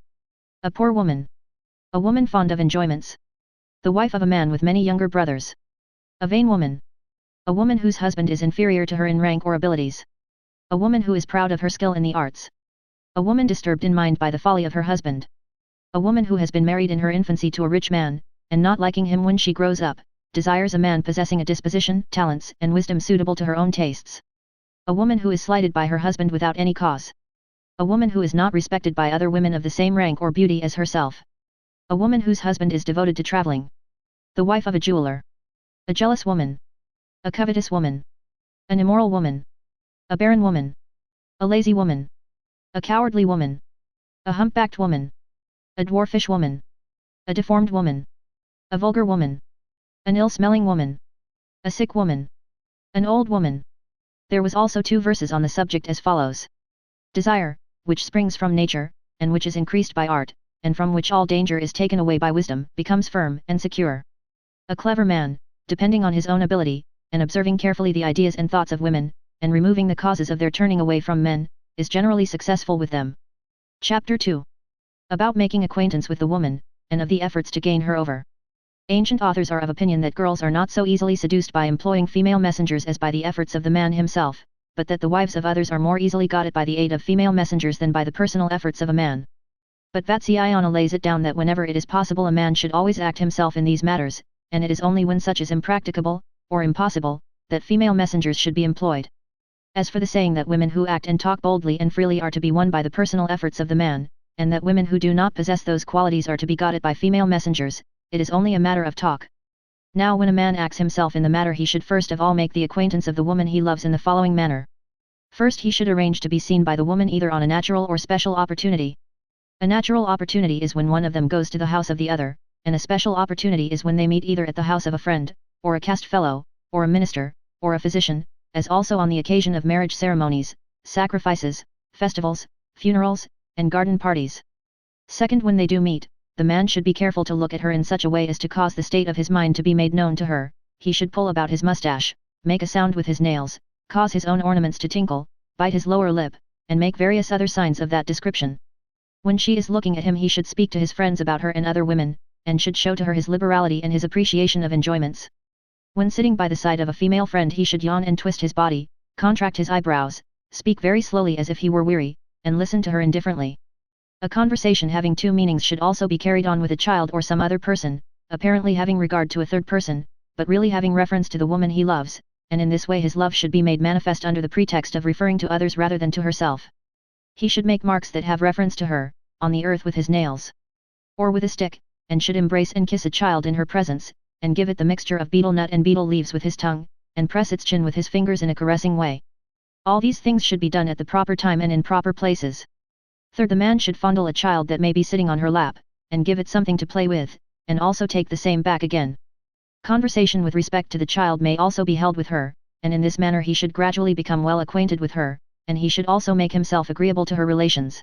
A poor woman. A woman fond of enjoyments. The wife of a man with many younger brothers. A vain woman. A woman whose husband is inferior to her in rank or abilities. A woman who is proud of her skill in the arts. A woman disturbed in mind by the folly of her husband. A woman who has been married in her infancy to a rich man, and not liking him when she grows up, desires a man possessing a disposition, talents, and wisdom suitable to her own tastes. A woman who is slighted by her husband without any cause. A woman who is not respected by other women of the same rank or beauty as herself. A woman whose husband is devoted to traveling. The wife of a jeweler. A jealous woman. A covetous woman. An immoral woman. A barren woman. A lazy woman. A cowardly woman. A humpbacked woman. A dwarfish woman. A deformed woman. A vulgar woman. An ill-smelling woman. A sick woman. An old woman. There was also 2 verses on the subject as follows. Desire, which springs from nature, and which is increased by art, and from which all danger is taken away by wisdom, becomes firm and secure. A clever man, depending on his own ability, and observing carefully the ideas and thoughts of women, and removing the causes of their turning away from men, is generally successful with them. Chapter 2. About making acquaintance with the woman, and of the efforts to gain her over. Ancient authors are of opinion that girls are not so easily seduced by employing female messengers as by the efforts of the man himself, but that the wives of others are more easily got at by the aid of female messengers than by the personal efforts of a man. But Vatsyayana lays it down that whenever it is possible a man should always act himself in these matters, and it is only when such is impracticable, or impossible, that female messengers should be employed. As for the saying that women who act and talk boldly and freely are to be won by the personal efforts of the man, and that women who do not possess those qualities are to be got at by female messengers, it is only a matter of talk. Now when a man acts himself in the matter he should first of all make the acquaintance of the woman he loves in the following manner. First he should arrange to be seen by the woman either on a natural or special opportunity. A natural opportunity is when one of them goes to the house of the other, and a special opportunity is when they meet either at the house of a friend, or a caste fellow, or a minister, or a physician, as also on the occasion of marriage ceremonies, sacrifices, festivals, funerals, and garden parties. Second, when they do meet, the man should be careful to look at her in such a way as to cause the state of his mind to be made known to her. He should pull about his mustache, make a sound with his nails, cause his own ornaments to tinkle, bite his lower lip, and make various other signs of that description. When she is looking at him he should speak to his friends about her and other women, and should show to her his liberality and his appreciation of enjoyments. When sitting by the side of a female friend he should yawn and twist his body, contract his eyebrows, speak very slowly as if he were weary, and listen to her indifferently. A conversation having 2 meanings should also be carried on with a child or some other person, apparently having regard to a third person, but really having reference to the woman he loves, and in this way his love should be made manifest under the pretext of referring to others rather than to herself. He should make marks that have reference to her, on the earth with his nails, or with a stick, and should embrace and kiss a child in her presence, and give it the mixture of betel nut and betel leaves with his tongue, and press its chin with his fingers in a caressing way. All these things should be done at the proper time and in proper places. Third, the man should fondle a child that may be sitting on her lap, and give it something to play with, and also take the same back again. Conversation with respect to the child may also be held with her, and in this manner he should gradually become well acquainted with her, and he should also make himself agreeable to her relations.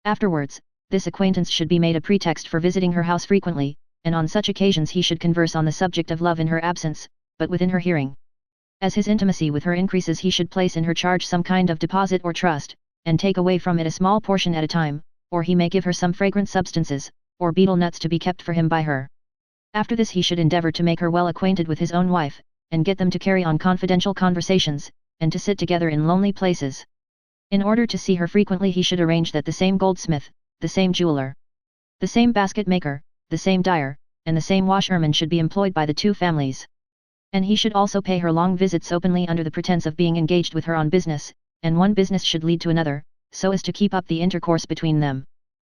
Afterwards, this acquaintance should be made a pretext for visiting her house frequently, and on such occasions he should converse on the subject of love in her absence, but within her hearing. As his intimacy with her increases he should place in her charge some kind of deposit or trust, and take away from it a small portion at a time, or he may give her some fragrant substances, or betel nuts to be kept for him by her. After this he should endeavor to make her well acquainted with his own wife, and get them to carry on confidential conversations, and to sit together in lonely places. In order to see her frequently he should arrange that the same goldsmith, the same jeweler, the same basket maker, the same dyer, and the same washerman should be employed by the 2 families. And he should also pay her long visits openly under the pretense of being engaged with her on business, and one business should lead to another, so as to keep up the intercourse between them.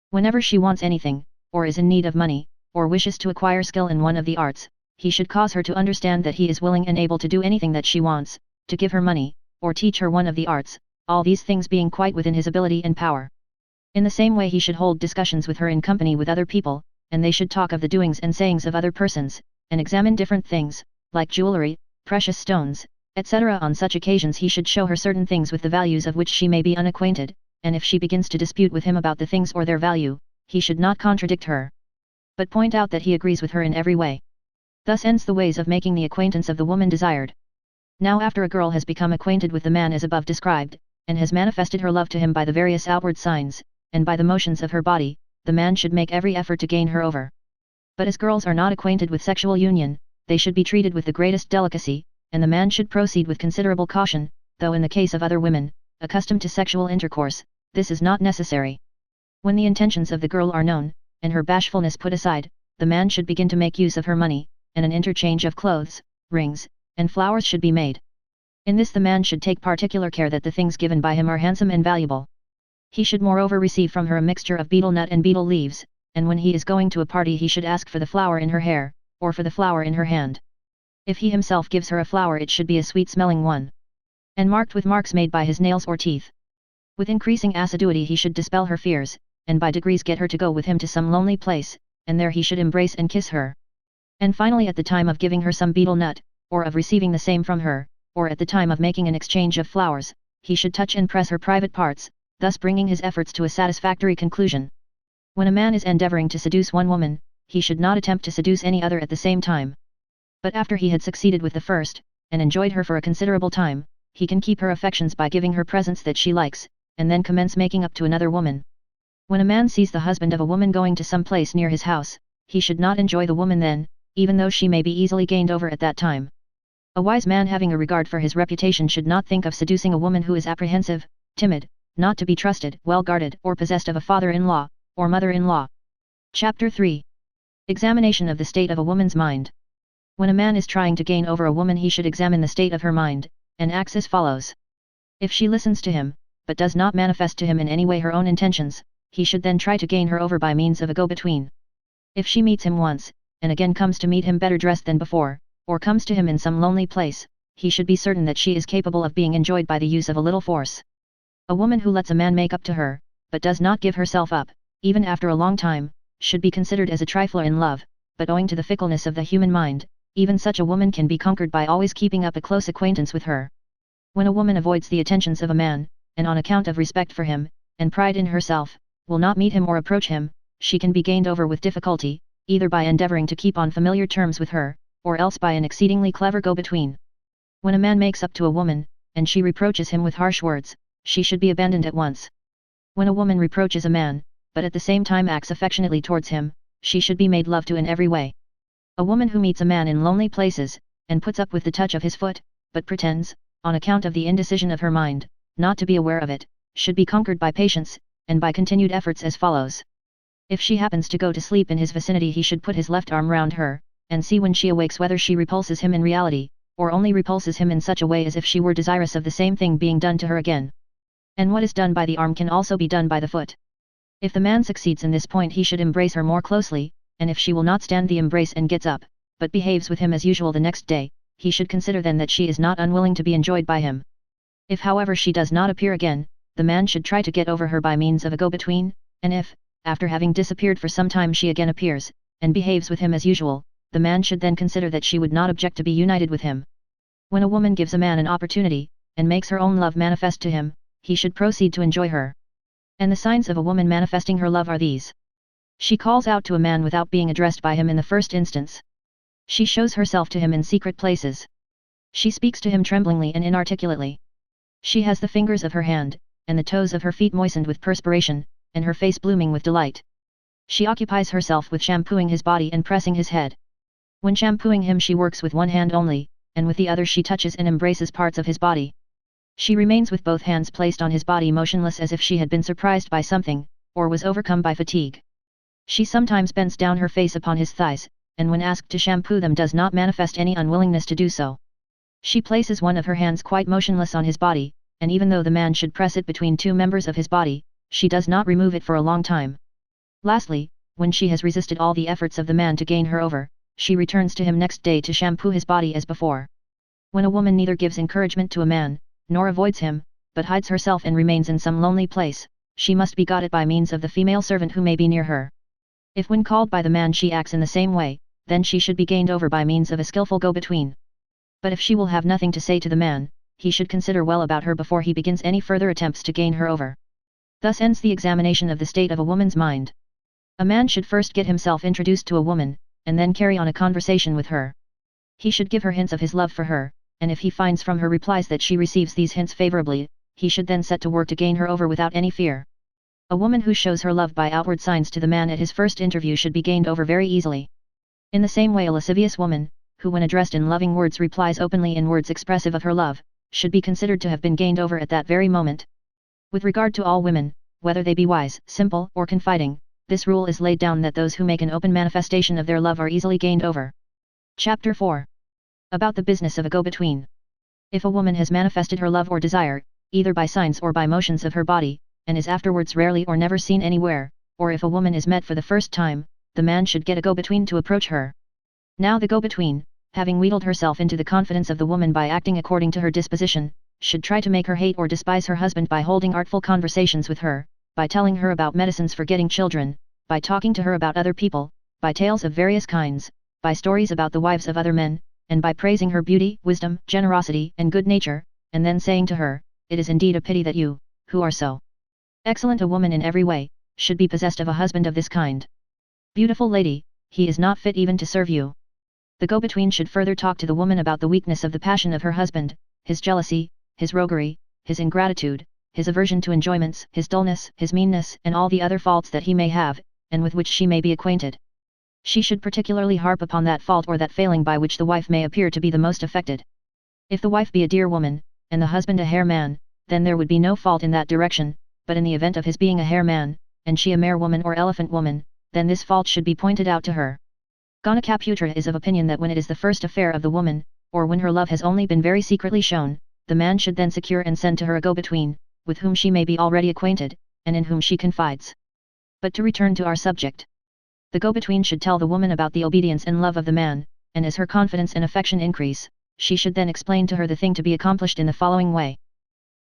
Whenever she wants anything, or is in need of money, or wishes to acquire skill in one of the arts, he should cause her to understand that he is willing and able to do anything that she wants, to give her money, or teach her one of the arts, all these things being quite within his ability and power. In the same way he should hold discussions with her in company with other people, and they should talk of the doings and sayings of other persons, and examine different things, like jewelry, precious stones, etc. On such occasions he should show her certain things with the values of which she may be unacquainted, and if she begins to dispute with him about the things or their value, he should not contradict her, but point out that he agrees with her in every way. Thus ends the ways of making the acquaintance of the woman desired. Now after a girl has become acquainted with the man as above described, and has manifested her love to him by the various outward signs, and by the motions of her body, the man should make every effort to gain her over. But as girls are not acquainted with sexual union, they should be treated with the greatest delicacy, and the man should proceed with considerable caution, though in the case of other women, accustomed to sexual intercourse, this is not necessary. When the intentions of the girl are known, and her bashfulness put aside, the man should begin to make use of her money, and an interchange of clothes, rings, and flowers should be made. In this the man should take particular care that the things given by him are handsome and valuable. He should moreover receive from her a mixture of betel nut and betel leaves, and when he is going to a party he should ask for the flower in her hair, or for the flower in her hand. If he himself gives her a flower it should be a sweet-smelling one, and marked with marks made by his nails or teeth. With increasing assiduity he should dispel her fears, and by degrees get her to go with him to some lonely place, and there he should embrace and kiss her. And finally at the time of giving her some betel nut, or of receiving the same from her, or at the time of making an exchange of flowers, he should touch and press her private parts, thus bringing his efforts to a satisfactory conclusion. When a man is endeavoring to seduce one woman, he should not attempt to seduce any other at the same time. But after he had succeeded with the first, and enjoyed her for a considerable time, he can keep her affections by giving her presents that she likes, and then commence making up to another woman. When a man sees the husband of a woman going to some place near his house, he should not enjoy the woman then, even though she may be easily gained over at that time. A wise man having a regard for his reputation should not think of seducing a woman who is apprehensive, timid, not to be trusted, well guarded, or possessed of a father-in-law, or mother-in-law. Chapter 3. Examination of the state of a woman's mind. When a man is trying to gain over a woman he should examine the state of her mind, and acts as follows. If she listens to him, but does not manifest to him in any way her own intentions, he should then try to gain her over by means of a go-between. If she meets him once, and again comes to meet him better dressed than before, or comes to him in some lonely place, he should be certain that she is capable of being enjoyed by the use of a little force. A woman who lets a man make up to her, but does not give herself up, even after a long time, should be considered as a trifler in love, but owing to the fickleness of the human mind, even such a woman can be conquered by always keeping up a close acquaintance with her. When a woman avoids the attentions of a man, and on account of respect for him, and pride in herself, will not meet him or approach him, she can be gained over with difficulty, either by endeavoring to keep on familiar terms with her, or else by an exceedingly clever go-between. When a man makes up to a woman, and she reproaches him with harsh words, she should be abandoned at once. When a woman reproaches a man, but at the same time acts affectionately towards him, she should be made love to in every way. A woman who meets a man in lonely places, and puts up with the touch of his foot, but pretends, on account of the indecision of her mind, not to be aware of it, should be conquered by patience, and by continued efforts as follows. If she happens to go to sleep in his vicinity he should put his left arm round her, and see when she awakes whether she repulses him in reality, or only repulses him in such a way as if she were desirous of the same thing being done to her again. And what is done by the arm can also be done by the foot. If the man succeeds in this point he should embrace her more closely, and if she will not stand the embrace and gets up, but behaves with him as usual the next day, he should consider then that she is not unwilling to be enjoyed by him. If however she does not appear again, the man should try to get over her by means of a go-between, and if, after having disappeared for some time she again appears, and behaves with him as usual, the man should then consider that she would not object to be united with him. When a woman gives a man an opportunity, and makes her own love manifest to him, he should proceed to enjoy her. And the signs of a woman manifesting her love are these. She calls out to a man without being addressed by him in the first instance. She shows herself to him in secret places. She speaks to him tremblingly and inarticulately. She has the fingers of her hand, and the toes of her feet moistened with perspiration, and her face blooming with delight. She occupies herself with shampooing his body and pressing his head. When shampooing him she works with one hand only, and with the other she touches and embraces parts of his body. She remains with both hands placed on his body motionless as if she had been surprised by something, or was overcome by fatigue. She sometimes bends down her face upon his thighs, and when asked to shampoo them does not manifest any unwillingness to do so. She places one of her hands quite motionless on his body, and even though the man should press it between two members of his body, she does not remove it for a long time. Lastly, when she has resisted all the efforts of the man to gain her over, she returns to him next day to shampoo his body as before. When a woman neither gives encouragement to a man, nor avoids him, but hides herself and remains in some lonely place, she must be got at by means of the female servant who may be near her. If when called by the man she acts in the same way, then she should be gained over by means of a skillful go-between. But if she will have nothing to say to the man, he should consider well about her before he begins any further attempts to gain her over. Thus ends the examination of the state of a woman's mind. A man should first get himself introduced to a woman, and then carry on a conversation with her. He should give her hints of his love for her, and if he finds from her replies that she receives these hints favorably, he should then set to work to gain her over without any fear. A woman who shows her love by outward signs to the man at his first interview should be gained over very easily. In the same way, a lascivious woman, who when addressed in loving words replies openly in words expressive of her love, should be considered to have been gained over at that very moment. With regard to all women, whether they be wise, simple, or confiding, this rule is laid down that those who make an open manifestation of their love are easily gained over. Chapter 4. About the business of a go-between. If a woman has manifested her love or desire, either by signs or by motions of her body, and is afterwards rarely or never seen anywhere, or if a woman is met for the first time, the man should get a go-between to approach her. Now the go-between, having wheedled herself into the confidence of the woman by acting according to her disposition, should try to make her hate or despise her husband by holding artful conversations with her, by telling her about medicines for getting children, by talking to her about other people, by tales of various kinds, by stories about the wives of other men, and by praising her beauty, wisdom, generosity, and good nature, and then saying to her, "It is indeed a pity that you, who are so excellent a woman in every way, should be possessed of a husband of this kind. Beautiful lady, he is not fit even to serve you." The go-between should further talk to the woman about the weakness of the passion of her husband, his jealousy, his roguery, his ingratitude, his aversion to enjoyments, his dullness, his meanness, and all the other faults that he may have, and with which she may be acquainted. She should particularly harp upon that fault or that failing by which the wife may appear to be the most affected. If the wife be a dear woman, and the husband a hare man, then there would be no fault in that direction, but in the event of his being a hare man, and she a mare woman or elephant woman, then this fault should be pointed out to her. Ganakaputra is of opinion that when it is the first affair of the woman, or when her love has only been very secretly shown, the man should then secure and send to her a go-between, with whom she may be already acquainted, and in whom she confides. But to return to our subject. The go-between should tell the woman about the obedience and love of the man, and as her confidence and affection increase, she should then explain to her the thing to be accomplished in the following way.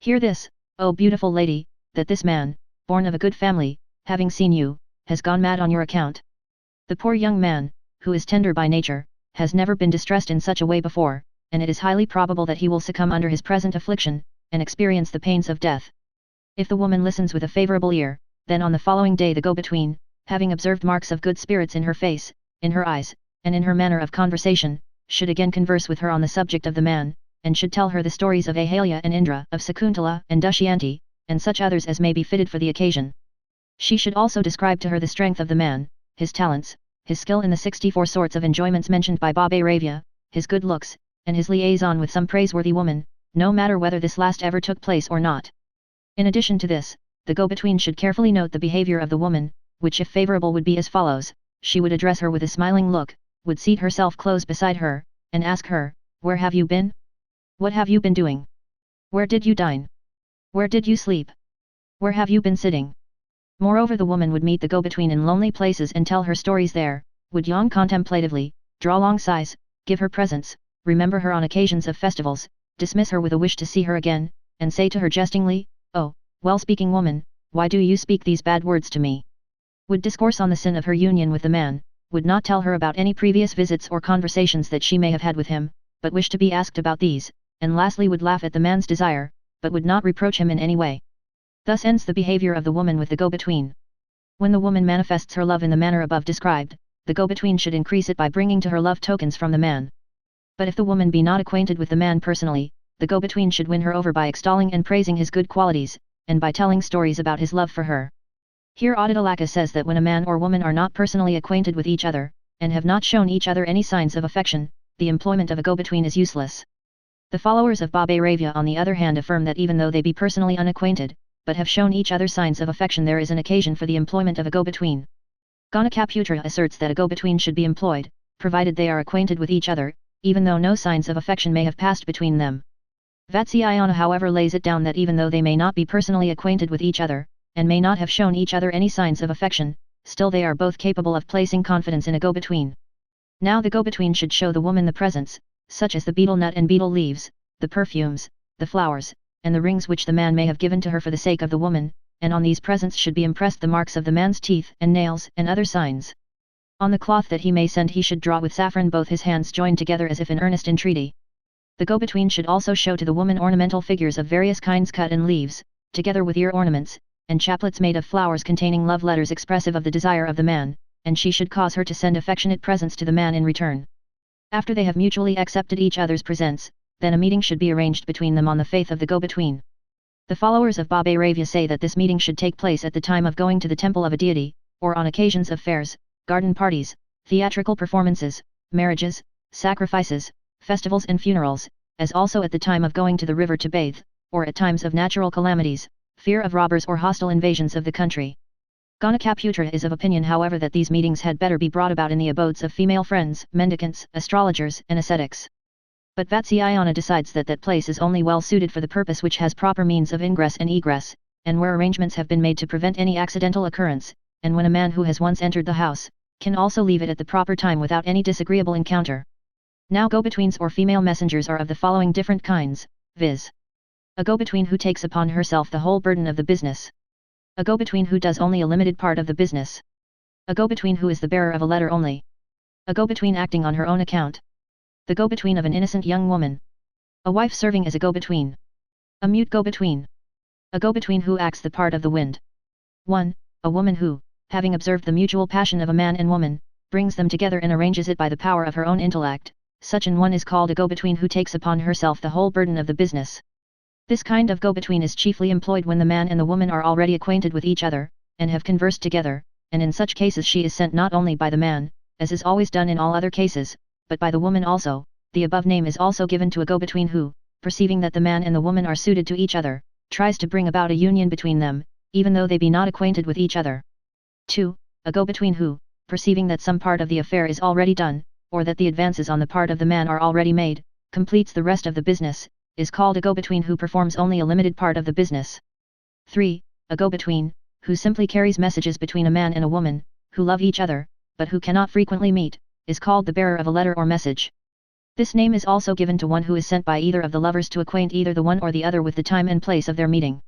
Hear this, O beautiful lady, that this man, born of a good family, having seen you, has gone mad on your account. The poor young man, who is tender by nature, has never been distressed in such a way before, and it is highly probable that he will succumb under his present affliction, and experience the pains of death. If the woman listens with a favorable ear, then on the following day the go-between, having observed marks of good spirits in her face, in her eyes, and in her manner of conversation, should again converse with her on the subject of the man, and should tell her the stories of Ahalya and Indra, of Sakuntala and Dushyanta, and such others as may be fitted for the occasion. She should also describe to her the strength of the man, his talents, his skill in the 64 sorts of enjoyments mentioned by Vatsyayana, his good looks, and his liaison with some praiseworthy woman, no matter whether this last ever took place or not. In addition to this, the go-between should carefully note the behavior of the woman, which if favorable would be as follows: she would address her with a smiling look, would seat herself close beside her, and ask her, "Where have you been? What have you been doing? Where did you dine? Where did you sleep? Where have you been sitting?" Moreover, the woman would meet the go-between in lonely places and tell her stories there, would yawn contemplatively, draw long sighs, give her presents, remember her on occasions of festivals, dismiss her with a wish to see her again, and say to her jestingly, "Oh, well-speaking woman, why do you speak these bad words to me?" Would discourse on the sin of her union with the man, would not tell her about any previous visits or conversations that she may have had with him, but wish to be asked about these, and lastly would laugh at the man's desire, but would not reproach him in any way. Thus ends the behavior of the woman with the go-between. When the woman manifests her love in the manner above described, the go-between should increase it by bringing to her love tokens from the man. But if the woman be not acquainted with the man personally, the go-between should win her over by extolling and praising his good qualities, and by telling stories about his love for her. Here Adittalaka says that when a man or woman are not personally acquainted with each other, and have not shown each other any signs of affection, the employment of a go-between is useless. The followers of Vatsyayana on the other hand affirm that even though they be personally unacquainted, but have shown each other signs of affection, there is an occasion for the employment of a go-between. Ganakaputra asserts that a go-between should be employed, provided they are acquainted with each other, even though no signs of affection may have passed between them. Vatsyayana however lays it down that even though they may not be personally acquainted with each other, and may not have shown each other any signs of affection, still they are both capable of placing confidence in a go-between. Now the go-between should show the woman the presents, such as the betel nut and betel leaves, the perfumes, the flowers, and the rings which the man may have given to her for the sake of the woman, and on these presents should be impressed the marks of the man's teeth and nails and other signs. On the cloth that he may send he should draw with saffron both his hands joined together as if in earnest entreaty. The go-between should also show to the woman ornamental figures of various kinds cut in leaves, together with ear ornaments, and chaplets made of flowers containing love letters expressive of the desire of the man, and she should cause her to send affectionate presents to the man in return. After they have mutually accepted each other's presents, then a meeting should be arranged between them on the faith of the go-between. The followers of Bhairava say that this meeting should take place at the time of going to the temple of a deity, or on occasions of fairs, garden parties, theatrical performances, marriages, sacrifices, festivals and funerals, as also at the time of going to the river to bathe, or at times of natural calamities, fear of robbers or hostile invasions of the country. Ganakaputra is of opinion however that these meetings had better be brought about in the abodes of female friends, mendicants, astrologers and ascetics. But Vatsyayana decides that that place is only well suited for the purpose which has proper means of ingress and egress, and where arrangements have been made to prevent any accidental occurrence, and when a man who has once entered the house, can also leave it at the proper time without any disagreeable encounter. Now go-betweens or female messengers are of the following different kinds, viz. A go-between who takes upon herself the whole burden of the business. A go-between who does only a limited part of the business. A go-between who is the bearer of a letter only. A go-between acting on her own account. The go-between of an innocent young woman. A wife serving as a go-between. A mute go-between. A go-between who acts the part of the wind. 1. A woman who, having observed the mutual passion of a man and woman, brings them together and arranges it by the power of her own intellect. Such an one is called a go-between who takes upon herself the whole burden of the business. This kind of go-between is chiefly employed when the man and the woman are already acquainted with each other, and have conversed together, and in such cases she is sent not only by the man, as is always done in all other cases, but by the woman also. The above name is also given to a go-between who, perceiving that the man and the woman are suited to each other, tries to bring about a union between them, even though they be not acquainted with each other. 2. A go-between who, perceiving that some part of the affair is already done, or that the advances on the part of the man are already made, completes the rest of the business, is called a go-between who performs only a limited part of the business. 3. A go-between, who simply carries messages between a man and a woman, who love each other, but who cannot frequently meet, is called the bearer of a letter or message. This name is also given to one who is sent by either of the lovers to acquaint either the one or the other with the time and place of their meeting.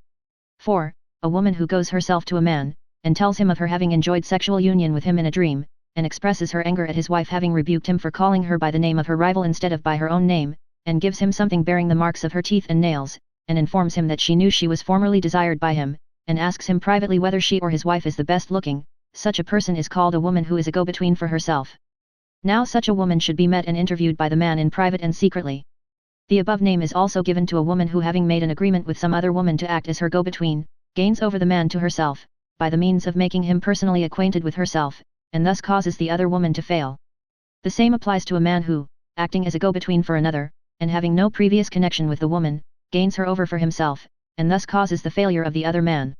4. A woman who goes herself to a man, and tells him of her having enjoyed sexual union with him in a dream, and expresses her anger at his wife having rebuked him for calling her by the name of her rival instead of by her own name, and gives him something bearing the marks of her teeth and nails, and informs him that she knew she was formerly desired by him, and asks him privately whether she or his wife is the best looking. Such a person is called a woman who is a go-between for herself. Now such a woman should be met and interviewed by the man in private and secretly. The above name is also given to a woman who, having made an agreement with some other woman to act as her go-between, gains over the man to herself, by the means of making him personally acquainted with herself, and thus causes the other woman to fail. The same applies to a man who, acting as a go-between for another, and having no previous connection with the woman, gains her over for himself, and thus causes the failure of the other man.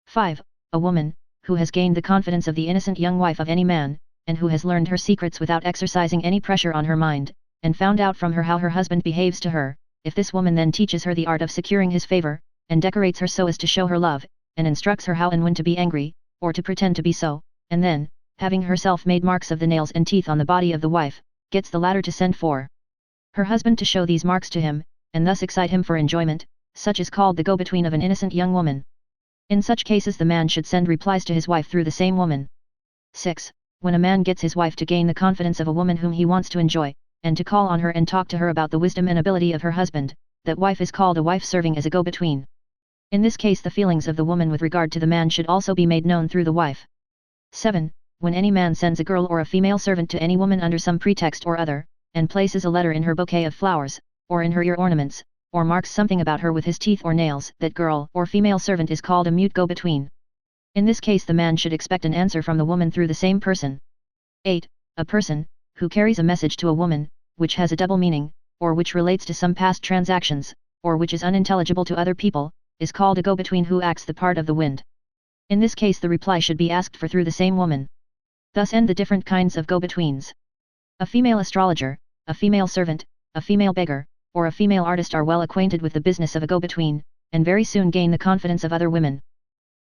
5. A woman, who has gained the confidence of the innocent young wife of any man, and who has learned her secrets without exercising any pressure on her mind, and found out from her how her husband behaves to her, if this woman then teaches her the art of securing his favor, and decorates her so as to show her love, and instructs her how and when to be angry, or to pretend to be so, and then, having herself made marks of the nails and teeth on the body of the wife, gets the latter to send for her husband to show these marks to him, and thus excite him for enjoyment, such is called the go-between of an innocent young woman. In such cases the man should send replies to his wife through the same woman. 6. When a man gets his wife to gain the confidence of a woman whom he wants to enjoy, and to call on her and talk to her about the wisdom and ability of her husband, that wife is called a wife serving as a go-between. In this case the feelings of the woman with regard to the man should also be made known through the wife. 7. When any man sends a girl or a female servant to any woman under some pretext or other, and places a letter in her bouquet of flowers, or in her ear ornaments, or marks something about her with his teeth or nails, that girl or female servant is called a mute go-between. In this case the man should expect an answer from the woman through the same person. 8. A person, who carries a message to a woman, which has a double meaning, or which relates to some past transactions, or which is unintelligible to other people, is called a go-between who acts the part of the wind. In this case the reply should be asked for through the same woman. Thus end the different kinds of go-betweens. A female astrologer, a female servant, a female beggar, or a female artist are well acquainted with the business of a go-between, and very soon gain the confidence of other women.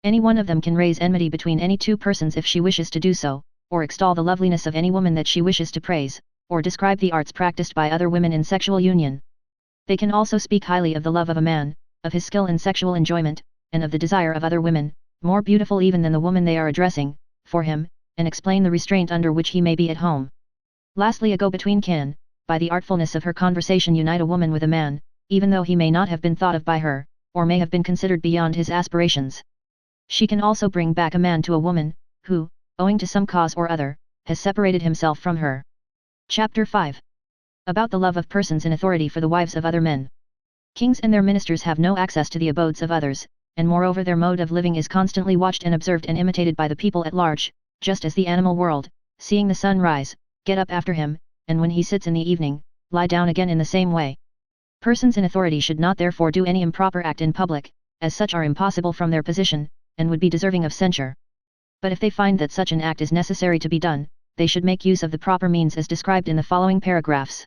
Any one of them can raise enmity between any two persons if she wishes to do so, or extol the loveliness of any woman that she wishes to praise, or describe the arts practiced by other women in sexual union. They can also speak highly of the love of a man, of his skill in sexual enjoyment, and of the desire of other women, more beautiful even than the woman they are addressing, for him, and explain the restraint under which he may be at home. Lastly, a go-between can, by the artfulness of her conversation, unite a woman with a man, even though he may not have been thought of by her, or may have been considered beyond his aspirations. She can also bring back a man to a woman, who, owing to some cause or other, has separated himself from her. Chapter 5. About the love of persons in authority for the wives of other men. Kings and their ministers have no access to the abodes of others, and moreover their mode of living is constantly watched and observed and imitated by the people at large, just as the animal world, seeing the sun rise, get up after him, and when he sits in the evening, lie down again in the same way. Persons in authority should not therefore do any improper act in public, as such are impossible from their position, and would be deserving of censure. But if they find that such an act is necessary to be done, they should make use of the proper means as described in the following paragraphs.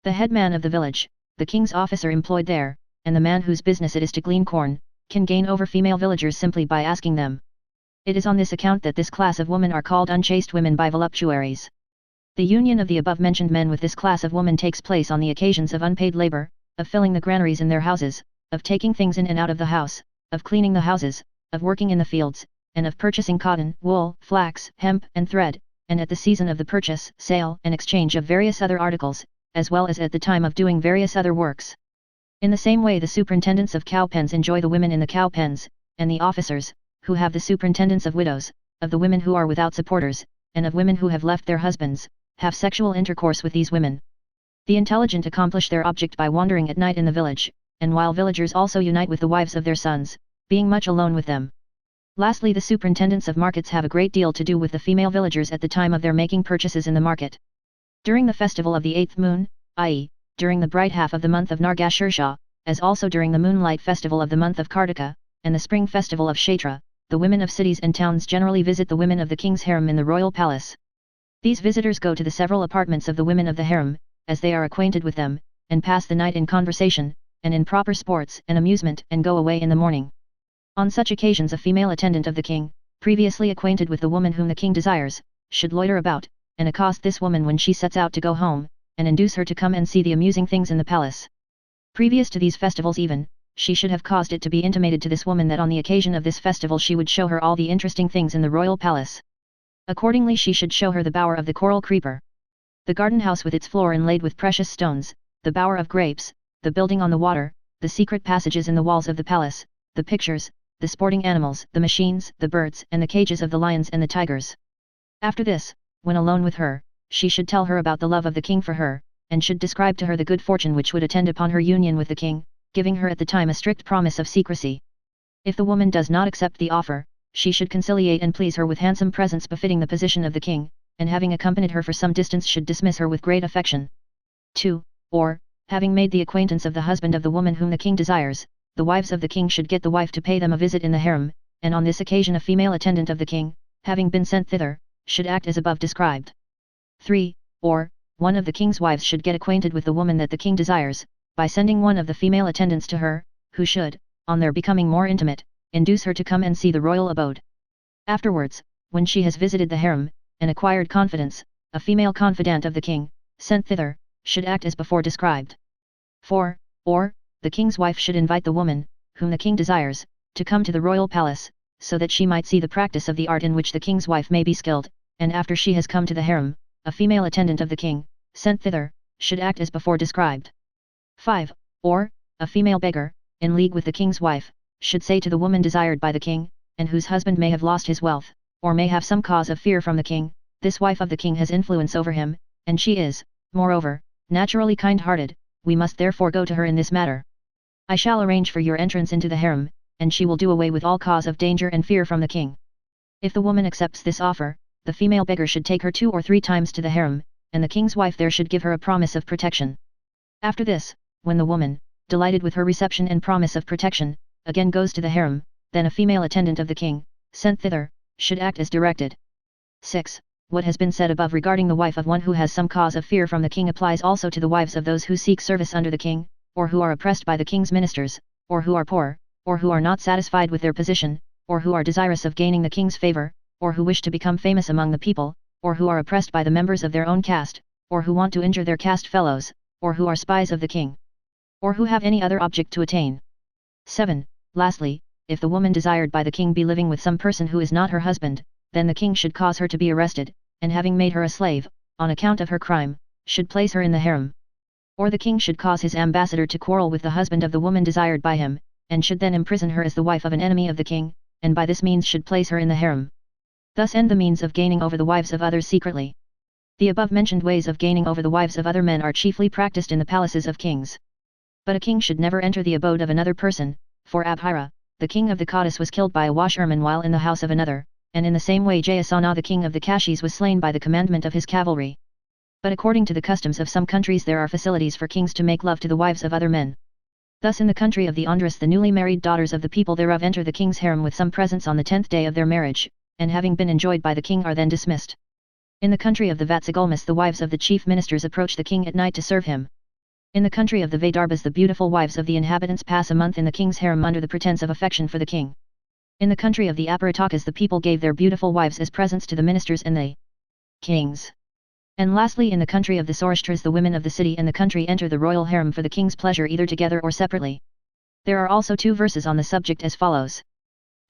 The headman of the village, the king's officer employed there, and the man whose business it is to glean corn, can gain over female villagers simply by asking them. It is on this account that this class of women are called unchaste women by voluptuaries. The union of the above-mentioned men with this class of women takes place on the occasions of unpaid labor, of filling the granaries in their houses, of taking things in and out of the house, of cleaning the houses, of working in the fields, and of purchasing cotton, wool, flax, hemp, and thread, and at the season of the purchase, sale, and exchange of various other articles, as well as at the time of doing various other works. In the same way the superintendents of cow pens enjoy the women in the cow pens, and the officers, who have the superintendence of widows, of the women who are without supporters, and of women who have left their husbands, have sexual intercourse with these women. The intelligent accomplish their object by wandering at night in the village, and while villagers also unite with the wives of their sons, being much alone with them. Lastly, the superintendents of markets have a great deal to do with the female villagers at the time of their making purchases in the market. During the festival of the 8th moon, i.e., during the bright half of the month of Nargashirsha, as also during the moonlight festival of the month of Kartika, and the spring festival of Kshetra, the women of cities and towns generally visit the women of the king's harem in the royal palace. These visitors go to the several apartments of the women of the harem, as they are acquainted with them, and pass the night in conversation, and in proper sports and amusement, and go away in the morning. On such occasions a female attendant of the king, previously acquainted with the woman whom the king desires, should loiter about, and accost this woman when she sets out to go home, and induce her to come and see the amusing things in the palace. Previous to these festivals even, she should have caused it to be intimated to this woman that on the occasion of this festival she would show her all the interesting things in the royal palace. Accordingly she should show her the bower of the coral creeper, the garden house with its floor inlaid with precious stones, the bower of grapes, the building on the water, the secret passages in the walls of the palace, the pictures, the sporting animals, the machines, the birds, and the cages of the lions and the tigers. After this, when alone with her, she should tell her about the love of the king for her, and should describe to her the good fortune which would attend upon her union with the king, giving her at the time a strict promise of secrecy. If the woman does not accept the offer, she should conciliate and please her with handsome presents befitting the position of the king, and having accompanied her for some distance should dismiss her with great affection. 2. Or, having made the acquaintance of the husband of the woman whom the king desires, the wives of the king should get the wife to pay them a visit in the harem, and on this occasion a female attendant of the king, having been sent thither, should act as above described. 3. Or, one of the king's wives should get acquainted with the woman that the king desires, by sending one of the female attendants to her, who should, on their becoming more intimate, induce her to come and see the royal abode. Afterwards, when she has visited the harem, and acquired confidence, a female confidant of the king, sent thither, should act as before described. 4. Or, the king's wife should invite the woman, whom the king desires, to come to the royal palace, so that she might see the practice of the art in which the king's wife may be skilled, and after she has come to the harem, a female attendant of the king, sent thither, should act as before described. 5. Or, a female beggar, in league with the king's wife, should say to the woman desired by the king, and whose husband may have lost his wealth, or may have some cause of fear from the king, this wife of the king has influence over him, and she is, moreover, naturally kind-hearted, we must therefore go to her in this matter. I shall arrange for your entrance into the harem, and she will do away with all cause of danger and fear from the king. If the woman accepts this offer, the female beggar should take her 2 or 3 times to the harem, and the king's wife there should give her a promise of protection. After this, when the woman, delighted with her reception and promise of protection, again goes to the harem, then a female attendant of the king, sent thither, should act as directed. 6. What has been said above regarding the wife of one who has some cause of fear from the king applies also to the wives of those who seek service under the king, or who are oppressed by the king's ministers, or who are poor, or who are not satisfied with their position, or who are desirous of gaining the king's favor, or who wish to become famous among the people, or who are oppressed by the members of their own caste, or who want to injure their caste fellows, or who are spies of the king, or who have any other object to attain. 7. Lastly, if the woman desired by the king be living with some person who is not her husband, then the king should cause her to be arrested, and having made her a slave, on account of her crime, should place her in the harem. Or the king should cause his ambassador to quarrel with the husband of the woman desired by him, and should then imprison her as the wife of an enemy of the king, and by this means should place her in the harem. Thus end the means of gaining over the wives of others secretly. The above-mentioned ways of gaining over the wives of other men are chiefly practiced in the palaces of kings. But a king should never enter the abode of another person, for Abhira, the king of the Caucasus, was killed by a washerman while in the house of another, and in the same way Jayasana, the king of the Kashis, was slain by the commandment of his cavalry. But according to the customs of some countries there are facilities for kings to make love to the wives of other men. Thus in the country of the Andhras the newly married daughters of the people thereof enter the king's harem with some presents on the 10th day of their marriage, and having been enjoyed by the king are then dismissed. In the country of the Vatsagulmas the wives of the chief ministers approach the king at night to serve him. In the country of the Vedarbhas the beautiful wives of the inhabitants pass a month in the king's harem under the pretense of affection for the king. In the country of the Aparatakas the people gave their beautiful wives as presents to the ministers and the kings. And lastly in the country of the Saurashtras the women of the city and the country enter the royal harem for the king's pleasure either together or separately. There are also 2 verses on the subject as follows.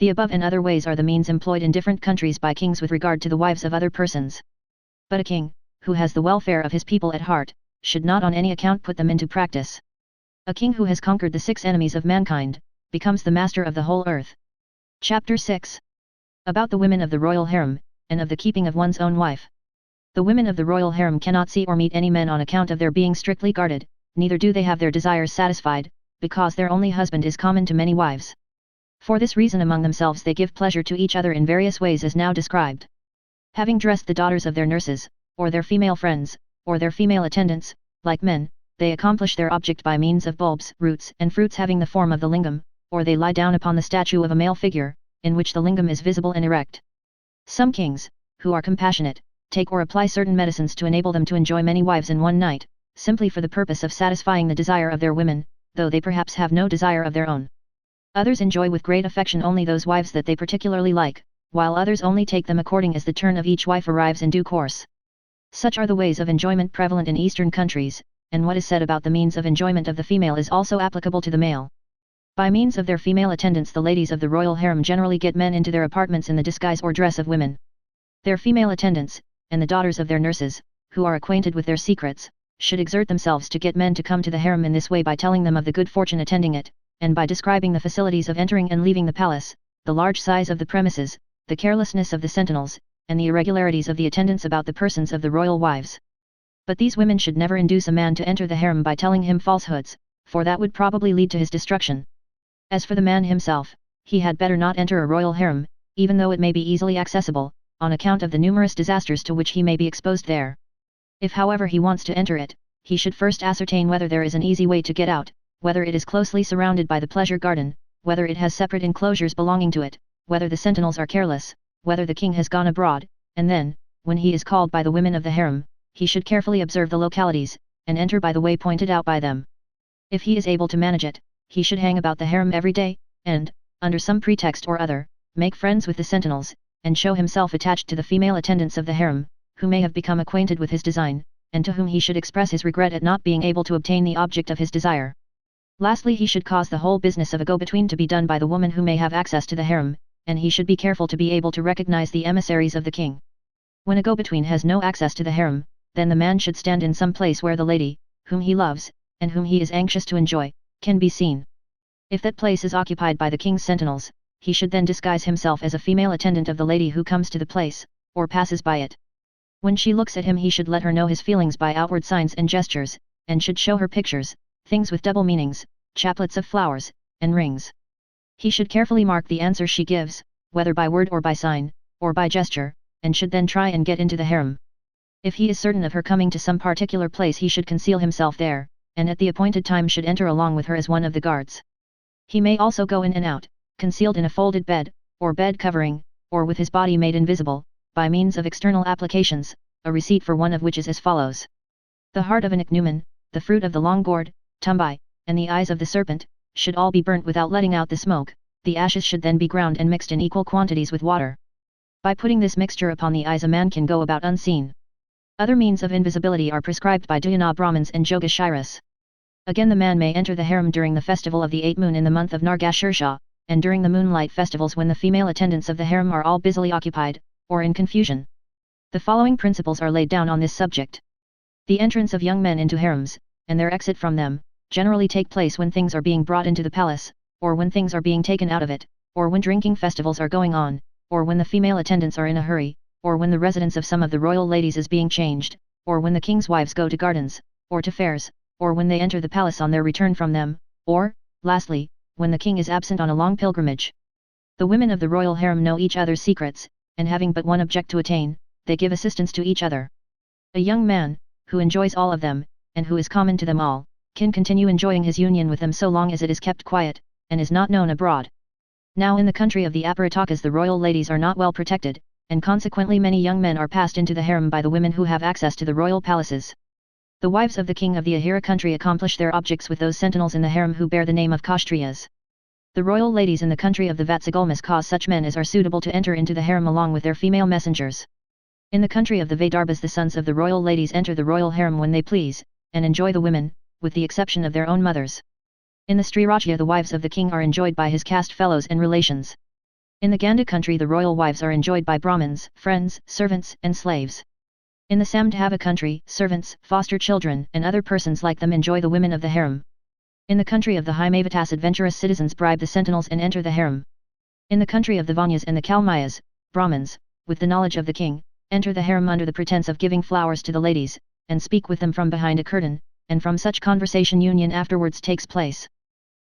The above and other ways are the means employed in different countries by kings with regard to the wives of other persons. But a king, who has the welfare of his people at heart, should not on any account put them into practice. A king who has conquered the 6 enemies of mankind, becomes the master of the whole earth. Chapter 6. About the women of the royal harem, and of the keeping of one's own wife. The women of the royal harem cannot see or meet any men on account of their being strictly guarded, neither do they have their desires satisfied, because their only husband is common to many wives. For this reason among themselves they give pleasure to each other in various ways as now described. Having dressed the daughters of their nurses, or their female friends, or their female attendants, like men, they accomplish their object by means of bulbs, roots and fruits having the form of the lingam, or they lie down upon the statue of a male figure, in which the lingam is visible and erect. Some kings, who are compassionate, take or apply certain medicines to enable them to enjoy many wives in one night, simply for the purpose of satisfying the desire of their women, though they perhaps have no desire of their own. Others enjoy with great affection only those wives that they particularly like, while others only take them according as the turn of each wife arrives in due course. Such are the ways of enjoyment prevalent in Eastern countries, and what is said about the means of enjoyment of the female is also applicable to the male. By means of their female attendants the ladies of the royal harem generally get men into their apartments in the disguise or dress of women. Their female attendants, and the daughters of their nurses, who are acquainted with their secrets, should exert themselves to get men to come to the harem in this way by telling them of the good fortune attending it, and by describing the facilities of entering and leaving the palace, the large size of the premises, the carelessness of the sentinels, and the irregularities of the attendants about the persons of the royal wives. But these women should never induce a man to enter the harem by telling him falsehoods, for that would probably lead to his destruction. As for the man himself, he had better not enter a royal harem, even though it may be easily accessible, on account of the numerous disasters to which he may be exposed there. If however he wants to enter it, he should first ascertain whether there is an easy way to get out, whether it is closely surrounded by the pleasure garden, whether it has separate enclosures belonging to it, whether the sentinels are careless, whether the king has gone abroad, and then, when he is called by the women of the harem, he should carefully observe the localities, and enter by the way pointed out by them. If he is able to manage it, he should hang about the harem every day, and, under some pretext or other, make friends with the sentinels, and show himself attached to the female attendants of the harem, who may have become acquainted with his design, and to whom he should express his regret at not being able to obtain the object of his desire. Lastly he should cause the whole business of a go-between to be done by the woman who may have access to the harem, and he should be careful to be able to recognize the emissaries of the king. When a go-between has no access to the harem, then the man should stand in some place where the lady, whom he loves, and whom he is anxious to enjoy, can be seen. If that place is occupied by the king's sentinels, he should then disguise himself as a female attendant of the lady who comes to the place, or passes by it. When she looks at him he should let her know his feelings by outward signs and gestures, and should show her pictures, things with double meanings, chaplets of flowers, and rings. He should carefully mark the answer she gives, whether by word or by sign, or by gesture, and should then try and get into the harem. If he is certain of her coming to some particular place he should conceal himself there, and at the appointed time should enter along with her as one of the guards. He may also go in and out, concealed in a folded bed, or bed covering, or with his body made invisible, by means of external applications, a receipt for one of which is as follows. The heart of an ichneumon, the fruit of the long gourd, tumbi, and the eyes of the serpent, should all be burnt without letting out the smoke, the ashes should then be ground and mixed in equal quantities with water. By putting this mixture upon the eyes a man can go about unseen. Other means of invisibility are prescribed by Dhyana Brahmins and Yogashiras. Again the man may enter the harem during the festival of the 8th moon in the month of Nargashirsha, and during the moonlight festivals when the female attendants of the harem are all busily occupied, or in confusion. The following principles are laid down on this subject. The entrance of young men into harems, and their exit from them, generally take place when things are being brought into the palace, or when things are being taken out of it, or when drinking festivals are going on, or when the female attendants are in a hurry, or when the residence of some of the royal ladies is being changed, or when the king's wives go to gardens, or to fairs, or when they enter the palace on their return from them, or, lastly, when the king is absent on a long pilgrimage. The women of the royal harem know each other's secrets, and having but one object to attain, they give assistance to each other. A young man, who enjoys all of them, and who is common to them all, can continue enjoying his union with them so long as it is kept quiet, and is not known abroad. Now in the country of the Aparatakas the royal ladies are not well protected, and consequently many young men are passed into the harem by the women who have access to the royal palaces. The wives of the king of the Ahira country accomplish their objects with those sentinels in the harem who bear the name of Kashtriyas. The royal ladies in the country of the Vatsagulmas cause such men as are suitable to enter into the harem along with their female messengers. In the country of the Vaidarbhas the sons of the royal ladies enter the royal harem when they please, and enjoy the women, with the exception of their own mothers. In the Srirajya the wives of the king are enjoyed by his caste fellows and relations. In the Ganda country the royal wives are enjoyed by Brahmins, friends, servants, and slaves. In the Samdhava country, servants, foster children, and other persons like them enjoy the women of the harem. In the country of the Himavatas adventurous citizens bribe the sentinels and enter the harem. In the country of the Vanyas and the Kalmayas, Brahmins, with the knowledge of the king, enter the harem under the pretense of giving flowers to the ladies, and speak with them from behind a curtain, and from such conversation union afterwards takes place.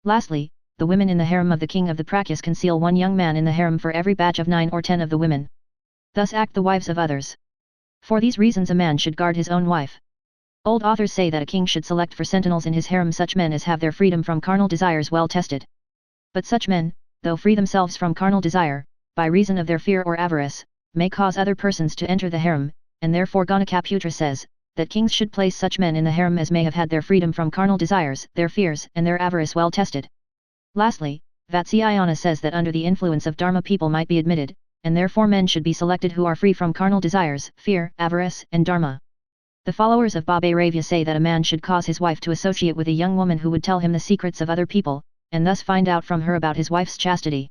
Lastly, the women in the harem of the king of the Prakyas conceal one young man in the harem for every batch of 9 or 10 of the women. Thus act the wives of others. For these reasons a man should guard his own wife. Old authors say that a king should select for sentinels in his harem such men as have their freedom from carnal desires well tested. But such men, though free themselves from carnal desire, by reason of their fear or avarice, may cause other persons to enter the harem, and therefore Ganakaputra says, that kings should place such men in the harem as may have had their freedom from carnal desires, their fears and their avarice well tested. Lastly, Vatsyayana says that under the influence of Dharma people might be admitted, and therefore men should be selected who are free from carnal desires, fear, avarice, and dharma. The followers of Bhabaravya say that a man should cause his wife to associate with a young woman who would tell him the secrets of other people, and thus find out from her about his wife's chastity.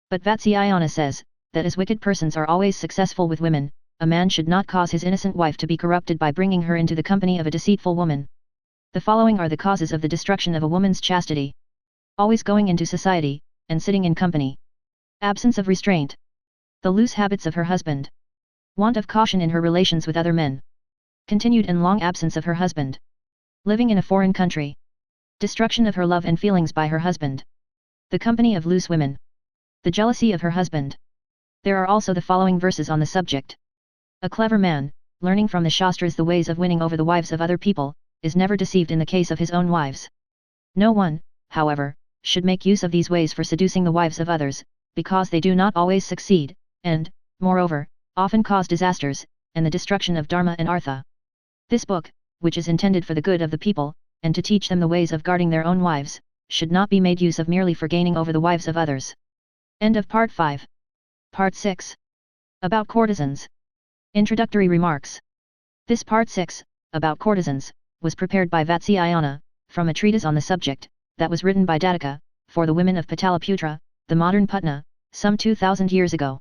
But Vatsyayana says, that as wicked persons are always successful with women, a man should not cause his innocent wife to be corrupted by bringing her into the company of a deceitful woman. The following are the causes of the destruction of a woman's chastity. Always going into society, and sitting in company. Absence of restraint. The loose habits of her husband. Want of caution in her relations with other men. Continued and long absence of her husband. Living in a foreign country. Destruction of her love and feelings by her husband. The company of loose women. The jealousy of her husband. There are also the following verses on the subject. A clever man, learning from the Shastras the ways of winning over the wives of other people, is never deceived in the case of his own wives. No one, however, should make use of these ways for seducing the wives of others, because they do not always succeed, and, moreover, often cause disasters, and the destruction of Dharma and Artha. This book, which is intended for the good of the people, and to teach them the ways of guarding their own wives, should not be made use of merely for gaining over the wives of others. End of Part 5. Part 6. About courtesans. Introductory remarks. This Part 6, about courtesans, was prepared by Vatsyayana, from a treatise on the subject, that was written by Dattaka, for the women of Pataliputra, the modern Putna, some 2000 years ago.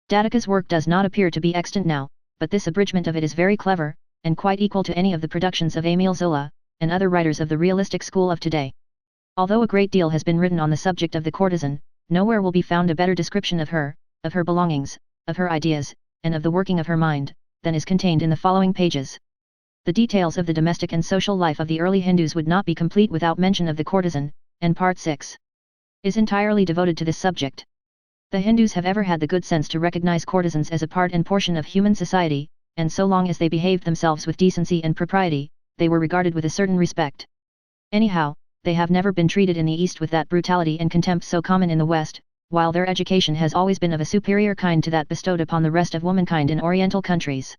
Dattaka's work does not appear to be extant now, but this abridgment of it is very clever, and quite equal to any of the productions of Émile Zola, and other writers of the realistic school of today. Although a great deal has been written on the subject of the courtesan, nowhere will be found a better description of her belongings, of her ideas, and of the working of her mind, than is contained in the following pages. The details of the domestic and social life of the early Hindus would not be complete without mention of the courtesan, and Part 6 is entirely devoted to this subject. The Hindus have ever had the good sense to recognize courtesans as a part and portion of human society, and so long as they behaved themselves with decency and propriety, they were regarded with a certain respect. Anyhow, they have never been treated in the East with that brutality and contempt so common in the West, while their education has always been of a superior kind to that bestowed upon the rest of womankind in Oriental countries.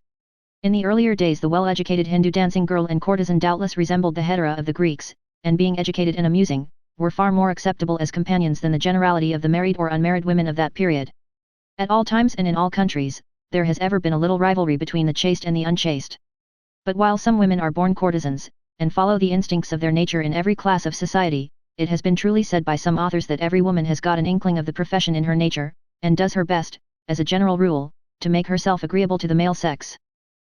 In the earlier days the well-educated Hindu dancing girl and courtesan doubtless resembled the hetera of the Greeks, and being educated and amusing, were far more acceptable as companions than the generality of the married or unmarried women of that period. At all times and in all countries, there has ever been a little rivalry between the chaste and the unchaste. But while some women are born courtesans, and follow the instincts of their nature in every class of society, it has been truly said by some authors that every woman has got an inkling of the profession in her nature, and does her best, as a general rule, to make herself agreeable to the male sex.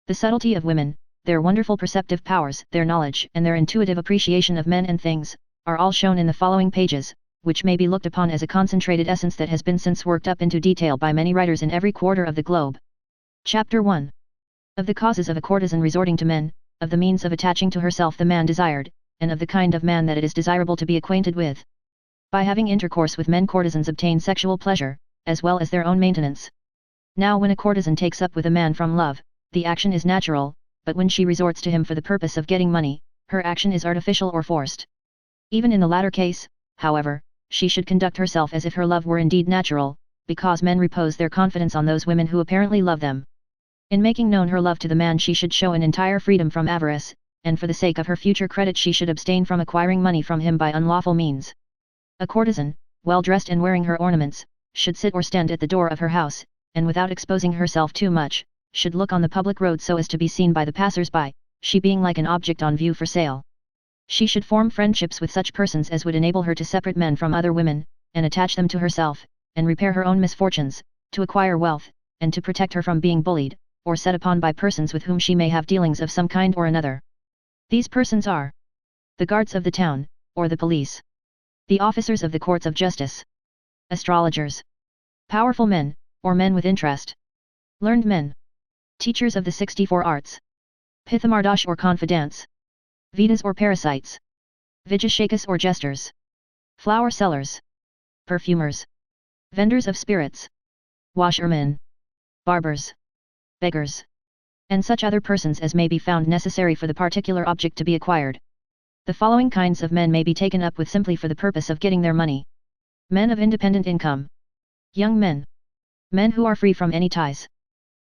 The subtlety of women, their wonderful perceptive powers, their knowledge and their intuitive appreciation of men and things, are all shown in the following pages, which may be looked upon as a concentrated essence that has been since worked up into detail by many writers in every quarter of the globe. Chapter 1. Of the causes of a courtesan resorting to men, of the means of attaching to herself the man desired, and of the kind of man that it is desirable to be acquainted with. By having intercourse with men, courtesans obtain sexual pleasure, as well as their own maintenance. Now when a courtesan takes up with a man from love, the action is natural, but when she resorts to him for the purpose of getting money, her action is artificial or forced. Even in the latter case, however, she should conduct herself as if her love were indeed natural, because men repose their confidence on those women who apparently love them. In making known her love to the man she should show an entire freedom from avarice, and for the sake of her future credit she should abstain from acquiring money from him by unlawful means. A courtesan, well dressed and wearing her ornaments, should sit or stand at the door of her house, and without exposing herself too much, should look on the public road so as to be seen by the passers-by, she being like an object on view for sale. She should form friendships with such persons as would enable her to separate men from other women, and attach them to herself, and repair her own misfortunes, to acquire wealth, and to protect her from being bullied, or set upon by persons with whom she may have dealings of some kind or another. These persons are the guards of the town, or the police, the officers of the courts of justice, astrologers, powerful men, or men with interest, learned men, teachers of the 64 arts, pithamardash or confidants, Vedas or parasites, Vijashakas or jesters, flower sellers, perfumers, vendors of spirits, washermen, barbers, beggars, and such other persons as may be found necessary for the particular object to be acquired. The following kinds of men may be taken up with simply for the purpose of getting their money. Men of independent income, young men, men who are free from any ties,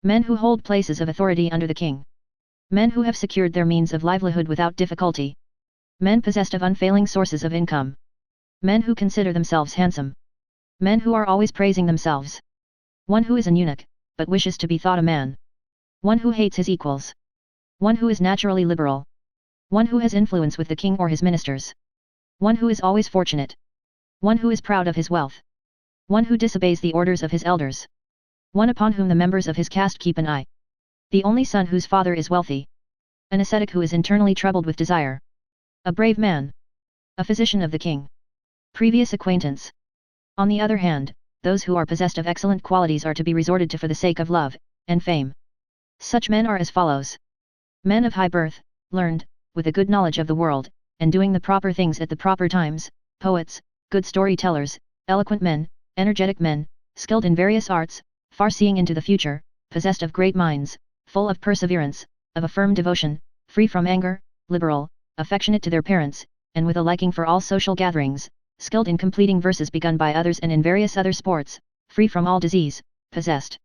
men who hold places of authority under the king, men who have secured their means of livelihood without difficulty, men possessed of unfailing sources of income, men who consider themselves handsome, men who are always praising themselves, one who is an eunuch, but wishes to be thought a man, one who hates his equals, one who is naturally liberal, one who has influence with the king or his ministers, one who is always fortunate, one who is proud of his wealth, one who disobeys the orders of his elders, one upon whom the members of his caste keep an eye, the only son whose father is wealthy, an ascetic who is internally troubled with desire, a brave man, a physician of the king. Previous acquaintance. On the other hand, those who are possessed of excellent qualities are to be resorted to for the sake of love, and fame. Such men are as follows. Men of high birth, learned, with a good knowledge of the world, and doing the proper things at the proper times, poets, good storytellers, eloquent men, energetic men, skilled in various arts, far-seeing into the future, possessed of great minds, full of perseverance, of a firm devotion, free from anger, liberal, affectionate to their parents, and with a liking for all social gatherings, skilled in completing verses begun by others and in various other sports, free from all disease, possessed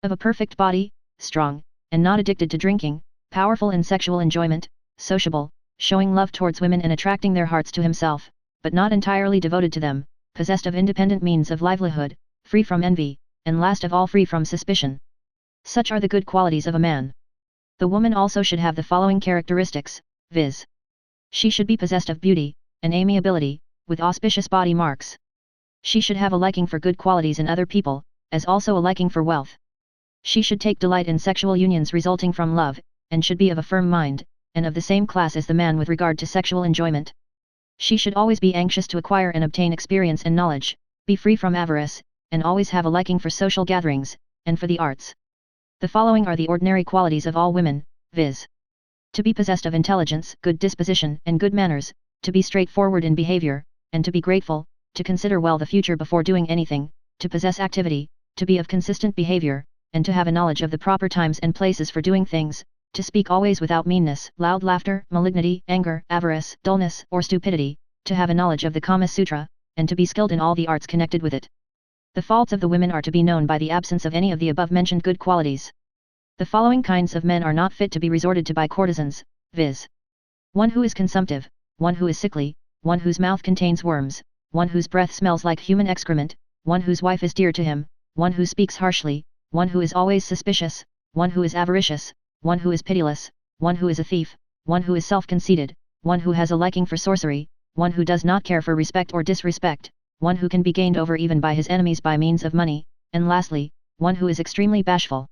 of a perfect body, strong, and not addicted to drinking, powerful in sexual enjoyment, sociable, showing love towards women and attracting their hearts to himself, but not entirely devoted to them, possessed of independent means of livelihood, free from envy, and last of all free from suspicion. Such are the good qualities of a man. The woman also should have the following characteristics, viz. She should be possessed of beauty, and amiability, with auspicious body marks. She should have a liking for good qualities in other people, as also a liking for wealth. She should take delight in sexual unions resulting from love, and should be of a firm mind, and of the same class as the man with regard to sexual enjoyment. She should always be anxious to acquire and obtain experience and knowledge, be free from avarice, and always have a liking for social gatherings, and for the arts. The following are the ordinary qualities of all women, viz. To be possessed of intelligence, good disposition, and good manners, to be straightforward in behavior, and to be grateful, to consider well the future before doing anything, to possess activity, to be of consistent behavior, and to have a knowledge of the proper times and places for doing things, to speak always without meanness, loud laughter, malignity, anger, avarice, dullness, or stupidity, to have a knowledge of the Kama Sutra, and to be skilled in all the arts connected with it. The faults of the women are to be known by the absence of any of the above-mentioned good qualities. The following kinds of men are not fit to be resorted to by courtesans, viz. One who is consumptive, one who is sickly, one whose mouth contains worms, one whose breath smells like human excrement, one whose wife is dear to him, one who speaks harshly, one who is always suspicious, one who is avaricious, one who is pitiless, one who is a thief, one who is self-conceited, one who has a liking for sorcery, one who does not care for respect or disrespect, one who can be gained over even by his enemies by means of money, and lastly, one who is extremely bashful.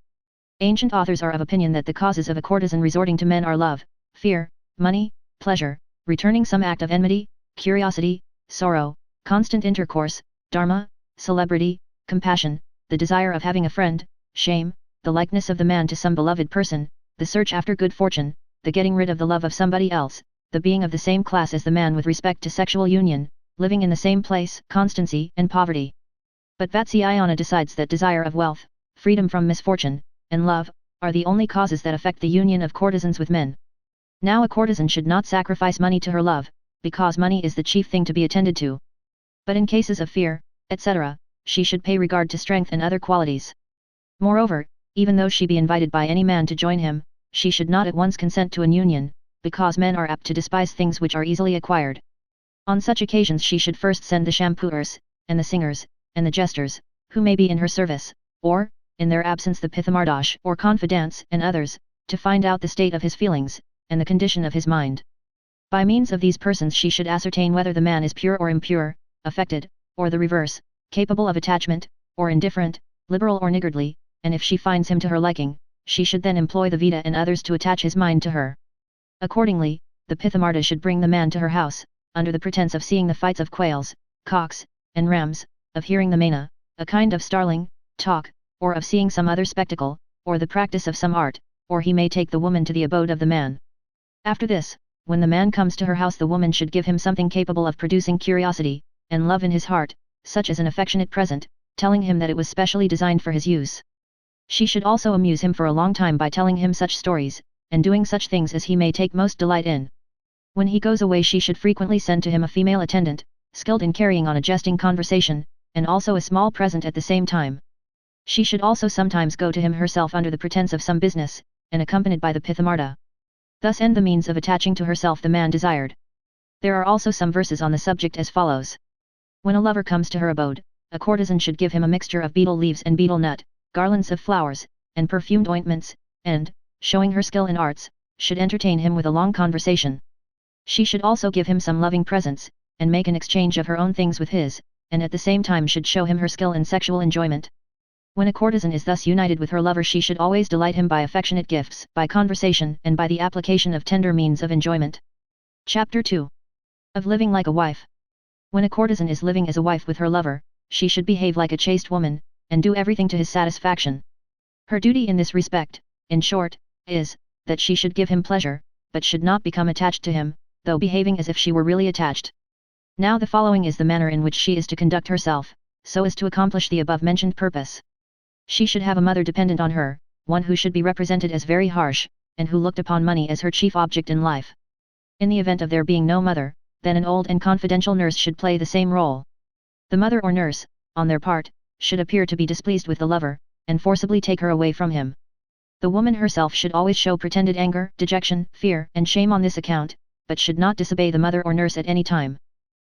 Ancient authors are of opinion that the causes of a courtesan resorting to men are love, fear, money, pleasure, returning some act of enmity, curiosity, sorrow, constant intercourse, dharma, celebrity, compassion, the desire of having a friend, shame, the likeness of the man to some beloved person, the search after good fortune, the getting rid of the love of somebody else, the being of the same class as the man with respect to sexual union, living in the same place, constancy and poverty. But Vatsyayana decides that desire of wealth, freedom from misfortune, and love, are the only causes that affect the union of courtesans with men. Now a courtesan should not sacrifice money to her love, because money is the chief thing to be attended to. But in cases of fear, etc., she should pay regard to strength and other qualities. Moreover, even though she be invited by any man to join him, she should not at once consent to an union, because men are apt to despise things which are easily acquired. On such occasions she should first send the shampooers, and the singers, and the jesters, who may be in her service, or, in their absence the pithamardash or confidants and others, to find out the state of his feelings, and the condition of his mind. By means of these persons she should ascertain whether the man is pure or impure, affected, or the reverse, capable of attachment, or indifferent, liberal or niggardly, and if she finds him to her liking, she should then employ the Veda and others to attach his mind to her. Accordingly, the Pithamarda should bring the man to her house, under the pretense of seeing the fights of quails, cocks, and rams, of hearing the maina, a kind of starling, talk, or of seeing some other spectacle, or the practice of some art, or he may take the woman to the abode of the man. After this, when the man comes to her house the woman should give him something capable of producing curiosity, and love in his heart, such as an affectionate present, telling him that it was specially designed for his use. She should also amuse him for a long time by telling him such stories, and doing such things as he may take most delight in. When he goes away she should frequently send to him a female attendant, skilled in carrying on a jesting conversation, and also a small present at the same time. She should also sometimes go to him herself under the pretense of some business, and accompanied by the Pithamarda. Thus end the means of attaching to herself the man desired. There are also some verses on the subject as follows. When a lover comes to her abode, a courtesan should give him a mixture of betel leaves and betel nut, garlands of flowers, and perfumed ointments, and, showing her skill in arts, should entertain him with a long conversation. She should also give him some loving presents, and make an exchange of her own things with his, and at the same time should show him her skill in sexual enjoyment. When a courtesan is thus united with her lover she should always delight him by affectionate gifts, by conversation and by the application of tender means of enjoyment. Chapter 2. Of living like a wife. When a courtesan is living as a wife with her lover, she should behave like a chaste woman, and do everything to his satisfaction. Her duty in this respect, in short, is, that she should give him pleasure, but should not become attached to him, though behaving as if she were really attached. Now the following is the manner in which she is to conduct herself, so as to accomplish the above-mentioned purpose. She should have a mother dependent on her, one who should be represented as very harsh, and who looked upon money as her chief object in life. In the event of there being no mother, then an old and confidential nurse should play the same role. The mother or nurse, on their part, should appear to be displeased with the lover, and forcibly take her away from him. The woman herself should always show pretended anger, dejection, fear, and shame on this account, but should not disobey the mother or nurse at any time.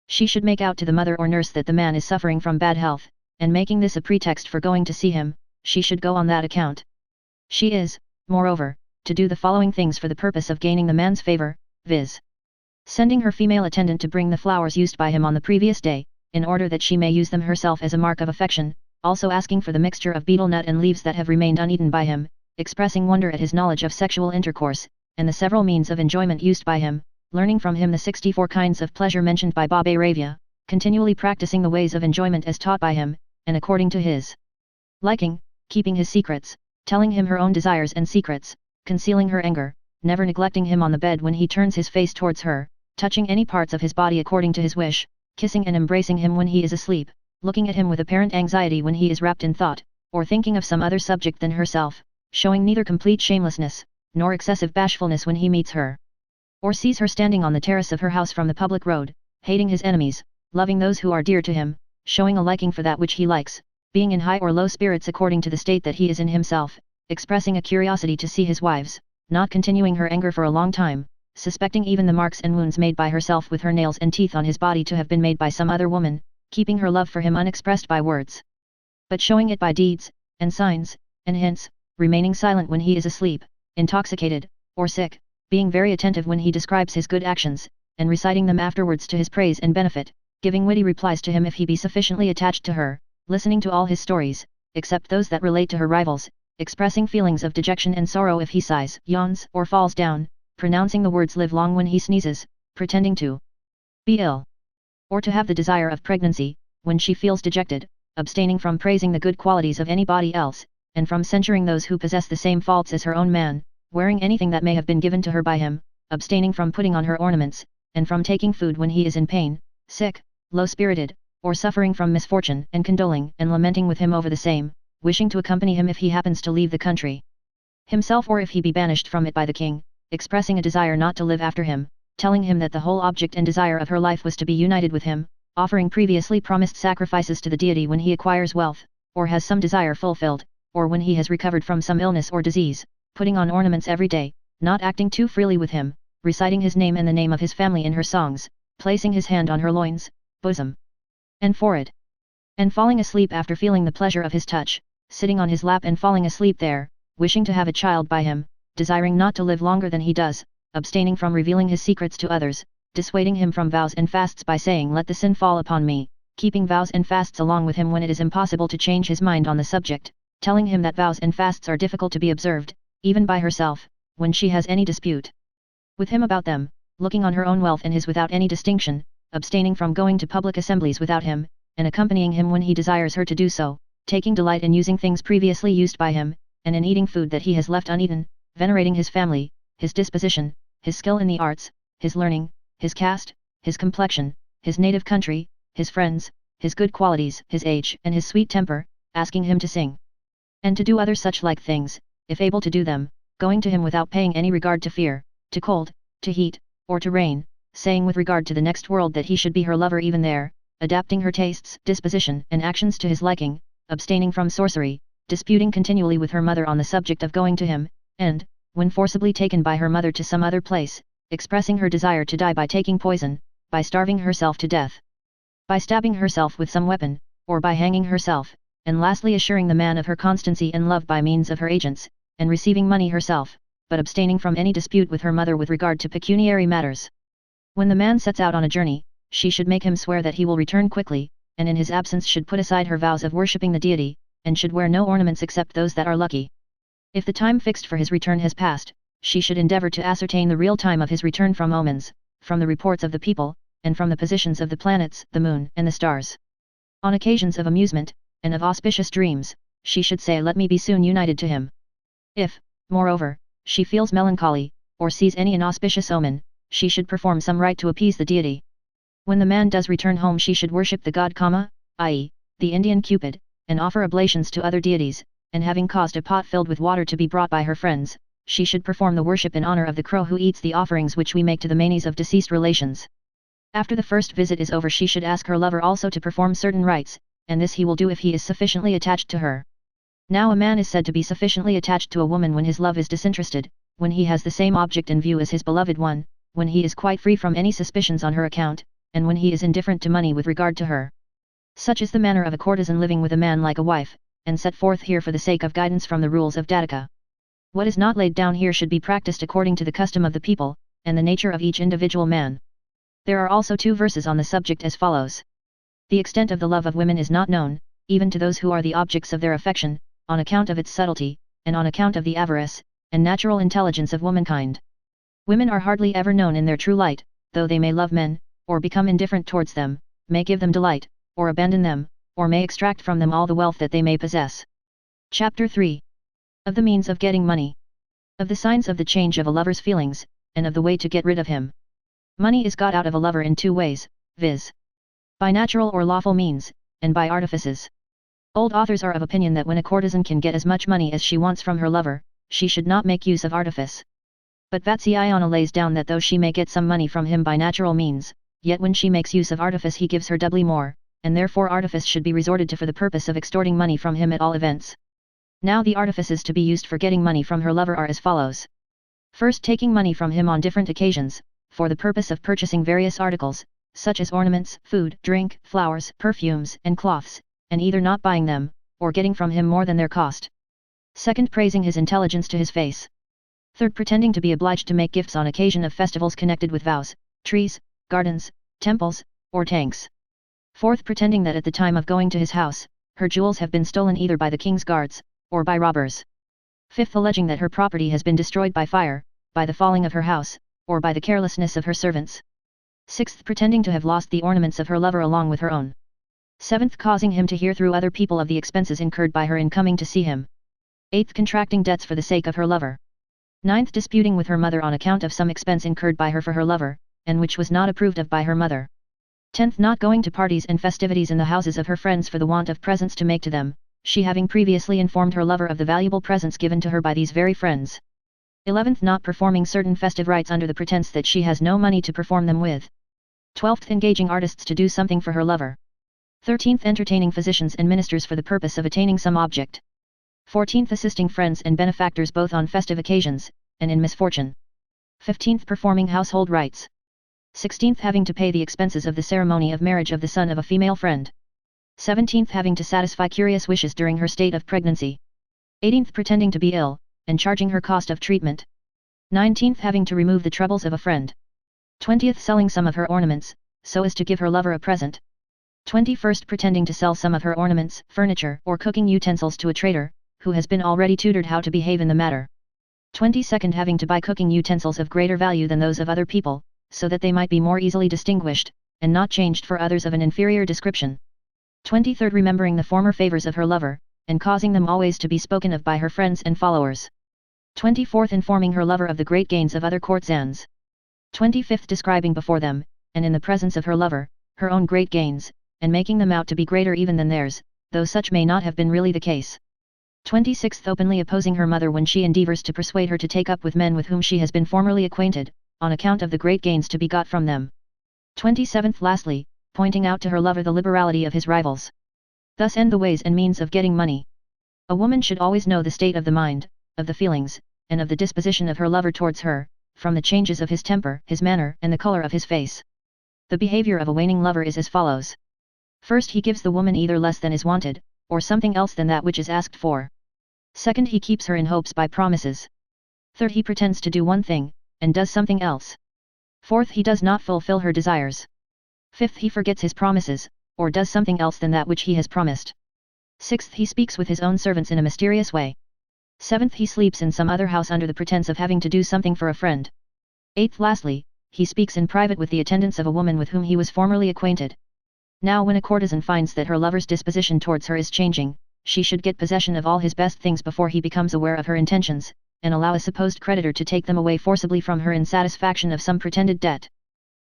She should make out to the mother or nurse that the man is suffering from bad health, and making this a pretext for going to see him, she should go on that account. She is, moreover, to do the following things for the purpose of gaining the man's favor, viz. Sending her female attendant to bring the flowers used by him on the previous day, in order that she may use them herself as a mark of affection, also asking for the mixture of betel nut and leaves that have remained uneaten by him, expressing wonder at his knowledge of sexual intercourse, and the several means of enjoyment used by him, learning from him the 64 kinds of pleasure mentioned by Baba Ravya, continually practicing the ways of enjoyment as taught by him, and according to his liking, keeping his secrets, telling him her own desires and secrets, concealing her anger, never neglecting him on the bed when he turns his face towards her, touching any parts of his body according to his wish, kissing and embracing him when he is asleep, looking at him with apparent anxiety when he is wrapped in thought, or thinking of some other subject than herself, showing neither complete shamelessness, nor excessive bashfulness when he meets her, or sees her standing on the terrace of her house from the public road, hating his enemies, loving those who are dear to him, showing a liking for that which he likes, being in high or low spirits according to the state that he is in himself, expressing a curiosity to see his wives, not continuing her anger for a long time, suspecting even the marks and wounds made by herself with her nails and teeth on his body to have been made by some other woman, keeping her love for him unexpressed by words, but showing it by deeds, and signs, and hints, remaining silent when he is asleep, intoxicated, or sick, being very attentive when he describes his good actions, and reciting them afterwards to his praise and benefit, giving witty replies to him if he be sufficiently attached to her, listening to all his stories, except those that relate to her rivals, expressing feelings of dejection and sorrow if he sighs, yawns, or falls down, pronouncing the words live long when he sneezes, pretending to be ill, or to have the desire of pregnancy, when she feels dejected, abstaining from praising the good qualities of anybody else, and from censuring those who possess the same faults as her own man, wearing anything that may have been given to her by him, abstaining from putting on her ornaments, and from taking food when he is in pain, sick, low-spirited, or suffering from misfortune, and condoling and lamenting with him over the same, wishing to accompany him if he happens to leave the country himself or if he be banished from it by the king, expressing a desire not to live after him, telling him that the whole object and desire of her life was to be united with him, offering previously promised sacrifices to the deity when he acquires wealth, or has some desire fulfilled, or when he has recovered from some illness or disease, putting on ornaments every day, not acting too freely with him, reciting his name and the name of his family in her songs, placing his hand on her loins, bosom, and forehead, and falling asleep after feeling the pleasure of his touch, sitting on his lap and falling asleep there, wishing to have a child by him, desiring not to live longer than he does, abstaining from revealing his secrets to others, dissuading him from vows and fasts by saying let the sin fall upon me, keeping vows and fasts along with him when it is impossible to change his mind on the subject, telling him that vows and fasts are difficult to be observed, even by herself, when she has any dispute with him about them, looking on her own wealth and his without any distinction, abstaining from going to public assemblies without him, and accompanying him when he desires her to do so, taking delight in using things previously used by him, and in eating food that he has left uneaten, venerating his family, his disposition, his skill in the arts, his learning, his caste, his complexion, his native country, his friends, his good qualities, his age and his sweet temper, asking him to sing, and to do other such like things, if able to do them, going to him without paying any regard to fear, to cold, to heat, or to rain, saying with regard to the next world that he should be her lover even there, adapting her tastes, disposition and actions to his liking, abstaining from sorcery, disputing continually with her mother on the subject of going to him, and, when forcibly taken by her mother to some other place, expressing her desire to die by taking poison, by starving herself to death, by stabbing herself with some weapon, or by hanging herself, and lastly assuring the man of her constancy and love by means of her agents, and receiving money herself, but abstaining from any dispute with her mother with regard to pecuniary matters. When the man sets out on a journey, she should make him swear that he will return quickly, and in his absence should put aside her vows of worshipping the deity, and should wear no ornaments except those that are lucky. If the time fixed for his return has passed, she should endeavor to ascertain the real time of his return from omens, from the reports of the people, and from the positions of the planets, the moon, and the stars. On occasions of amusement, and of auspicious dreams, she should say let me be soon united to him. If, moreover, she feels melancholy, or sees any inauspicious omen, she should perform some rite to appease the deity. When the man does return home she should worship the god Kama, i.e., the Indian Cupid, and offer oblations to other deities, and having caused a pot filled with water to be brought by her friends, she should perform the worship in honor of the crow who eats the offerings which we make to the manes of deceased relations. After the first visit is over she should ask her lover also to perform certain rites, and this he will do if he is sufficiently attached to her. Now a man is said to be sufficiently attached to a woman when his love is disinterested, when he has the same object in view as his beloved one, when he is quite free from any suspicions on her account, and when he is indifferent to money with regard to her. Such is the manner of a courtesan living with a man like a wife, and set forth here for the sake of guidance from the rules of Datika. What is not laid down here should be practiced according to the custom of the people, and the nature of each individual man. There are also 2 verses on the subject as follows. The extent of the love of women is not known, even to those who are the objects of their affection, on account of its subtlety, and on account of the avarice, and natural intelligence of womankind. Women are hardly ever known in their true light, though they may love men, or become indifferent towards them, may give them delight, or abandon them, or may extract from them all the wealth that they may possess. Chapter 3. Of the means of getting money. Of the signs of the change of a lover's feelings, and of the way to get rid of him. Money is got out of a lover in 2 ways, viz. by natural or lawful means, and by artifices. Old authors are of opinion that when a courtesan can get as much money as she wants from her lover, she should not make use of artifice. But Vatsyayana lays down that though she may get some money from him by natural means, yet when she makes use of artifice he gives her doubly more, and therefore artifice should be resorted to for the purpose of extorting money from him at all events. Now the artifices to be used for getting money from her lover are as follows. First, taking money from him on different occasions, for the purpose of purchasing various articles, such as ornaments, food, drink, flowers, perfumes, and cloths, and either not buying them, or getting from him more than their cost. Second, praising his intelligence to his face. Third, pretending to be obliged to make gifts on occasion of festivals connected with vows, trees, gardens, temples, or tanks. Fourth, pretending that at the time of going to his house, her jewels have been stolen either by the king's guards, or by robbers. Fifth, alleging that her property has been destroyed by fire, by the falling of her house, or by the carelessness of her servants. Sixth, pretending to have lost the ornaments of her lover along with her own. Seventh, causing him to hear through other people of the expenses incurred by her in coming to see him. 8th contracting debts for the sake of her lover. 9th disputing with her mother on account of some expense incurred by her for her lover, and which was not approved of by her mother. 10th not going to parties and festivities in the houses of her friends for the want of presents to make to them, she having previously informed her lover of the valuable presents given to her by these very friends. 11th not performing certain festive rites under the pretense that she has no money to perform them with. 12th engaging artists to do something for her lover. 13th entertaining physicians and ministers for the purpose of attaining some object. 14th assisting friends and benefactors both on festive occasions, and in misfortune. 15th performing household rites. 16th having to pay the expenses of the ceremony of marriage of the son of a female friend. 17th having to satisfy curious wishes during her state of pregnancy. 18th pretending to be ill, and charging her cost of treatment. 19th having to remove the troubles of a friend. 20th selling some of her ornaments, so as to give her lover a present. 21st pretending to sell some of her ornaments, furniture, or cooking utensils to a trader, who has been already tutored how to behave in the matter. 22nd having to buy cooking utensils of greater value than those of other people, so that they might be more easily distinguished, and not changed for others of an inferior description. 23rd remembering the former favors of her lover, and causing them always to be spoken of by her friends and followers. 24th informing her lover of the great gains of other courtesans. 25th describing before them, and in the presence of her lover, her own great gains, and making them out to be greater even than theirs, though such may not have been really the case. 26th openly opposing her mother when she endeavors to persuade her to take up with men with whom she has been formerly acquainted, on account of the great gains to be got from them. 27th lastly, pointing out to her lover the liberality of his rivals. Thus end the ways and means of getting money. A woman should always know the state of the mind, of the feelings, and of the disposition of her lover towards her, from the changes of his temper, his manner, and the color of his face. The behavior of a waning lover is as follows. First, he gives the woman either less than is wanted, or something else than that which is asked for. Second, he keeps her in hopes by promises. Third, he pretends to do one thing, and does something else. Fourth, he does not fulfill her desires. Fifth, he forgets his promises, or does something else than that which he has promised. Sixth, he speaks with his own servants in a mysterious way. Seventh, he sleeps in some other house under the pretense of having to do something for a friend. Eighth, lastly, he speaks in private with the attendants of a woman with whom he was formerly acquainted. Now when a courtesan finds that her lover's disposition towards her is changing, she should get possession of all his best things before he becomes aware of her intentions, and allow a supposed creditor to take them away forcibly from her in satisfaction of some pretended debt.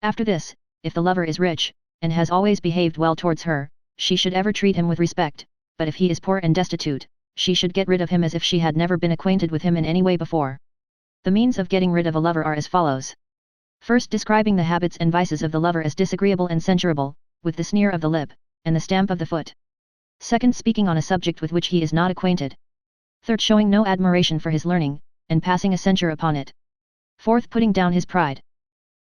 After this, if the lover is rich, and has always behaved well towards her, she should ever treat him with respect, but if he is poor and destitute, she should get rid of him as if she had never been acquainted with him in any way before. The means of getting rid of a lover are as follows. First, describing the habits and vices of the lover as disagreeable and censurable, with the sneer of the lip, and the stamp of the foot. Second, speaking on a subject with which he is not acquainted. Third, showing no admiration for his learning, and passing a censure upon it. Fourth, putting down his pride.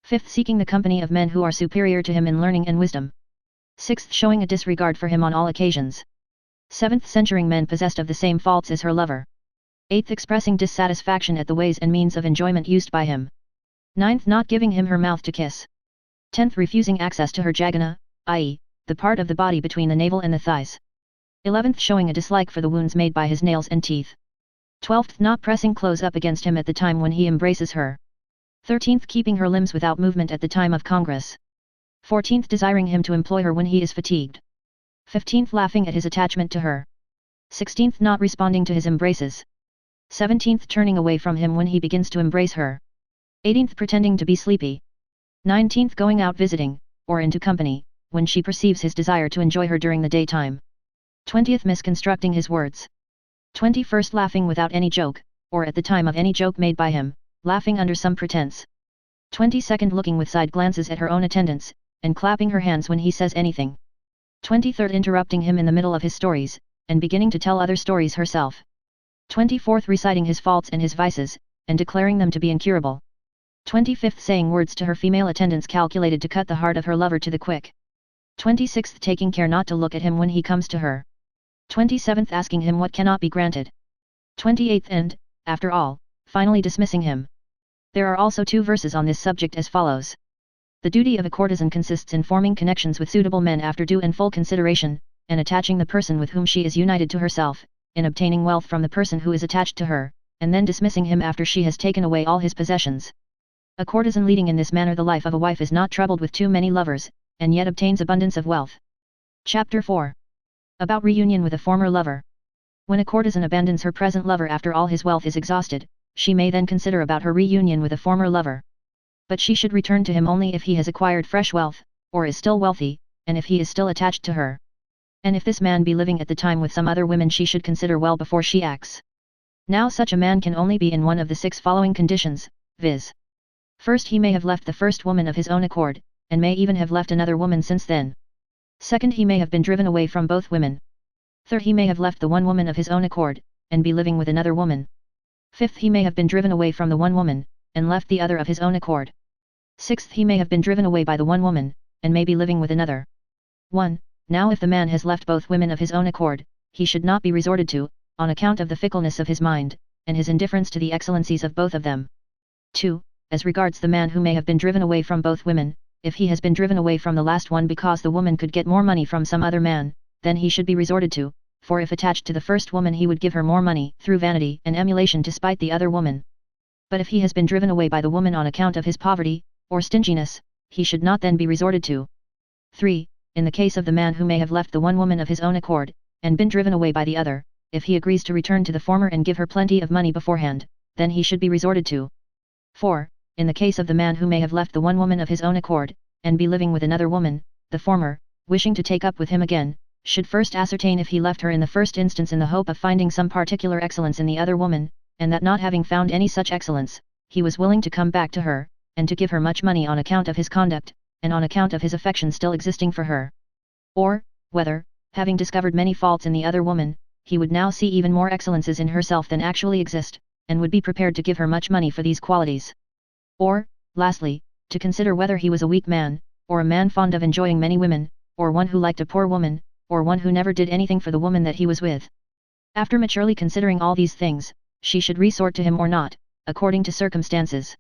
Fifth, seeking the company of men who are superior to him in learning and wisdom. Sixth, showing a disregard for him on all occasions. Seventh, censuring men possessed of the same faults as her lover. Eighth, expressing dissatisfaction at the ways and means of enjoyment used by him. Ninth, not giving him her mouth to kiss. 10th, refusing access to her jagana, i.e., the part of the body between the navel and the thighs. 11th, showing a dislike for the wounds made by his nails and teeth. 12th, not pressing close up against him at the time when he embraces her. 13th, keeping her limbs without movement at the time of congress. 14th, desiring him to employ her when he is fatigued. 15th, laughing at his attachment to her. 16th, not responding to his embraces. 17th, turning away from him when he begins to embrace her. 18th, pretending to be sleepy. 19th, going out visiting, or into company, when she perceives his desire to enjoy her during the daytime. 20th, misconstructing his words. 21st, laughing without any joke, or at the time of any joke made by him, laughing under some pretense. 22nd, looking with side glances at her own attendants, and clapping her hands when he says anything. 23rd, interrupting him in the middle of his stories, and beginning to tell other stories herself. 24th, reciting his faults and his vices, and declaring them to be incurable. 25th, saying words to her female attendants calculated to cut the heart of her lover to the quick. 26th, taking care not to look at him when he comes to her. 27th, asking him what cannot be granted. 28th, and, after all, finally dismissing him. There are also 2 verses on this subject as follows. The duty of a courtesan consists in forming connections with suitable men after due and full consideration, and attaching the person with whom she is united to herself, in obtaining wealth from the person who is attached to her, and then dismissing him after she has taken away all his possessions. A courtesan leading in this manner the life of a wife is not troubled with too many lovers, and yet obtains abundance of wealth. Chapter 4. About reunion with a former lover. When a courtesan abandons her present lover after all his wealth is exhausted, she may then consider about her reunion with a former lover. But she should return to him only if he has acquired fresh wealth, or is still wealthy, and if he is still attached to her. And if this man be living at the time with some other women, she should consider well before she acts. Now such a man can only be in one of the 6 following conditions, viz. First, he may have left the first woman of his own accord, and may even have left another woman since then. Second, he may have been driven away from both women. Third, he may have left the one woman of his own accord, and be living with another woman. Fifth, he may have been driven away from the one woman, and left the other of his own accord. Sixth, he may have been driven away by the one woman, and may be living with another. 1. Now if the man has left both women of his own accord, he should not be resorted to, on account of the fickleness of his mind, and his indifference to the excellencies of both of them. 2. As regards the man who may have been driven away from both women, if he has been driven away from the last one because the woman could get more money from some other man, then he should be resorted to, for if attached to the first woman he would give her more money through vanity and emulation to spite the other woman. But if he has been driven away by the woman on account of his poverty, or stinginess, he should not then be resorted to. 3. In the case of the man who may have left the one woman of his own accord, and been driven away by the other, if he agrees to return to the former and give her plenty of money beforehand, then he should be resorted to. 4. In the case of the man who may have left the one woman of his own accord, and be living with another woman, the former, wishing to take up with him again, should first ascertain if he left her in the first instance in the hope of finding some particular excellence in the other woman, and that not having found any such excellence, he was willing to come back to her, and to give her much money on account of his conduct, and on account of his affection still existing for her. Or, whether, having discovered many faults in the other woman, he would now see even more excellences in herself than actually exist, and would be prepared to give her much money for these qualities. Or, lastly, to consider whether he was a weak man, or a man fond of enjoying many women, or one who liked a poor woman, or one who never did anything for the woman that he was with. After maturely considering all these things, she should resort to him or not, according to circumstances.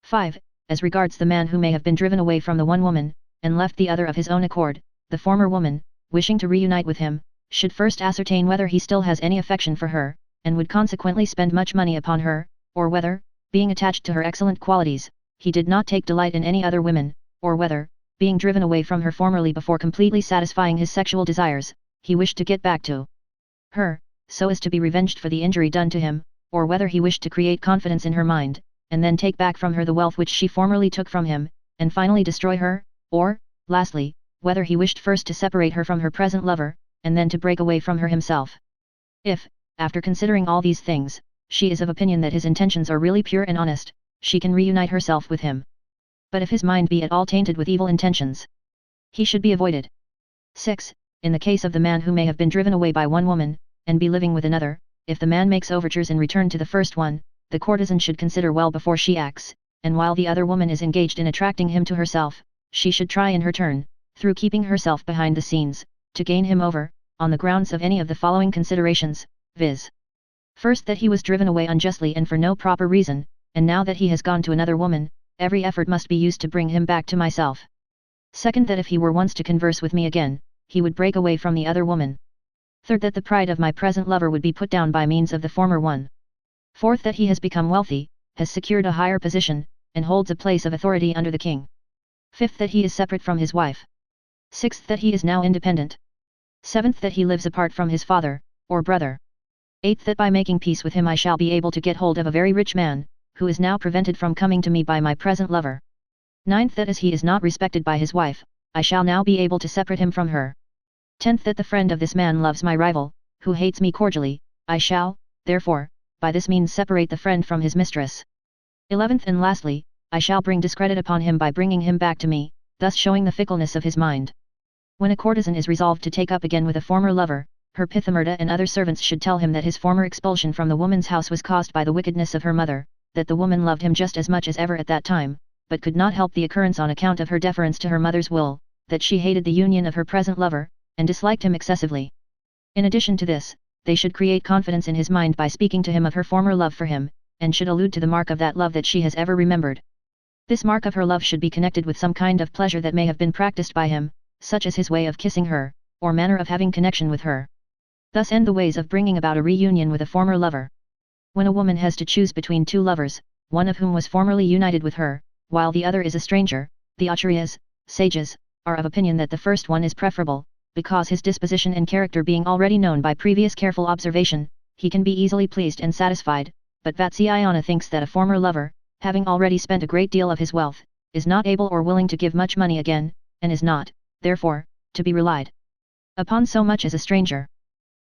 5. As regards the man who may have been driven away from the one woman, and left the other of his own accord, the former woman, wishing to reunite with him, should first ascertain whether he still has any affection for her, and would consequently spend much money upon her, or whether, being attached to her excellent qualities, he did not take delight in any other women, or whether, being driven away from her formerly before completely satisfying his sexual desires, he wished to get back to her, so as to be revenged for the injury done to him, or whether he wished to create confidence in her mind, and then take back from her the wealth which she formerly took from him, and finally destroy her, or, lastly, whether he wished first to separate her from her present lover, and then to break away from her himself. If, after considering all these things, she is of opinion that his intentions are really pure and honest, she can reunite herself with him. But if his mind be at all tainted with evil intentions, he should be avoided. 6. In the case of the man who may have been driven away by one woman, and be living with another, if the man makes overtures in return to the first one, the courtesan should consider well before she acts, and while the other woman is engaged in attracting him to herself, she should try in her turn, through keeping herself behind the scenes, to gain him over, on the grounds of any of the following considerations, viz. First, that he was driven away unjustly and for no proper reason, and now that he has gone to another woman, every effort must be used to bring him back to myself. Second, that if he were once to converse with me again, he would break away from the other woman. Third, that the pride of my present lover would be put down by means of the former one. Fourth, that he has become wealthy, has secured a higher position, and holds a place of authority under the king. Fifth, that he is separate from his wife. Sixth, that he is now independent. Seventh, that he lives apart from his father, or brother. Eighth, that by making peace with him I shall be able to get hold of a very rich man, who is now prevented from coming to me by my present lover. Ninth, that as he is not respected by his wife, I shall now be able to separate him from her. 10th, that the friend of this man loves my rival, who hates me cordially, I shall, therefore, by this means separate the friend from his mistress. 11th, and lastly, I shall bring discredit upon him by bringing him back to me, thus showing the fickleness of his mind. When a courtesan is resolved to take up again with a former lover, her pithamurta and other servants should tell him that his former expulsion from the woman's house was caused by the wickedness of her mother, that the woman loved him just as much as ever at that time, but could not help the occurrence on account of her deference to her mother's will, that she hated the union of her present lover, and disliked him excessively. In addition to this, they should create confidence in his mind by speaking to him of her former love for him, and should allude to the mark of that love that she has ever remembered. This mark of her love should be connected with some kind of pleasure that may have been practiced by him, such as his way of kissing her, or manner of having connection with her. Thus end the ways of bringing about a reunion with a former lover. When a woman has to choose between two lovers, one of whom was formerly united with her, while the other is a stranger, the acharyas, sages, are of opinion that the first one is preferable, because his disposition and character being already known by previous careful observation, he can be easily pleased and satisfied, but Vatsyayana thinks that a former lover, having already spent a great deal of his wealth, is not able or willing to give much money again, and is not, therefore, to be relied upon so much as a stranger.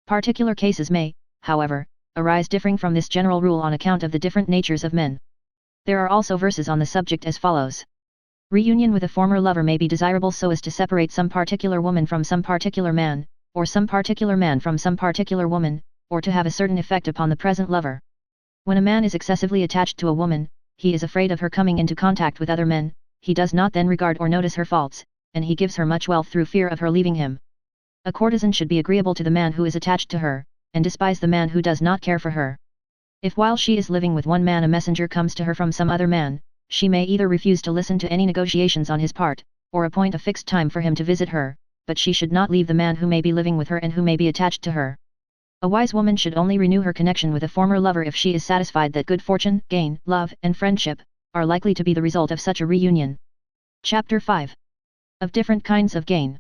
Particular cases may, however, arise differing from this general rule on account of the different natures of men. There are also verses on the subject as follows. Reunion with a former lover may be desirable so as to separate some particular woman from some particular man, or some particular man from some particular woman, or to have a certain effect upon the present lover. When a man is excessively attached to a woman, he is afraid of her coming into contact with other men, he does not then regard or notice her faults, and he gives her much wealth through fear of her leaving him. A courtesan should be agreeable to the man who is attached to her, and despise the man who does not care for her. If while she is living with one man a messenger comes to her from some other man, she may either refuse to listen to any negotiations on his part, or appoint a fixed time for him to visit her, but she should not leave the man who may be living with her and who may be attached to her. A wise woman should only renew her connection with a former lover if she is satisfied that good fortune, gain, love, and friendship are likely to be the result of such a reunion. Chapter 5. Of different kinds of gain.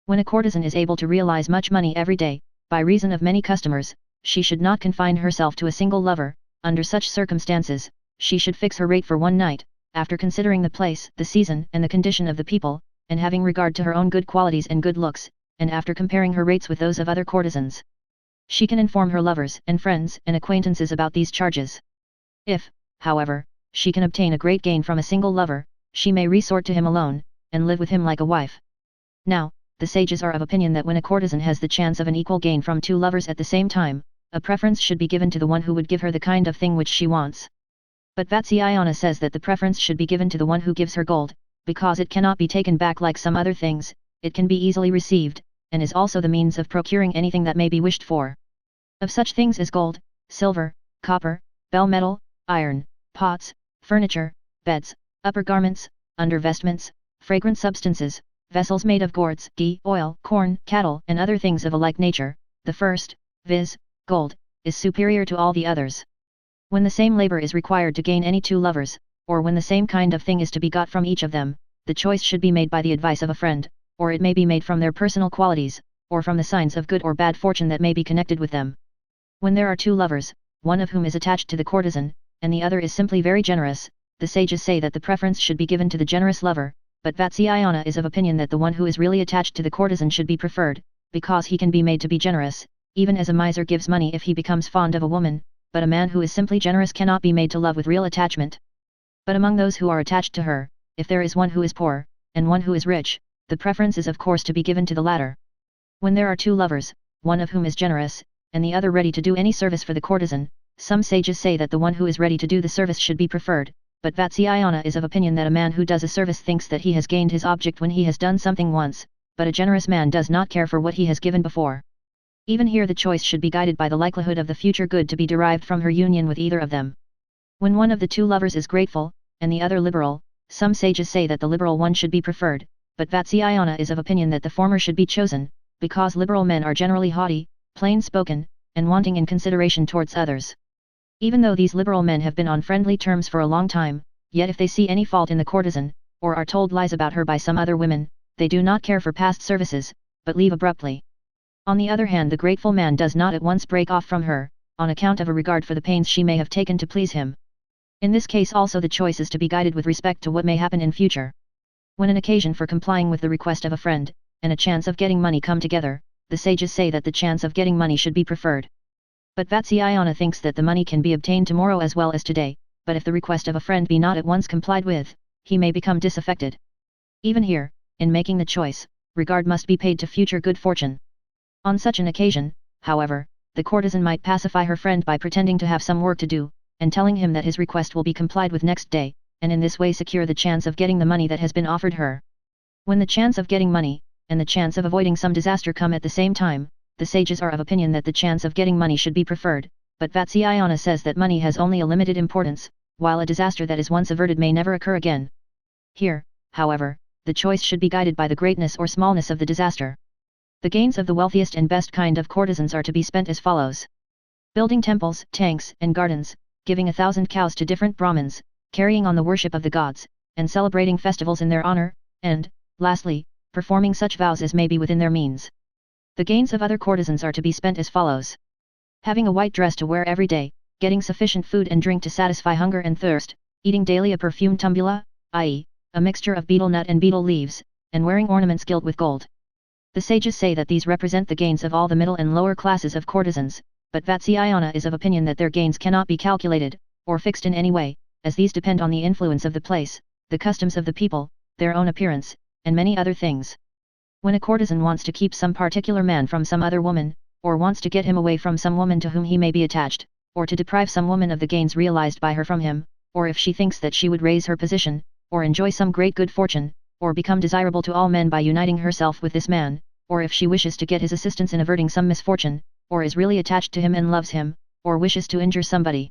When a courtesan is able to realize much money every day, by reason of many customers, she should not confine herself to a single lover. Under such circumstances, she should fix her rate for one night, after considering the place, the season, and the condition of the people, and having regard to her own good qualities and good looks, and after comparing her rates with those of other courtesans. She can inform her lovers, and friends, and acquaintances about these charges. If, however, she can obtain a great gain from a single lover, she may resort to him alone, and live with him like a wife. Now, the sages are of opinion that when a courtesan has the chance of an equal gain from two lovers at the same time, a preference should be given to the one who would give her the kind of thing which she wants. But Vatsyayana says that the preference should be given to the one who gives her gold, because it cannot be taken back like some other things, it can be easily received, and is also the means of procuring anything that may be wished for. Of such things as gold, silver, copper, bell metal, iron, pots, furniture, beds, upper garments, under vestments, fragrant substances, vessels made of gourds, ghee, oil, corn, cattle, and other things of a like nature, the first, viz., gold, is superior to all the others. When the same labor is required to gain any two lovers, or when the same kind of thing is to be got from each of them, the choice should be made by the advice of a friend, or it may be made from their personal qualities, or from the signs of good or bad fortune that may be connected with them. When there are two lovers, one of whom is attached to the courtesan, and the other is simply very generous, the sages say that the preference should be given to the generous lover, but Vatsyayana is of opinion that the one who is really attached to the courtesan should be preferred, because he can be made to be generous, even as a miser gives money if he becomes fond of a woman, but a man who is simply generous cannot be made to love with real attachment. But among those who are attached to her, if there is one who is poor, and one who is rich, the preference is of course to be given to the latter. When there are two lovers, one of whom is generous, and the other ready to do any service for the courtesan, some sages say that the one who is ready to do the service should be preferred, but Vatsyayana is of opinion that a man who does a service thinks that he has gained his object when he has done something once, but a generous man does not care for what he has given before. Even here the choice should be guided by the likelihood of the future good to be derived from her union with either of them. When one of the two lovers is grateful, and the other liberal, some sages say that the liberal one should be preferred, but Vatsyayana is of opinion that the former should be chosen, because liberal men are generally haughty, plain-spoken, and wanting in consideration towards others. Even though these liberal men have been on friendly terms for a long time, yet if they see any fault in the courtesan, or are told lies about her by some other women, they do not care for past services, but leave abruptly. On the other hand, the grateful man does not at once break off from her, on account of a regard for the pains she may have taken to please him. In this case also the choice is to be guided with respect to what may happen in future. When an occasion for complying with the request of a friend, and a chance of getting money come together, the sages say that the chance of getting money should be preferred. But Vatsyayana thinks that the money can be obtained tomorrow as well as today, but if the request of a friend be not at once complied with, he may become disaffected. Even here, in making the choice, regard must be paid to future good fortune. On such an occasion, however, the courtesan might pacify her friend by pretending to have some work to do, and telling him that his request will be complied with next day, and in this way secure the chance of getting the money that has been offered her. When the chance of getting money, and the chance of avoiding some disaster come at the same time, the sages are of opinion that the chance of getting money should be preferred, but Vatsyayana says that money has only a limited importance, while a disaster that is once averted may never occur again. Here, however, the choice should be guided by the greatness or smallness of the disaster. The gains of the wealthiest and best kind of courtesans are to be spent as follows: building temples, tanks, and gardens, giving 1,000 cows to different Brahmins, carrying on the worship of the gods, and celebrating festivals in their honor, and, lastly, performing such vows as may be within their means. The gains of other courtesans are to be spent as follows. Having a white dress to wear every day, getting sufficient food and drink to satisfy hunger and thirst, eating daily a perfumed tumbula, i.e., a mixture of betel nut and betel leaves, and wearing ornaments gilt with gold. The sages say that these represent the gains of all the middle and lower classes of courtesans, but Vatsyayana is of opinion that their gains cannot be calculated, or fixed in any way, as these depend on the influence of the place, the customs of the people, their own appearance, and many other things. When a courtesan wants to keep some particular man from some other woman, or wants to get him away from some woman to whom he may be attached, or to deprive some woman of the gains realized by her from him, or if she thinks that she would raise her position, or enjoy some great good fortune, or become desirable to all men by uniting herself with this man, or if she wishes to get his assistance in averting some misfortune, or is really attached to him and loves him, or wishes to injure somebody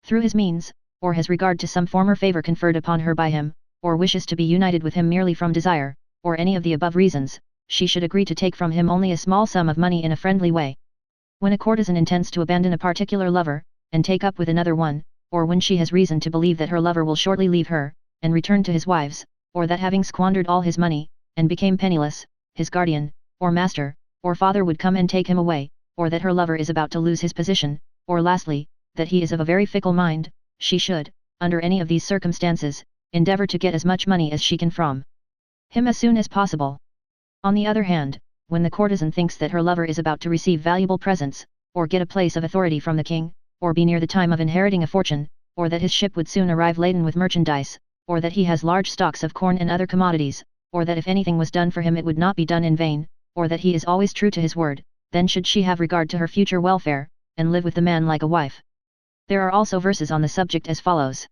through his means, or has regard to some former favor conferred upon her by him, or wishes to be united with him merely from desire, or any of the above reasons, she should agree to take from him only a small sum of money in a friendly way. When a courtesan intends to abandon a particular lover, and take up with another one, or when she has reason to believe that her lover will shortly leave her, and return to his wives, or that having squandered all his money, and became penniless, his guardian, or master, or father would come and take him away, or that her lover is about to lose his position, or lastly, that he is of a very fickle mind, she should, under any of these circumstances, endeavor to get as much money as she can from him as soon as possible. On the other hand, when the courtesan thinks that her lover is about to receive valuable presents, or get a place of authority from the king, or be near the time of inheriting a fortune, or that his ship would soon arrive laden with merchandise, or that he has large stocks of corn and other commodities, or that if anything was done for him it would not be done in vain, or that he is always true to his word, then should she have regard to her future welfare, and live with the man like a wife. There are also verses on the subject as follows.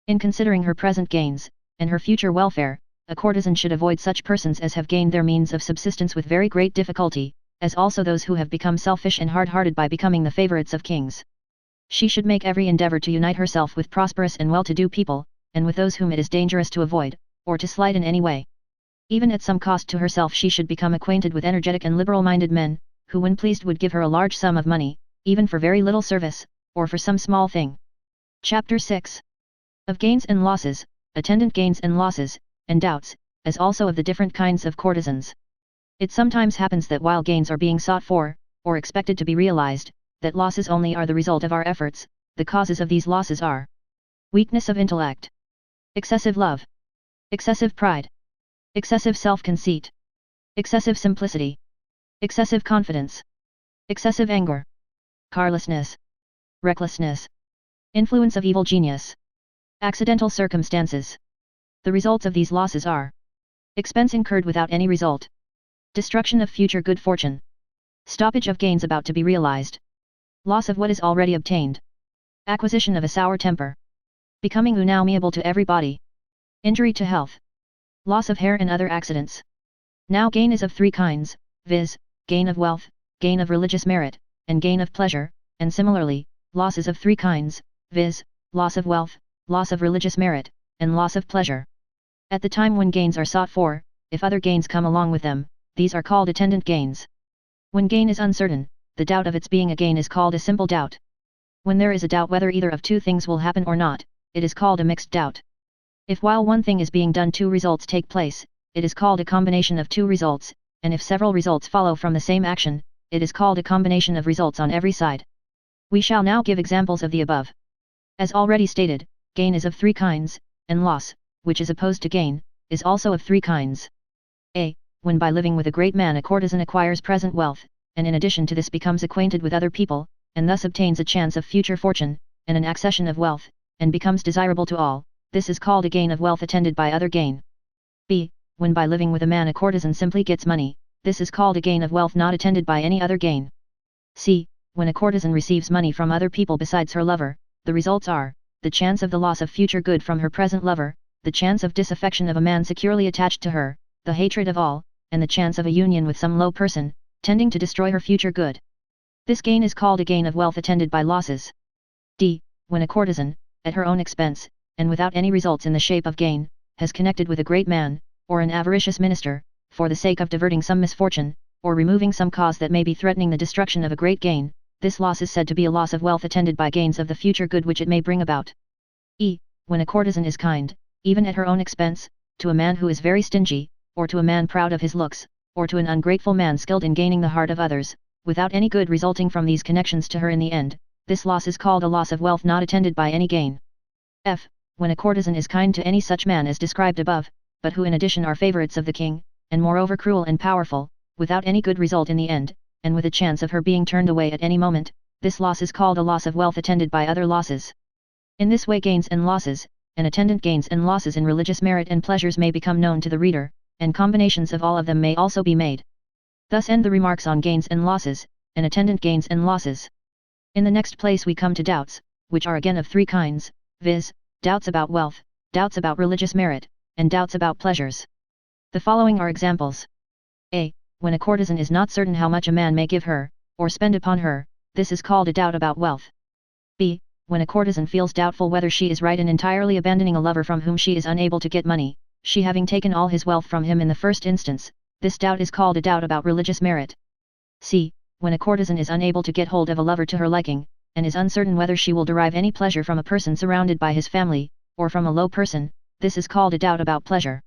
In considering her present gains, and her future welfare, a courtesan should avoid such persons as have gained their means of subsistence with very great difficulty, as also those who have become selfish and hard-hearted by becoming the favorites of kings. She should make every endeavor to unite herself with prosperous and well-to-do people, and with those whom it is dangerous to avoid, or to slight in any way. Even at some cost to herself she should become acquainted with energetic and liberal-minded men, who when pleased would give her a large sum of money, even for very little service, or for some small thing. Chapter 6. Of gains and losses, attendant gains and losses, and doubts, as also of the different kinds of courtesans. It sometimes happens that while gains are being sought for, or expected to be realized, that losses only are the result of our efforts. The causes of these losses are weakness of intellect, excessive love, excessive pride, excessive self-conceit, excessive simplicity, excessive confidence, excessive anger, carelessness, recklessness, influence of evil genius, accidental circumstances. The results of these losses are expense incurred without any result, destruction of future good fortune, stoppage of gains about to be realized, loss of what is already obtained, acquisition of a sour temper, becoming unamiable to everybody, injury to health, loss of hair and other accidents. Now gain is of three kinds, viz., gain of wealth, gain of religious merit, and gain of pleasure, and similarly, loss is of three kinds, viz., loss of wealth, loss of religious merit, and loss of pleasure. At the time when gains are sought for, if other gains come along with them, these are called attendant gains. When gain is uncertain, the doubt of its being a gain is called a simple doubt. When there is a doubt whether either of two things will happen or not, it is called a mixed doubt. If while one thing is being done two results take place, it is called a combination of two results, and if several results follow from the same action, it is called a combination of results on every side. We shall now give examples of the above. As already stated, gain is of three kinds, and loss, which is opposed to gain, is also of three kinds. A. When by living with a great man a courtesan acquires present wealth, and in addition to this becomes acquainted with other people, and thus obtains a chance of future fortune, and an accession of wealth, and becomes desirable to all, this is called a gain of wealth attended by other gain. B. When by living with a man a courtesan simply gets money, this is called a gain of wealth not attended by any other gain. C. When a courtesan receives money from other people besides her lover, the results are the chance of the loss of future good from her present lover, the chance of disaffection of a man securely attached to her, the hatred of all, and the chance of a union with some low person, tending to destroy her future good. This gain is called a gain of wealth attended by losses. D. When a courtesan, at her own expense, and without any results in the shape of gain, has connected with a great man, or an avaricious minister, for the sake of diverting some misfortune, or removing some cause that may be threatening the destruction of a great gain, this loss is said to be a loss of wealth attended by gains of the future good which it may bring about. E. When a courtesan is kind, even at her own expense, to a man who is very stingy, or to a man proud of his looks, or to an ungrateful man skilled in gaining the heart of others, without any good resulting from these connections to her in the end, this loss is called a loss of wealth not attended by any gain. F. When a courtesan is kind to any such man as described above, but who in addition are favorites of the king, and moreover cruel and powerful, without any good result in the end, and with a chance of her being turned away at any moment, this loss is called a loss of wealth attended by other losses. In this way gains and losses, and attendant gains and losses in religious merit and pleasures may become known to the reader, and combinations of all of them may also be made. Thus end the remarks on gains and losses, and attendant gains and losses. In the next place we come to doubts, which are again of three kinds, viz., doubts about wealth, doubts about religious merit, and doubts about pleasures. The following are examples. A. When a courtesan is not certain how much a man may give her, or spend upon her, this is called a doubt about wealth. B. When a courtesan feels doubtful whether she is right in entirely abandoning a lover from whom she is unable to get money, she having taken all his wealth from him in the first instance, this doubt is called a doubt about religious merit. C. When a courtesan is unable to get hold of a lover to her liking, and is uncertain whether she will derive any pleasure from a person surrounded by his family, or from a low person, this is called a doubt about pleasure.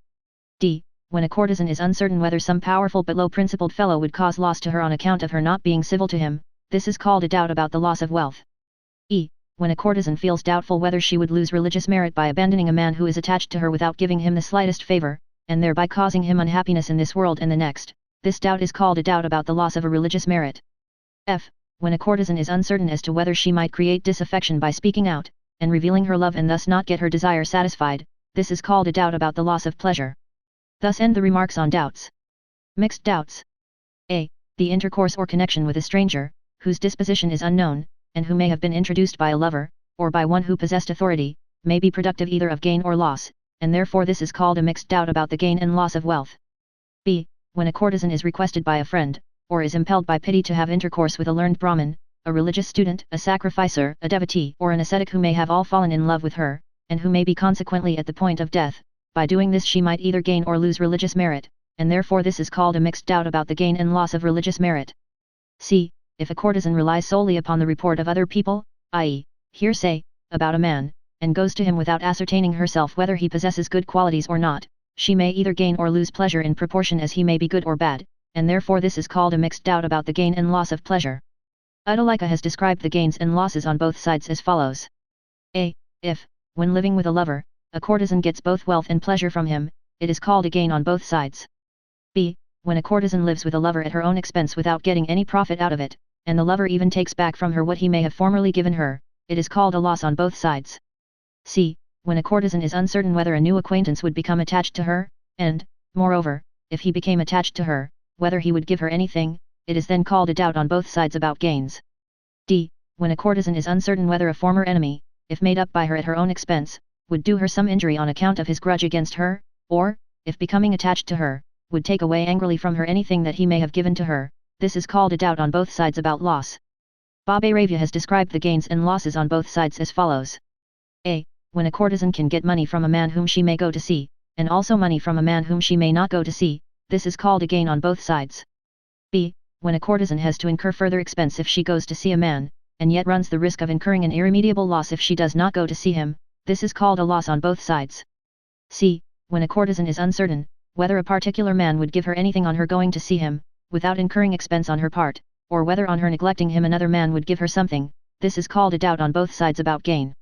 D. When a courtesan is uncertain whether some powerful but low-principled fellow would cause loss to her on account of her not being civil to him, this is called a doubt about the loss of wealth. E. When a courtesan feels doubtful whether she would lose religious merit by abandoning a man who is attached to her without giving him the slightest favor, and thereby causing him unhappiness in this world and the next, this doubt is called a doubt about the loss of a religious merit. F. When a courtesan is uncertain as to whether she might create disaffection by speaking out, and revealing her love and thus not get her desire satisfied, this is called a doubt about the loss of pleasure. Thus end the remarks on doubts. Mixed doubts. A. The intercourse or connection with a stranger, whose disposition is unknown, and who may have been introduced by a lover, or by one who possessed authority, may be productive either of gain or loss, and therefore this is called a mixed doubt about the gain and loss of wealth. B. When a courtesan is requested by a friend, or is impelled by pity to have intercourse with a learned Brahmin, a religious student, a sacrificer, a devotee, or an ascetic who may have all fallen in love with her, and who may be consequently at the point of death, by doing this she might either gain or lose religious merit, and therefore this is called a mixed doubt about the gain and loss of religious merit. C. If a courtesan relies solely upon the report of other people, i.e., hearsay, about a man, and goes to him without ascertaining herself whether he possesses good qualities or not, she may either gain or lose pleasure in proportion as he may be good or bad, and therefore this is called a mixed doubt about the gain and loss of pleasure. Uddalika has described the gains and losses on both sides as follows. A. If, when living with a lover, a courtesan gets both wealth and pleasure from him, it is called a gain on both sides. B. When a courtesan lives with a lover at her own expense without getting any profit out of it, and the lover even takes back from her what he may have formerly given her, it is called a loss on both sides. C. When a courtesan is uncertain whether a new acquaintance would become attached to her, and, moreover, if he became attached to her, whether he would give her anything, it is then called a doubt on both sides about gains. D. When a courtesan is uncertain whether a former enemy, if made up by her at her own expense, would do her some injury on account of his grudge against her, or, if becoming attached to her, would take away angrily from her anything that he may have given to her, this is called a doubt on both sides about loss. Bhabaravya has described the gains and losses on both sides as follows. A. When a courtesan can get money from a man whom she may go to see, and also money from a man whom she may not go to see, this is called a gain on both sides. B. When a courtesan has to incur further expense if she goes to see a man, and yet runs the risk of incurring an irremediable loss if she does not go to see him, this is called a loss on both sides. C. When a courtesan is uncertain, whether a particular man would give her anything on her going to see him, without incurring expense on her part, or whether on her neglecting him another man would give her something, this is called a doubt on both sides about gain.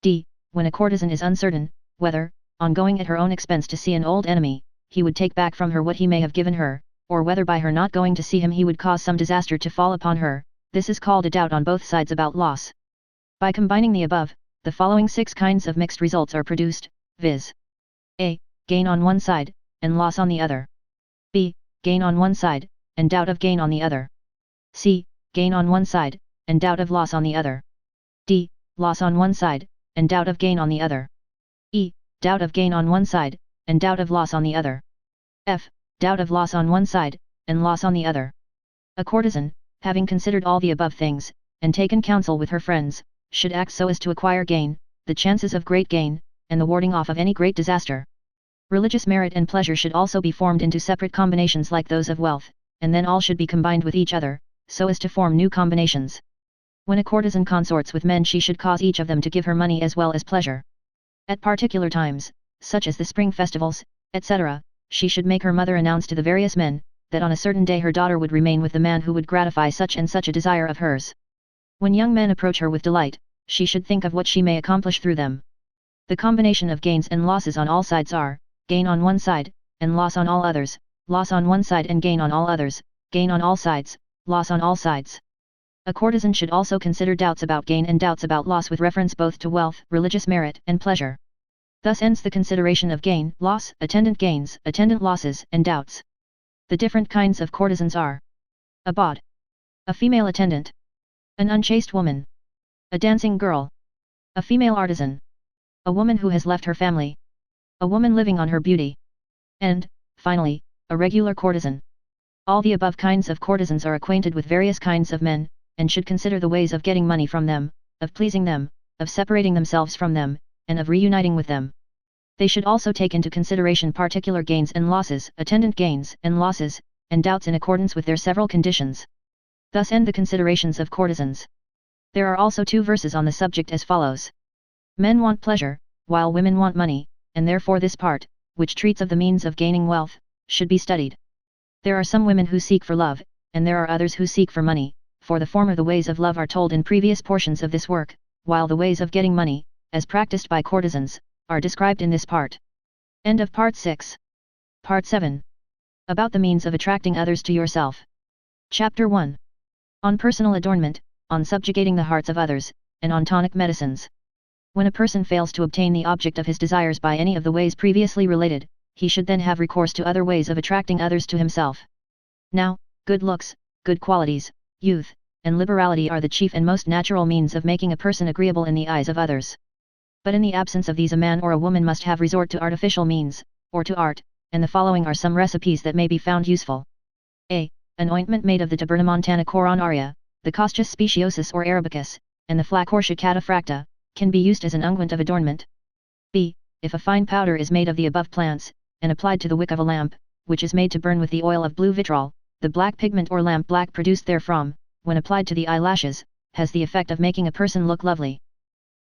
D. When a courtesan is uncertain, whether, on going at her own expense to see an old enemy, he would take back from her what he may have given her, or whether by her not going to see him he would cause some disaster to fall upon her, this is called a doubt on both sides about loss. By combining the above, the following 6 kinds of mixed results are produced, viz. A. Gain on one side, and loss on the other. B. Gain on one side, and doubt of gain on the other. C. Gain on one side, and doubt of loss on the other. D. Loss on one side, and doubt of gain on the other. E. Doubt of gain on one side, and doubt of loss on the other. F. Doubt of loss on one side, and loss on the other. A courtesan, having considered all the above things, and taken counsel with her friends, should act so as to acquire gain, the chances of great gain, and the warding off of any great disaster. Religious merit and pleasure should also be formed into separate combinations like those of wealth, and then all should be combined with each other, so as to form new combinations. When a courtesan consorts with men she should cause each of them to give her money as well as pleasure. At particular times, such as the spring festivals, etc., she should make her mother announce to the various men, that on a certain day her daughter would remain with the man who would gratify such and such a desire of hers. When young men approach her with delight, she should think of what she may accomplish through them. The combination of gains and losses on all sides are, gain on one side, and loss on all others, loss on one side and gain on all others, gain on all sides, loss on all sides. A courtesan should also consider doubts about gain and doubts about loss with reference both to wealth, religious merit, and pleasure. Thus ends the consideration of gain, loss, attendant gains, attendant losses, and doubts. The different kinds of courtesans are: a bawd, a female attendant, an unchaste woman, a dancing girl, a female artisan, a woman who has left her family, a woman living on her beauty, and, finally, a regular courtesan. All the above kinds of courtesans are acquainted with various kinds of men, and should consider the ways of getting money from them, of pleasing them, of separating themselves from them, and of reuniting with them. They should also take into consideration particular gains and losses, attendant gains and losses, and doubts in accordance with their several conditions. Thus end the considerations of courtesans. There are also 2 verses on the subject as follows. Men want pleasure, while women want money, and therefore this part, which treats of the means of gaining wealth, should be studied. There are some women who seek for love, and there are others who seek for money, for the former the ways of love are told in previous portions of this work, while the ways of getting money, as practiced by courtesans, are described in this part. End of Part 6. Part 7. About the means of attracting others to yourself. Chapter 1. On personal adornment, on subjugating the hearts of others, and on tonic medicines. When a person fails to obtain the object of his desires by any of the ways previously related, he should then have recourse to other ways of attracting others to himself. Now, good looks, good qualities, youth, and liberality are the chief and most natural means of making a person agreeable in the eyes of others. But in the absence of these a man or a woman must have resort to artificial means, or to art, and the following are some recipes that may be found useful. A. An ointment made of the Tabernamontana coronaria, the Costus speciosus or arabicus, and the Flacortia cataphracta, can be used as an unguent of adornment. B. If a fine powder is made of the above plants, and applied to the wick of a lamp, which is made to burn with the oil of blue vitriol, the black pigment or lamp black produced therefrom, when applied to the eyelashes, has the effect of making a person look lovely.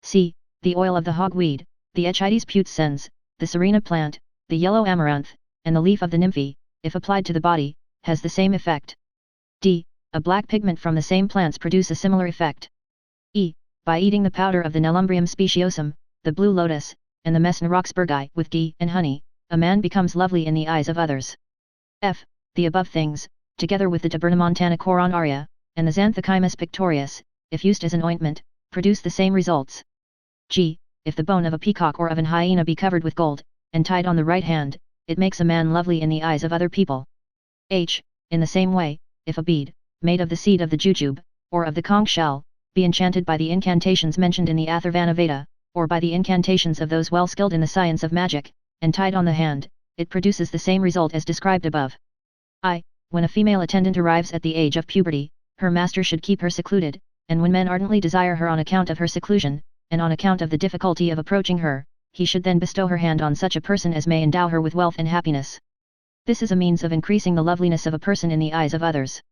C. The oil of the hogweed, the Echides putescens, the serena plant, the yellow amaranth, and the leaf of the nymphaea, if applied to the body, has the same effect. D. A black pigment from the same plants produce a similar effect. E. By eating the powder of the Nelumbrium speciosum, the blue lotus, and the Messna roxburghi with ghee and honey, a man becomes lovely in the eyes of others. F. The above things, together with the Tabernamontana coronaria, and the Xanthochymus pictorius, if used as an ointment, produce the same results. G. If the bone of a peacock or of an hyena be covered with gold, and tied on the right hand, it makes a man lovely in the eyes of other people. H. In the same way, if a bead, made of the seed of the jujube, or of the conch shell, be enchanted by the incantations mentioned in the Atharvana Veda, or by the incantations of those well skilled in the science of magic, and tied on the hand, it produces the same result as described above. I. When a female attendant arrives at the age of puberty, her master should keep her secluded, and when men ardently desire her on account of her seclusion, and on account of the difficulty of approaching her, he should then bestow her hand on such a person as may endow her with wealth and happiness. This is a means of increasing the loveliness of a person in the eyes of others.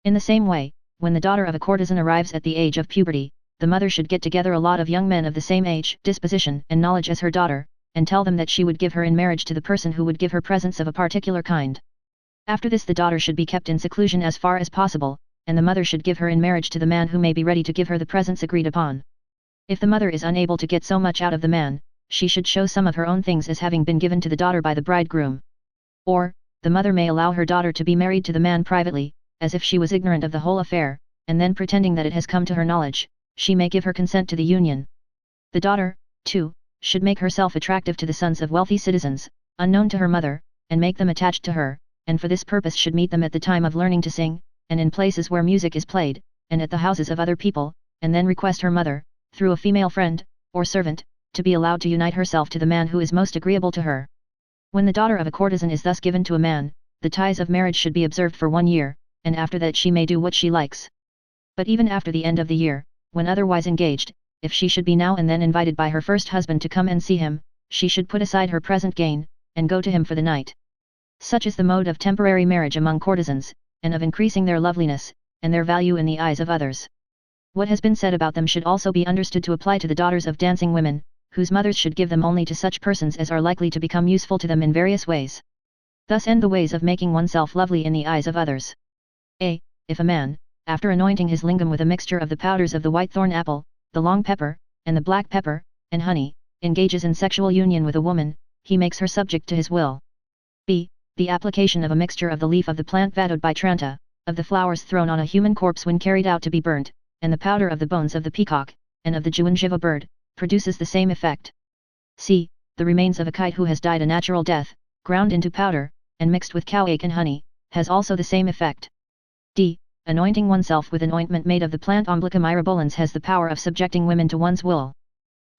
In the same way, when the daughter of a courtesan arrives at the age of puberty, the mother should get together a lot of young men of the same age, disposition, and knowledge as her daughter, and tell them that she would give her in marriage to the person who would give her presents of a particular kind. After this the daughter should be kept in seclusion as far as possible, and the mother should give her in marriage to the man who may be ready to give her the presents agreed upon. If the mother is unable to get so much out of the man, she should show some of her own things as having been given to the daughter by the bridegroom. Or, the mother may allow her daughter to be married to the man privately, as if she was ignorant of the whole affair, and then pretending that it has come to her knowledge, she may give her consent to the union. The daughter, too, should make herself attractive to the sons of wealthy citizens, unknown to her mother, and make them attached to her, and for this purpose should meet them at the time of learning to sing, and in places where music is played, and at the houses of other people, and then request her mother, through a female friend, or servant, to be allowed to unite herself to the man who is most agreeable to her. When the daughter of a courtesan is thus given to a man, the ties of marriage should be observed for 1 year, and after that she may do what she likes. But even after the end of the year, when otherwise engaged, if she should be now and then invited by her first husband to come and see him, she should put aside her present gain, and go to him for the night. Such is the mode of temporary marriage among courtesans, and of increasing their loveliness, and their value in the eyes of others. What has been said about them should also be understood to apply to the daughters of dancing women, whose mothers should give them only to such persons as are likely to become useful to them in various ways. Thus end the ways of making oneself lovely in the eyes of others. A. If a man, after anointing his lingam with a mixture of the powders of the white thorn apple, the long pepper, and the black pepper, and honey, engages in sexual union with a woman, he makes her subject to his will. B. The application of a mixture of the leaf of the plant Vatsyayana, of the flowers thrown on a human corpse when carried out to be burnt, and the powder of the bones of the peacock, and of the Juanjiva bird, produces the same effect. C. The remains of a kite who has died a natural death, ground into powder, and mixed with cow ache and honey, has also the same effect. D. Anointing oneself with an ointment made of the plant Omblicum myrobolans has the power of subjecting women to one's will.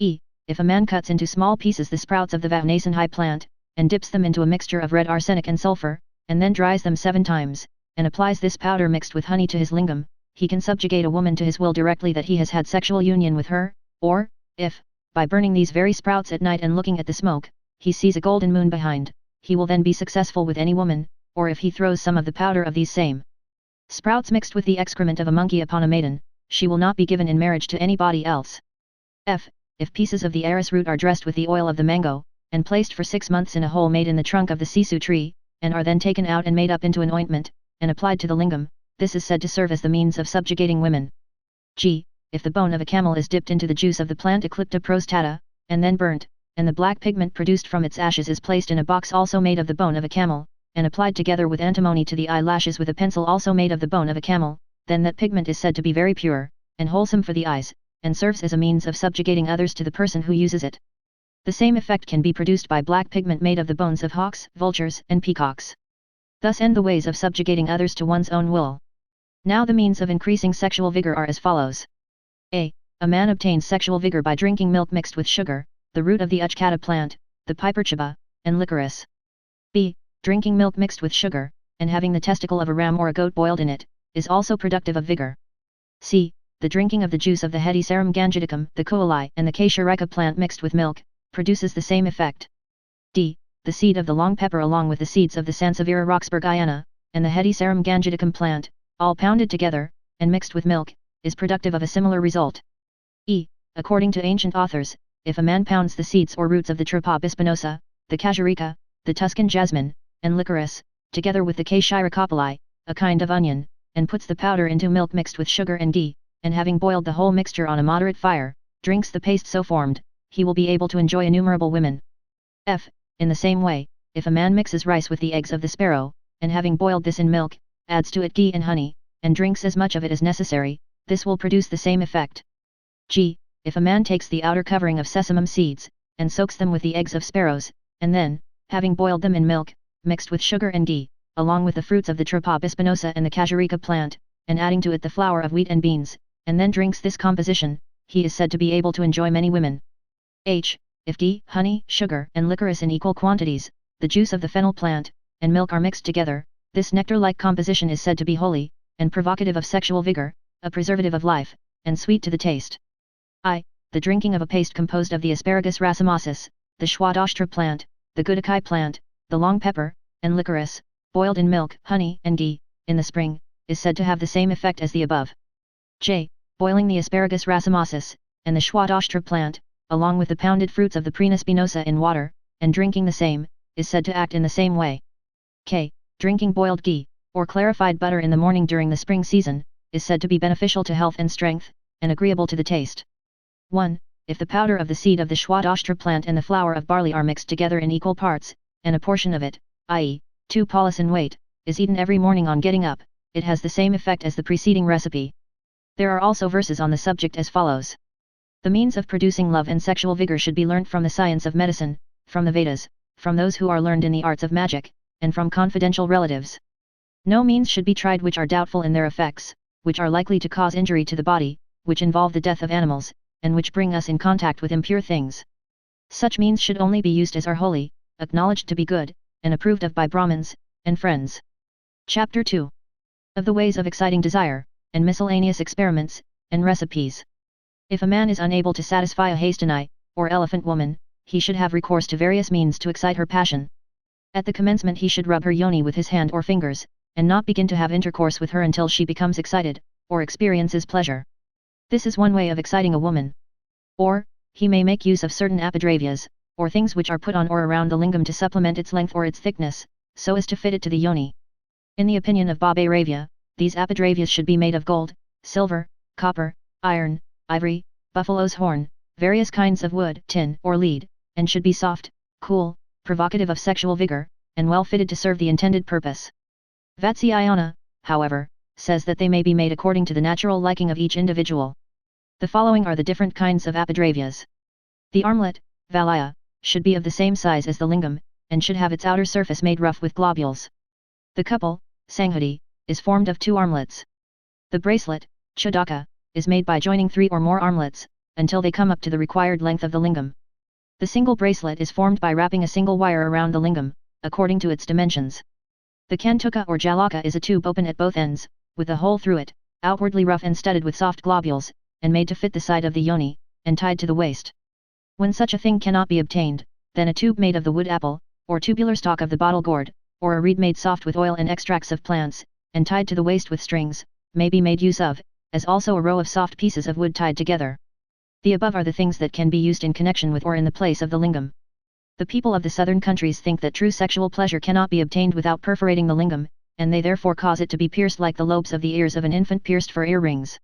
E. If a man cuts into small pieces the sprouts of the Vatsyayana plant, and dips them into a mixture of red arsenic and sulfur, and then dries them 7 times, and applies this powder mixed with honey to his lingam, he can subjugate a woman to his will directly that he has had sexual union with her, or, if, by burning these very sprouts at night and looking at the smoke, he sees a golden moon behind, he will then be successful with any woman, or if he throws some of the powder of these same sprouts mixed with the excrement of a monkey upon a maiden, she will not be given in marriage to anybody else. F. If pieces of the arris root are dressed with the oil of the mango, and placed for 6 months in a hole made in the trunk of the sisu tree, and are then taken out and made up into an ointment, and applied to the lingam, this is said to serve as the means of subjugating women. G. If the bone of a camel is dipped into the juice of the plant Eclipta prostata, and then burnt, and the black pigment produced from its ashes is placed in a box also made of the bone of a camel, and applied together with antimony to the eyelashes with a pencil also made of the bone of a camel, then that pigment is said to be very pure, and wholesome for the eyes, and serves as a means of subjugating others to the person who uses it. The same effect can be produced by black pigment made of the bones of hawks, vultures, and peacocks. Thus end the ways of subjugating others to one's own will. Now the means of increasing sexual vigor are as follows. A. A man obtains sexual vigor by drinking milk mixed with sugar, the root of the uchkata plant, the piperchiba, and licorice. B. Drinking milk mixed with sugar, and having the testicle of a ram or a goat boiled in it, is also productive of vigor. C. The drinking of the juice of the Hedysarum gangeticum, the koalai, and the Kaisharika plant mixed with milk, produces the same effect. D. The seed of the long pepper along with the seeds of the Sansevieria roxburgiana, and the Hedysarum gangeticum plant, all pounded together, and mixed with milk, is productive of a similar result. E. According to ancient authors, if a man pounds the seeds or roots of the Tripa bispinosa, the Kajarika, the Tuscan jasmine, and licorice, together with the Kaishirikopali, a kind of onion, and puts the powder into milk mixed with sugar and ghee, and having boiled the whole mixture on a moderate fire, drinks the paste so formed, he will be able to enjoy innumerable women. F. In the same way, if a man mixes rice with the eggs of the sparrow, and having boiled this in milk, adds to it ghee and honey, and drinks as much of it as necessary, this will produce the same effect. G. If a man takes the outer covering of sesamum seeds, and soaks them with the eggs of sparrows, and then, having boiled them in milk, mixed with sugar and ghee, along with the fruits of the Tripa bispinosa and the Kajarika plant, and adding to it the flour of wheat and beans, and then drinks this composition, he is said to be able to enjoy many women. H. If ghee, honey, sugar, and licorice in equal quantities, the juice of the fennel plant, and milk are mixed together, this nectar-like composition is said to be holy, and provocative of sexual vigor, a preservative of life, and sweet to the taste. I. The drinking of a paste composed of the asparagus racemosus, the Shwadashtra plant, the Gudakai plant, the long pepper, and licorice, boiled in milk, honey, and ghee, in the spring, is said to have the same effect as the above. J. Boiling the asparagus racemosus, and the Shwadashtra plant, along with the pounded fruits of the Prina spinosa in water, and drinking the same, is said to act in the same way. K. Drinking boiled ghee, or clarified butter in the morning during the spring season, is said to be beneficial to health and strength, and agreeable to the taste. 1. If the powder of the seed of the Shwadashtra plant and the flour of barley are mixed together in equal parts, and a portion of it, i.e., 2 polis in weight, is eaten every morning on getting up, it has the same effect as the preceding recipe. There are also verses on the subject as follows. The means of producing love and sexual vigor should be learnt from the science of medicine, from the Vedas, from those who are learned in the arts of magic, and from confidential relatives. No means should be tried which are doubtful in their effects, which are likely to cause injury to the body, which involve the death of animals, and which bring us in contact with impure things. Such means should only be used as are holy, acknowledged to be good, and approved of by Brahmins, and friends. Chapter 2. Of the ways of exciting desire, and miscellaneous experiments, and recipes. If a man is unable to satisfy a Hastani, or elephant woman, he should have recourse to various means to excite her passion. At the commencement he should rub her yoni with his hand or fingers, and not begin to have intercourse with her until she becomes excited, or experiences pleasure. This is one way of exciting a woman. Or, he may make use of certain apidravyas, or things which are put on or around the lingam to supplement its length or its thickness, so as to fit it to the yoni. In the opinion of Baba Ravya, these apadravyas should be made of gold, silver, copper, iron, ivory, buffalo's horn, various kinds of wood, tin or lead, and should be soft, cool, provocative of sexual vigor, and well fitted to serve the intended purpose. Vatsyayana, however, says that they may be made according to the natural liking of each individual. The following are the different kinds of apadravyas. The armlet, valaya, should be of the same size as the lingam, and should have its outer surface made rough with globules. The couple, sanghati, is formed of 2 armlets. The bracelet, chodaka, is made by joining 3 or more armlets, until they come up to the required length of the lingam. The single bracelet is formed by wrapping a single wire around the lingam, according to its dimensions. The kantuka or jalaka is a tube open at both ends, with a hole through it, outwardly rough and studded with soft globules, and made to fit the side of the yoni, and tied to the waist. When such a thing cannot be obtained, then a tube made of the wood apple, or tubular stalk of the bottle gourd, or a reed made soft with oil and extracts of plants, and tied to the waist with strings, may be made use of, as also a row of soft pieces of wood tied together. The above are the things that can be used in connection with or in the place of the lingam. The people of the southern countries think that true sexual pleasure cannot be obtained without perforating the lingam, and they therefore cause it to be pierced like the lobes of the ears of an infant pierced for earrings.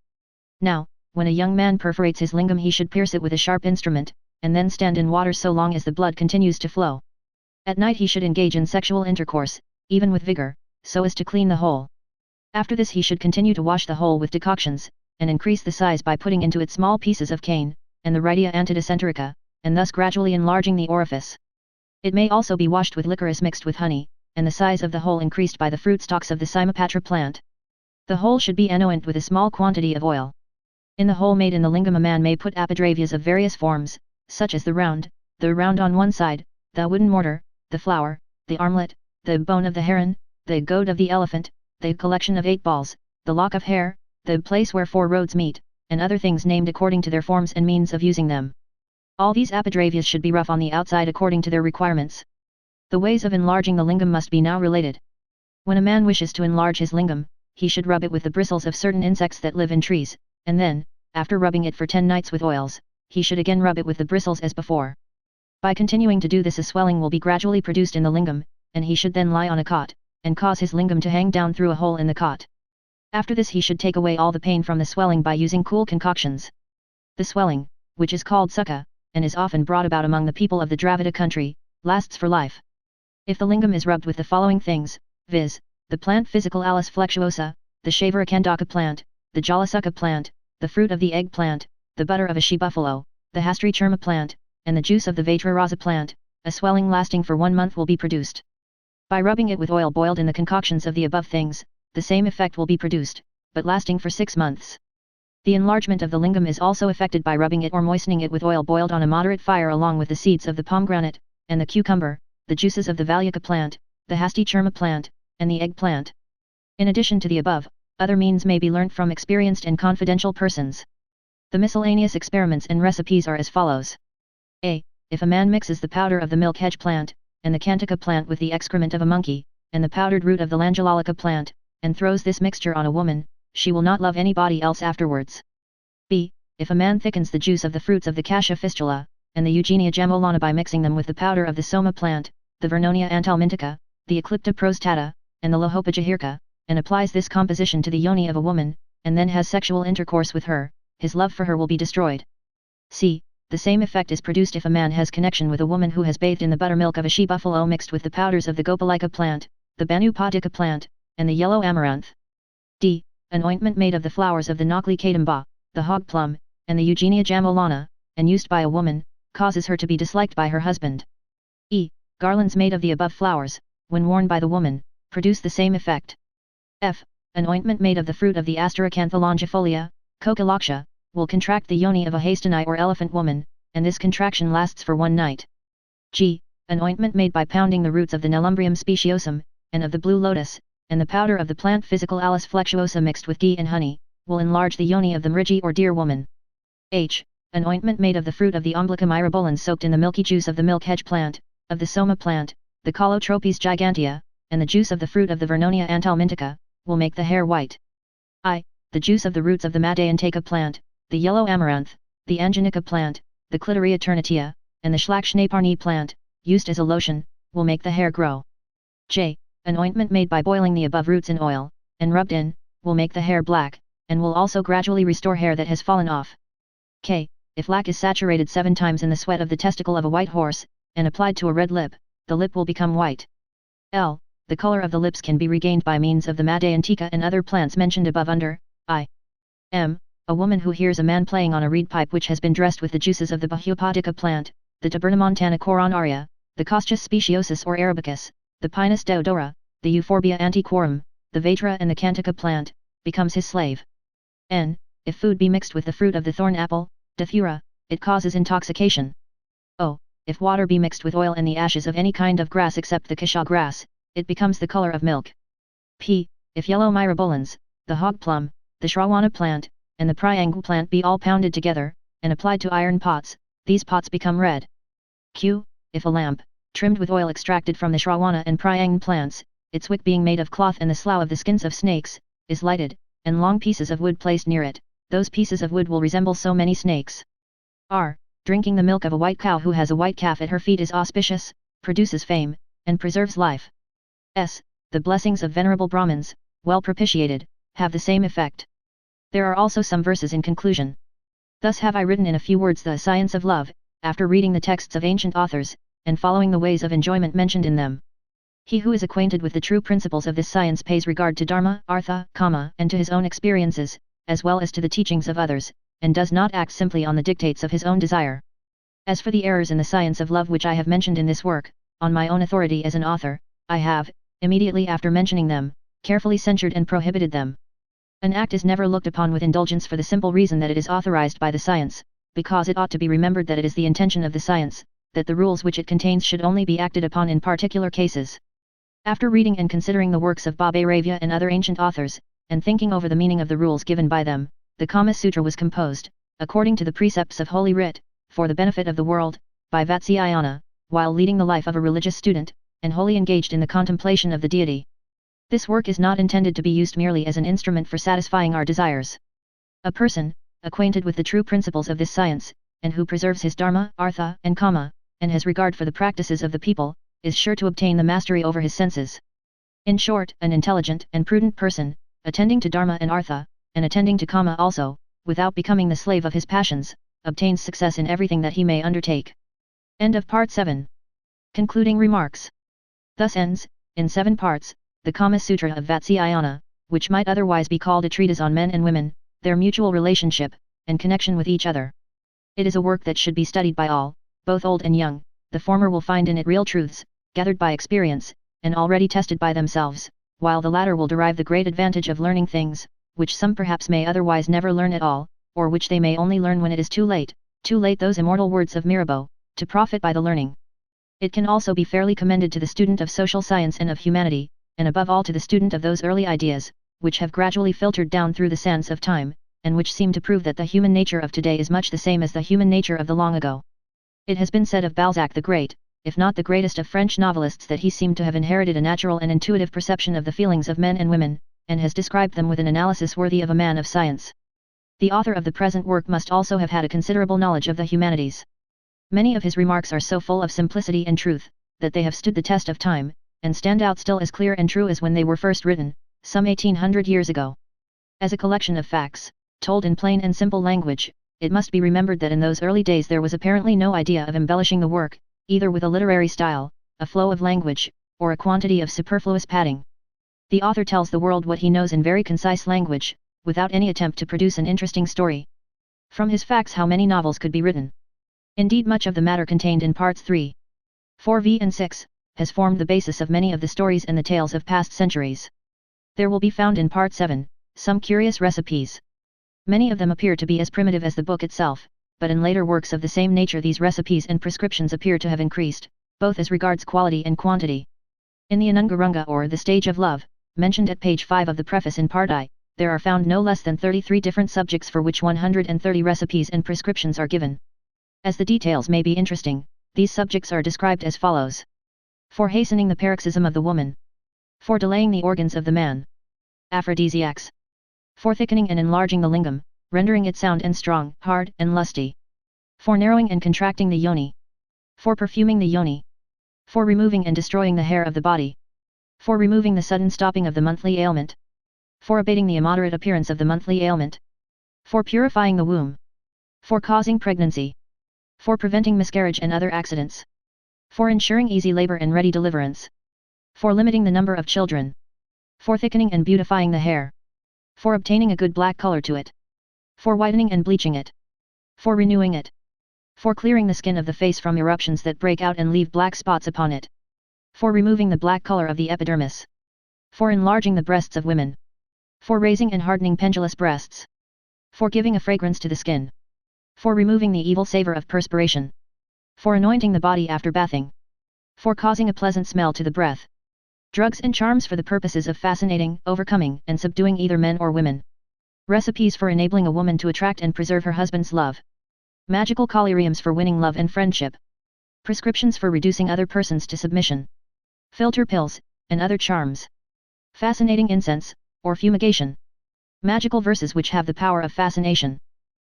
Now, when a young man perforates his lingam he should pierce it with a sharp instrument, and then stand in water so long as the blood continues to flow. At night he should engage in sexual intercourse, even with vigor, so as to clean the hole. After this he should continue to wash the hole with decoctions, and increase the size by putting into it small pieces of cane, and the rhydia antidysenterica, and thus gradually enlarging the orifice. It may also be washed with licorice mixed with honey, and the size of the hole increased by the fruit stalks of the Simapatra plant. The hole should be anoint with a small quantity of oil. In the hole made in the lingam a man may put apadravyas of various forms, such as the round on one side, the wooden mortar, the flower, the armlet, the bone of the heron, the goad of the elephant, the collection of 8 balls, the lock of hair, the place where 4 roads meet, and other things named according to their forms and means of using them. All these apadravyas should be rough on the outside according to their requirements. The ways of enlarging the lingam must be now related. When a man wishes to enlarge his lingam, he should rub it with the bristles of certain insects that live in trees, and then, after rubbing it for 10 nights with oils, he should again rub it with the bristles as before. By continuing to do this a swelling will be gradually produced in the lingam, and he should then lie on a cot, and cause his lingam to hang down through a hole in the cot. After this he should take away all the pain from the swelling by using cool concoctions. The swelling, which is called sukha, and is often brought about among the people of the Dravida country, lasts for life. If the lingam is rubbed with the following things, viz., the plant Physicalis flexuosa, the Shavaracandaka plant, the Jalasukha plant, the fruit of the egg plant, the butter of a she-buffalo, the Hastri churma plant, and the juice of the Vajrarasa plant, a swelling lasting for 1 month will be produced. By rubbing it with oil boiled in the concoctions of the above things, the same effect will be produced, but lasting for 6 months. The enlargement of the lingam is also effected by rubbing it or moistening it with oil boiled on a moderate fire along with the seeds of the pomegranate, and the cucumber, the juices of the Valyaka plant, the Hasti churma plant, and the egg plant. In addition to the above, other means may be learnt from experienced and confidential persons. The miscellaneous experiments and recipes are as follows. A. If a man mixes the powder of the milk hedge plant, and the Kantika plant with the excrement of a monkey, and the powdered root of the Lanjalalika plant, and throws this mixture on a woman, she will not love anybody else afterwards. B. If a man thickens the juice of the fruits of the Cassia fistula, and the Eugenia jamolana by mixing them with the powder of the Soma plant, the Vernonia antalmintica, the Eclipta prostata, and the Lohopa jahirka, and applies this composition to the yoni of a woman, and then has sexual intercourse with her, his love for her will be destroyed. C. The same effect is produced if a man has connection with a woman who has bathed in the buttermilk of a she-buffalo mixed with the powders of the Gopalika plant, the Banupadika plant, and the yellow amaranth. D. An ointment made of the flowers of the Nakli kadamba, the hog plum, and the Eugenia jamolana, and used by a woman, causes her to be disliked by her husband. E. Garlands made of the above flowers, when worn by the woman, produce the same effect. F. An ointment made of the fruit of the Asteracantha longifolia, Kokalaksha, will contract the yoni of a Hastani or elephant woman, and this contraction lasts for 1 night. G. An ointment made by pounding the roots of the Nelumbrium speciosum, and of the blue lotus, and the powder of the plant Physicalis flexuosa mixed with ghee and honey, will enlarge the yoni of the mrigi or deer woman. H. An ointment made of the fruit of the Omblicum myrobolans soaked in the milky juice of the milk hedge plant, of the Soma plant, the Calotropis gigantea, and the juice of the fruit of the Vernonia antalmintica, will make the hair white. I. The juice of the roots of the Madayantaka plant, the yellow amaranth, the Anjanika plant, the Clitoria ternatia, and the Shlakshnaparni plant, used as a lotion, will make the hair grow. J. An ointment made by boiling the above roots in oil, and rubbed in, will make the hair black, and will also gradually restore hair that has fallen off. K. If lac is saturated 7 times in the sweat of the testicle of a white horse, and applied to a red lip, the lip will become white. L. The color of the lips can be regained by means of the Madhyantika and other plants mentioned above under I. M. A woman who hears a man playing on a reed pipe which has been dressed with the juices of the Bahupadika plant, the Tabernamontana coronaria, the Costus speciosus or arabicus, the Pinus deodora, the Euphorbia antiquorum, the Vatra and the Cantica plant, becomes his slave. N. If food be mixed with the fruit of the thorn apple, Dathura, it causes intoxication. O. If water be mixed with oil and the ashes of any kind of grass except the kasha grass, it becomes the color of milk. P. If yellow myrabolans, the hog plum, the shrawana plant, and the pryangu plant be all pounded together, and applied to iron pots, these pots become red. Q. If a lamp, trimmed with oil extracted from the shrawana and pryangu plants, its wick being made of cloth and the slough of the skins of snakes, is lighted, and long pieces of wood placed near it, those pieces of wood will resemble so many snakes. R. Drinking the milk of a white cow who has a white calf at her feet is auspicious, produces fame, and preserves life. S. The blessings of venerable Brahmins, well propitiated, have the same effect. There are also some verses in conclusion. Thus have I written in a few words the science of love, after reading the texts of ancient authors, and following the ways of enjoyment mentioned in them. He who is acquainted with the true principles of this science pays regard to dharma, artha, kama, and to his own experiences, as well as to the teachings of others, and does not act simply on the dictates of his own desire. As for the errors in the science of love which I have mentioned in this work, on my own authority as an author, I have, immediately after mentioning them, carefully censured and prohibited them. An act is never looked upon with indulgence for the simple reason that it is authorized by the science, because it ought to be remembered that it is the intention of the science, that the rules which it contains should only be acted upon in particular cases. After reading and considering the works of Bhairava and other ancient authors, and thinking over the meaning of the rules given by them, the Kama Sutra was composed, according to the precepts of Holy Writ, for the benefit of the world, by Vatsyayana, while leading the life of a religious student, and wholly engaged in the contemplation of the deity. This work is not intended to be used merely as an instrument for satisfying our desires. A person, acquainted with the true principles of this science, and who preserves his dharma, artha, and kama, and has regard for the practices of the people, is sure to obtain the mastery over his senses. In short, an intelligent and prudent person, attending to dharma and artha, and attending to kama also, without becoming the slave of his passions, obtains success in everything that he may undertake. End of Part 7. Concluding remarks. Thus ends, in 7 parts, the Kama Sutra of Vatsyayana, which might otherwise be called a treatise on men and women, their mutual relationship, and connection with each other. It is a work that should be studied by all, both old and young. The former will find in it real truths, gathered by experience, and already tested by themselves, while the latter will derive the great advantage of learning things, which some perhaps may otherwise never learn at all, or which they may only learn when it is too late those immortal words of Mirabeau, to profit by the learning. It can also be fairly commended to the student of social science and of humanity, and above all to the student of those early ideas, which have gradually filtered down through the sands of time, and which seem to prove that the human nature of today is much the same as the human nature of the long ago. It has been said of Balzac the Great, if not the greatest of French novelists, that he seemed to have inherited a natural and intuitive perception of the feelings of men and women, and has described them with an analysis worthy of a man of science. The author of the present work must also have had a considerable knowledge of the humanities. Many of his remarks are so full of simplicity and truth, that they have stood the test of time, and stand out still as clear and true as when they were first written, some 1800 years ago. As a collection of facts, told in plain and simple language, it must be remembered that in those early days there was apparently no idea of embellishing the work, either with a literary style, a flow of language, or a quantity of superfluous padding. The author tells the world what he knows in very concise language, without any attempt to produce an interesting story. From his facts how many novels could be written? Indeed, much of the matter contained in parts 3, 4v and 6, has formed the basis of many of the stories and the tales of past centuries. There will be found in part 7, some curious recipes. Many of them appear to be as primitive as the book itself, but in later works of the same nature these recipes and prescriptions appear to have increased, both as regards quality and quantity. In the Anungarunga or the Stage of Love, mentioned at page 5 of the preface in part I, there are found no less than 33 different subjects for which 130 recipes and prescriptions are given. As the details may be interesting, these subjects are described as follows. For hastening the paroxysm of the woman. For delaying the organs of the man. Aphrodisiacs. For thickening and enlarging the lingam, rendering it sound and strong, hard and lusty. For narrowing and contracting the yoni. For perfuming the yoni. For removing and destroying the hair of the body. For removing the sudden stopping of the monthly ailment. For abating the immoderate appearance of the monthly ailment. For purifying the womb. For causing pregnancy. For preventing miscarriage and other accidents. For ensuring easy labor and ready deliverance. For limiting the number of children. For thickening and beautifying the hair. For obtaining a good black color to it. For whitening and bleaching it. For renewing it. For clearing the skin of the face from eruptions that break out and leave black spots upon it. For removing the black color of the epidermis. For enlarging the breasts of women. For raising and hardening pendulous breasts. For giving a fragrance to the skin. For removing the evil savor of perspiration. For anointing the body after bathing. For causing a pleasant smell to the breath. Drugs and charms for the purposes of fascinating, overcoming, and subduing either men or women. Recipes for enabling a woman to attract and preserve her husband's love. Magical collyriums for winning love and friendship. Prescriptions for reducing other persons to submission. Filter pills, and other charms. Fascinating incense, or fumigation. Magical verses which have the power of fascination.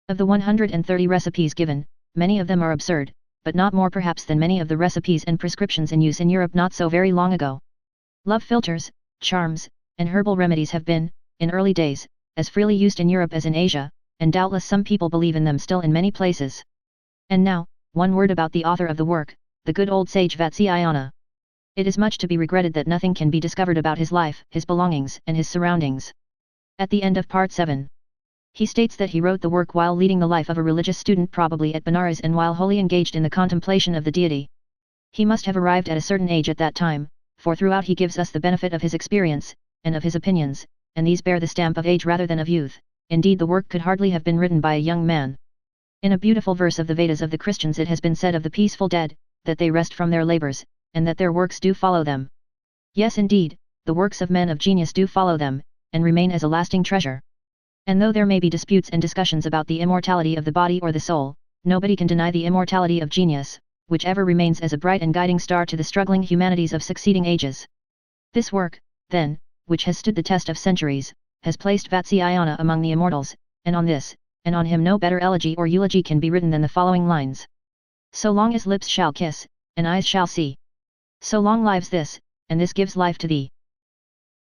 Of the 130 recipes given, many of them are absurd, but not more perhaps than many of the recipes and prescriptions in use in Europe not so very long ago. Love philters, charms, and herbal remedies have been, in early days, as freely used in Europe as in Asia, and doubtless some people believe in them still in many places. And now, one word about the author of the work, the good old sage Vatsyayana. It is much to be regretted that nothing can be discovered about his life, his belongings, and his surroundings. At the end of part 7. He states that he wrote the work while leading the life of a religious student probably at Benares and while wholly engaged in the contemplation of the deity. He must have arrived at a certain age at that time, for throughout he gives us the benefit of his experience, and of his opinions, and these bear the stamp of age rather than of youth. Indeed the work could hardly have been written by a young man. In a beautiful verse of the Vedas of the Christians it has been said of the peaceful dead, that they rest from their labors, and that their works do follow them. Yes indeed, the works of men of genius do follow them, and remain as a lasting treasure. And though there may be disputes and discussions about the immortality of the body or the soul, nobody can deny the immortality of genius, which ever remains as a bright and guiding star to the struggling humanities of succeeding ages. This work, then, which has stood the test of centuries, has placed Vatsyayana among the immortals, and on this, and on him no better elegy or eulogy can be written than the following lines. So long as lips shall kiss, and eyes shall see. So long lives this, and this gives life to thee.